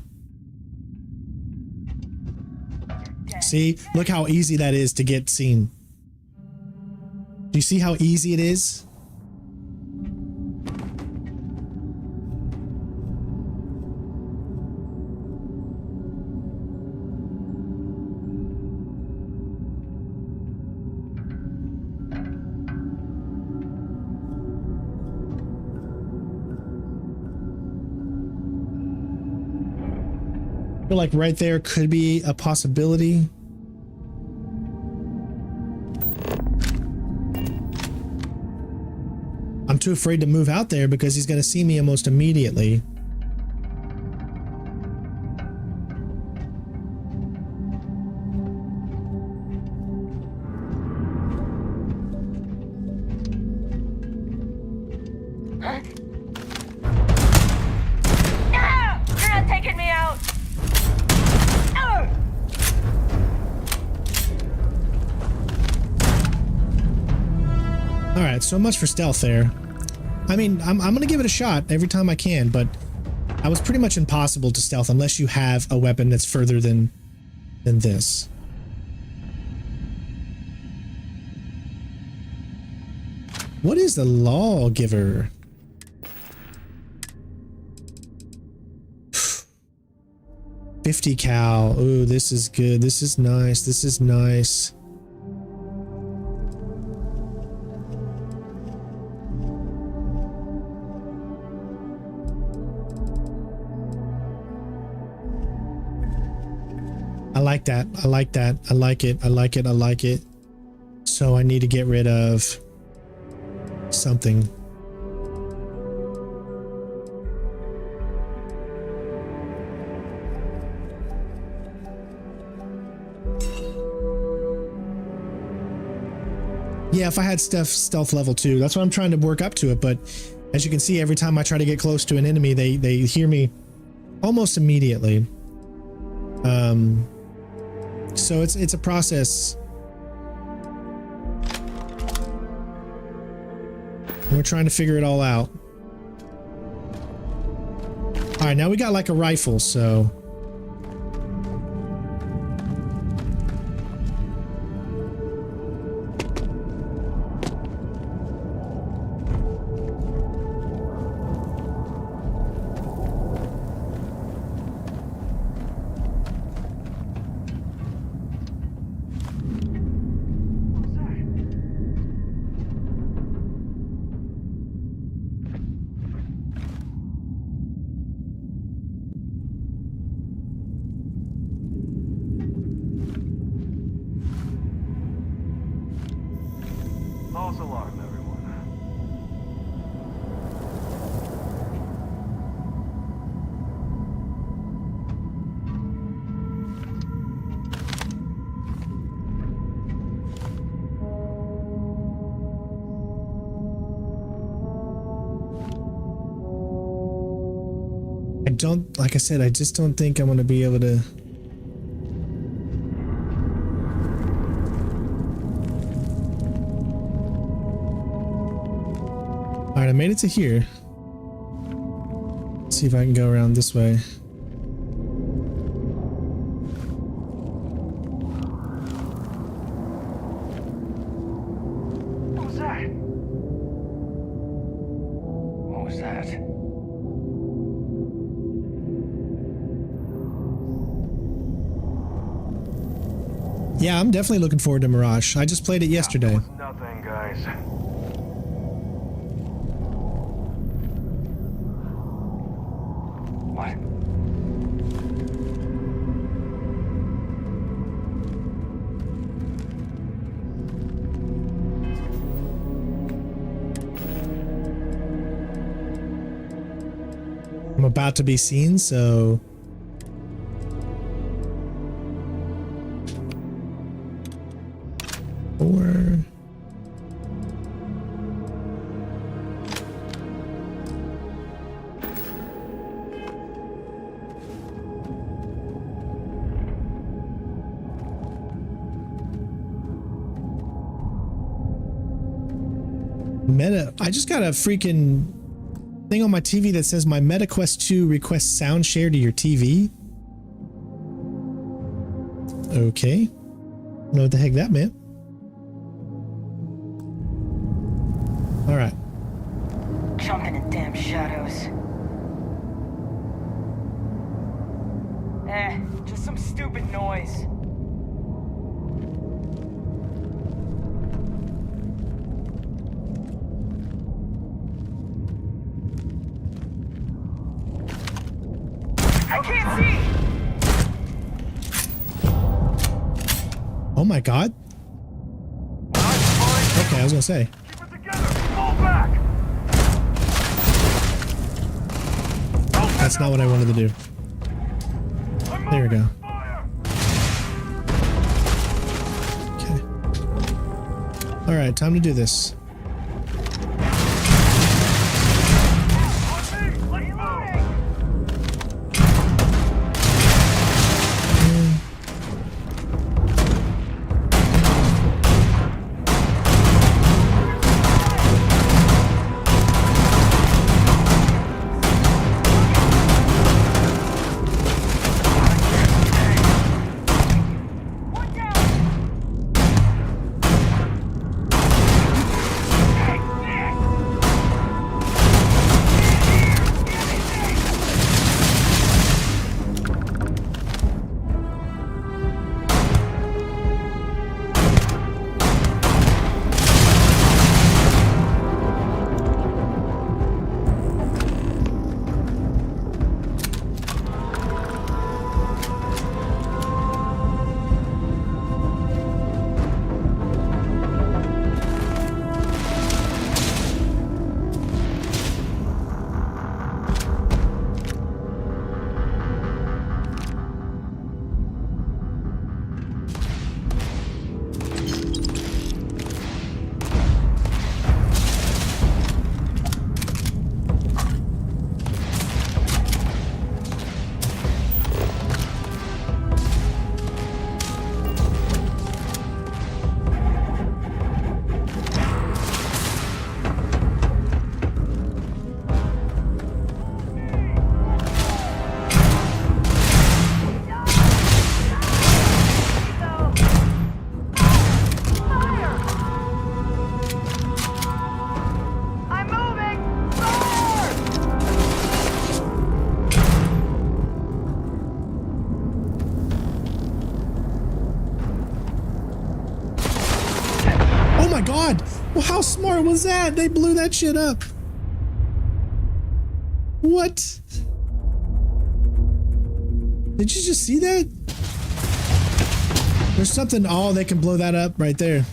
See? Look how easy that is to get seen. Do you see how easy it is? I feel like right there could be a possibility. I'm too afraid to move out there because he's going to see me almost immediately. You're not taking me out! All right, so much for stealth there. I mean, I'm going to give it a shot every time I can, but I was pretty much impossible to stealth unless you have a weapon that's further than this. What is the lawgiver? $50 cal. Ooh, this is good. This is nice. This is nice. I like that. I like that. I like it. I like it. I like it. So I need to get rid of something. Yeah, if I had stealth level 2, that's what I'm trying to work up to it. But as you can see, every time I try to get close to an enemy, they hear me almost immediately. So it's a process. We're trying to figure it all out. All right, now we got like a rifle, so. False alarm, everyone. I don't, like I said, I just don't think I'm going to be able to. All right, I made it to here. Let's see if I can go around this way. What was that? What was that? Yeah, I'm definitely looking forward to Mirage. I just played it yesterday. Nothing, guys. What? I'm about to be seen, so. Or. Meta. I just got a freaking thing on my TV that says my Meta Quest 2 requests sound share to your TV. Okay. Know what the heck that meant. All right. Jumping in damn shadows. Just some stupid noise. I can't see! Oh my god. Okay, I was gonna say. That's not what I wanted to do. There we go. Okay. Alright, time to do this. God! Well, how smart was that? They blew that shit up. What? Did you just see that? There's something. Oh, they can blow that up right there.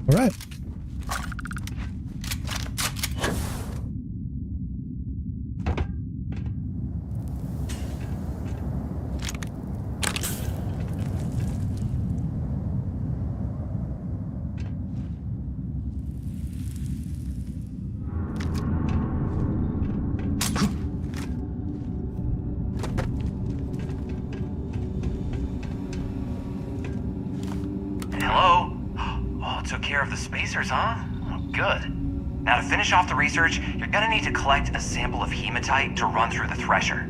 All right. Of the spacers, huh? Oh, good. Now to finish off the research, you're gonna need to collect a sample of hematite to run through the thresher.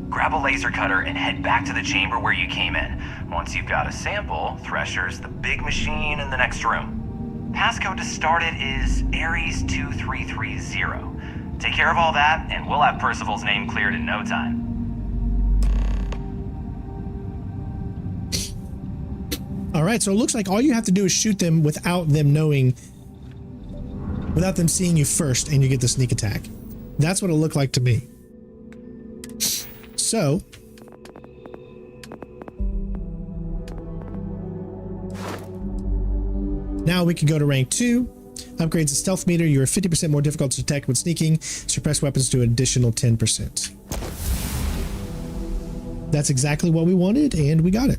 Grab a laser cutter and head back to the chamber where you came in. Once you've got a sample, thresher's the big machine in the next room. Passcode to start it is Ares 2330. Take care of all that, and we'll have Percival's name cleared in no time. All right, so it looks like all you have to do is shoot them without them knowing, without them seeing you first, and you get the sneak attack. That's what it looked like to me. So now we can go to rank 2. Upgrades the stealth meter. You are 50% more difficult to detect when sneaking. Suppress weapons to an additional 10%. That's exactly what we wanted, and we got it.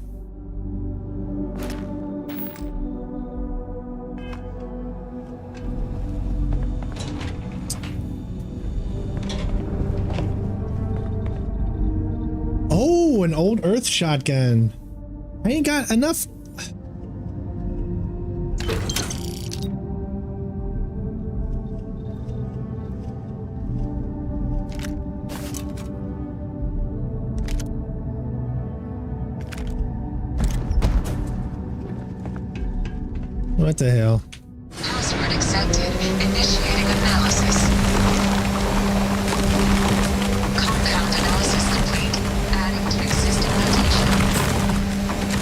Oh, an old Earth shotgun. I ain't got enough. What the hell? Password accepted. Initiating analysis. Compound analysis complete. Adding to existing notation.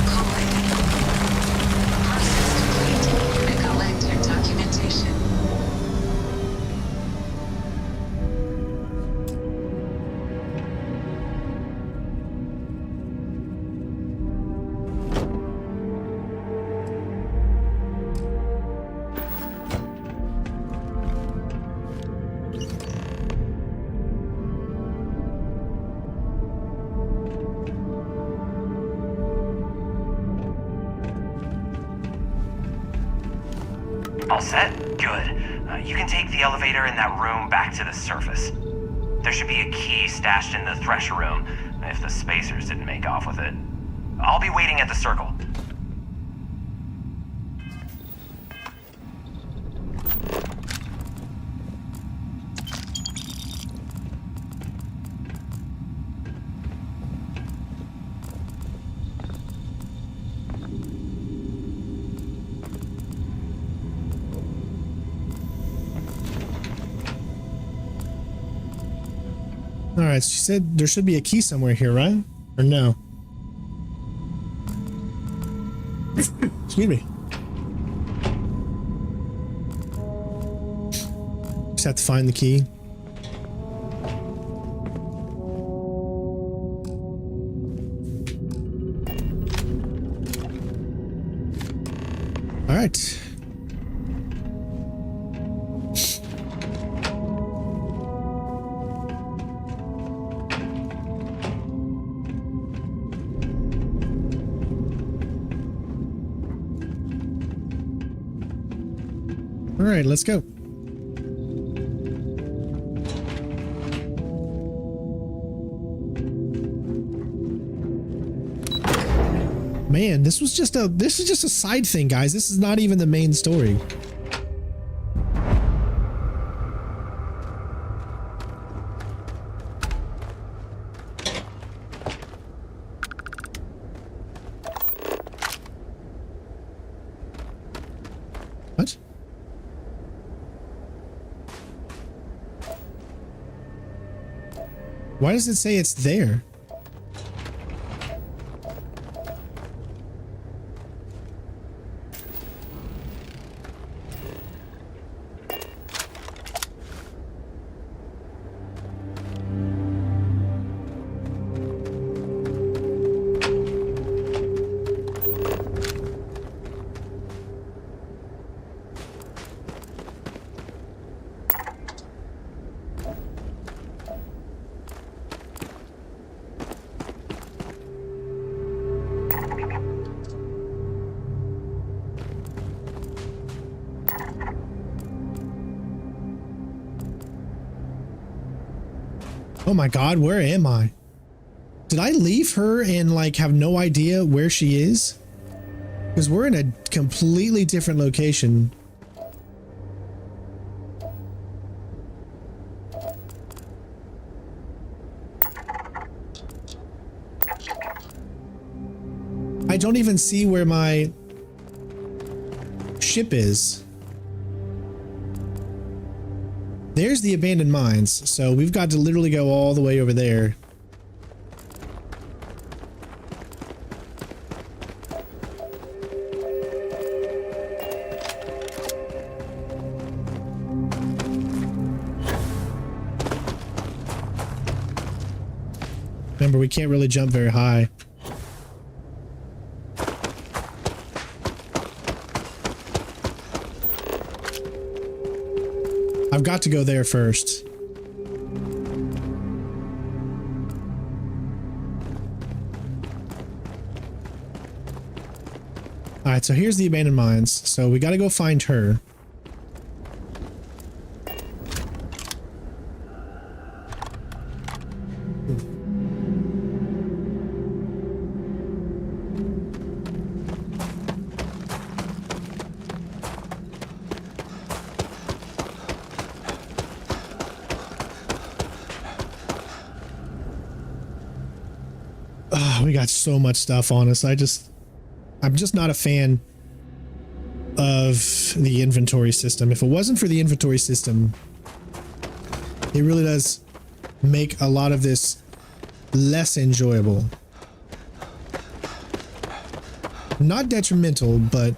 Calling. Process complete. Recollect your documentation. All set? Good. You can take the elevator in that room back to the surface. There should be a key stashed in the thresher room, if the spacers didn't make off with it. I'll be waiting at the circle. All right, she said there should be a key somewhere here, right? Or no? Excuse me. Just have to find the key. All right. All right, let's go. Man, this is just a side thing, guys. This is not even the main story. What? Why does it say it's there? Oh my God, where am I? Did I leave her and like have no idea where she is? Because we're in a completely different location. I don't even see where my ship is. There's the abandoned mines, so we've got to literally go all the way over there. Remember, we can't really jump very high. I've got to go there first. Alright, so here's the abandoned mines. So we gotta go find her. We got so much stuff on us. I'm just not a fan of the inventory system. If it wasn't for the inventory system, it really does make a lot of this less enjoyable. Not detrimental, but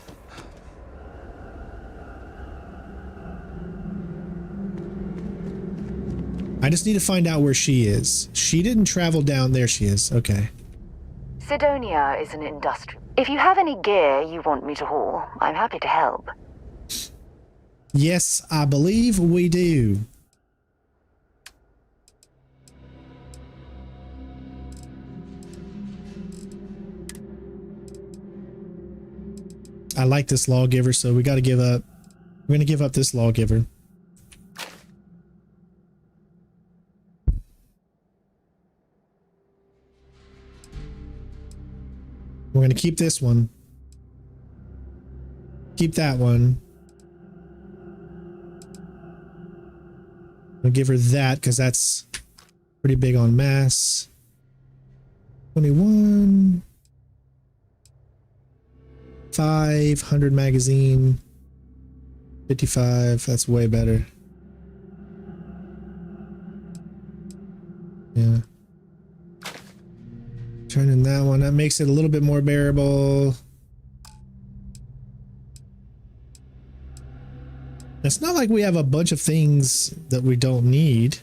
I just need to find out where she is. She didn't travel down. There she is. Okay. Sidonia is an industry. If you have any gear you want me to haul, I'm happy to help. Yes, I believe we do. I like this lawgiver, so we got to give up. We're going to give up this lawgiver. We're going to keep this one. Keep that one. I'll give her that because that's pretty big on mass. 21. 500 magazine. 55. That's way better. Yeah. Turn in that one. That makes it a little bit more bearable. It's not like we have a bunch of things that we don't need.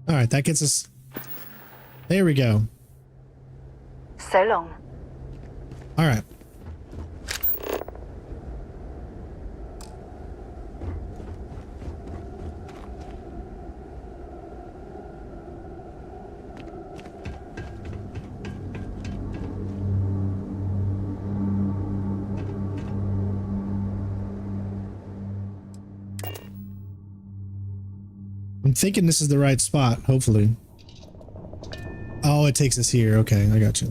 All right, that gets us. There we go. So long. All right. I'm thinking this is the right spot, hopefully. Oh, it takes us here. Okay, I got you.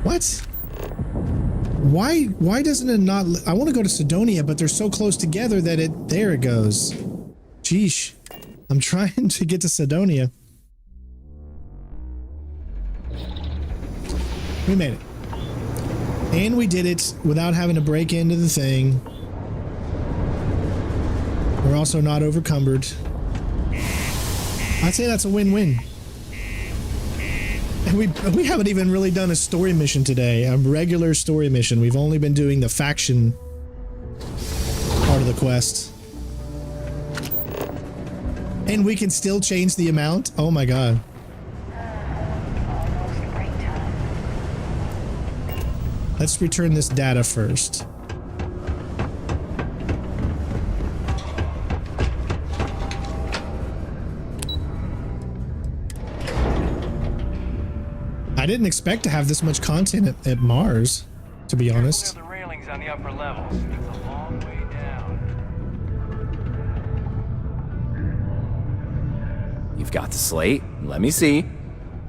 What? Why doesn't it not? I want to go to Sidonia, but they're so close together that it. There it goes. Sheesh. I'm trying to get to Sidonia. We made it. And we did it without having to break into the thing. We're also not overcumbered. I'd say that's a win-win. And we haven't even really done a story mission today, a regular story mission. We've only been doing the faction part of the quest. And we can still change the amount? Oh my god. Let's return this data first. didn't expect to have this much content at Mars, to be honest. The railings on the upper levels. It's a long way down. You've got the slate. Let me see.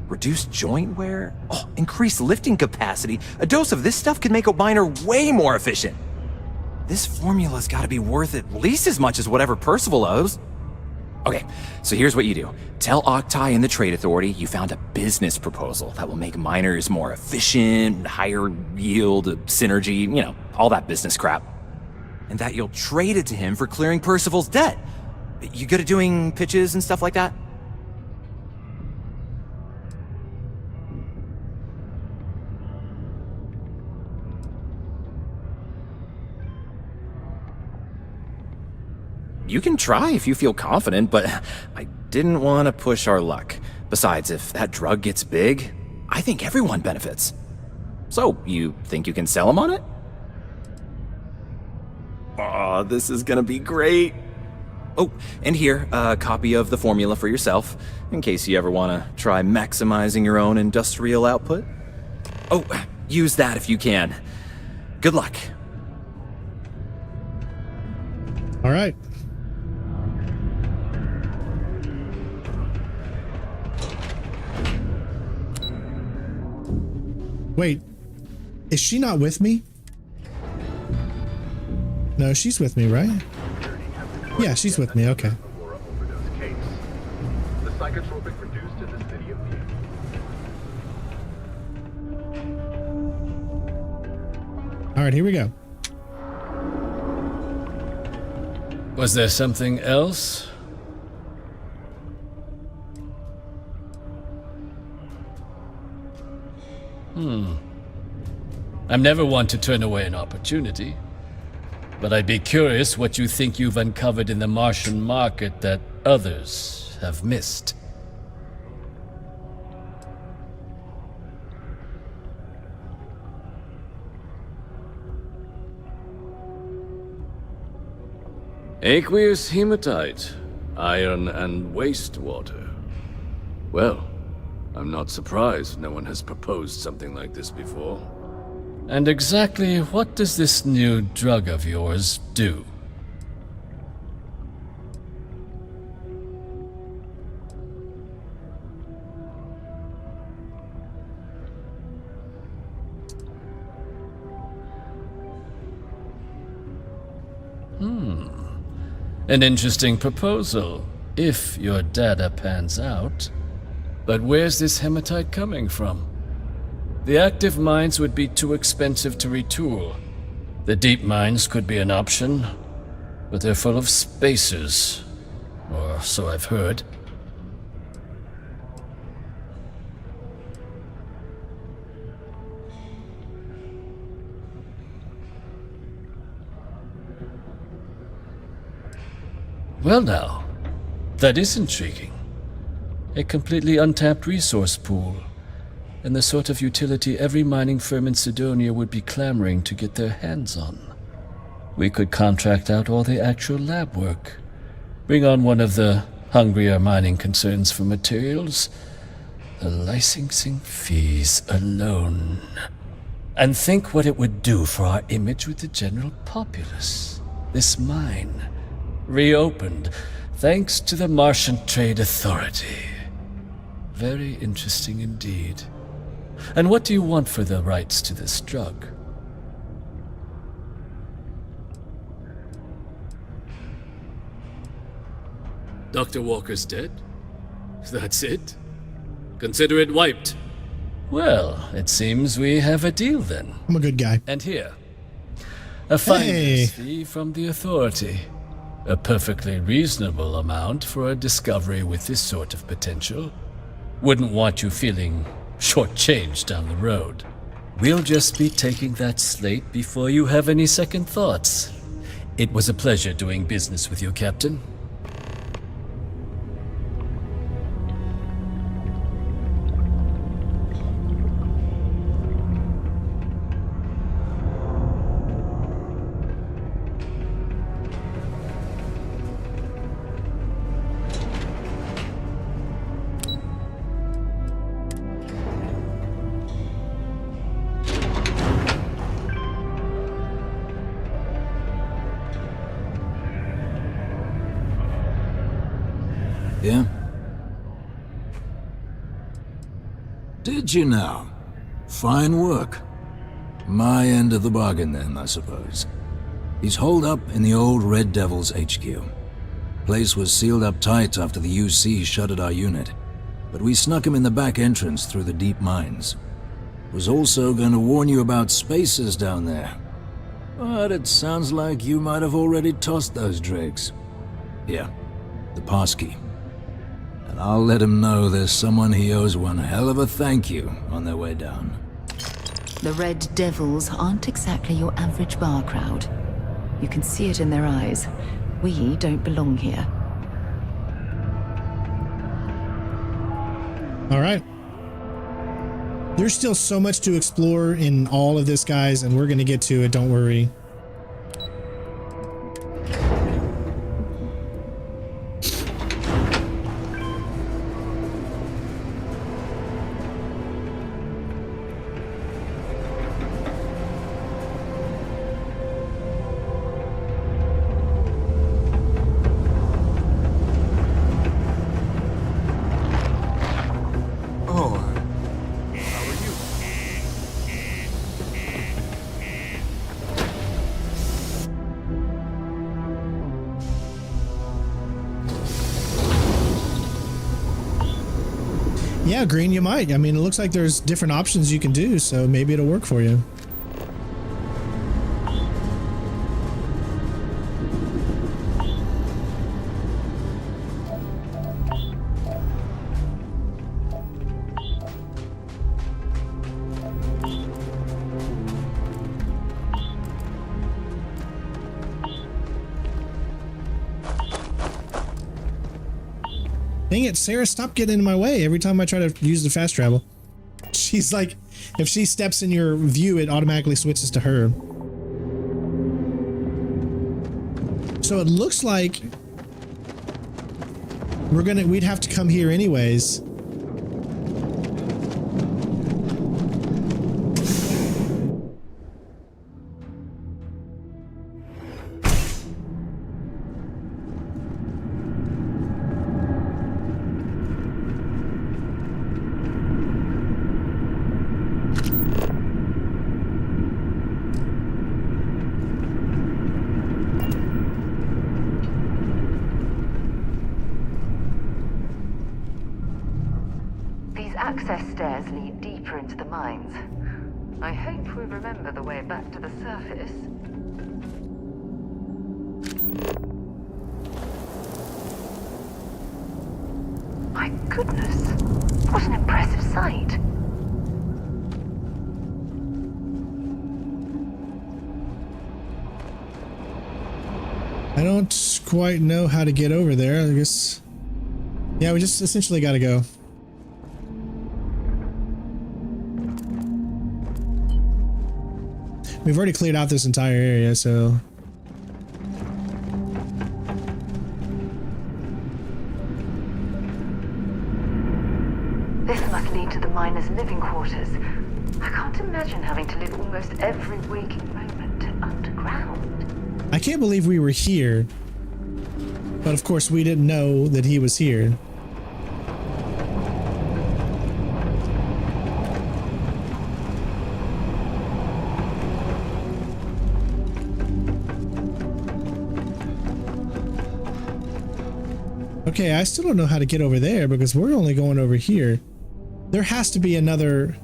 Reduced joint wear? Oh, increased lifting capacity. A dose of this stuff could make a miner way more efficient. This formula's gotta be worth at least as much as whatever Percival owes. Okay, so here's what you do. Tell Octai and the Trade Authority you found a business proposal that will make miners more efficient, higher yield, synergy, you know, all that business crap. And that you'll trade it to him for clearing Percival's debt. You good at doing pitches and stuff like that? You can try if you feel confident, but I didn't want to push our luck. Besides, if that drug gets big, I think everyone benefits. So, you think you can sell him on it? Aw, this is gonna be great. Oh, and here, a copy of the formula for yourself, in case you ever want to try maximizing your own industrial output. Oh, use that if you can. Good luck. All right. Wait, is she not with me? No, she's with me, right? Yeah, she's with me, okay. The psychotropic produced in the city of Munich. All right, here we go. Was there something else? I'm never one to turn away an opportunity, but I'd be curious what you think you've uncovered in the Martian market that others have missed. Aqueous hematite, iron and wastewater. Well, I'm not surprised no one has proposed something like this before. And exactly what does this new drug of yours do? An interesting proposal, if your data pans out. But where's this hematite coming from? The active mines would be too expensive to retool. The deep mines could be an option, but they're full of spacers, or so I've heard. Well now, that is intriguing. A completely untapped resource pool, and the sort of utility every mining firm in Sidonia would be clamoring to get their hands on. We could contract out all the actual lab work, bring on one of the hungrier mining concerns for materials, the licensing fees alone. And think what it would do for our image with the general populace. This mine, reopened, thanks to the Martian Trade Authority. Very interesting indeed. And what do you want for the rights to this drug? Dr. Walker's dead? That's it? Consider it wiped. Well, it seems we have a deal then. I'm a good guy. And here, a finder's fee from the Authority. A perfectly reasonable amount for a discovery with this sort of potential. Wouldn't want you feeling shortchanged down the road. We'll just be taking that slate before you have any second thoughts. It was a pleasure doing business with you, Captain. Yeah? Did you now? Fine work. My end of the bargain then, I suppose. He's holed up in the old Red Devil's HQ. Place was sealed up tight after the UC shuttered our unit, but we snuck him in the back entrance through the deep mines. Was also going to warn you about spacers down there, but it sounds like you might have already tossed those dregs. Here, the passkey. And I'll let him know there's someone he owes one hell of a thank you on their way down. The Red Devils aren't exactly your average bar crowd. You can see it in their eyes. We don't belong here. All right. There's still so much to explore in all of this, guys, and we're going to get to it, don't worry. Yeah, Green, you might. I mean, it looks like there's different options you can do, so maybe it'll work for you. Dang it, Sarah, stop getting in my way every time I try to use the fast travel. She's like, if she steps in your view, it automatically switches to her. So it looks like we'd have to come here anyways. Access stairs lead deeper into the mines. I hope we remember the way back to the surface. My goodness, what an impressive sight. I don't quite know how to get over there, I guess. Yeah, we just essentially gotta go. We've already cleared out this entire area, so... This must lead to the miners' living quarters. I can't imagine having to live almost every waking moment underground. I can't believe we were here. But of course we didn't know that he was here. Okay, I still don't know how to get over there because we're only going over here. There has to be another...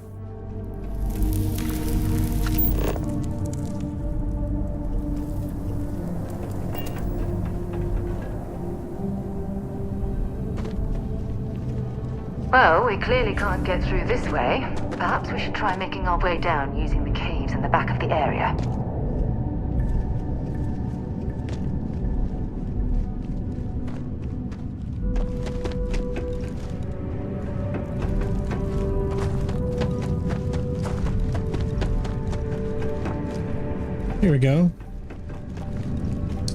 Well, we clearly can't get through this way. Perhaps we should try making our way down using the caves in the back of the area. Here we go.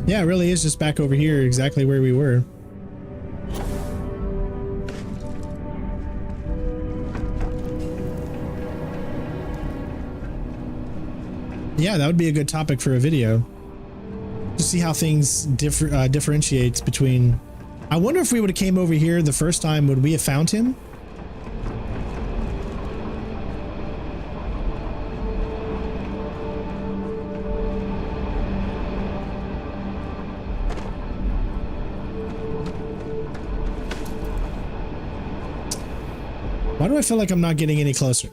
Yeah, it really is just back over here, exactly where we were. Yeah, that would be a good topic for a video. To see how things differentiates between I wonder if we would have came over here the first time, would we have found him? Why do I feel like I'm not getting any closer?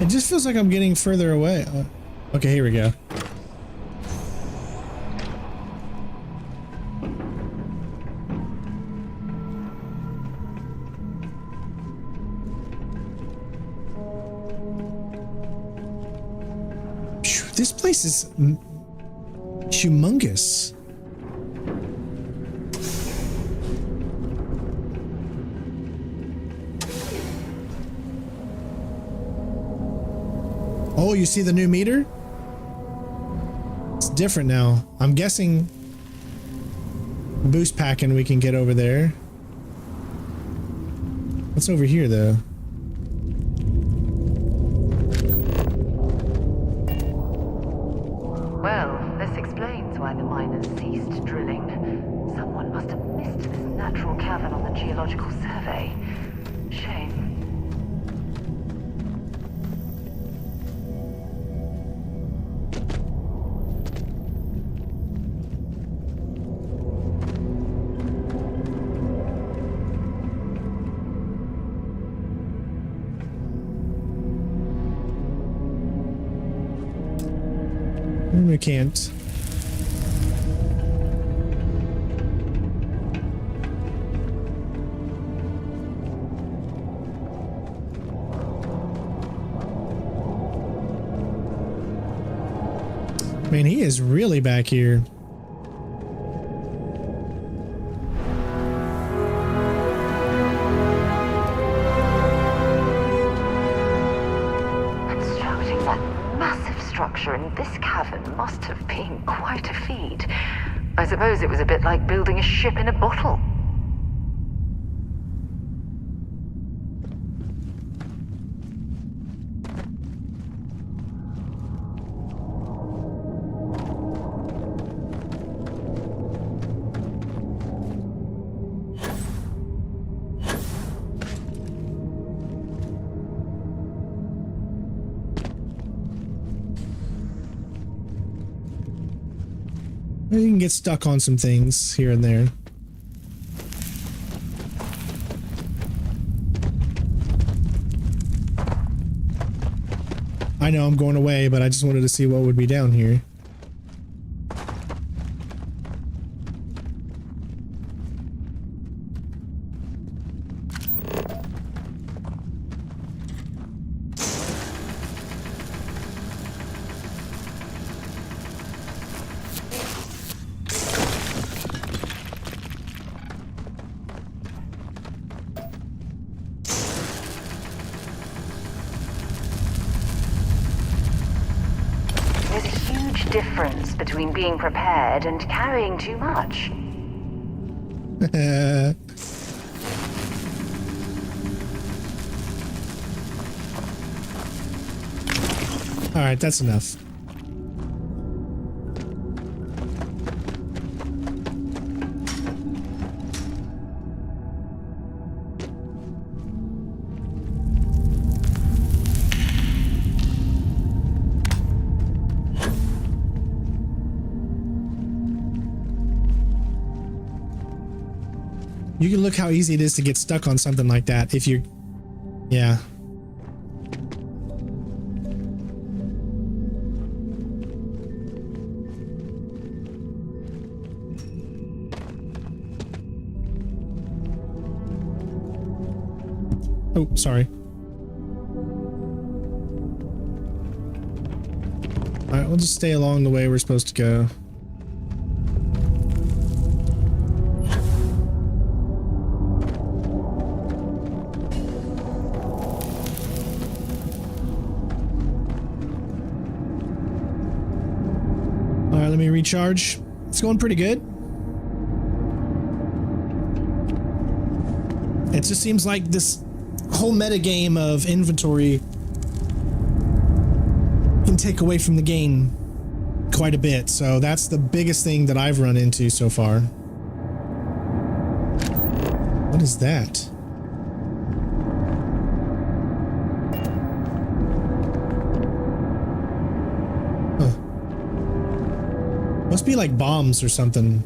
It just feels like I'm getting further away. Okay, here we go. Phew, this place is humongous. Oh, you see the new meter? It's different now. I'm guessing boost packing we can get over there. What's over here though? Well, this explains why the miners ceased drilling. Someone must have missed this natural cavern on the geological survey. Shame. We can't. Man, he is really back here. Constructing that massive structure in this cavern must have been quite a feat. I suppose it was a bit like building a ship in a bottle. You can get stuck on some things here and there. I know I'm going away, but I just wanted to see what would be down here. Difference between being prepared and carrying too much. All right, that's enough. You can look how easy it is to get stuck on something like that if you're... Yeah. Oh, sorry. Alright, we'll just stay along the way we're supposed to go. let me recharge. It's going pretty good. It just seems like this whole metagame of inventory can take away from the game quite a bit. So that's the biggest thing that I've run into so far. What is that? Huh. Must be like bombs or something.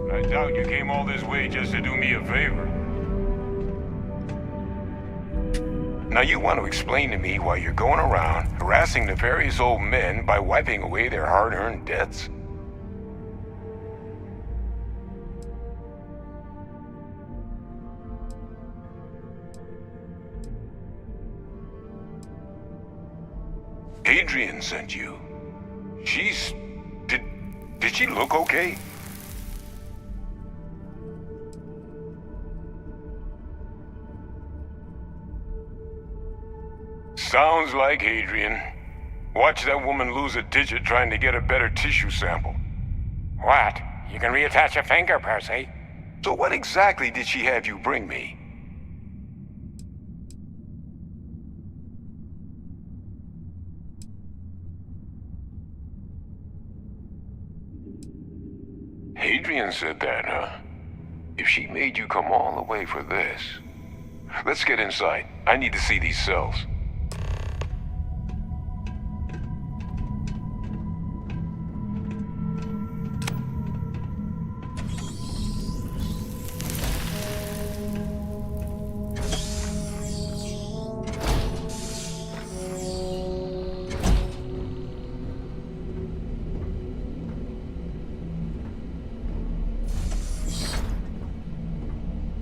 I doubt you came all this way just to do me a favor. Now you want to explain to me why you're going around harassing nefarious old men by wiping away their hard-earned debts? Adrian sent you. Did she look okay? Sounds like Adrian. Watch that woman lose a digit trying to get a better tissue sample. What? You can reattach a finger, Percy. So what exactly did she have you bring me? Adrian said that, huh? If she made you come all the way for this... Let's get inside. I need to see these cells.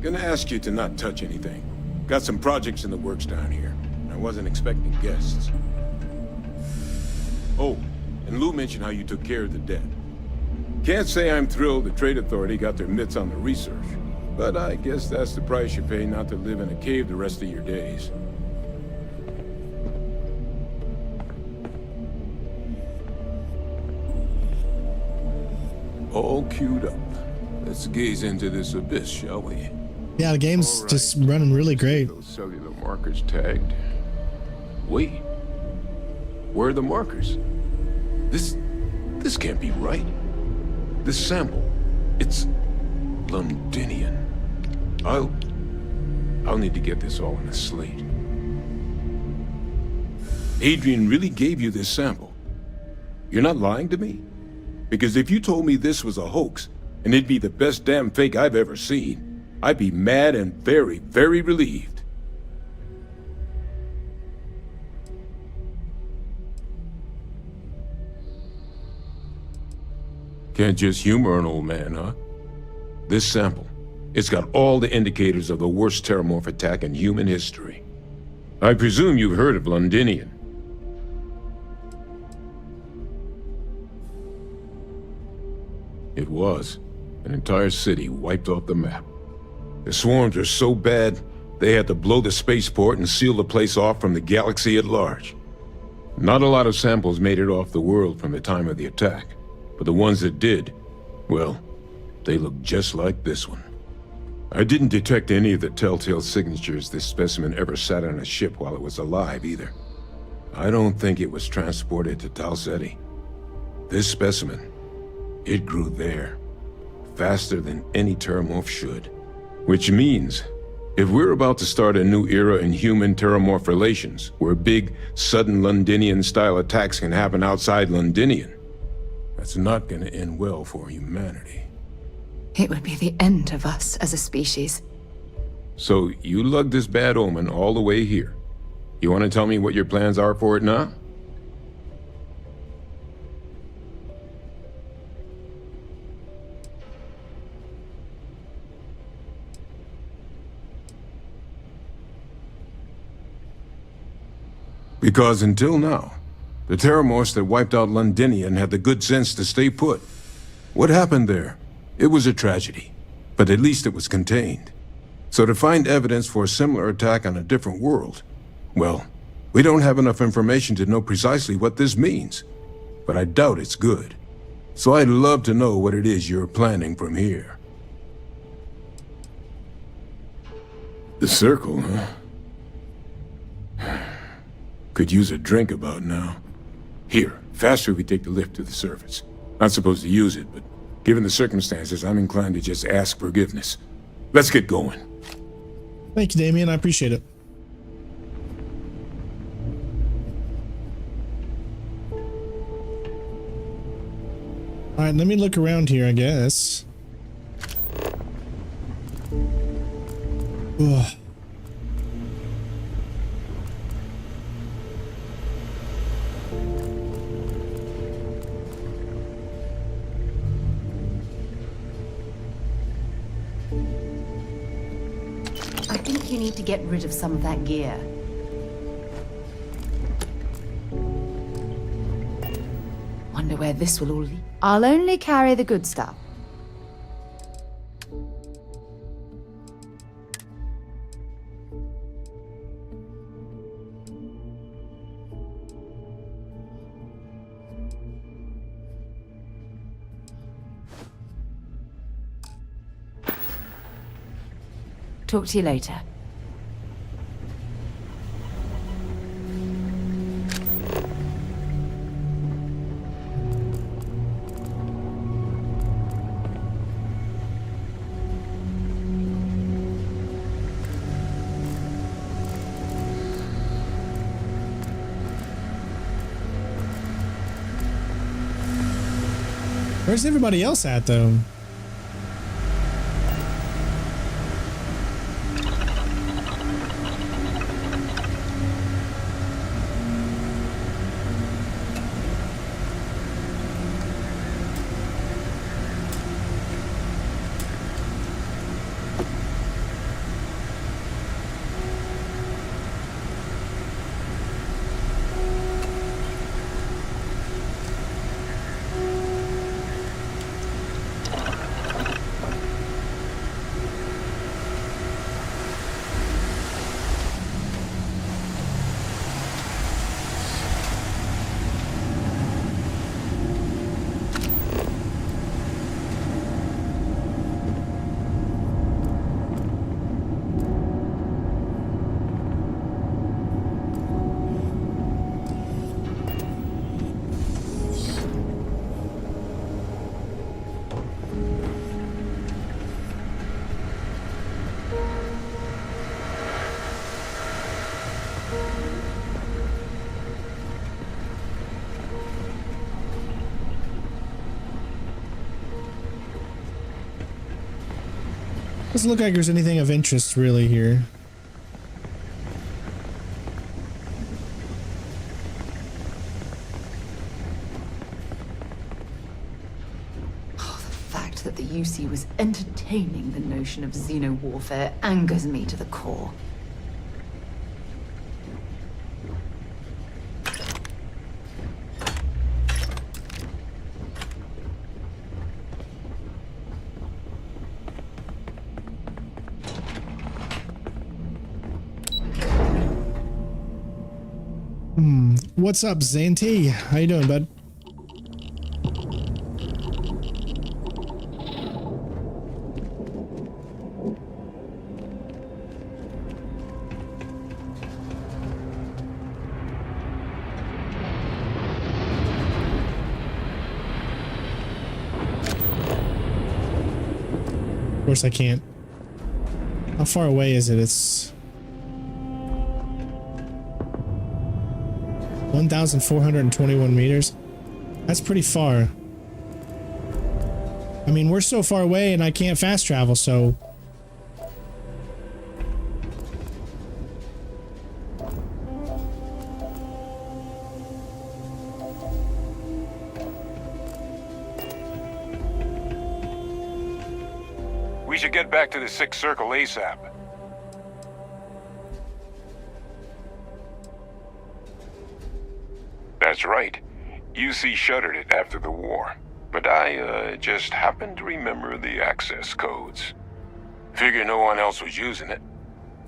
Gonna ask you to not touch anything. Got some projects in the works down here. I wasn't expecting guests. Oh, and Lou mentioned how you took care of the dead. Can't say I'm thrilled the Trade Authority got their mitts on the research, but I guess that's the price you pay not to live in a cave the rest of your days. All queued up. Let's gaze into this abyss, shall we? Yeah, the game's just running really great. Those cellular markers tagged. Wait. Where are the markers? This can't be right. This sample, it's Londinian. I'll need to get this all in a slate. Adrian really gave you this sample. You're not lying to me? Because if you told me this was a hoax, and it'd be the best damn fake I've ever seen, I'd be mad and very, very relieved. Can't just humor an old man, huh? This sample, it's got all the indicators of the worst terramorph attack in human history. I presume you've heard of Londinian. It was an entire city wiped off the map. The swarms were so bad, they had to blow the spaceport and seal the place off from the galaxy at large. Not a lot of samples made it off the world from the time of the attack, but the ones that did, well, they look just like this one. I didn't detect any of the telltale signatures this specimen ever sat on a ship while it was alive, either. I don't think it was transported to Tal Ceti. This specimen, it grew there, faster than any terramorph should. Which means, if we're about to start a new era in human-terramorph relations, where big, sudden Londinian-style attacks can happen outside Londinian, that's not gonna end well for humanity. It would be the end of us as a species. So, you lugged this bad omen all the way here. You want to tell me what your plans are for it now? Because until now, the terramorphs that wiped out Londinian had the good sense to stay put. What happened there? It was a tragedy, but at least it was contained. So to find evidence for a similar attack on a different world, well, We don't have enough information to know precisely what this means, but I doubt it's good. So I'd love to know what it is you're planning from here. The circle, huh? Could use a drink about now. Here, faster we take the lift to the surface. Not supposed to use it, but given the circumstances, I'm inclined to just ask forgiveness. Let's get going. Thank you, Damien. I appreciate it. All right, let me look around here, I guess. Ugh. I think you need to get rid of some of that gear. Wonder where this will all lead. I'll only carry the good stuff. Talk to you later. Where's everybody else at, though? Doesn't look like there's anything of interest really here. Oh, the fact that the UC was entertaining the notion of xeno-warfare angers me to the core. What's up, Zanti? How you doing, bud? Of course I can't. How far away is it? It's 1,421 meters. That's pretty far. I mean, we're so far away and I can't fast travel, so... We should get back to the Sixth Circle ASAP. That's right. UC shuttered it after the war. But I, just happened to remember the access codes. Figure no one else was using it.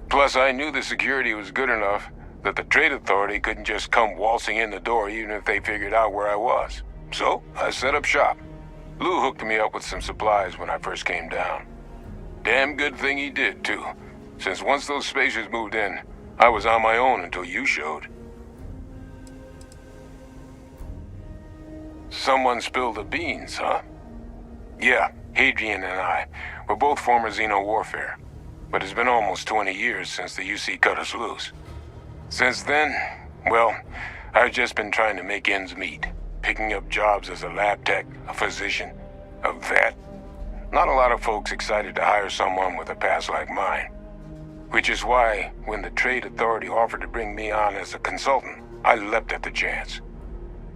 Plus, I knew the security was good enough. that the Trade Authority couldn't just come waltzing in the door even if they figured out where I was. So, I set up shop. Lou hooked me up with some supplies when I first came down. Damn good thing he did, too, since once those spacers moved in, I was on my own until you showed. Someone spilled the beans, huh? Yeah, Hadrian and I. We're both former Xeno warfare. But it's been almost 20 years since the UC cut us loose. Since then, well, I've just been trying to make ends meet. Picking up jobs as a lab tech, a physician, a vet. Not a lot of folks excited to hire someone with a past like mine. Which is why, when the Trade Authority offered to bring me on as a consultant, I leapt at the chance.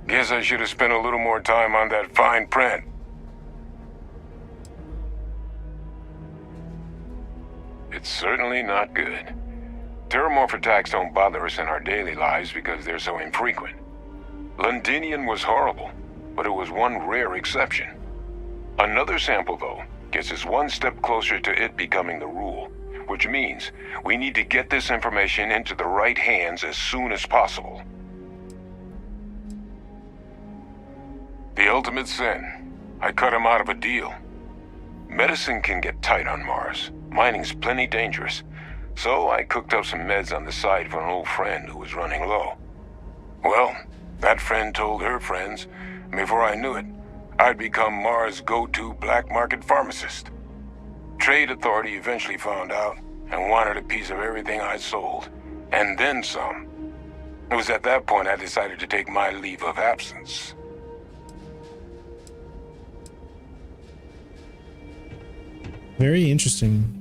Guess I should have spent a little more time on that fine print. It's certainly not good. Terramorph attacks don't bother us in our daily lives because they're so infrequent. Londinian was horrible, but it was one rare exception. Another sample, though, gets us one step closer to it becoming the rule, which means we need to get this information into the right hands as soon as possible. The ultimate sin. I cut him out of a deal. Medicine can get tight on Mars. Mining's plenty dangerous. So I cooked up some meds on the side for an old friend who was running low. Well, that friend told her friends, and before I knew it, I'd become Mars' go-to black market pharmacist. Trade Authority eventually found out and wanted a piece of everything I sold, and then some. It was at that point I decided to take my leave of absence. Very interesting.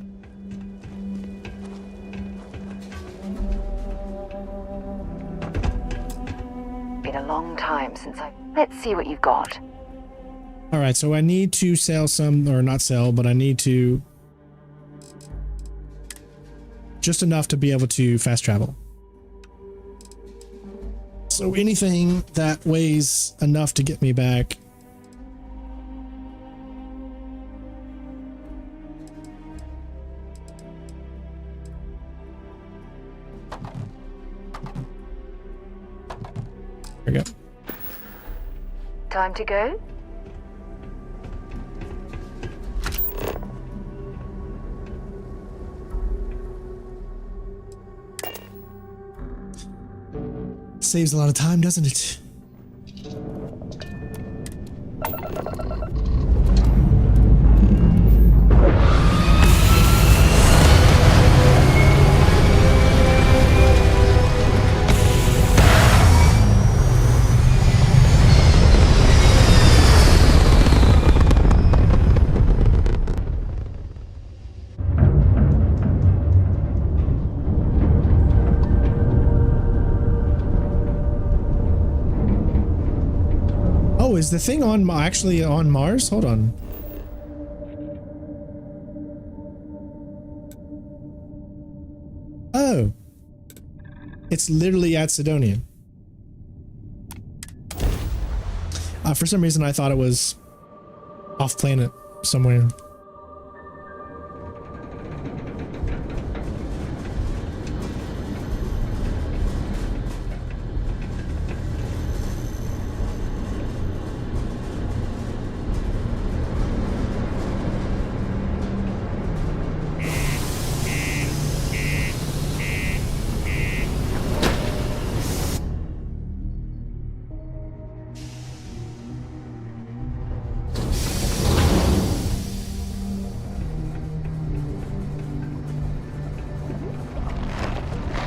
Been a long time since I... Let's see what you've got. All right, so I need to sell some, or not sell, but I need to... just enough to be able to fast travel. So anything that weighs enough to get me back. There we go. Time to go? Saves a lot of time, doesn't it? Is the thing on actually on Mars? Hold on. Oh. It's literally at Sidonia. For some reason I thought it was off planet somewhere.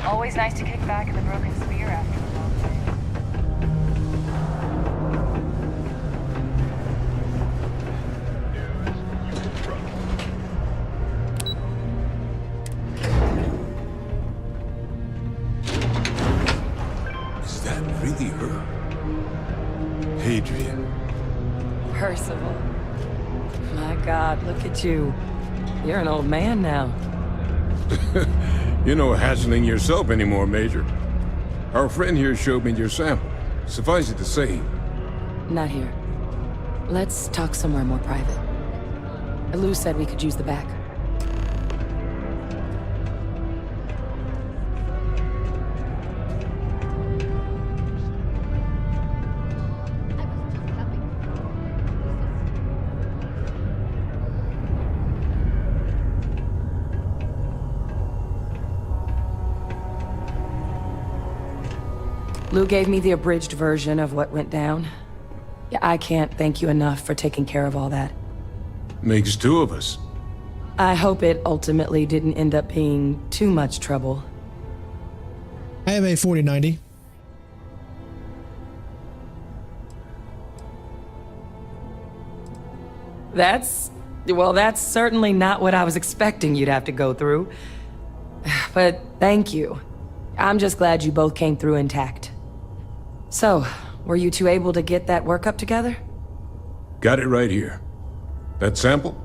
Always nice to kick back at the broken spear after a long day. Is that really her? Hadrian. Percival. My God, look at you. You're an old man now. You're no hatchling yourself anymore, Major. Our friend here showed me your sample. Suffice it to say... Not here. Let's talk somewhere more private. Lou said we could use the back. Lou gave me the abridged version of what went down. Yeah, I can't thank you enough for taking care of all that. Makes two of us. I hope it ultimately didn't end up being too much trouble. I have a 4090. Well, that's certainly not what I was expecting you'd have to go through. But thank you. I'm just glad you both came through intact. So, were you two able to get that workup together? Got it right here. That sample?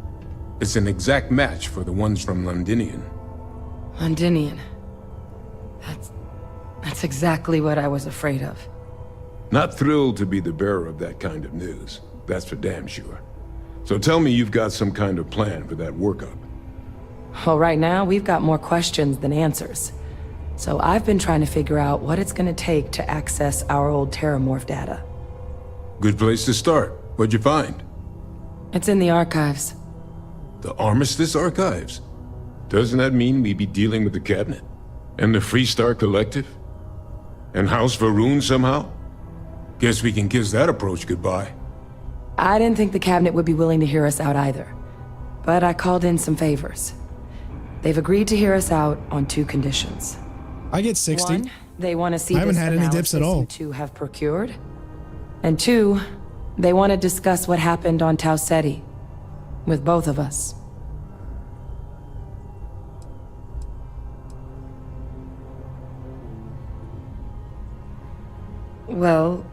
It's an exact match for the ones from Londinian. Londinian. That's exactly what I was afraid of. Not thrilled to be the bearer of that kind of news. That's for damn sure. So tell me you've got some kind of plan for that workup. Well, right now, we've got more questions than answers. So I've been trying to figure out what it's gonna take to access our old Terramorph data. Good place to start. What'd you find? It's in the archives. The Armistice archives? Doesn't that mean we'd be dealing with the cabinet? And the Freestar Collective? And House Varun somehow? Guess we can kiss that approach goodbye. I didn't think the cabinet would be willing to hear us out either. But I called in some favors. They've agreed to hear us out on 2 conditions. I get 60. 1, they want to see I haven't this had any dips at analysis all. you two have procured. And 2, they want to discuss what happened on Tau Ceti. With both of us. Well,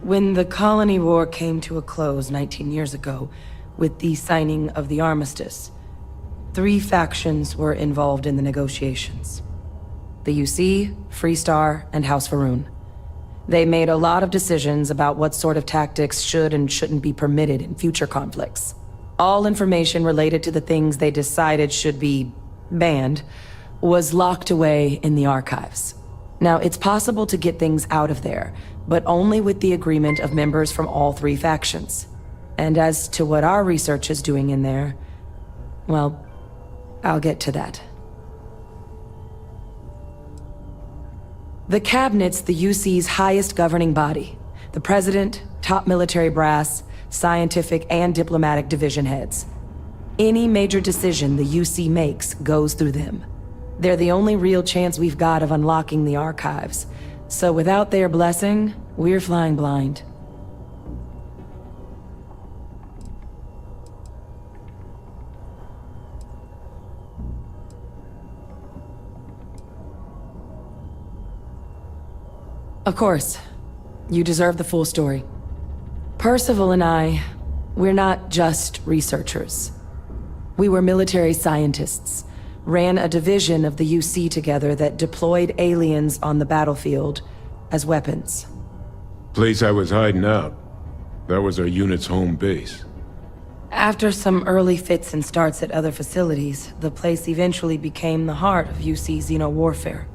when the colony war came to a close 19 years ago, with the signing of the armistice, 3 factions were involved in the negotiations. The UC, Freestar, and House Varun. They made a lot of decisions about what sort of tactics should and shouldn't be permitted in future conflicts. All information related to the things they decided should be banned was locked away in the archives. Now, it's possible to get things out of there, but only with the agreement of members from all 3 factions. And as to what our research is doing in there, well, I'll get to that. The Cabinet's the UC's highest governing body. The President, top military brass, scientific and diplomatic division heads. Any major decision the UC makes goes through them. They're the only real chance we've got of unlocking the archives. So without their blessing, we're flying blind. Of course, you deserve the full story. Percival and I, we're not just researchers. We were military scientists, ran a division of the UC together that deployed aliens on the battlefield as weapons. Place I was hiding out. That was our unit's home base. After some early fits and starts at other facilities, the place eventually became the heart of UC xeno-warfare.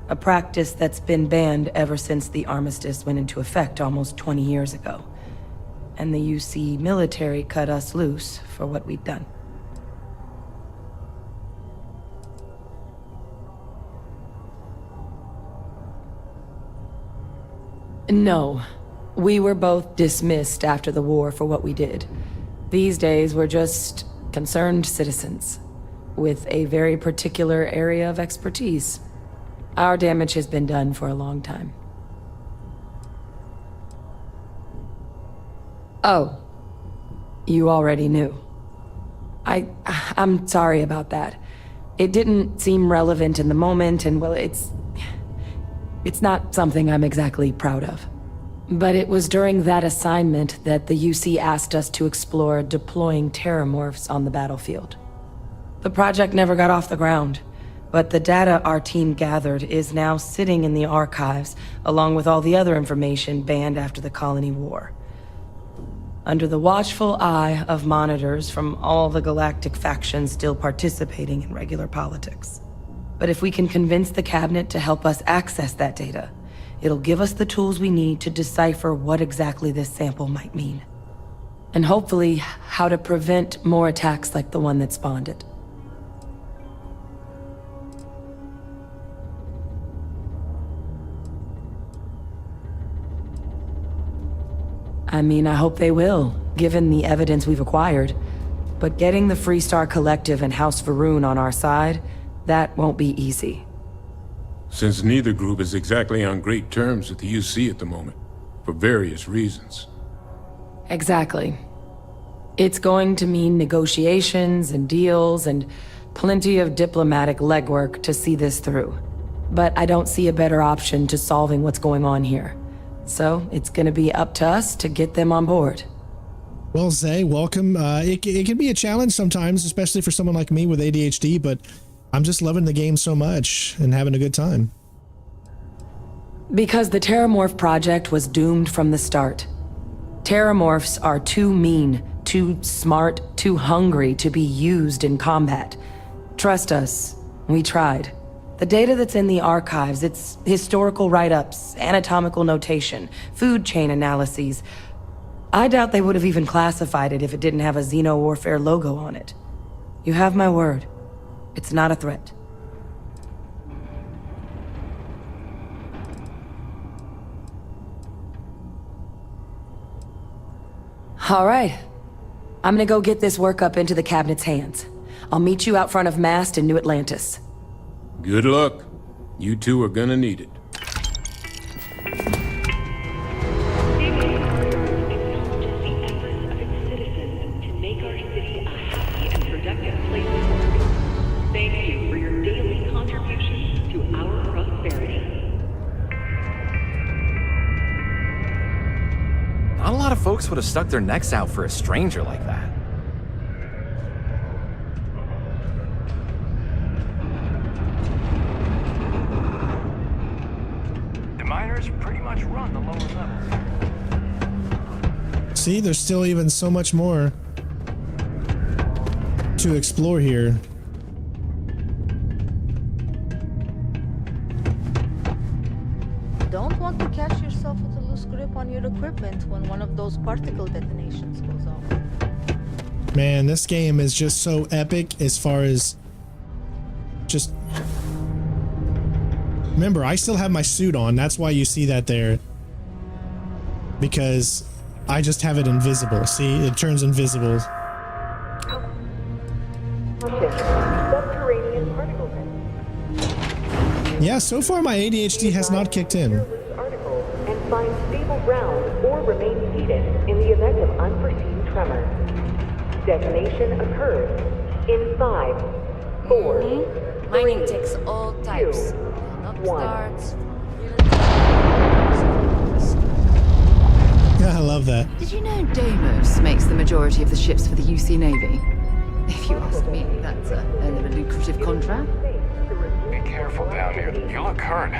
A practice that's been banned ever since the armistice went into effect almost 20 years ago. And the UC military cut us loose for what we'd done. No. We were both dismissed after the war for what we did. These days, we're just concerned citizens with a very particular area of expertise. Our damage has been done for a long time. Oh, you already knew. I'm sorry about that. It didn't seem relevant in the moment, and well, it's not something I'm exactly proud of. But it was during that assignment that the UC asked us to explore deploying terramorphs on the battlefield. The project never got off the ground, but the data our team gathered is now sitting in the archives, along with all the other information banned after the colony war. Under the watchful eye of monitors from all the galactic factions still participating in regular politics. But if we can convince the cabinet to help us access that data, it'll give us the tools we need to decipher what exactly this sample might mean. And hopefully, how to prevent more attacks like the one that spawned it. I mean, I hope they will, given the evidence we've acquired. But getting the Freestar Collective and House Varun on our side, that won't be easy. Since neither group is exactly on great terms with the UC at the moment, for various reasons. Exactly. It's going to mean negotiations and deals and plenty of diplomatic legwork to see this through. But I don't see a better option to solving what's going on here. So it's gonna be up to us to get them on board. Well, Zay, welcome. It can be a challenge sometimes, especially for someone like me with ADHD, but I'm just loving the game so much and having a good time. Because the Terramorph project was doomed from the start. Terramorphs are too mean, too smart, too hungry to be used in combat. Trust us, we tried. The data that's in the archives, it's historical write-ups, anatomical notation, food chain analyses. I doubt they would have even classified it if it didn't have a Xeno-Warfare logo on it. You have my word. It's not a threat. All right. I'm gonna go get this work up into the cabinet's hands. I'll meet you out front of Mast in New Atlantis. Good luck. You two are gonna need it. Not a lot of folks would have stuck their necks out for a stranger like that. The miners pretty much run the lower levels. See, there's still even so much more to explore here. Don't want to catch yourself with a loose grip on your equipment when one of those particle detonations goes off. Man, this game is just so epic as far as just... Remember, I still have my suit on. That's why you see that there. Because I just have it invisible. See, it turns invisible. Yeah, so far my ADHD has not kicked in. And find stable ground or remain seated in the event of unforeseen tremor. Detonation occurs in 5, 4, Mining takes all types. 1. I love that. Did you know Deimos makes the majority of the ships for the UC Navy? If you ask me, that's a hell of a lucrative contract. Be careful down here. You look hurt.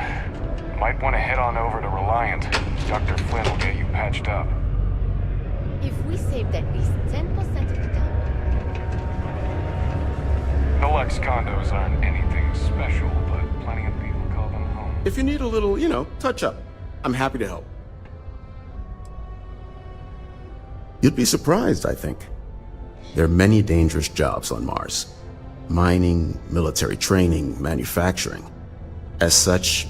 Might want to head on over to Reliant. Dr. Flynn will get you patched up. If we saved at least 10% of the time. The Lex condos aren't anything special, but plenty of people call them home. If you need a little, touch up, I'm happy to help. You'd be surprised, I think. There are many dangerous jobs on Mars. Mining, military training, manufacturing. As such,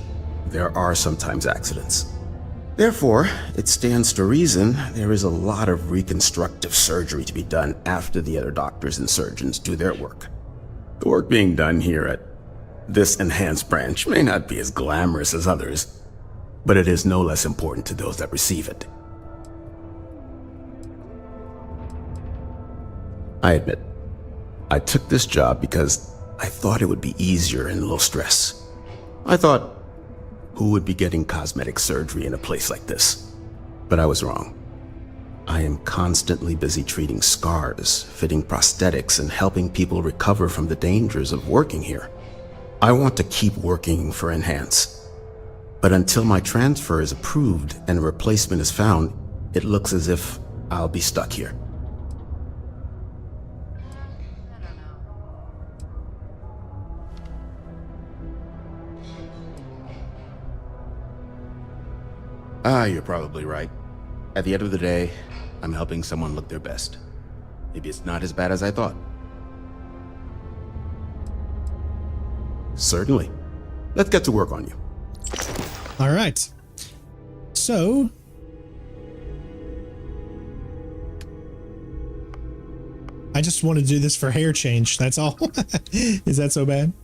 there are sometimes accidents. Therefore, it stands to reason there is a lot of reconstructive surgery to be done after the other doctors and surgeons do their work. The work being done here at this enhanced branch may not be as glamorous as others, but it is no less important to those that receive it. I admit, I took this job because I thought it would be easier and low stress. I thought, who would be getting cosmetic surgery in a place like this? But I was wrong. I am constantly busy treating scars, fitting prosthetics, and helping people recover from the dangers of working here. I want to keep working for Enhance. But until my transfer is approved and a replacement is found, it looks as if I'll be stuck here. You're probably right. At the end of the day, I'm helping someone look their best. Maybe it's not as bad as I thought. Certainly. Let's get to work on you. All right. So, I just want to do this for hair change. That's all. Is that so bad?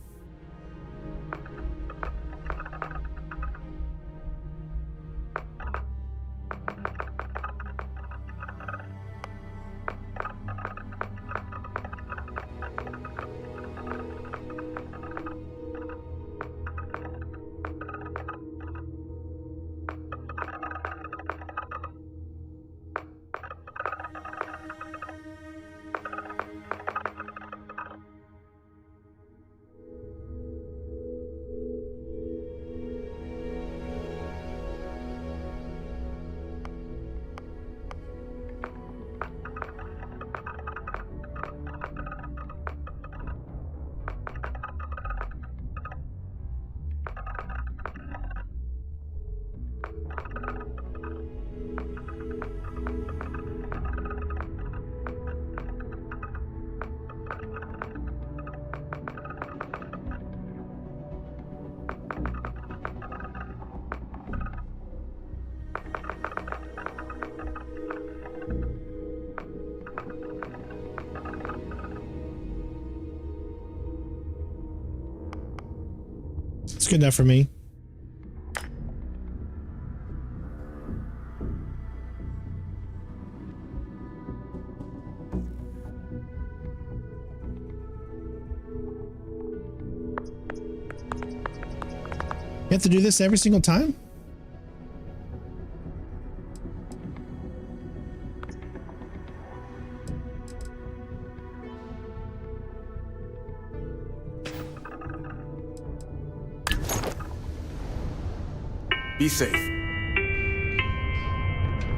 It's good enough for me. You have to do this every single time? Be safe.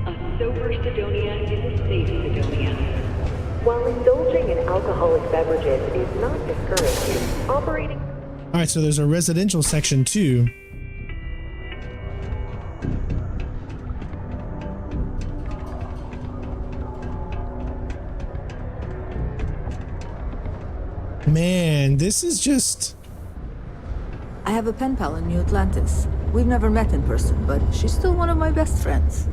A sober Sidonia is a safe Sidonia. While indulging in alcoholic beverages is not discouraged, operating... All right, so there's a residential section too. Man, this is just... I have a pen pal in New Atlantis. We've never met in person, but she's still one of my best friends.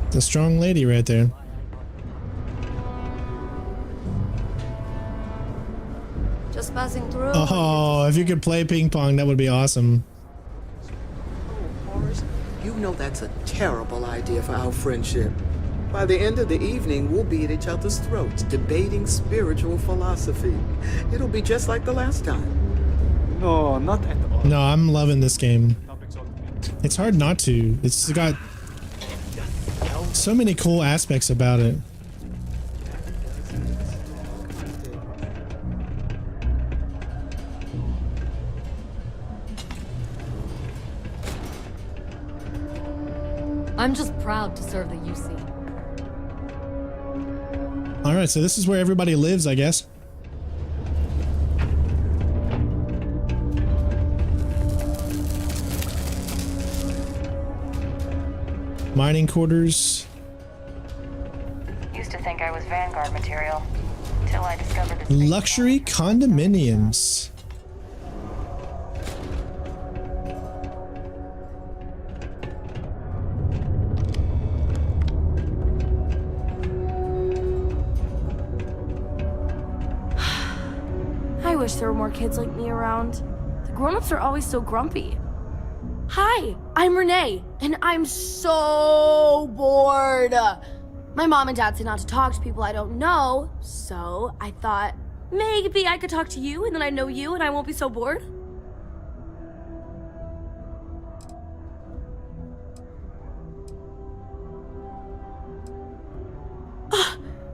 It's a strong lady right there. Just passing through. Oh, if you could play ping pong, that would be awesome. You know that's a terrible idea for our friendship. By the end of the evening, we'll be at each other's throats, debating spiritual philosophy. It'll be just like the last time. No, not at all. No, I'm loving this game. It's hard not to. It's got so many cool aspects about it. I'm just proud to serve the UC. All right, so this is where everybody lives, I guess. Mining quarters. Used to think I was Vanguard material, till I discovered the Luxury condominiums. I wish there were more kids like me around. The grown-ups are always so grumpy. Hi, I'm Renee, and I'm so bored. My mom and dad say not to talk to people I don't know, so I thought maybe I could talk to you, and then I know you, and I won't be so bored.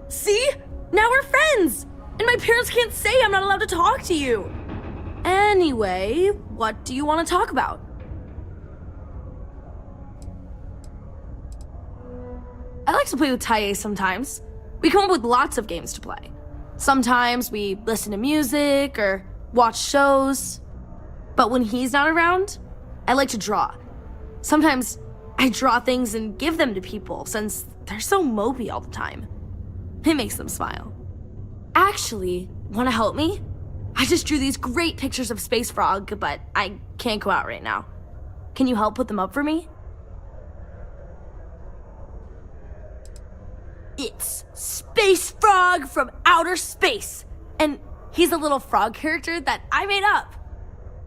See? Now we're friends! And my parents can't say I'm not allowed to talk to you. Anyway, what do you want to talk about? I like to play with Taye sometimes. We come up with lots of games to play. Sometimes we listen to music or watch shows. But when he's not around, I like to draw. Sometimes I draw things and give them to people since they're so mopey all the time. It makes them smile. Actually, want to help me? I just drew these great pictures of Space Frog, but I can't go out right now. Can you help put them up for me? It's Space Frog from outer space. And he's a little frog character that I made up.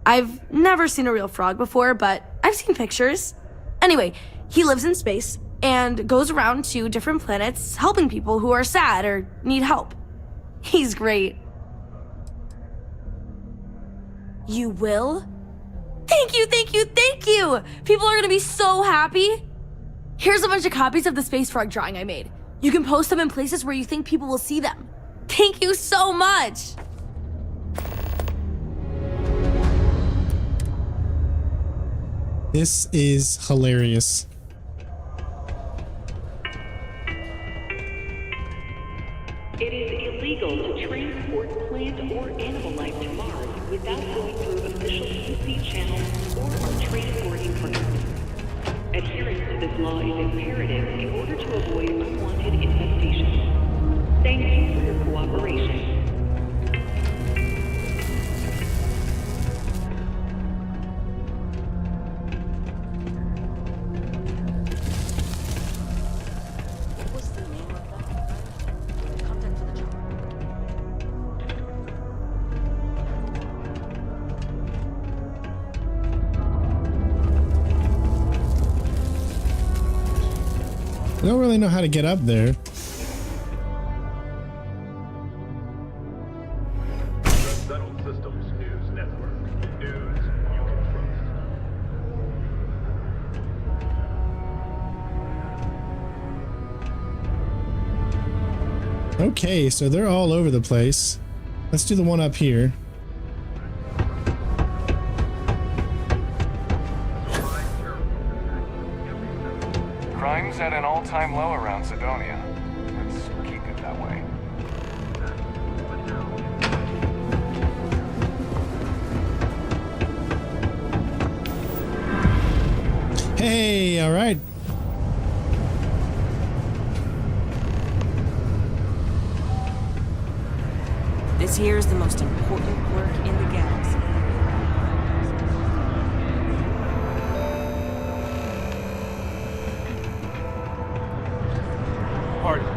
I've never seen a real frog before, but I've seen pictures. Anyway, he lives in space and goes around to different planets helping people who are sad or need help. He's great. You will? Thank you, thank you, thank you! People are gonna be so happy. Here's a bunch of copies of the Space Frog drawing I made. You can post them in places where you think people will see them. Thank you so much! This is hilarious. It is illegal to transport plant or animal life to Mars without going through official UC channels or our transporting partners. Adherence to this law is imperative in order to avoid unwanted infestation. Thank you for your cooperation. I don't really know how to get up there. Settled Systems News Network. News you can trust. Okay, so they're all over the place. Let's do the one up here. Crime's at an all-time low around Sidonia. Let's keep it that way. Hey, all right. This here is the most important work in the galaxy. Pardon.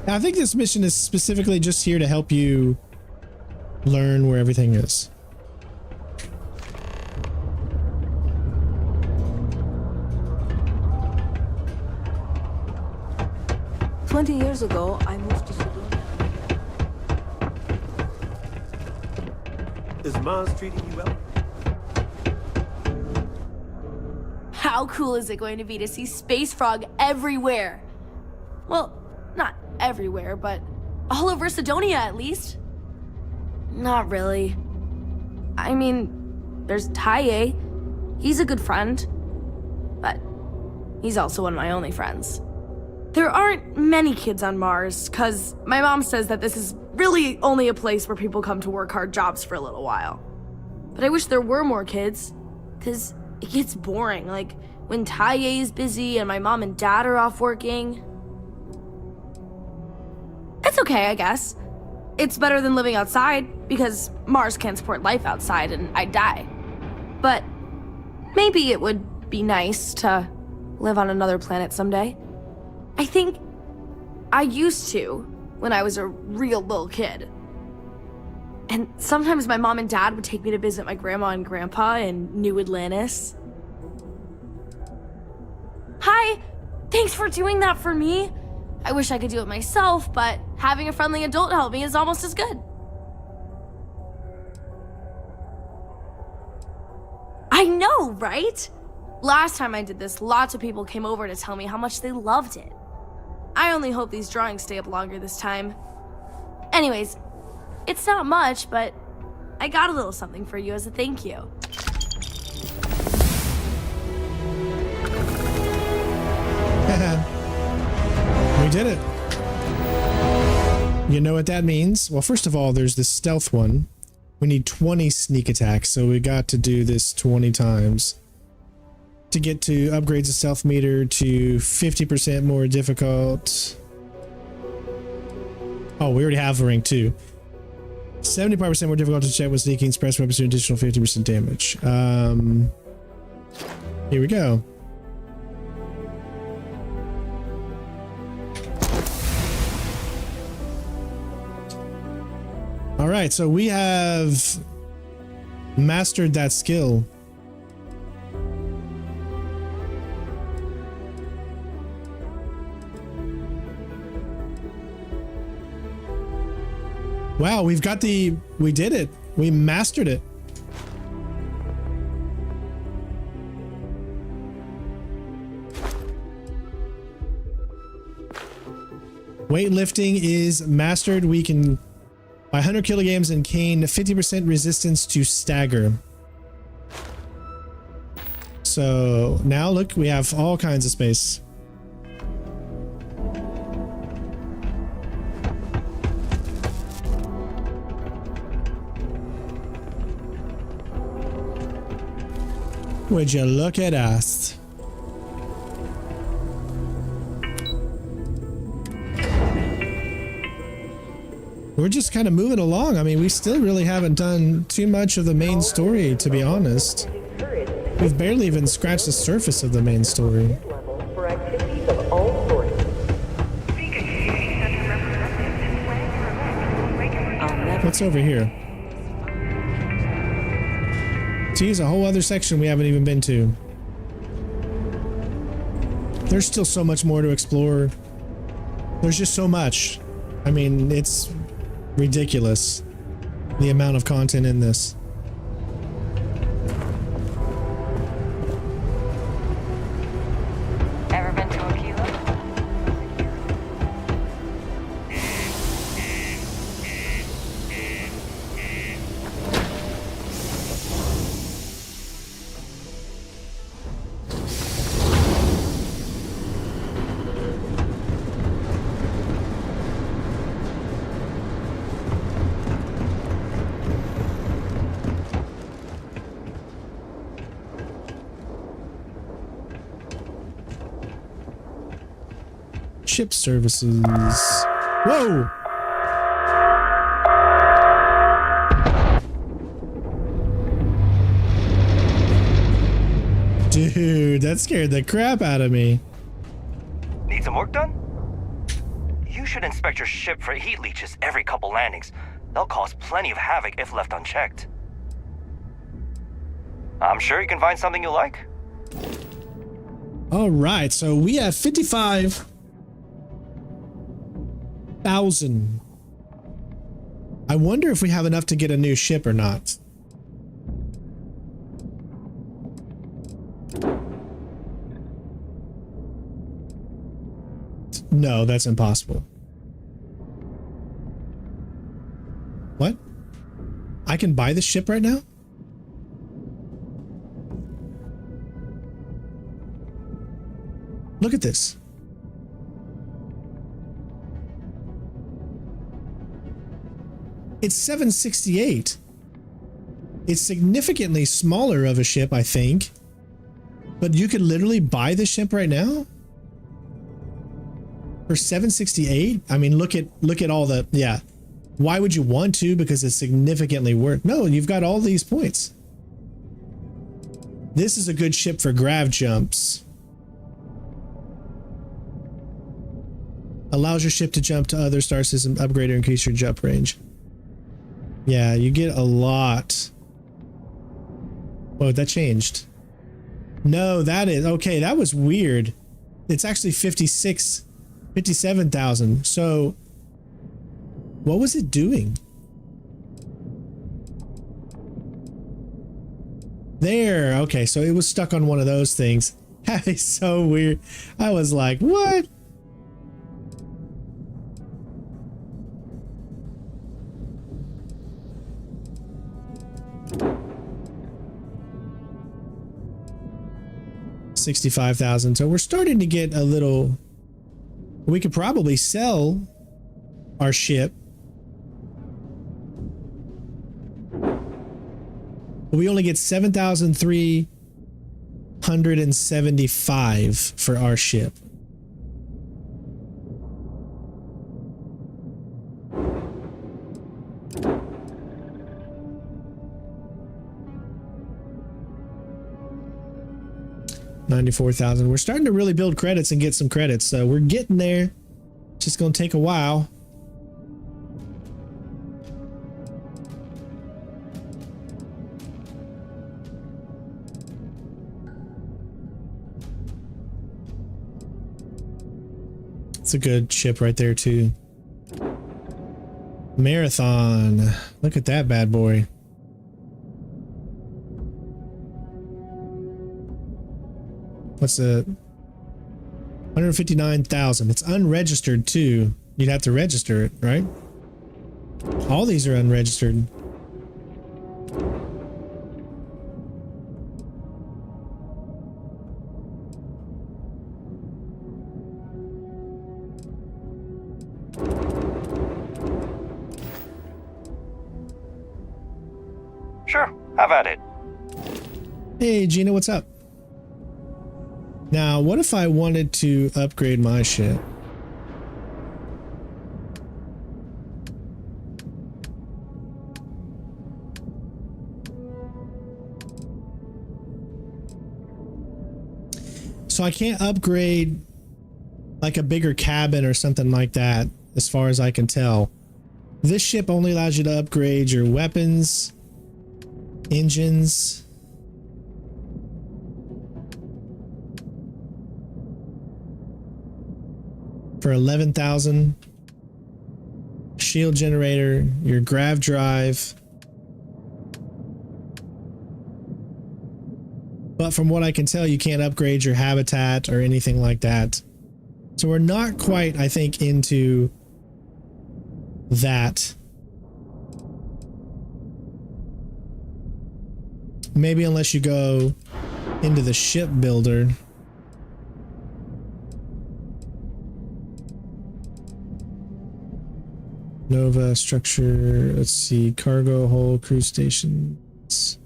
I think this mission is specifically just here to help you learn where everything is. "20 years ago, I moved to Sidonia. Is Mars treating you well? How cool is it going to be to see Space Frog everywhere? Well, not everywhere, but all over Sidonia at least. Not really. I mean, there's Taye. He's a good friend, but he's also one of my only friends. There aren't many kids on Mars, cause my mom says that this is really only a place where people come to work hard jobs for a little while. But I wish there were more kids, cause it gets boring, like when Taye is busy and my mom and dad are off working. It's okay, I guess. It's better than living outside, because Mars can't support life outside and I'd die. But maybe it would be nice to live on another planet someday. I think I used to when I was a real little kid. And sometimes my mom and dad would take me to visit my grandma and grandpa in New Atlantis. Hi! Thanks for doing that for me. I wish I could do it myself, but having a friendly adult help me is almost as good. I know, right? Last time I did this, lots of people came over to tell me how much they loved it. I only hope these drawings stay up longer this time. Anyways, it's not much, but I got a little something for you as a thank you. We did it. You know what that means? Well, first of all, there's this stealth one. We need 20 sneak attacks, so we got to do this 20 times. To get to upgrades the stealth meter to 50% more difficult. Oh, we already have a rank 2. 75% more difficult to check with sneaking, suppress weapons to an additional 50% damage. Here we go. All right, so we have mastered that skill. Wow, we did it. We mastered it. Weightlifting is mastered. We can, by 100 kilograms and gain 50% resistance to stagger. So now look, we have all kinds of space. Would you look at us? We're just kind of moving along. I mean, we still really haven't done too much of the main story, to be honest. We've barely even scratched the surface of the main story. What's over here? Geez, a whole other section we haven't even been to. There's still so much more to explore. There's just so much. I mean, it's ridiculous, the amount of content in this. Ever been to Aquila? Ship services. Whoa! Dude, that scared the crap out of me. Need some work done? You should inspect your ship for heat leeches every couple landings. They'll cause plenty of havoc if left unchecked. I'm sure you can find something you like. All right, so we have 55,000. I wonder if we have enough to get a new ship or not. No, that's impossible. What? I can buy the ship right now? Look at this. It's 768. It's significantly smaller of a ship, I think. But you could literally buy the ship right now? For 768? I mean, look at all the, yeah. Why would you want to? Because it's significantly worth. No, you've got all these points. This is a good ship for grav jumps. Allows your ship to jump to other star system upgrade or increase your jump range. Yeah, you get a lot. Oh, that changed. No, that is okay. That was weird. It's actually 57,000. So what was it doing? There. Okay, so it was stuck on one of those things. That is so weird. I was like, what? $65,000. So we're starting to get a little. We could probably sell our ship. But we only get 7,375 for our ship. $94,000. We're starting to really build credits and get some credits, so we're getting there. It's just gonna take a while. It's a good ship right there too. Marathon. Look at that bad boy. What's the 159,000? It's unregistered too. You'd have to register it, right? All these are unregistered. Sure, have at it. Hey Gina, what's up? Now, what if I wanted to upgrade my ship? So I can't upgrade like a bigger cabin or something like that, as far as I can tell. This ship only allows you to upgrade your weapons, engines, for 11,000. Shield generator, your grav drive. But from what I can tell, you can't upgrade your habitat or anything like that. So we're not quite, I think, into that. Maybe unless you go into the ship builder. Nova structure, let's see, cargo hold, crew stations.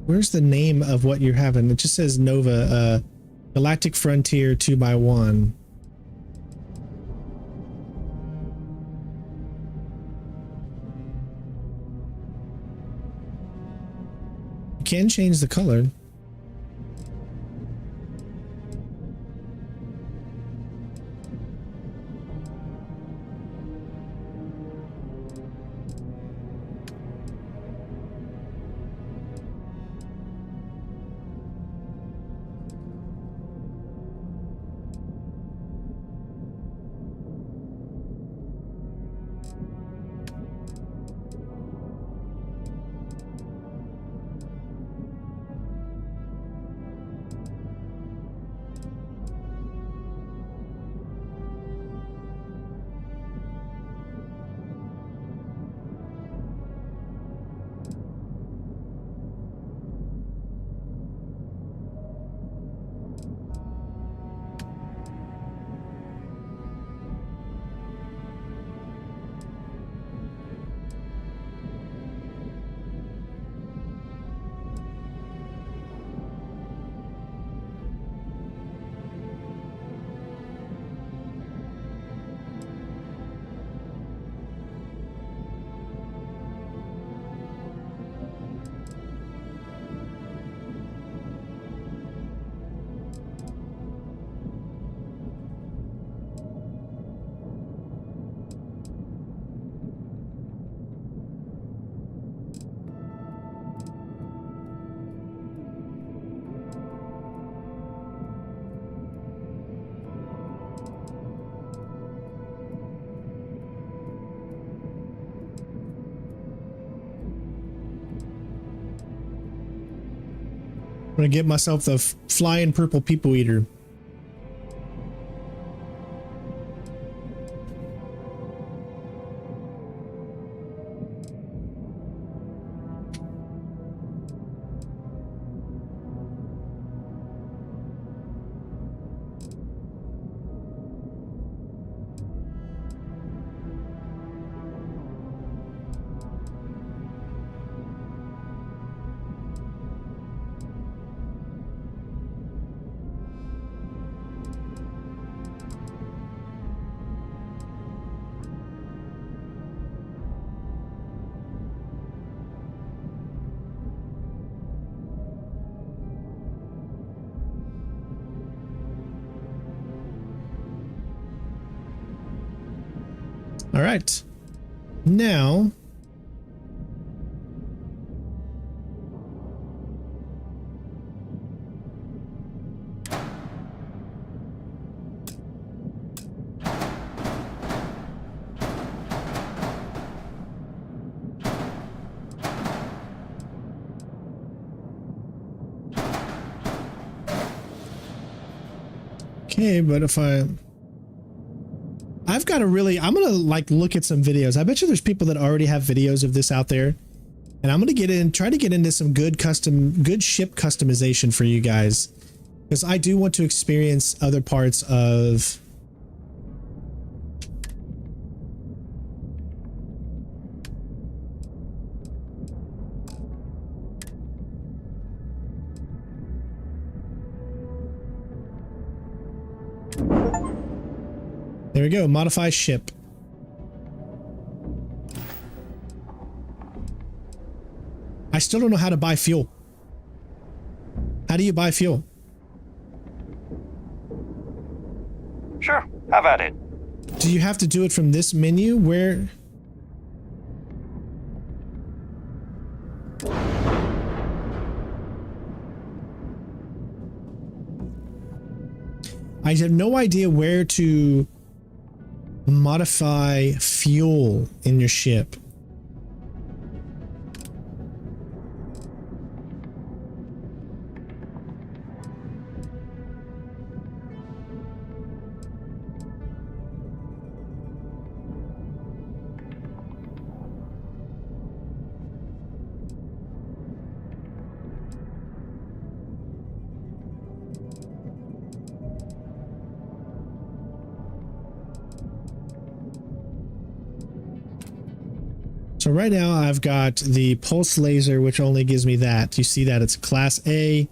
Where's the name of what you're having? It just says Nova, Galactic Frontier 2x1. You can change the color. I'm gonna get myself the flying purple people eater. All right, now okay, but if I've got to really, I'm going to like look at some videos. I bet you there's people that already have videos of this out there. And I'm going to try to get into some good ship customization for you guys. Because I do want to experience other parts of... There we go, modify ship. I still don't know how to buy fuel. How do you buy fuel? Sure, have at it. Do you have to do it from this menu? Where? I have no idea where to modify fuel in your ship. So right now I've got the pulse laser, which only gives me that. You see that it's class A.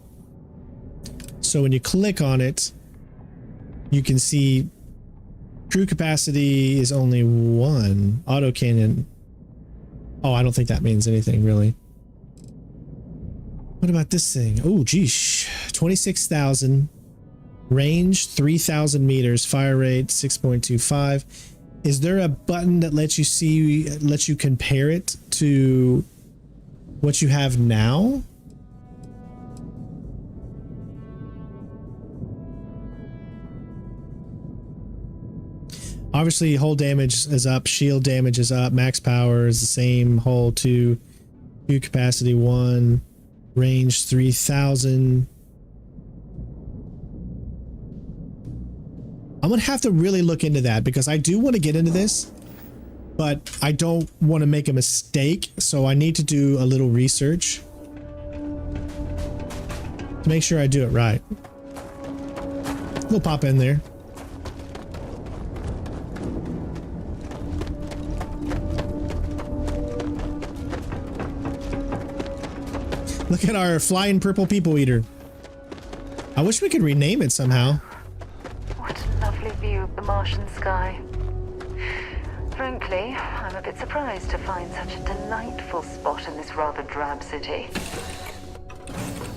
So when you click on it, you can see crew capacity is only 1. Autocannon. Oh, I don't think that means anything really. What about this thing? Oh, geesh. 26,000. Range 3,000 meters. Fire rate 6.25. Is there a button that lets you compare it to what you have now? Obviously, hull damage is up, shield damage is up, max power is the same, hull 2, crew capacity 1, range 3,000. I'm gonna have to really look into that because I do want to get into this, but I don't want to make a mistake, so I need to do a little research to make sure I do it right. We'll pop in there. Look at our flying purple people eater. I wish we could rename it somehow. View of the Martian sky. Frankly, I'm a bit surprised to find such a delightful spot in this rather drab city.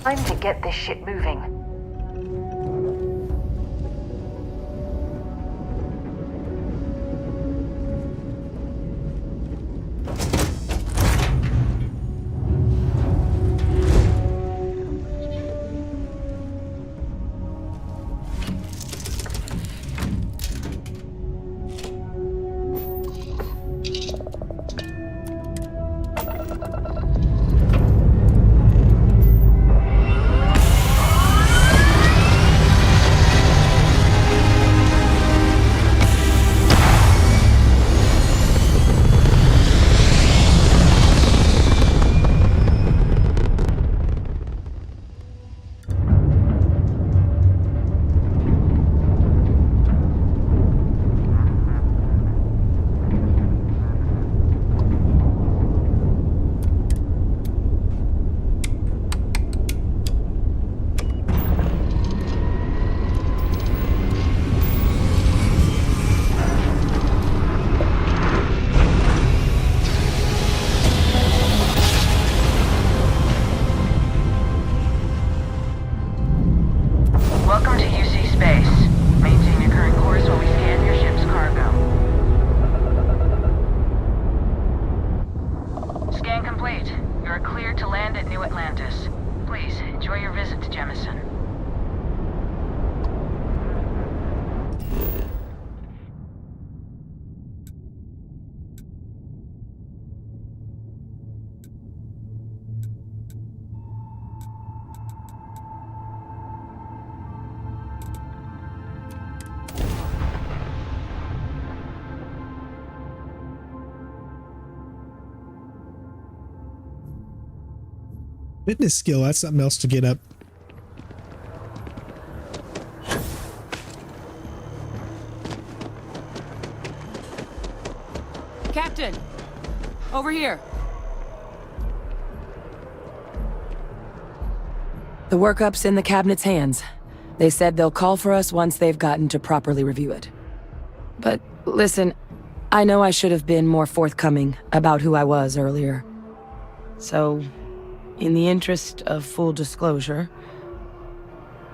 Time to get this ship moving. Wait, you're cleared to land at New Atlantis. Please, enjoy your visit to Jemison. Fitness skill, that's something else to get up. Captain! Over here! The workup's in the cabinet's hands. They said they'll call for us once they've gotten to properly review it. But listen, I know I should have been more forthcoming about who I was earlier. So, in the interest of full disclosure,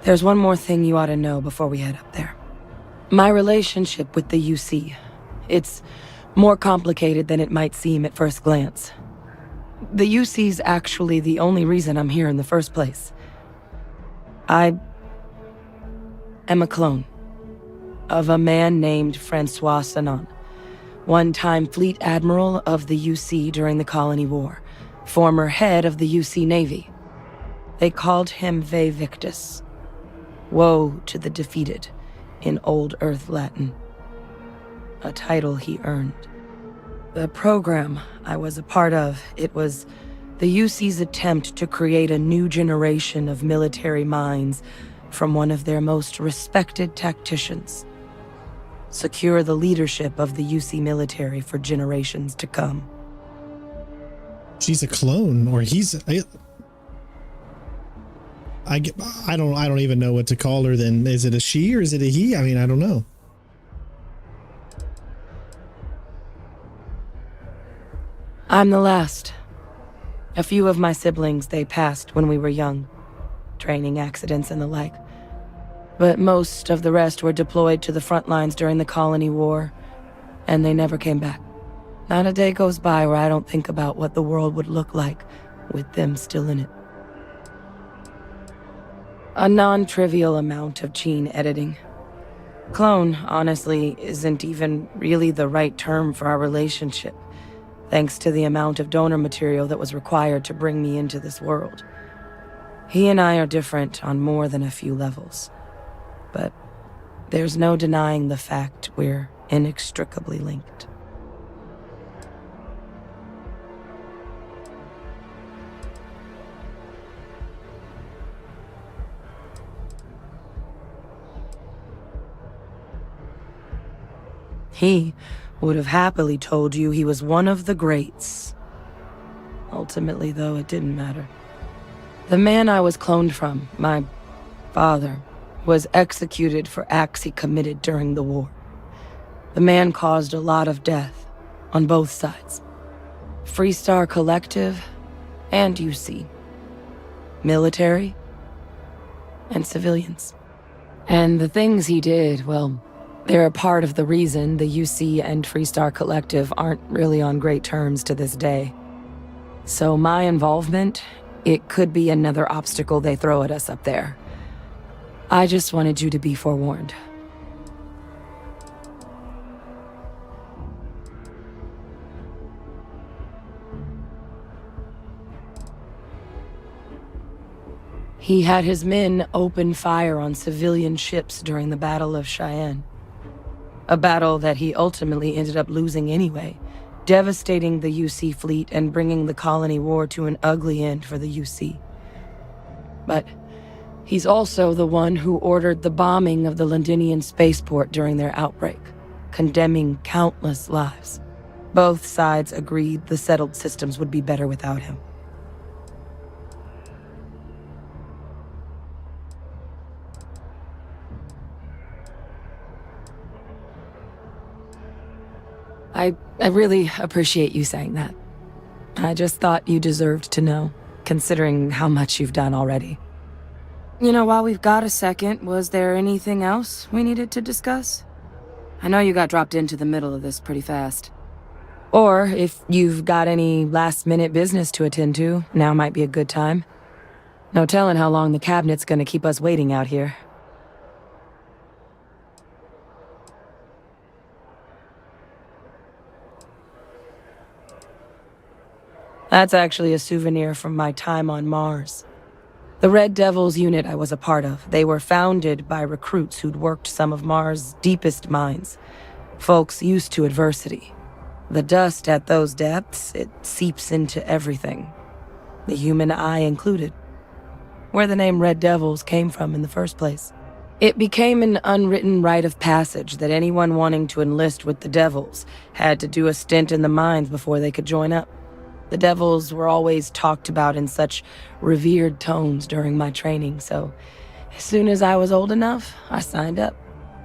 there's one more thing you ought to know before we head up there. My relationship with the UC. It's more complicated than it might seem at first glance. The UC's actually the only reason I'm here in the first place. I am a clone of a man named Francois Sanon, one-time fleet admiral of the UC during the Colony War, former head of the UC Navy. They called him Ve Victus, woe to the defeated, in Old Earth Latin, a title he earned. The program I was a part of, it was the UC's attempt to create a new generation of military minds from one of their most respected tacticians. Secure the leadership of the UC military for generations to come. She's a clone, or he's. I don't even know what to call her. Then is it a she or is it a he? I mean, I don't know. I'm the last. A few of my siblings, they passed when we were young, training accidents and the like. But most of the rest were deployed to the front lines during the Colony War, and they never came back. Not a day goes by where I don't think about what the world would look like with them still in it. A non-trivial amount of gene editing. Clone, honestly, isn't even really the right term for our relationship, thanks to the amount of donor material that was required to bring me into this world. He and I are different on more than a few levels, but there's no denying the fact we're inextricably linked. He would have happily told you he was one of the greats. Ultimately, though, it didn't matter. The man I was cloned from, my father, was executed for acts he committed during the war. The man caused a lot of death on both sides. Freestar Collective and UC. Military and civilians. And the things he did, well, they're a part of the reason the UC and Freestar Collective aren't really on great terms to this day. So my involvement, it could be another obstacle they throw at us up there. I just wanted you to be forewarned. He had his men open fire on civilian ships during the Battle of Cheyenne. A battle that he ultimately ended up losing anyway, devastating the UC fleet and bringing the Colony War to an ugly end for the UC. But he's also the one who ordered the bombing of the Londinian spaceport during their outbreak, condemning countless lives. Both sides agreed the settled systems would be better without him. I really appreciate you saying that. I just thought you deserved to know, considering how much you've done already. You know, while we've got a second, was there anything else we needed to discuss? I know you got dropped into the middle of this pretty fast. Or if you've got any last-minute business to attend to, now might be a good time. No telling how long the cabinet's gonna keep us waiting out here. That's actually a souvenir from my time on Mars. The Red Devils unit I was a part of, they were founded by recruits who'd worked some of Mars' deepest mines. Folks used to adversity. The dust at those depths, it seeps into everything. The human eye included. Where the name Red Devils came from in the first place. It became an unwritten rite of passage that anyone wanting to enlist with the Devils had to do a stint in the mines before they could join up. The Devils were always talked about in such revered tones during my training, so as soon as I was old enough, I signed up.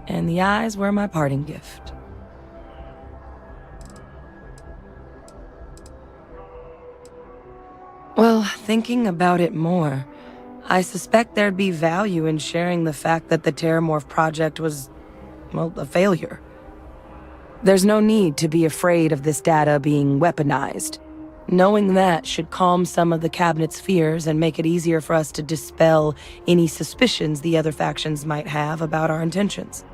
And the eyes were my parting gift. Well, thinking about it more, I suspect there'd be value in sharing the fact that the Terramorph project was, well, a failure. There's no need to be afraid of this data being weaponized. Knowing that should calm some of the cabinet's fears and make it easier for us to dispel any suspicions the other factions might have about our intentions.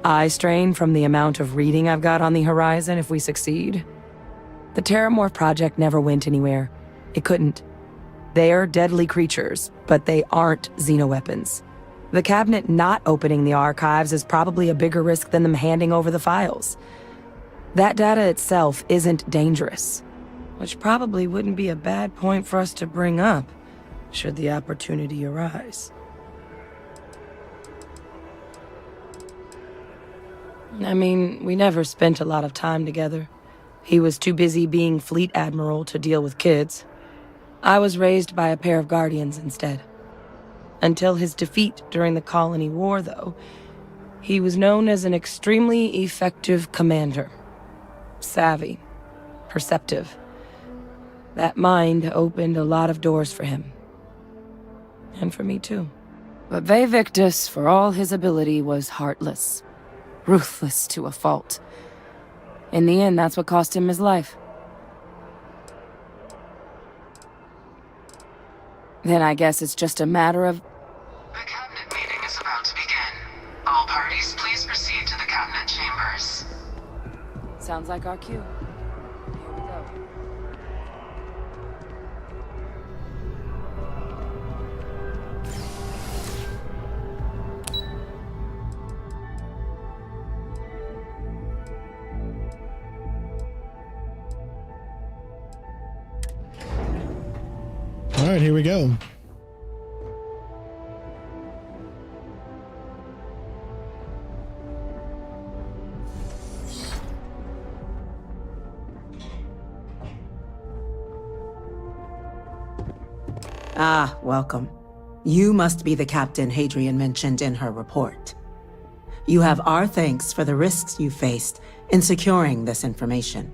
Eye strain from the amount of reading I've got on the horizon if we succeed. The Terramorph project never went anywhere. It couldn't. They're deadly creatures, but they aren't xenoweapons. The cabinet not opening the archives is probably a bigger risk than them handing over the files. That data itself isn't dangerous, which probably wouldn't be a bad point for us to bring up, should the opportunity arise. I mean, we never spent a lot of time together. He was too busy being Fleet Admiral to deal with kids. I was raised by a pair of guardians instead. Until his defeat during the Colony War, though, he was known as an extremely effective commander. Savvy, perceptive. That mind opened a lot of doors for him. And for me too. But Vivictus, for all his ability, was heartless. Ruthless to a fault. In the end, that's what cost him his life. Then I guess it's just a matter of... The cabinet meeting is about to begin. All parties, please proceed to the cabinet chambers. Sounds like our cue. Here we go. All right, here we go. Ah, welcome. You must be the captain Hadrian mentioned in her report. You have our thanks for the risks you faced in securing this information.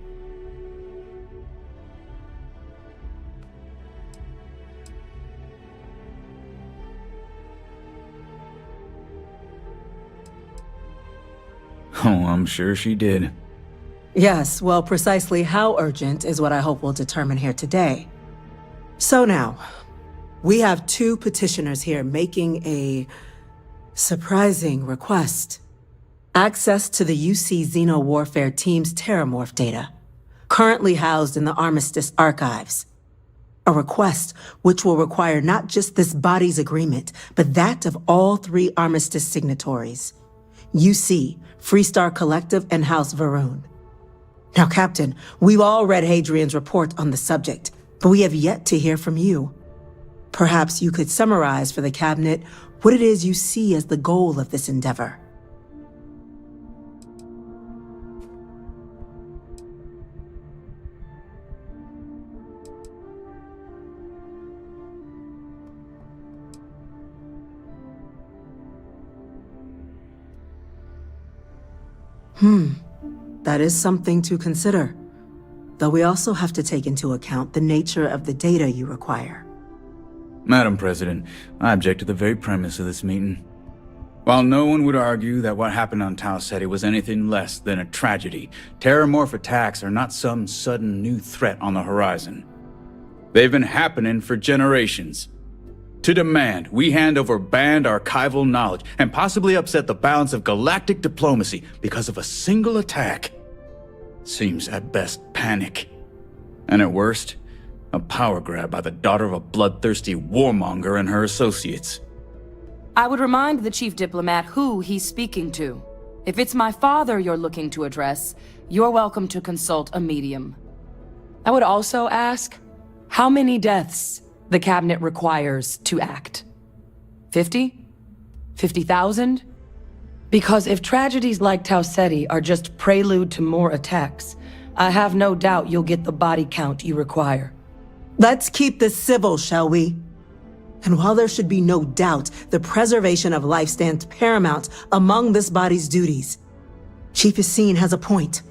Oh, I'm sure she did. Yes, well, precisely how urgent is what I hope we'll determine here today. So now, we have two petitioners here making a surprising request. Access to the UC Xeno Warfare Team's Terramorph data, currently housed in the Armistice archives. A request which will require not just this body's agreement, but that of all three Armistice signatories. UC, Freestar Collective, and House Varun. Now, Captain, we've all read Hadrian's report on the subject, but we have yet to hear from you. Perhaps you could summarize for the cabinet what it is you see as the goal of this endeavor. That is something to consider. Though we also have to take into account the nature of the data you require. Madam President, I object to the very premise of this meeting. While no one would argue that what happened on Tau Ceti was anything less than a tragedy, terramorph attacks are not some sudden new threat on the horizon. They've been happening for generations. To demand we hand over banned archival knowledge and possibly upset the balance of galactic diplomacy because of a single attack seems at best panic. And at worst, a power grab by the daughter of a bloodthirsty warmonger and her associates. I would remind the chief diplomat who he's speaking to. If it's my father you're looking to address, you're welcome to consult a medium. I would also ask, how many deaths the cabinet requires to act? 50? 50,000? Because if tragedies like Tau Ceti are just prelude to more attacks, I have no doubt you'll get the body count you require. Let's keep this civil, shall we? And while there should be no doubt the preservation of life stands paramount among this body's duties, Chief Yassine has a point.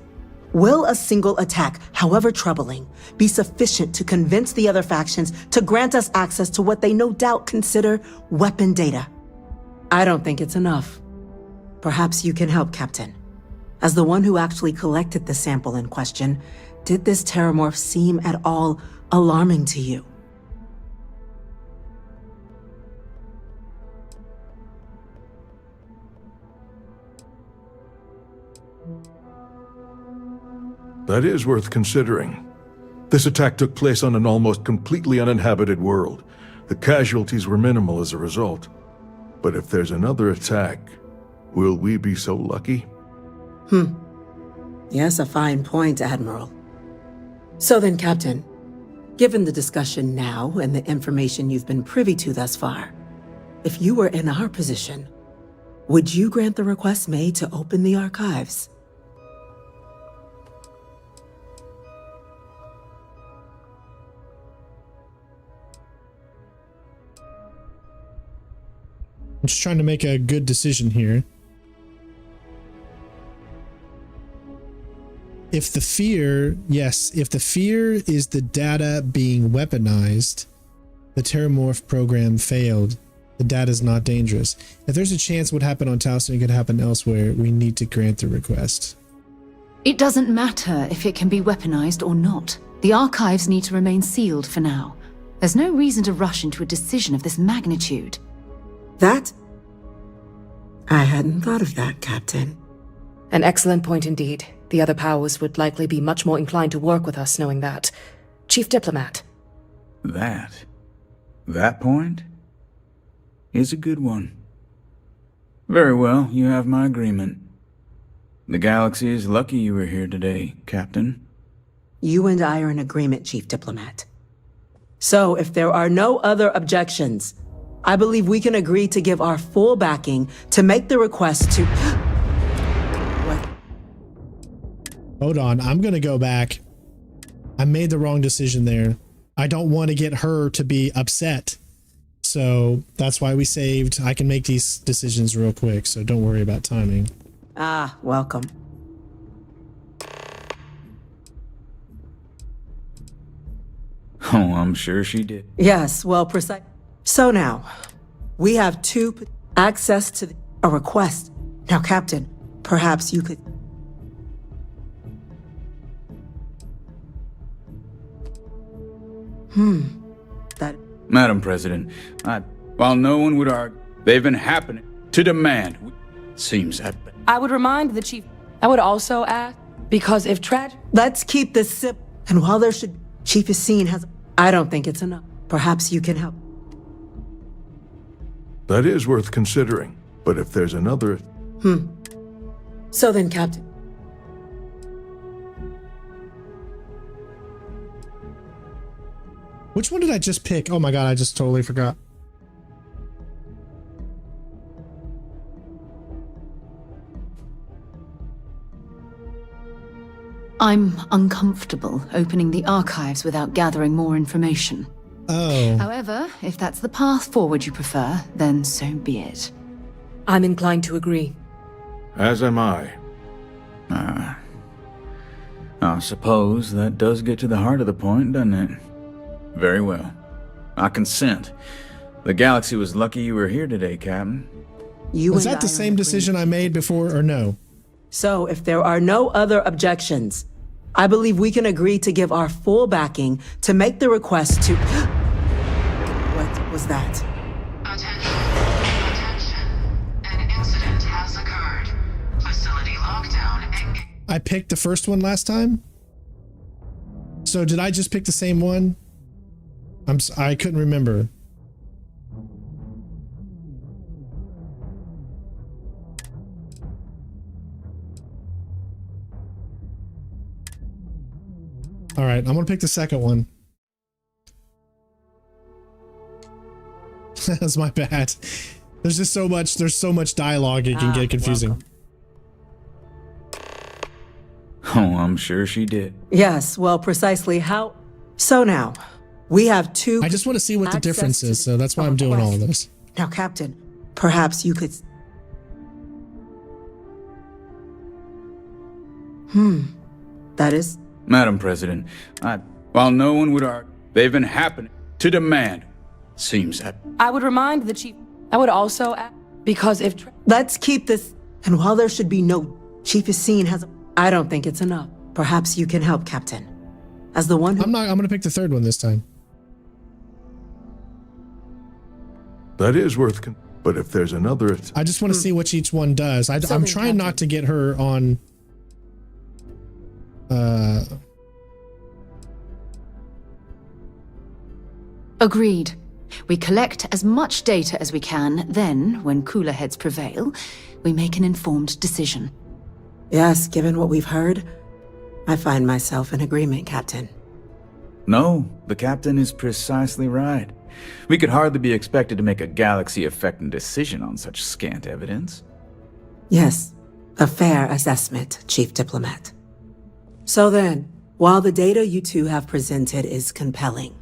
Will a single attack, however troubling, be sufficient to convince the other factions to grant us access to what they no doubt consider weapon data? I don't think it's enough. Perhaps you can help, Captain. As the one who actually collected the sample in question, did this terramorph seem at all alarming to you? That is worth considering. This attack took place on an almost completely uninhabited world. The casualties were minimal as a result. But if there's another attack, will we be so lucky? Yes, a fine point, Admiral. So then, Captain, given the discussion now and the information you've been privy to thus far, if you were in our position, would you grant the request made to open the archives? I'm just trying to make a good decision here. If the fear, yes, if the fear is the data being weaponized, the terramorph program failed. The data is not dangerous. If there's a chance what happened on Tau Ceti could happen elsewhere, we need to grant the request. It doesn't matter if it can be weaponized or not. The archives need to remain sealed for now. There's no reason to rush into a decision of this magnitude. That? I hadn't thought of that, Captain. An excellent point indeed. The other powers would likely be much more inclined to work with us knowing that. Chief Diplomat. That point is a good one. Very well, you have my agreement. The galaxy is lucky you were here today, Captain. You and I are in agreement, Chief Diplomat. So, if there are no other objections, I believe we can agree to give our full backing to make the request to... What? Hold on, I'm gonna go back. I made the wrong decision there. I don't want to get her to be upset. So that's why we saved. I can make these decisions real quick, so don't worry about timing. Ah, welcome. Oh, I'm sure she did. Yes, well, precise. So now, we have access to a request. Now, Captain, perhaps you could... That... Madam President, while no one would argue, they've been happening to demand. Seems that... I would remind the Chief... I would also ask, because if Let's keep this simple. And while there should... Chief Yassine has... I don't think it's enough. Perhaps you can help. That is worth considering. But if there's another... So then, Captain... Which one did I just pick? Oh my god, I just totally forgot. I'm uncomfortable opening the archives without gathering more information. Oh. However, if that's the path forward you prefer, then so be it. I'm inclined to agree. As am I. I suppose that does get to the heart of the point, doesn't it? Very well. I consent. The galaxy was lucky you were here today, Captain. Was that the same decision I made before or no? So, if there are no other objections, I believe we can agree to give our full backing to make the request to... What was that? Attention. An incident has occurred. Facility lockdown engaged. I picked the first one last time? So did I just pick the same one? I couldn't remember. All right, I'm gonna pick the second one. That's my bad. There's so much dialogue, it can get confusing. Welcome. Oh, I'm sure she did. Yes, well, precisely how... So now, we have two... I just want to see what the difference is, so that's why I'm doing all of this. Now, Captain, perhaps you could... That is... Madam President, while no one would argue, they've been happening to demand. Seems that... I would remind the chief. I would also add, because if... Let's keep this... And while there should be no... Chief is seen has... I don't think it's enough. Perhaps you can help, Captain. As the one who... I'm gonna pick the third one this time. That is worth... But if there's another... I just want to see what each one does. I'm trying not to get her on... Agreed. We collect as much data as we can, then, when cooler heads prevail, we make an informed decision. Yes, given what we've heard, I find myself in agreement, Captain. No, the captain is precisely right. We could hardly be expected to make a galaxy-affecting decision on such scant evidence. Yes, a fair assessment, Chief Diplomat. So then, while the data you two have presented is compelling,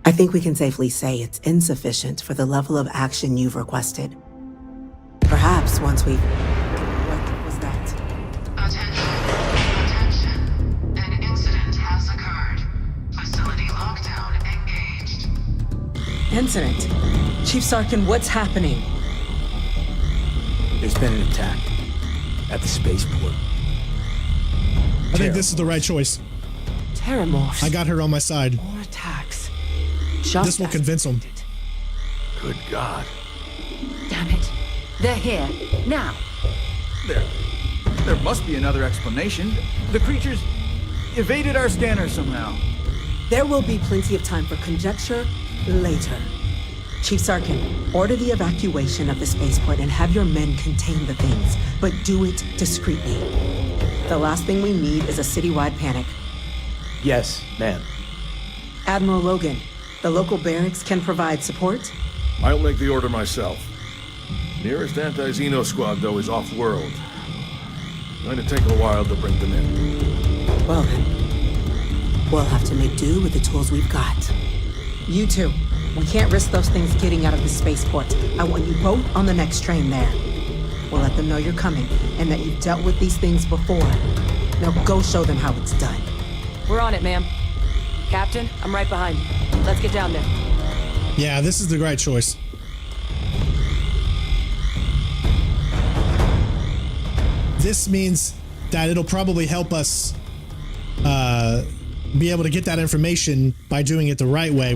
I think we can safely say it's insufficient for the level of action you've requested. Perhaps once we've... What was that? Attention. An incident has occurred. Facility lockdown engaged. Incident? Chief Sarkin, what's happening? There's been an attack at the spaceport. I think this is the right choice. Terramorphs. I got her on my side. More attacks. This will convince them. Good God. Damn it. They're here. Now. There must be another explanation. The creatures evaded our scanner somehow. There will be plenty of time for conjecture later. Chief Sarkin, order the evacuation of the spaceport and have your men contain the things, but do it discreetly. The last thing we need is a citywide panic. Yes, ma'am. Admiral Logan, the local barracks can provide support? I'll make the order myself. Nearest anti-Xeno squad, though, is off-world. Going to take a while to bring them in. Well then, we'll have to make do with the tools we've got. You two, we can't risk those things getting out of the spaceport. I want you both on the next train there. We'll let them know you're coming and that you've dealt with these things before. Now go show them how it's done. We're on it, ma'am. Captain, I'm right behind you. Let's get down there. Yeah, this is the right choice. This means that it'll probably help us be able to get that information by doing it the right way.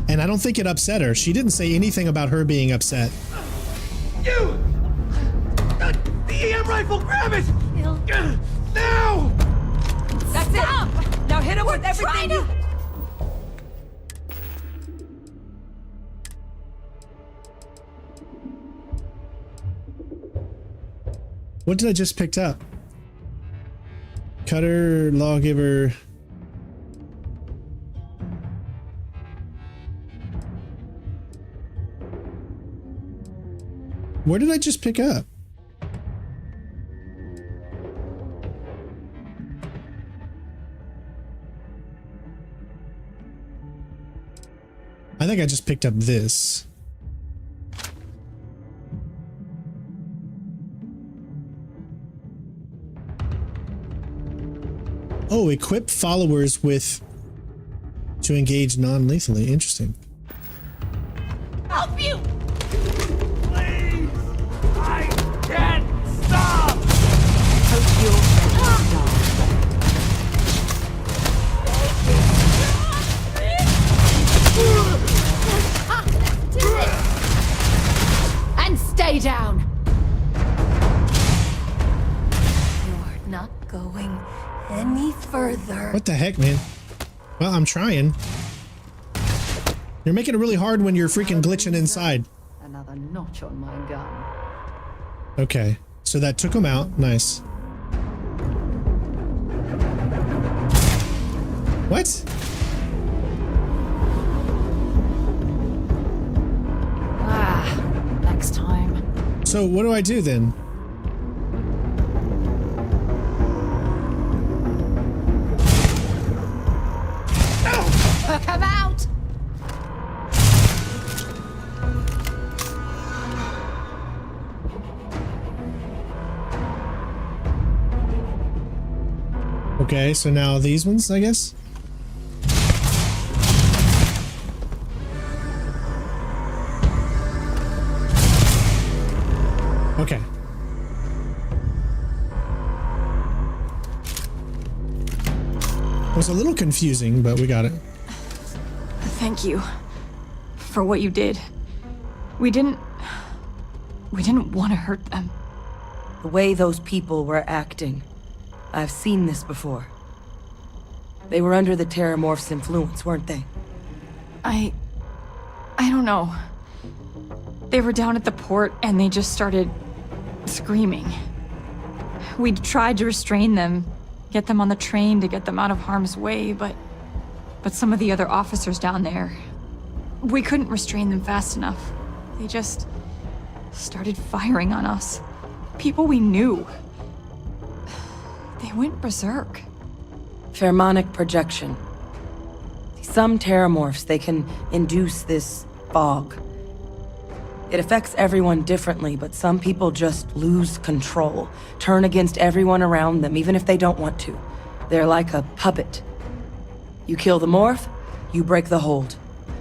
And I don't think it upset her. She didn't say anything about her being upset. You! The EM rifle, grab it! Now! That's it! Now hit him with everything you... What did I just pick up? Cutter, lawgiver. Where did I just pick up? I think I just picked up this. Oh, equip followers with to engage non-lethally. Interesting. Help you! What the heck, man? Well, I'm trying. You're making it really hard when you're freaking glitching inside. Another notch on my gun. Okay, so that took him out. Nice. What? Next time. So what do I do then? Come out! Okay, so now these ones, I guess? Okay. It was a little confusing, but we got it. Thank you for what you did. We didn't want to hurt them. The way those people were acting, I've seen this before. They were under the Terramorph's influence, weren't they? I don't know. They were down at the port and they just started screaming. We tried to restrain them, get them on the train to get them out of harm's way, but some of the other officers down there, we couldn't restrain them fast enough. They just started firing on us. People we knew. They went berserk. Pheromonic projection. Some Terramorphs, they can induce this fog. It affects everyone differently, but some people just lose control, turn against everyone around them, even if they don't want to. They're like a puppet. You kill the morph, you break the hold.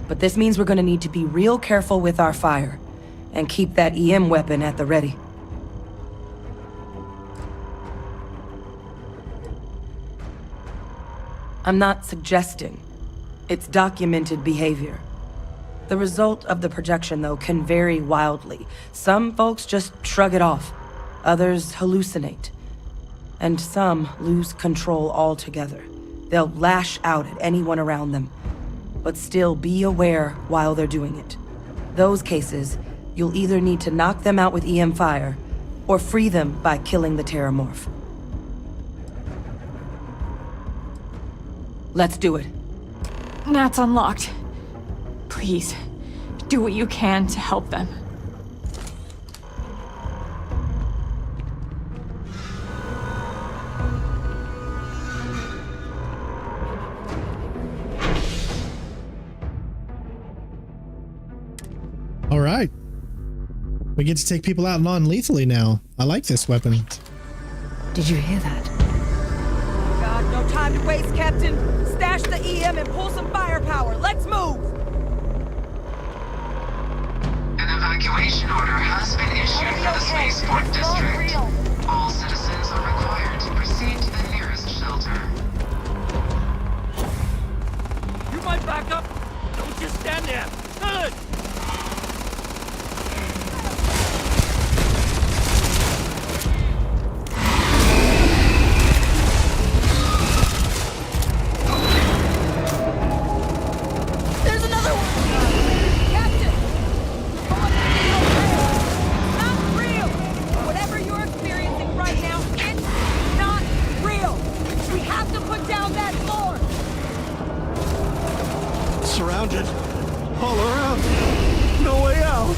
But this means we're gonna need to be real careful with our fire, and keep that EM weapon at the ready. I'm not suggesting. It's documented behavior. The result of the projection, though, can vary wildly. Some folks just shrug it off. Others hallucinate. And some lose control altogether. They'll lash out at anyone around them, but still be aware while they're doing it. Those cases, you'll either need to knock them out with EM fire, or free them by killing the Terramorph. Let's do it. Nat's unlocked. Please, do what you can to help them. All right. We get to take people out non-lethally now. I like this weapon. Did you hear that? God, no time to waste, Captain. Stash the EM and pull some firepower. Let's move! An evacuation order has been issued for the spaceport district. All citizens are required to proceed to the nearest shelter. You might back up. Don't just stand there. Good. There's another one! Captain! Not real! Whatever you're experiencing right now, it's not real! We have to put down that floor! Surrounded. All around. No way out.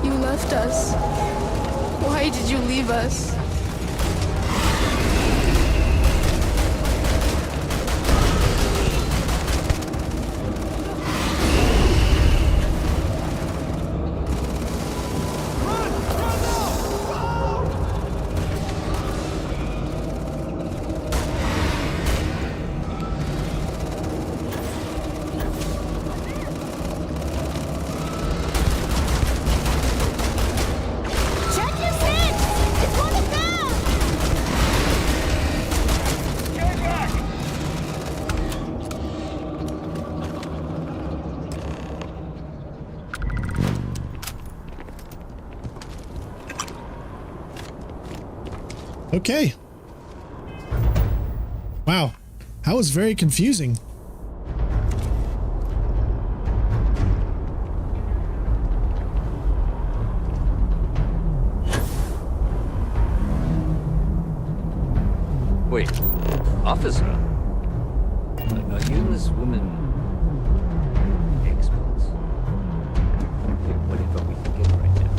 You left us. Why did you leave us? Check your sins! It's one of Okay. Wow. That was very confusing. Wait, officer? Are you and this woman experts? Whatever we can get right now.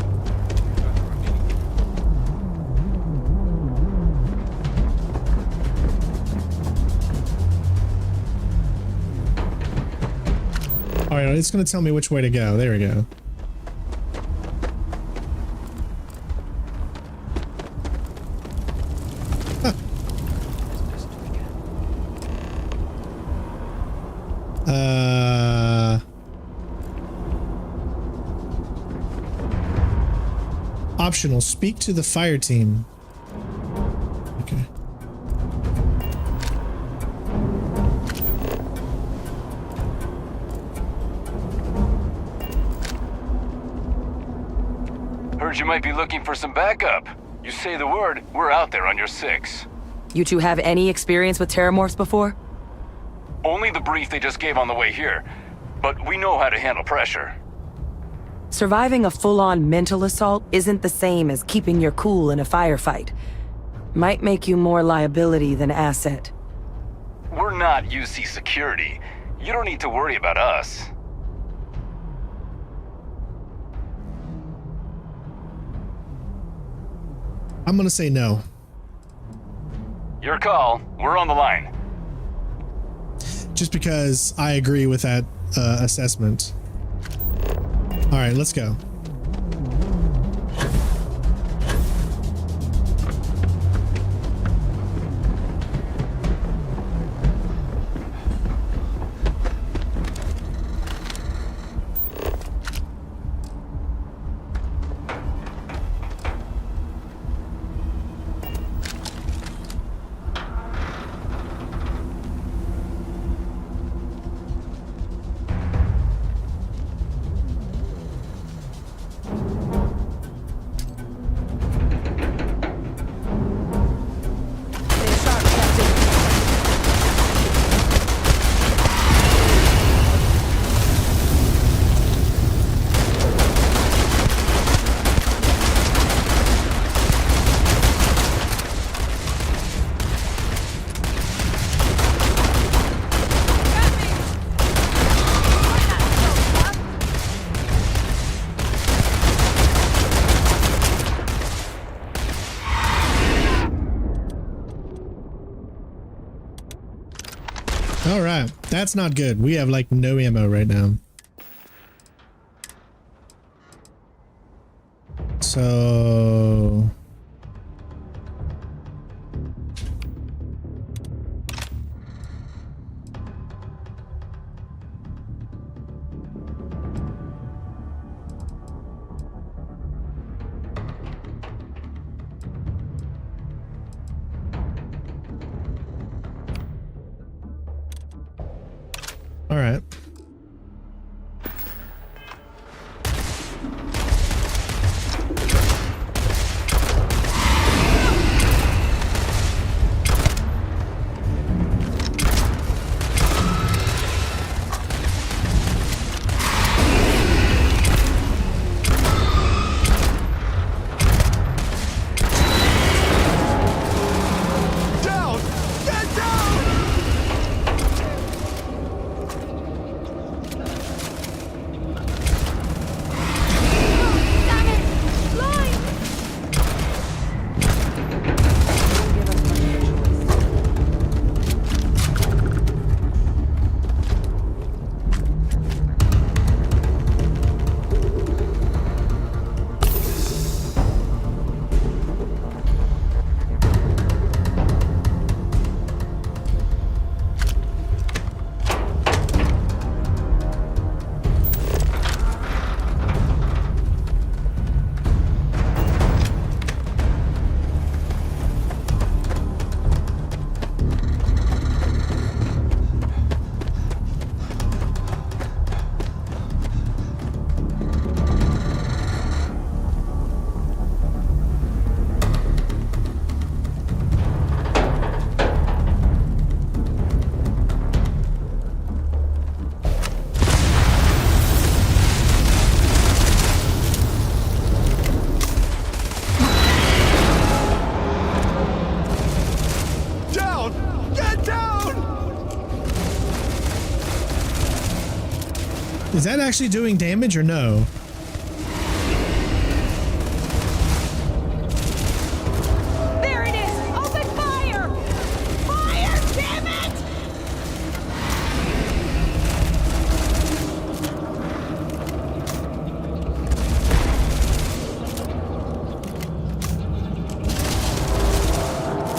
All right, it's going to tell me which way to go. There we go. Optional, speak to the fire team. Okay. Heard you might be looking for some backup. You say the word, we're out there on your 6. You two have any experience with terramorphs before? Only the brief they just gave on the way here, but we know how to handle pressure. Surviving a full-on mental assault isn't the same as keeping your cool in a firefight. Might make you more liability than asset. We're not UC security. You don't need to worry about us. I'm gonna say no. Your call. We're on the line. Just because I agree with that assessment. All right, let's go. All right, that's not good. We have like no ammo right now. So all right. Is that actually doing damage or no? There it is! Open fire! Fire! Damn it!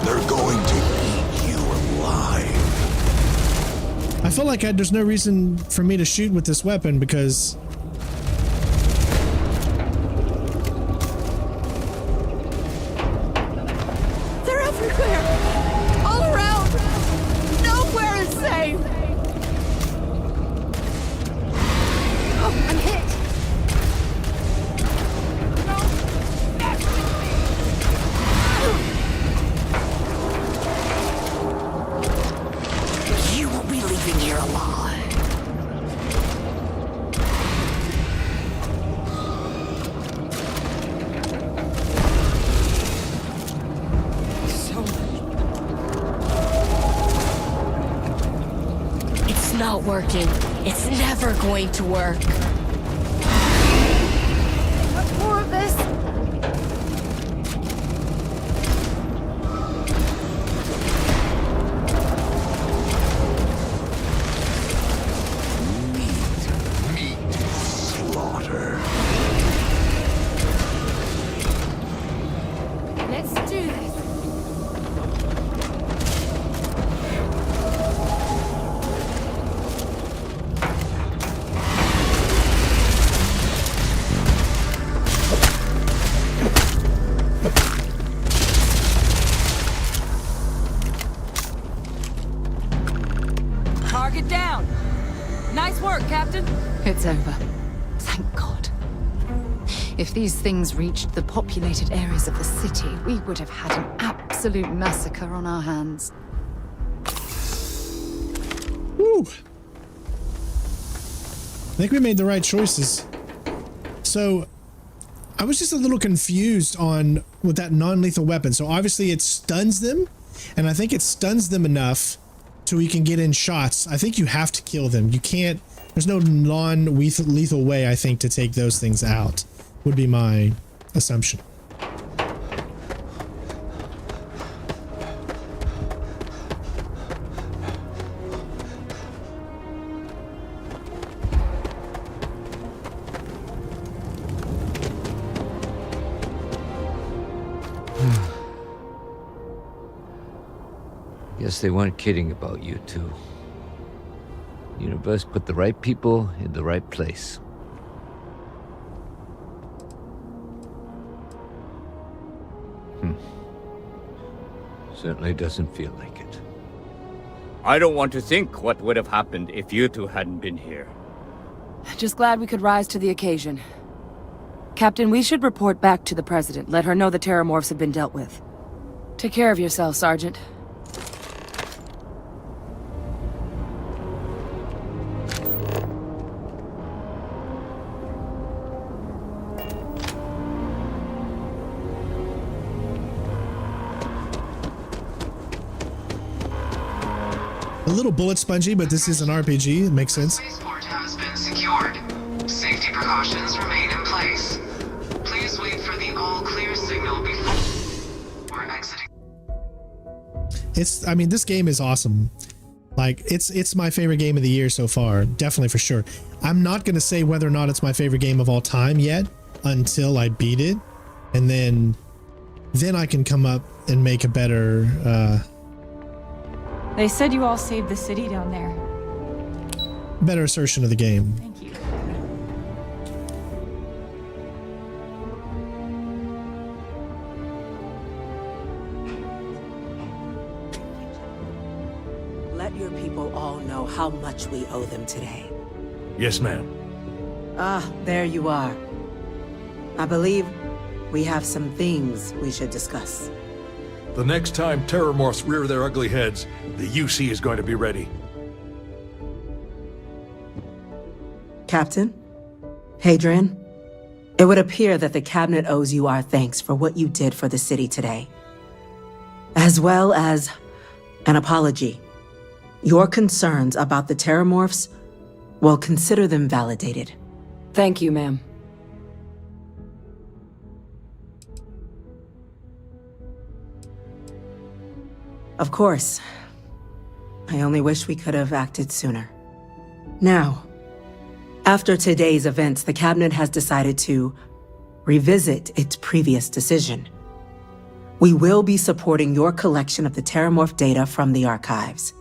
They're going to eat you alive. I feel like there's no reason for me to shoot with this weapon because They're everywhere! All around! Nowhere is safe! Oh, I'm hit! You won't be leaving here alive. It's not working. It's never going to work. Much more of this? Slaughter. Let's do this. Target down. Nice work, Captain. It's over. Thank God. If these things reached the populated areas of the city, we would have had an absolute massacre on our hands. Woo. I think we made the right choices. So I was just a little confused on with that non-lethal weapon. So obviously it stuns them, and I think it stuns them enough so we can get in shots. I think you have to kill them. You can't, there's no non-lethal way, I think, to take those things out, would be my assumption. Guess they weren't kidding about you two. Universe put the right people in the right place. Certainly doesn't feel like it. I don't want to think what would have happened if you two hadn't been here. Just glad we could rise to the occasion. Captain, we should report back to the President. Let her know the Terramorphs have been dealt with. Take care of yourself, Sergeant. A little bullet spongy, but this is an RPG. It makes sense. Spaceport has been secured. Safety precautions remain in place. Please wait for the all-clear signal before exiting. I mean, this game is awesome. Like, it's my favorite game of the year so far. Definitely, for sure. I'm not going to say whether or not it's my favorite game of all time yet until I beat it. And then I can come up and make a better, They said you all saved the city down there. better assertion of the game. Thank you. Let your people all know how much we owe them today. Yes, ma'am. Ah, there you are. I believe we have some things we should discuss. The next time Terramorphs rear their ugly heads, the UC is going to be ready. Captain? Hadrian? It would appear that the Cabinet owes you our thanks for what you did for the city today. As well as an apology. Your concerns about the Terramorphs Well, consider them validated. Thank you, ma'am. Of course. I only wish we could have acted sooner. Now, after today's events, the Cabinet has decided to revisit its previous decision. We will be supporting your collection of the Terramorph data from the archives,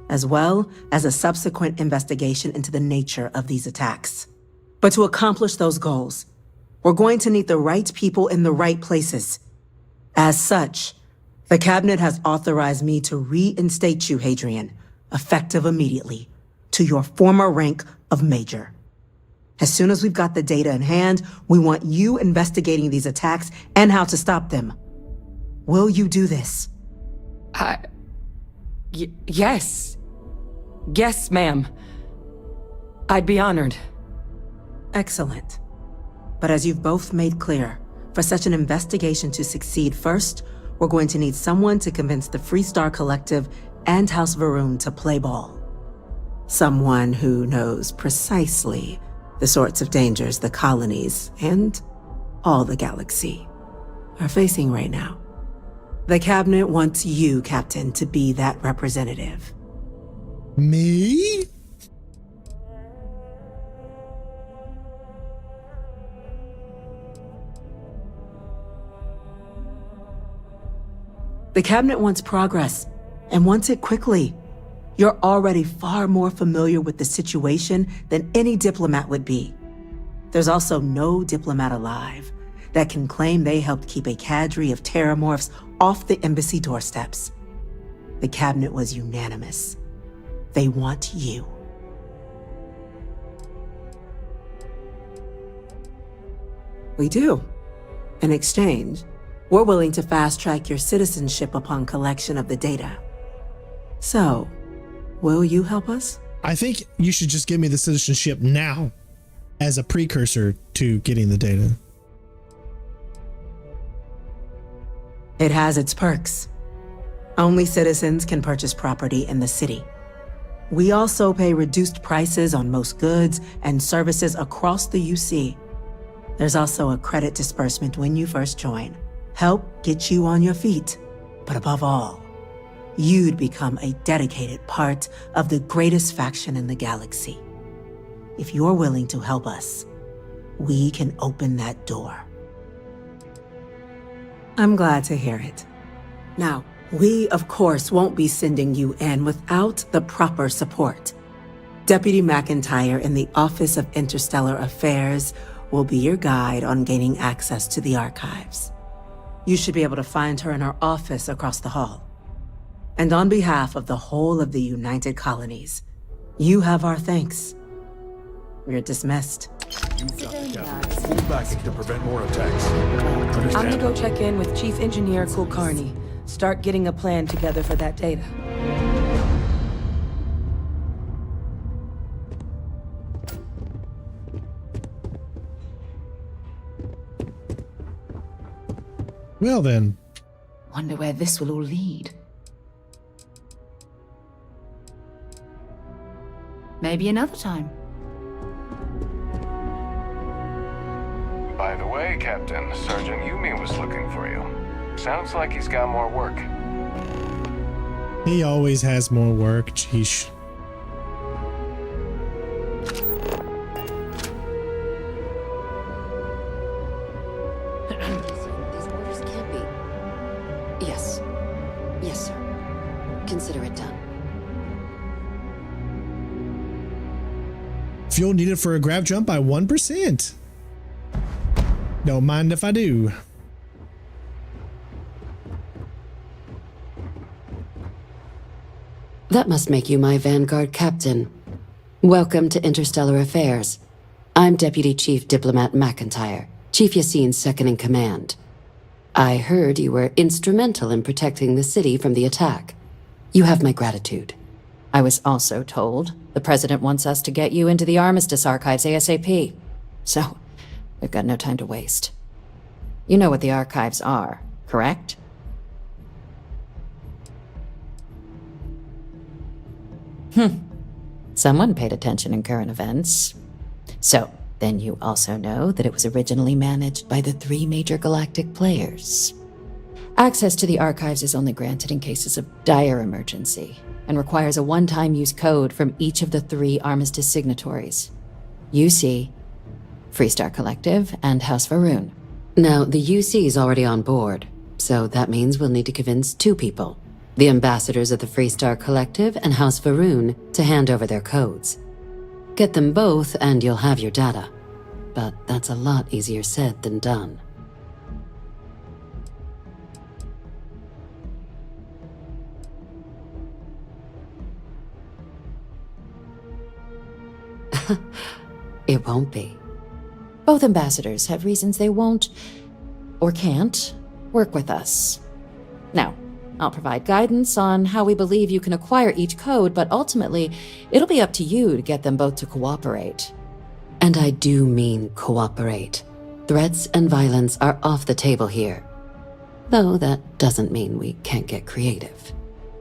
as well as a subsequent investigation into the nature of these attacks. But to accomplish those goals, we're going to need the right people in the right places. As such, the Cabinet has authorized me to reinstate you, Hadrian, effective immediately, to your former rank of Major. As soon as we've got the data in hand, we want you investigating these attacks and how to stop them. Will you do this? Yes. Yes, ma'am. I'd be honored. Excellent. But as you've both made clear, for such an investigation to succeed, first, we're going to need someone to convince the Freestar Collective and House Varun to play ball. Someone who knows precisely the sorts of dangers the colonies and all the galaxy are facing right now. The Cabinet wants you, Captain, to be that representative. Me? The Cabinet wants progress, and wants it quickly. You're already far more familiar with the situation than any diplomat would be. There's also no diplomat alive that can claim they helped keep a cadre of Terramorphs off the embassy doorsteps. The Cabinet was unanimous. They want you. We do. In exchange, we're willing to fast-track your citizenship upon collection of the data. So, will you help us? I think you should just give me the citizenship now as a precursor to getting the data. It has its perks. Only citizens can purchase property in the city. We also pay reduced prices on most goods and services across the UC. There's also a credit disbursement when you first join. Help get you on your feet. But above all, you'd become a dedicated part of the greatest faction in the galaxy. If you're willing to help us, we can open that door. I'm glad to hear it. Now, we, of course, won't be sending you in without the proper support. Deputy McIntyre in the Office of Interstellar Affairs will be your guide on gaining access to the archives. You should be able to find her in her office across the hall. And on behalf of the whole of the United Colonies, you have our thanks. You're dismissed. Pull back to prevent more attacks. I'm gonna go check in with Chief Engineer Kulkarni. Start getting a plan together for that data. Well then. Wonder where this will all lead. Maybe another time. By the way, Captain, Sergeant Yumi was looking for you. Sounds like he's got more work. He always has more work, sheesh. These orders can't be. Yes. Yes, sir. Consider it done. Fuel needed for a grab jump by 1%. Don't mind if I do. That must make you my Vanguard captain. Welcome to Interstellar Affairs. I'm Deputy Chief Diplomat McIntyre, Chief Yassine's second-in-command. I heard you were instrumental in protecting the city from the attack. You have my gratitude. I was also told the President wants us to get you into the Armistice archives ASAP. So, we've got no time to waste. You know what the archives are, correct? Someone paid attention in current events. So, then you also know that it was originally managed by the 3 major galactic players. Access to the archives is only granted in cases of dire emergency, and requires a one-time use code from each of the 3 armistice signatories. UC, Freestar Collective, and House Varun. Now, the UC is already on board, so that means we'll need to convince 2 people. The ambassadors of the Freestar Collective and House Varun to hand over their codes. Get them both and you'll have your data. But that's a lot easier said than done. It won't be. Both ambassadors have reasons they won't, or can't, work with us. Now, I'll provide guidance on how we believe you can acquire each code, but ultimately, it'll be up to you to get them both to cooperate. And I do mean cooperate. Threats and violence are off the table here. Though that doesn't mean we can't get creative.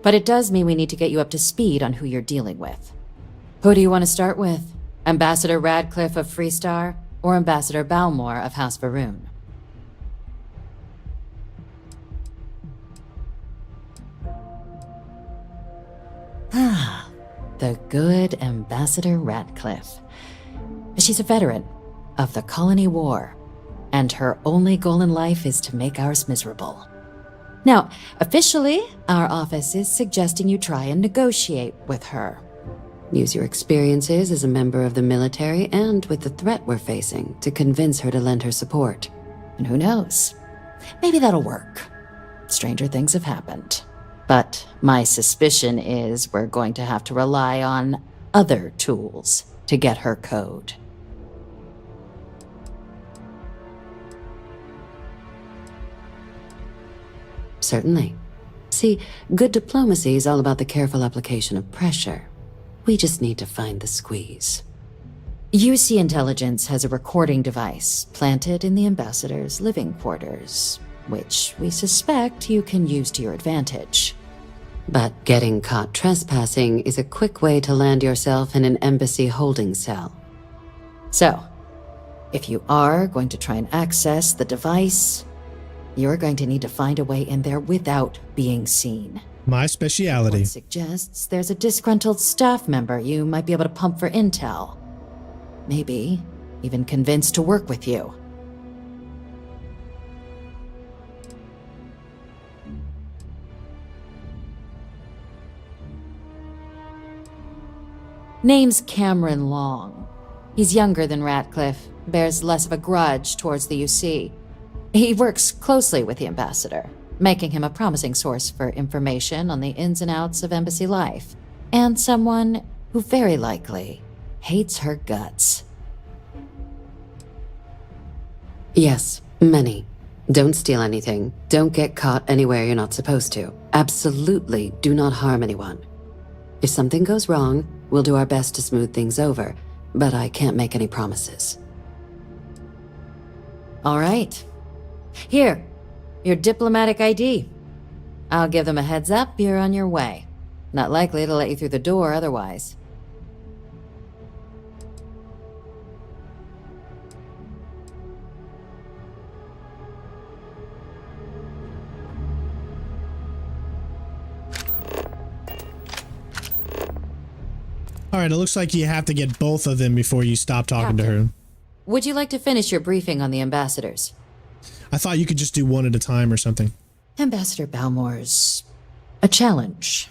But it does mean we need to get you up to speed on who you're dealing with. Who do you want to start with? Ambassador Radcliffe of Freestar, or Ambassador Balmore of House Varun? Ah, the good Ambassador Radcliffe. She's a veteran of the Colony War, and her only goal in life is to make ours miserable. Now, officially, our office is suggesting you try and negotiate with her. Use your experiences as a member of the military and with the threat we're facing to convince her to lend her support. And who knows? Maybe that'll work. Stranger things have happened. But my suspicion is we're going to have to rely on other tools to get her code. Certainly. See, good diplomacy is all about the careful application of pressure. We just need to find the squeeze. UC Intelligence has a recording device planted in the ambassador's living quarters, which we suspect you can use to your advantage. But getting caught trespassing is a quick way to land yourself in an embassy holding cell. So, if you are going to try and access the device, you're going to need to find a way in there without being seen. My speciality. What suggests there's a disgruntled staff member you might be able to pump for intel. Maybe even convince to work with you. Name's Cameron Long. He's younger than Ratcliffe, bears less of a grudge towards the UC. He works closely with the ambassador, making him a promising source for information on the ins and outs of embassy life, and someone who very likely hates her guts. Yes, many. Don't steal anything. Don't get caught anywhere you're not supposed to. Absolutely do not harm anyone. If something goes wrong, we'll do our best to smooth things over, but I can't make any promises. All right. Here, your diplomatic ID. I'll give them a heads up you're on your way. Not likely to let you through the door otherwise. All right, it looks like you have to get both of them before you stop talking to her. Would you like to finish your briefing on the ambassadors? I thought you could just do one at a time or something. Ambassador Balmore's a challenge.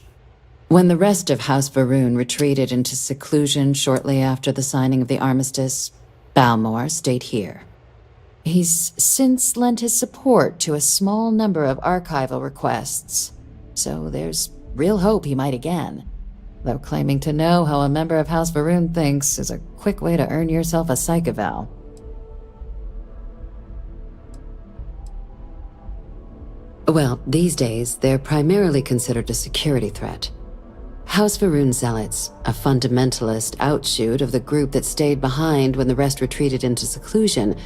When the rest of House Varun retreated into seclusion shortly after the signing of the armistice, Balmore stayed here. He's since lent his support to a small number of archival requests, so there's real hope he might again. Though claiming to know how a member of House Varun thinks is a quick way to earn yourself a psych eval. Well, these days, they're primarily considered a security threat. House Varun zealots, a fundamentalist outshoot of the group that stayed behind when the rest retreated into seclusion,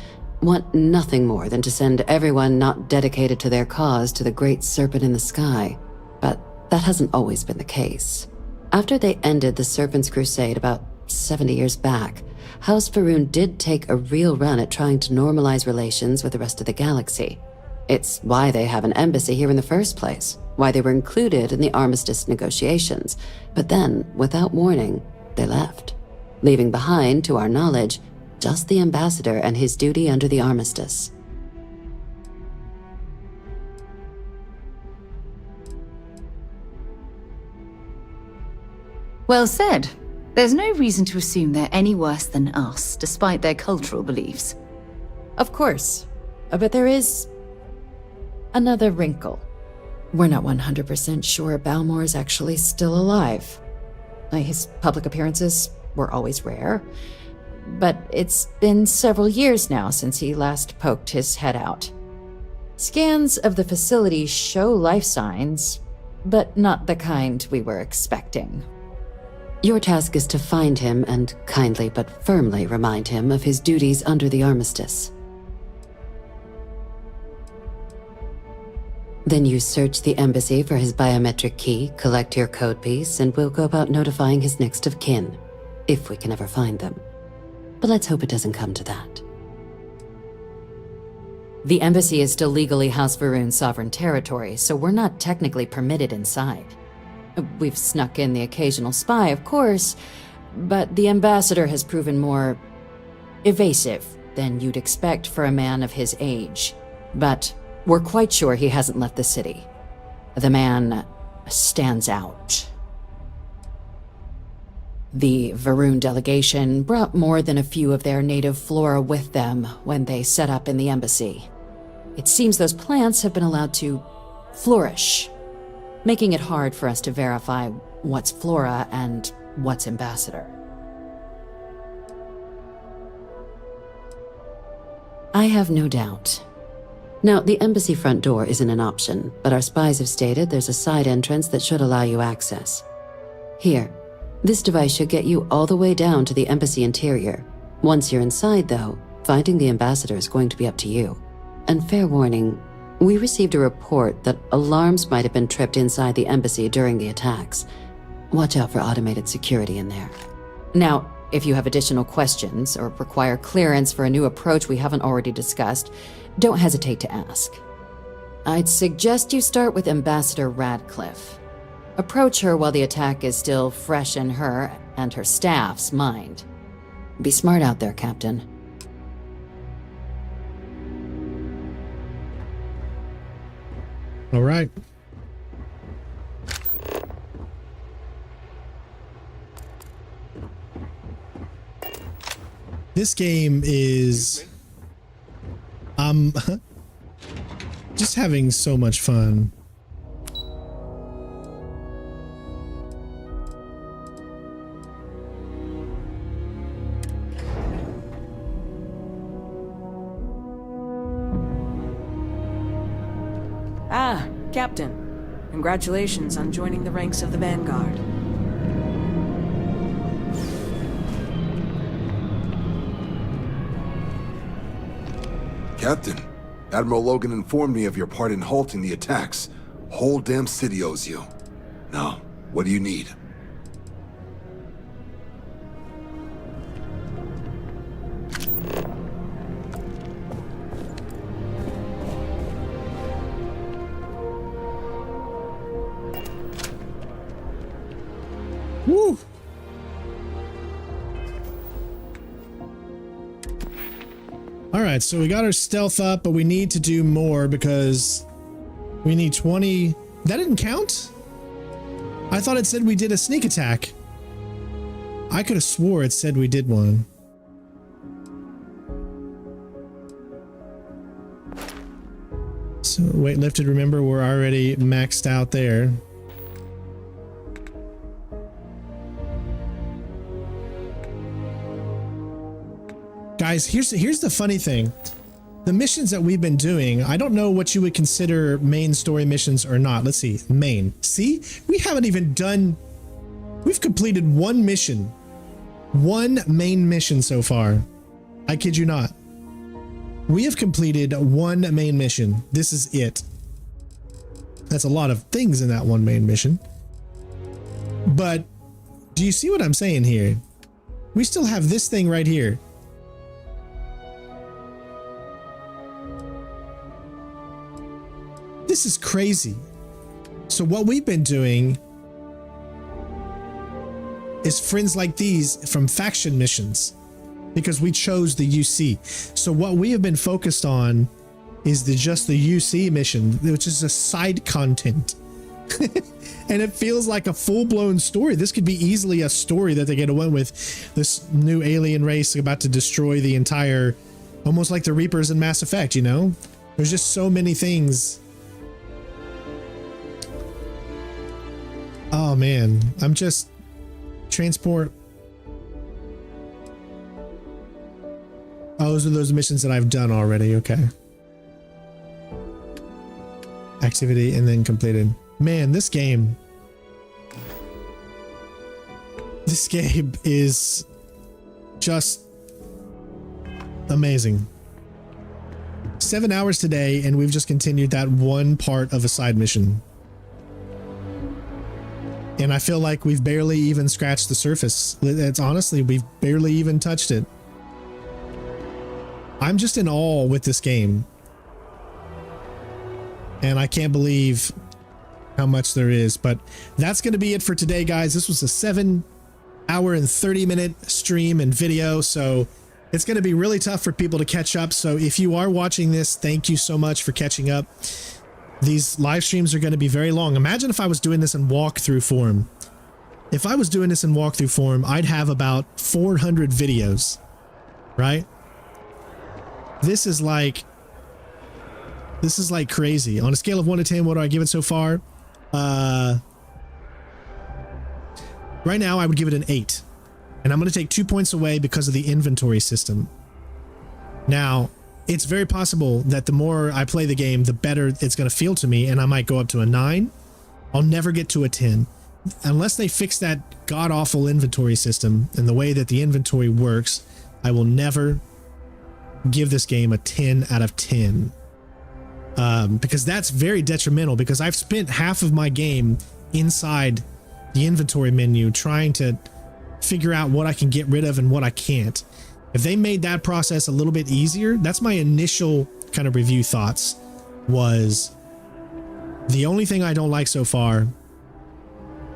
want nothing more than to send everyone not dedicated to their cause to the great serpent in the sky. But that hasn't always been the case. After they ended the Serpent's Crusade about 70 years back, House Varun did take a real run at trying to normalize relations with the rest of the galaxy. It's why they have an embassy here in the first place, why they were included in the armistice negotiations. But then, without warning, they left, leaving behind, to our knowledge, just the ambassador and his duty under the armistice. Well said. There's no reason to assume they're any worse than us, despite their cultural beliefs. Of course. But there is another wrinkle. We're not 100% sure Balmore is actually still alive. His public appearances were always rare, but it's been several years now since he last poked his head out. Scans of the facility show life signs, but not the kind we were expecting. Your task is to find him and kindly but firmly remind him of his duties under the armistice. Then you search the embassy for his biometric key, collect your code piece, and we'll go about notifying his next of kin, if we can ever find them. But let's hope it doesn't come to that. The embassy is still legally House Varun's sovereign territory, so we're not technically permitted inside. We've snuck in the occasional spy, of course, but the ambassador has proven more evasive than you'd expect for a man of his age. But we're quite sure he hasn't left the city. The man stands out. The Varun delegation brought more than a few of their native flora with them when they set up in the embassy. It seems those plants have been allowed to flourish, making it hard for us to verify what's flora and what's ambassador. I have no doubt. Now, the embassy front door isn't an option, but our spies have stated there's a side entrance that should allow you access. Here, this device should get you all the way down to the embassy interior. Once you're inside, though, finding the ambassador is going to be up to you. And fair warning, we received a report that alarms might have been tripped inside the embassy during the attacks. Watch out for automated security in there. Now, if you have additional questions or require clearance for a new approach we haven't already discussed, don't hesitate to ask. I'd suggest you start with Ambassador Radcliffe. Approach her while the attack is still fresh in her and her staff's mind. Be smart out there, Captain. All right. This game is just having so much fun. Ah, Captain. Congratulations on joining the ranks of the Vanguard. Captain, Admiral Logan informed me of your part in halting the attacks. Whole damn city owes you. Now, what do you need? Woo! All right, so we got our stealth up, but we need to do more because we need 20. That didn't count? I thought it said we did a sneak attack. I could have swore it said we did one. So weight lifted, remember, we're already maxed out there. Guys, here's the funny thing. The missions that we've been doing, I don't know what you would consider main story missions or not. Let's see, main. See, we haven't even done, we've completed one mission. One main mission so far. I kid you not. We have completed one main mission. This is it. That's a lot of things in that one main mission. But Do you see what I'm saying here? We still have this thing right here. This is crazy. So what we've been doing is friends like these from faction missions because we chose the UC. So what we have been focused on is just the UC mission, which is a side content. And it feels like a full-blown story. This could be easily a story that they get away with. This new alien race about to destroy the entire, almost like the Reapers in Mass Effect, you know? There's just so many things. Oh man, I'm just transport. Oh, those are those missions that I've done already. Okay. Activity and then completed. Man, this game is just amazing. 7 hours today, and we've just continued that one part of a side mission. And I feel like we've barely even scratched the surface. It's honestly, we've barely even touched it. I'm just in awe with this game. And I can't believe how much there is, but that's going to be it for today, guys. This was a 7-hour and 30-minute stream and video, so it's going to be really tough for people to catch up. So if you are watching this, thank you so much for catching up. These live streams are going to be very long. Imagine if I was doing this in walkthrough form. If I was doing this in walkthrough form, I'd have about 400 videos, right? This is like crazy. On a scale of 1 to 10, what do I give it so far? Right now, I would give it an 8. And I'm going to take 2 points away because of the inventory system. Now, it's very possible that the more I play the game, the better it's going to feel to me, and I might go up to a 9. I'll never get to a 10. Unless they fix that god-awful inventory system and the way that the inventory works, I will never give this game a 10 out of 10. Because that's very detrimental, because I've spent half of my game inside the inventory menu trying to figure out what I can get rid of and what I can't. If they made that process a little bit easier, that's my initial kind of review thoughts, was the only thing I don't like so far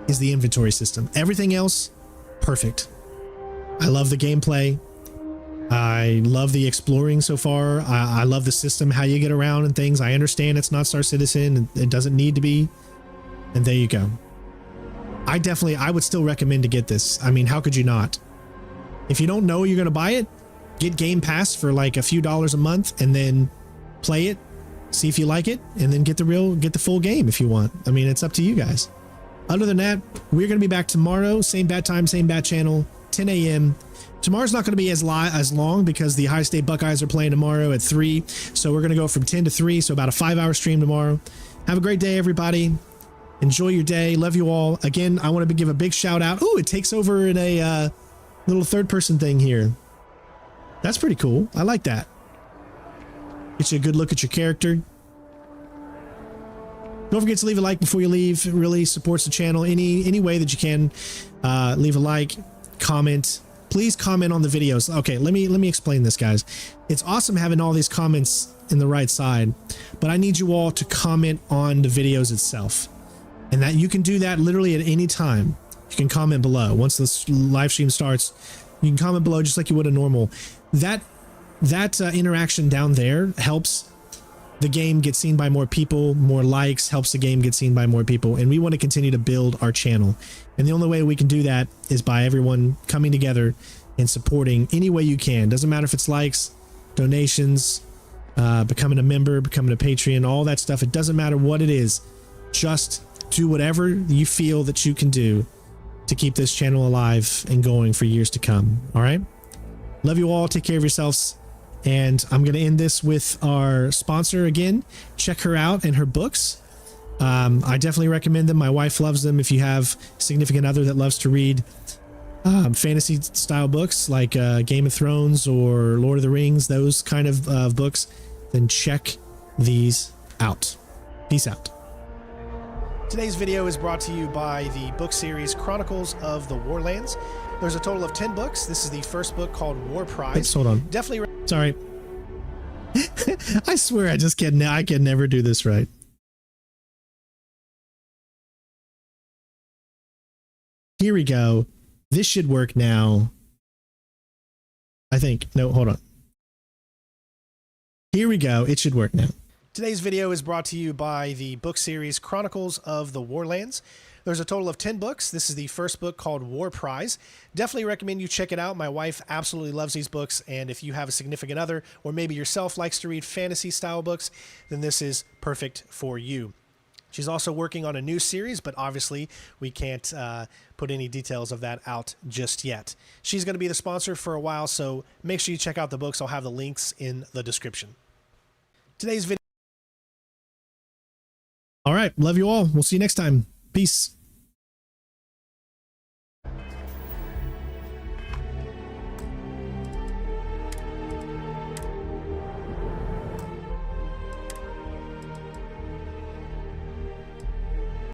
is the inventory system. Everything else, perfect. I love the gameplay. I love the exploring so far. I love the system, how you get around and things. I understand it's not Star Citizen. It doesn't need to be. And there you go. I would still recommend to get this. I mean, how could you not? If you don't know you're going to buy it, get Game Pass for like a few dollars a month and then play it, see if you like it, and then get the full game if you want. I mean, it's up to you guys. Other than that, we're going to be back tomorrow. Same bat time, same bat channel, 10 a.m. Tomorrow's not going to be as long because the High State Buckeyes are playing tomorrow at 3. So we're going to go from 10 to 3. So about a 5-hour stream tomorrow. Have a great day, everybody. Enjoy your day. Love you all. Again, I want to give a big shout out. Ooh, it takes over in a little third-person thing here. That's pretty cool. I like that. Get you a good look at your character. Don't forget to leave a like before you leave. It really supports the channel. Any way that you can, leave a like, comment. Please comment on the videos. Okay, let me explain this, guys. It's awesome having all these comments in the right side, but I need you all to comment on the videos itself. And that you can do that literally at any time. You can comment below. Once this live stream starts, you can comment below just like you would a normal. That interaction down there helps the game get seen by more people. More likes helps the game get seen by more people. And we want to continue to build our channel. And the only way we can do that is by everyone coming together and supporting any way you can. Doesn't matter if it's likes, donations, becoming a member, becoming a Patreon, all that stuff. It doesn't matter what it is. Just do whatever you feel that you can do to keep this channel alive and going for years to come. All right. Love you all. Take care of yourselves. And I'm going to end this with our sponsor again. Check her out and her books. I definitely recommend them. My wife loves them. If you have a significant other that loves to read fantasy style books like Game of Thrones or Lord of the Rings, those kind of books, then check these out. Peace out. Today's video is brought to you by the book series Chronicles of the Warlands. There's a total of 10 books. This is the first book called War Prize. Hold on. Definitely. Sorry. I swear I just can't. I can never do this right. Here we go. This should work now. I think. No, hold on. Here we go. It should work now. Today's video is brought to you by the book series Chronicles of the Warlands. There's a total of 10 books. This is the first book called War Prize. Definitely recommend you check it out. My wife absolutely loves these books, and if you have a significant other, or maybe yourself likes to read fantasy-style books, then this is perfect for you. She's also working on a new series, but obviously we can't put any details of that out just yet. She's going to be the sponsor for a while, so make sure you check out the books. I'll have the links in the description. Today's video. All right. Love you all. We'll see you next time. Peace.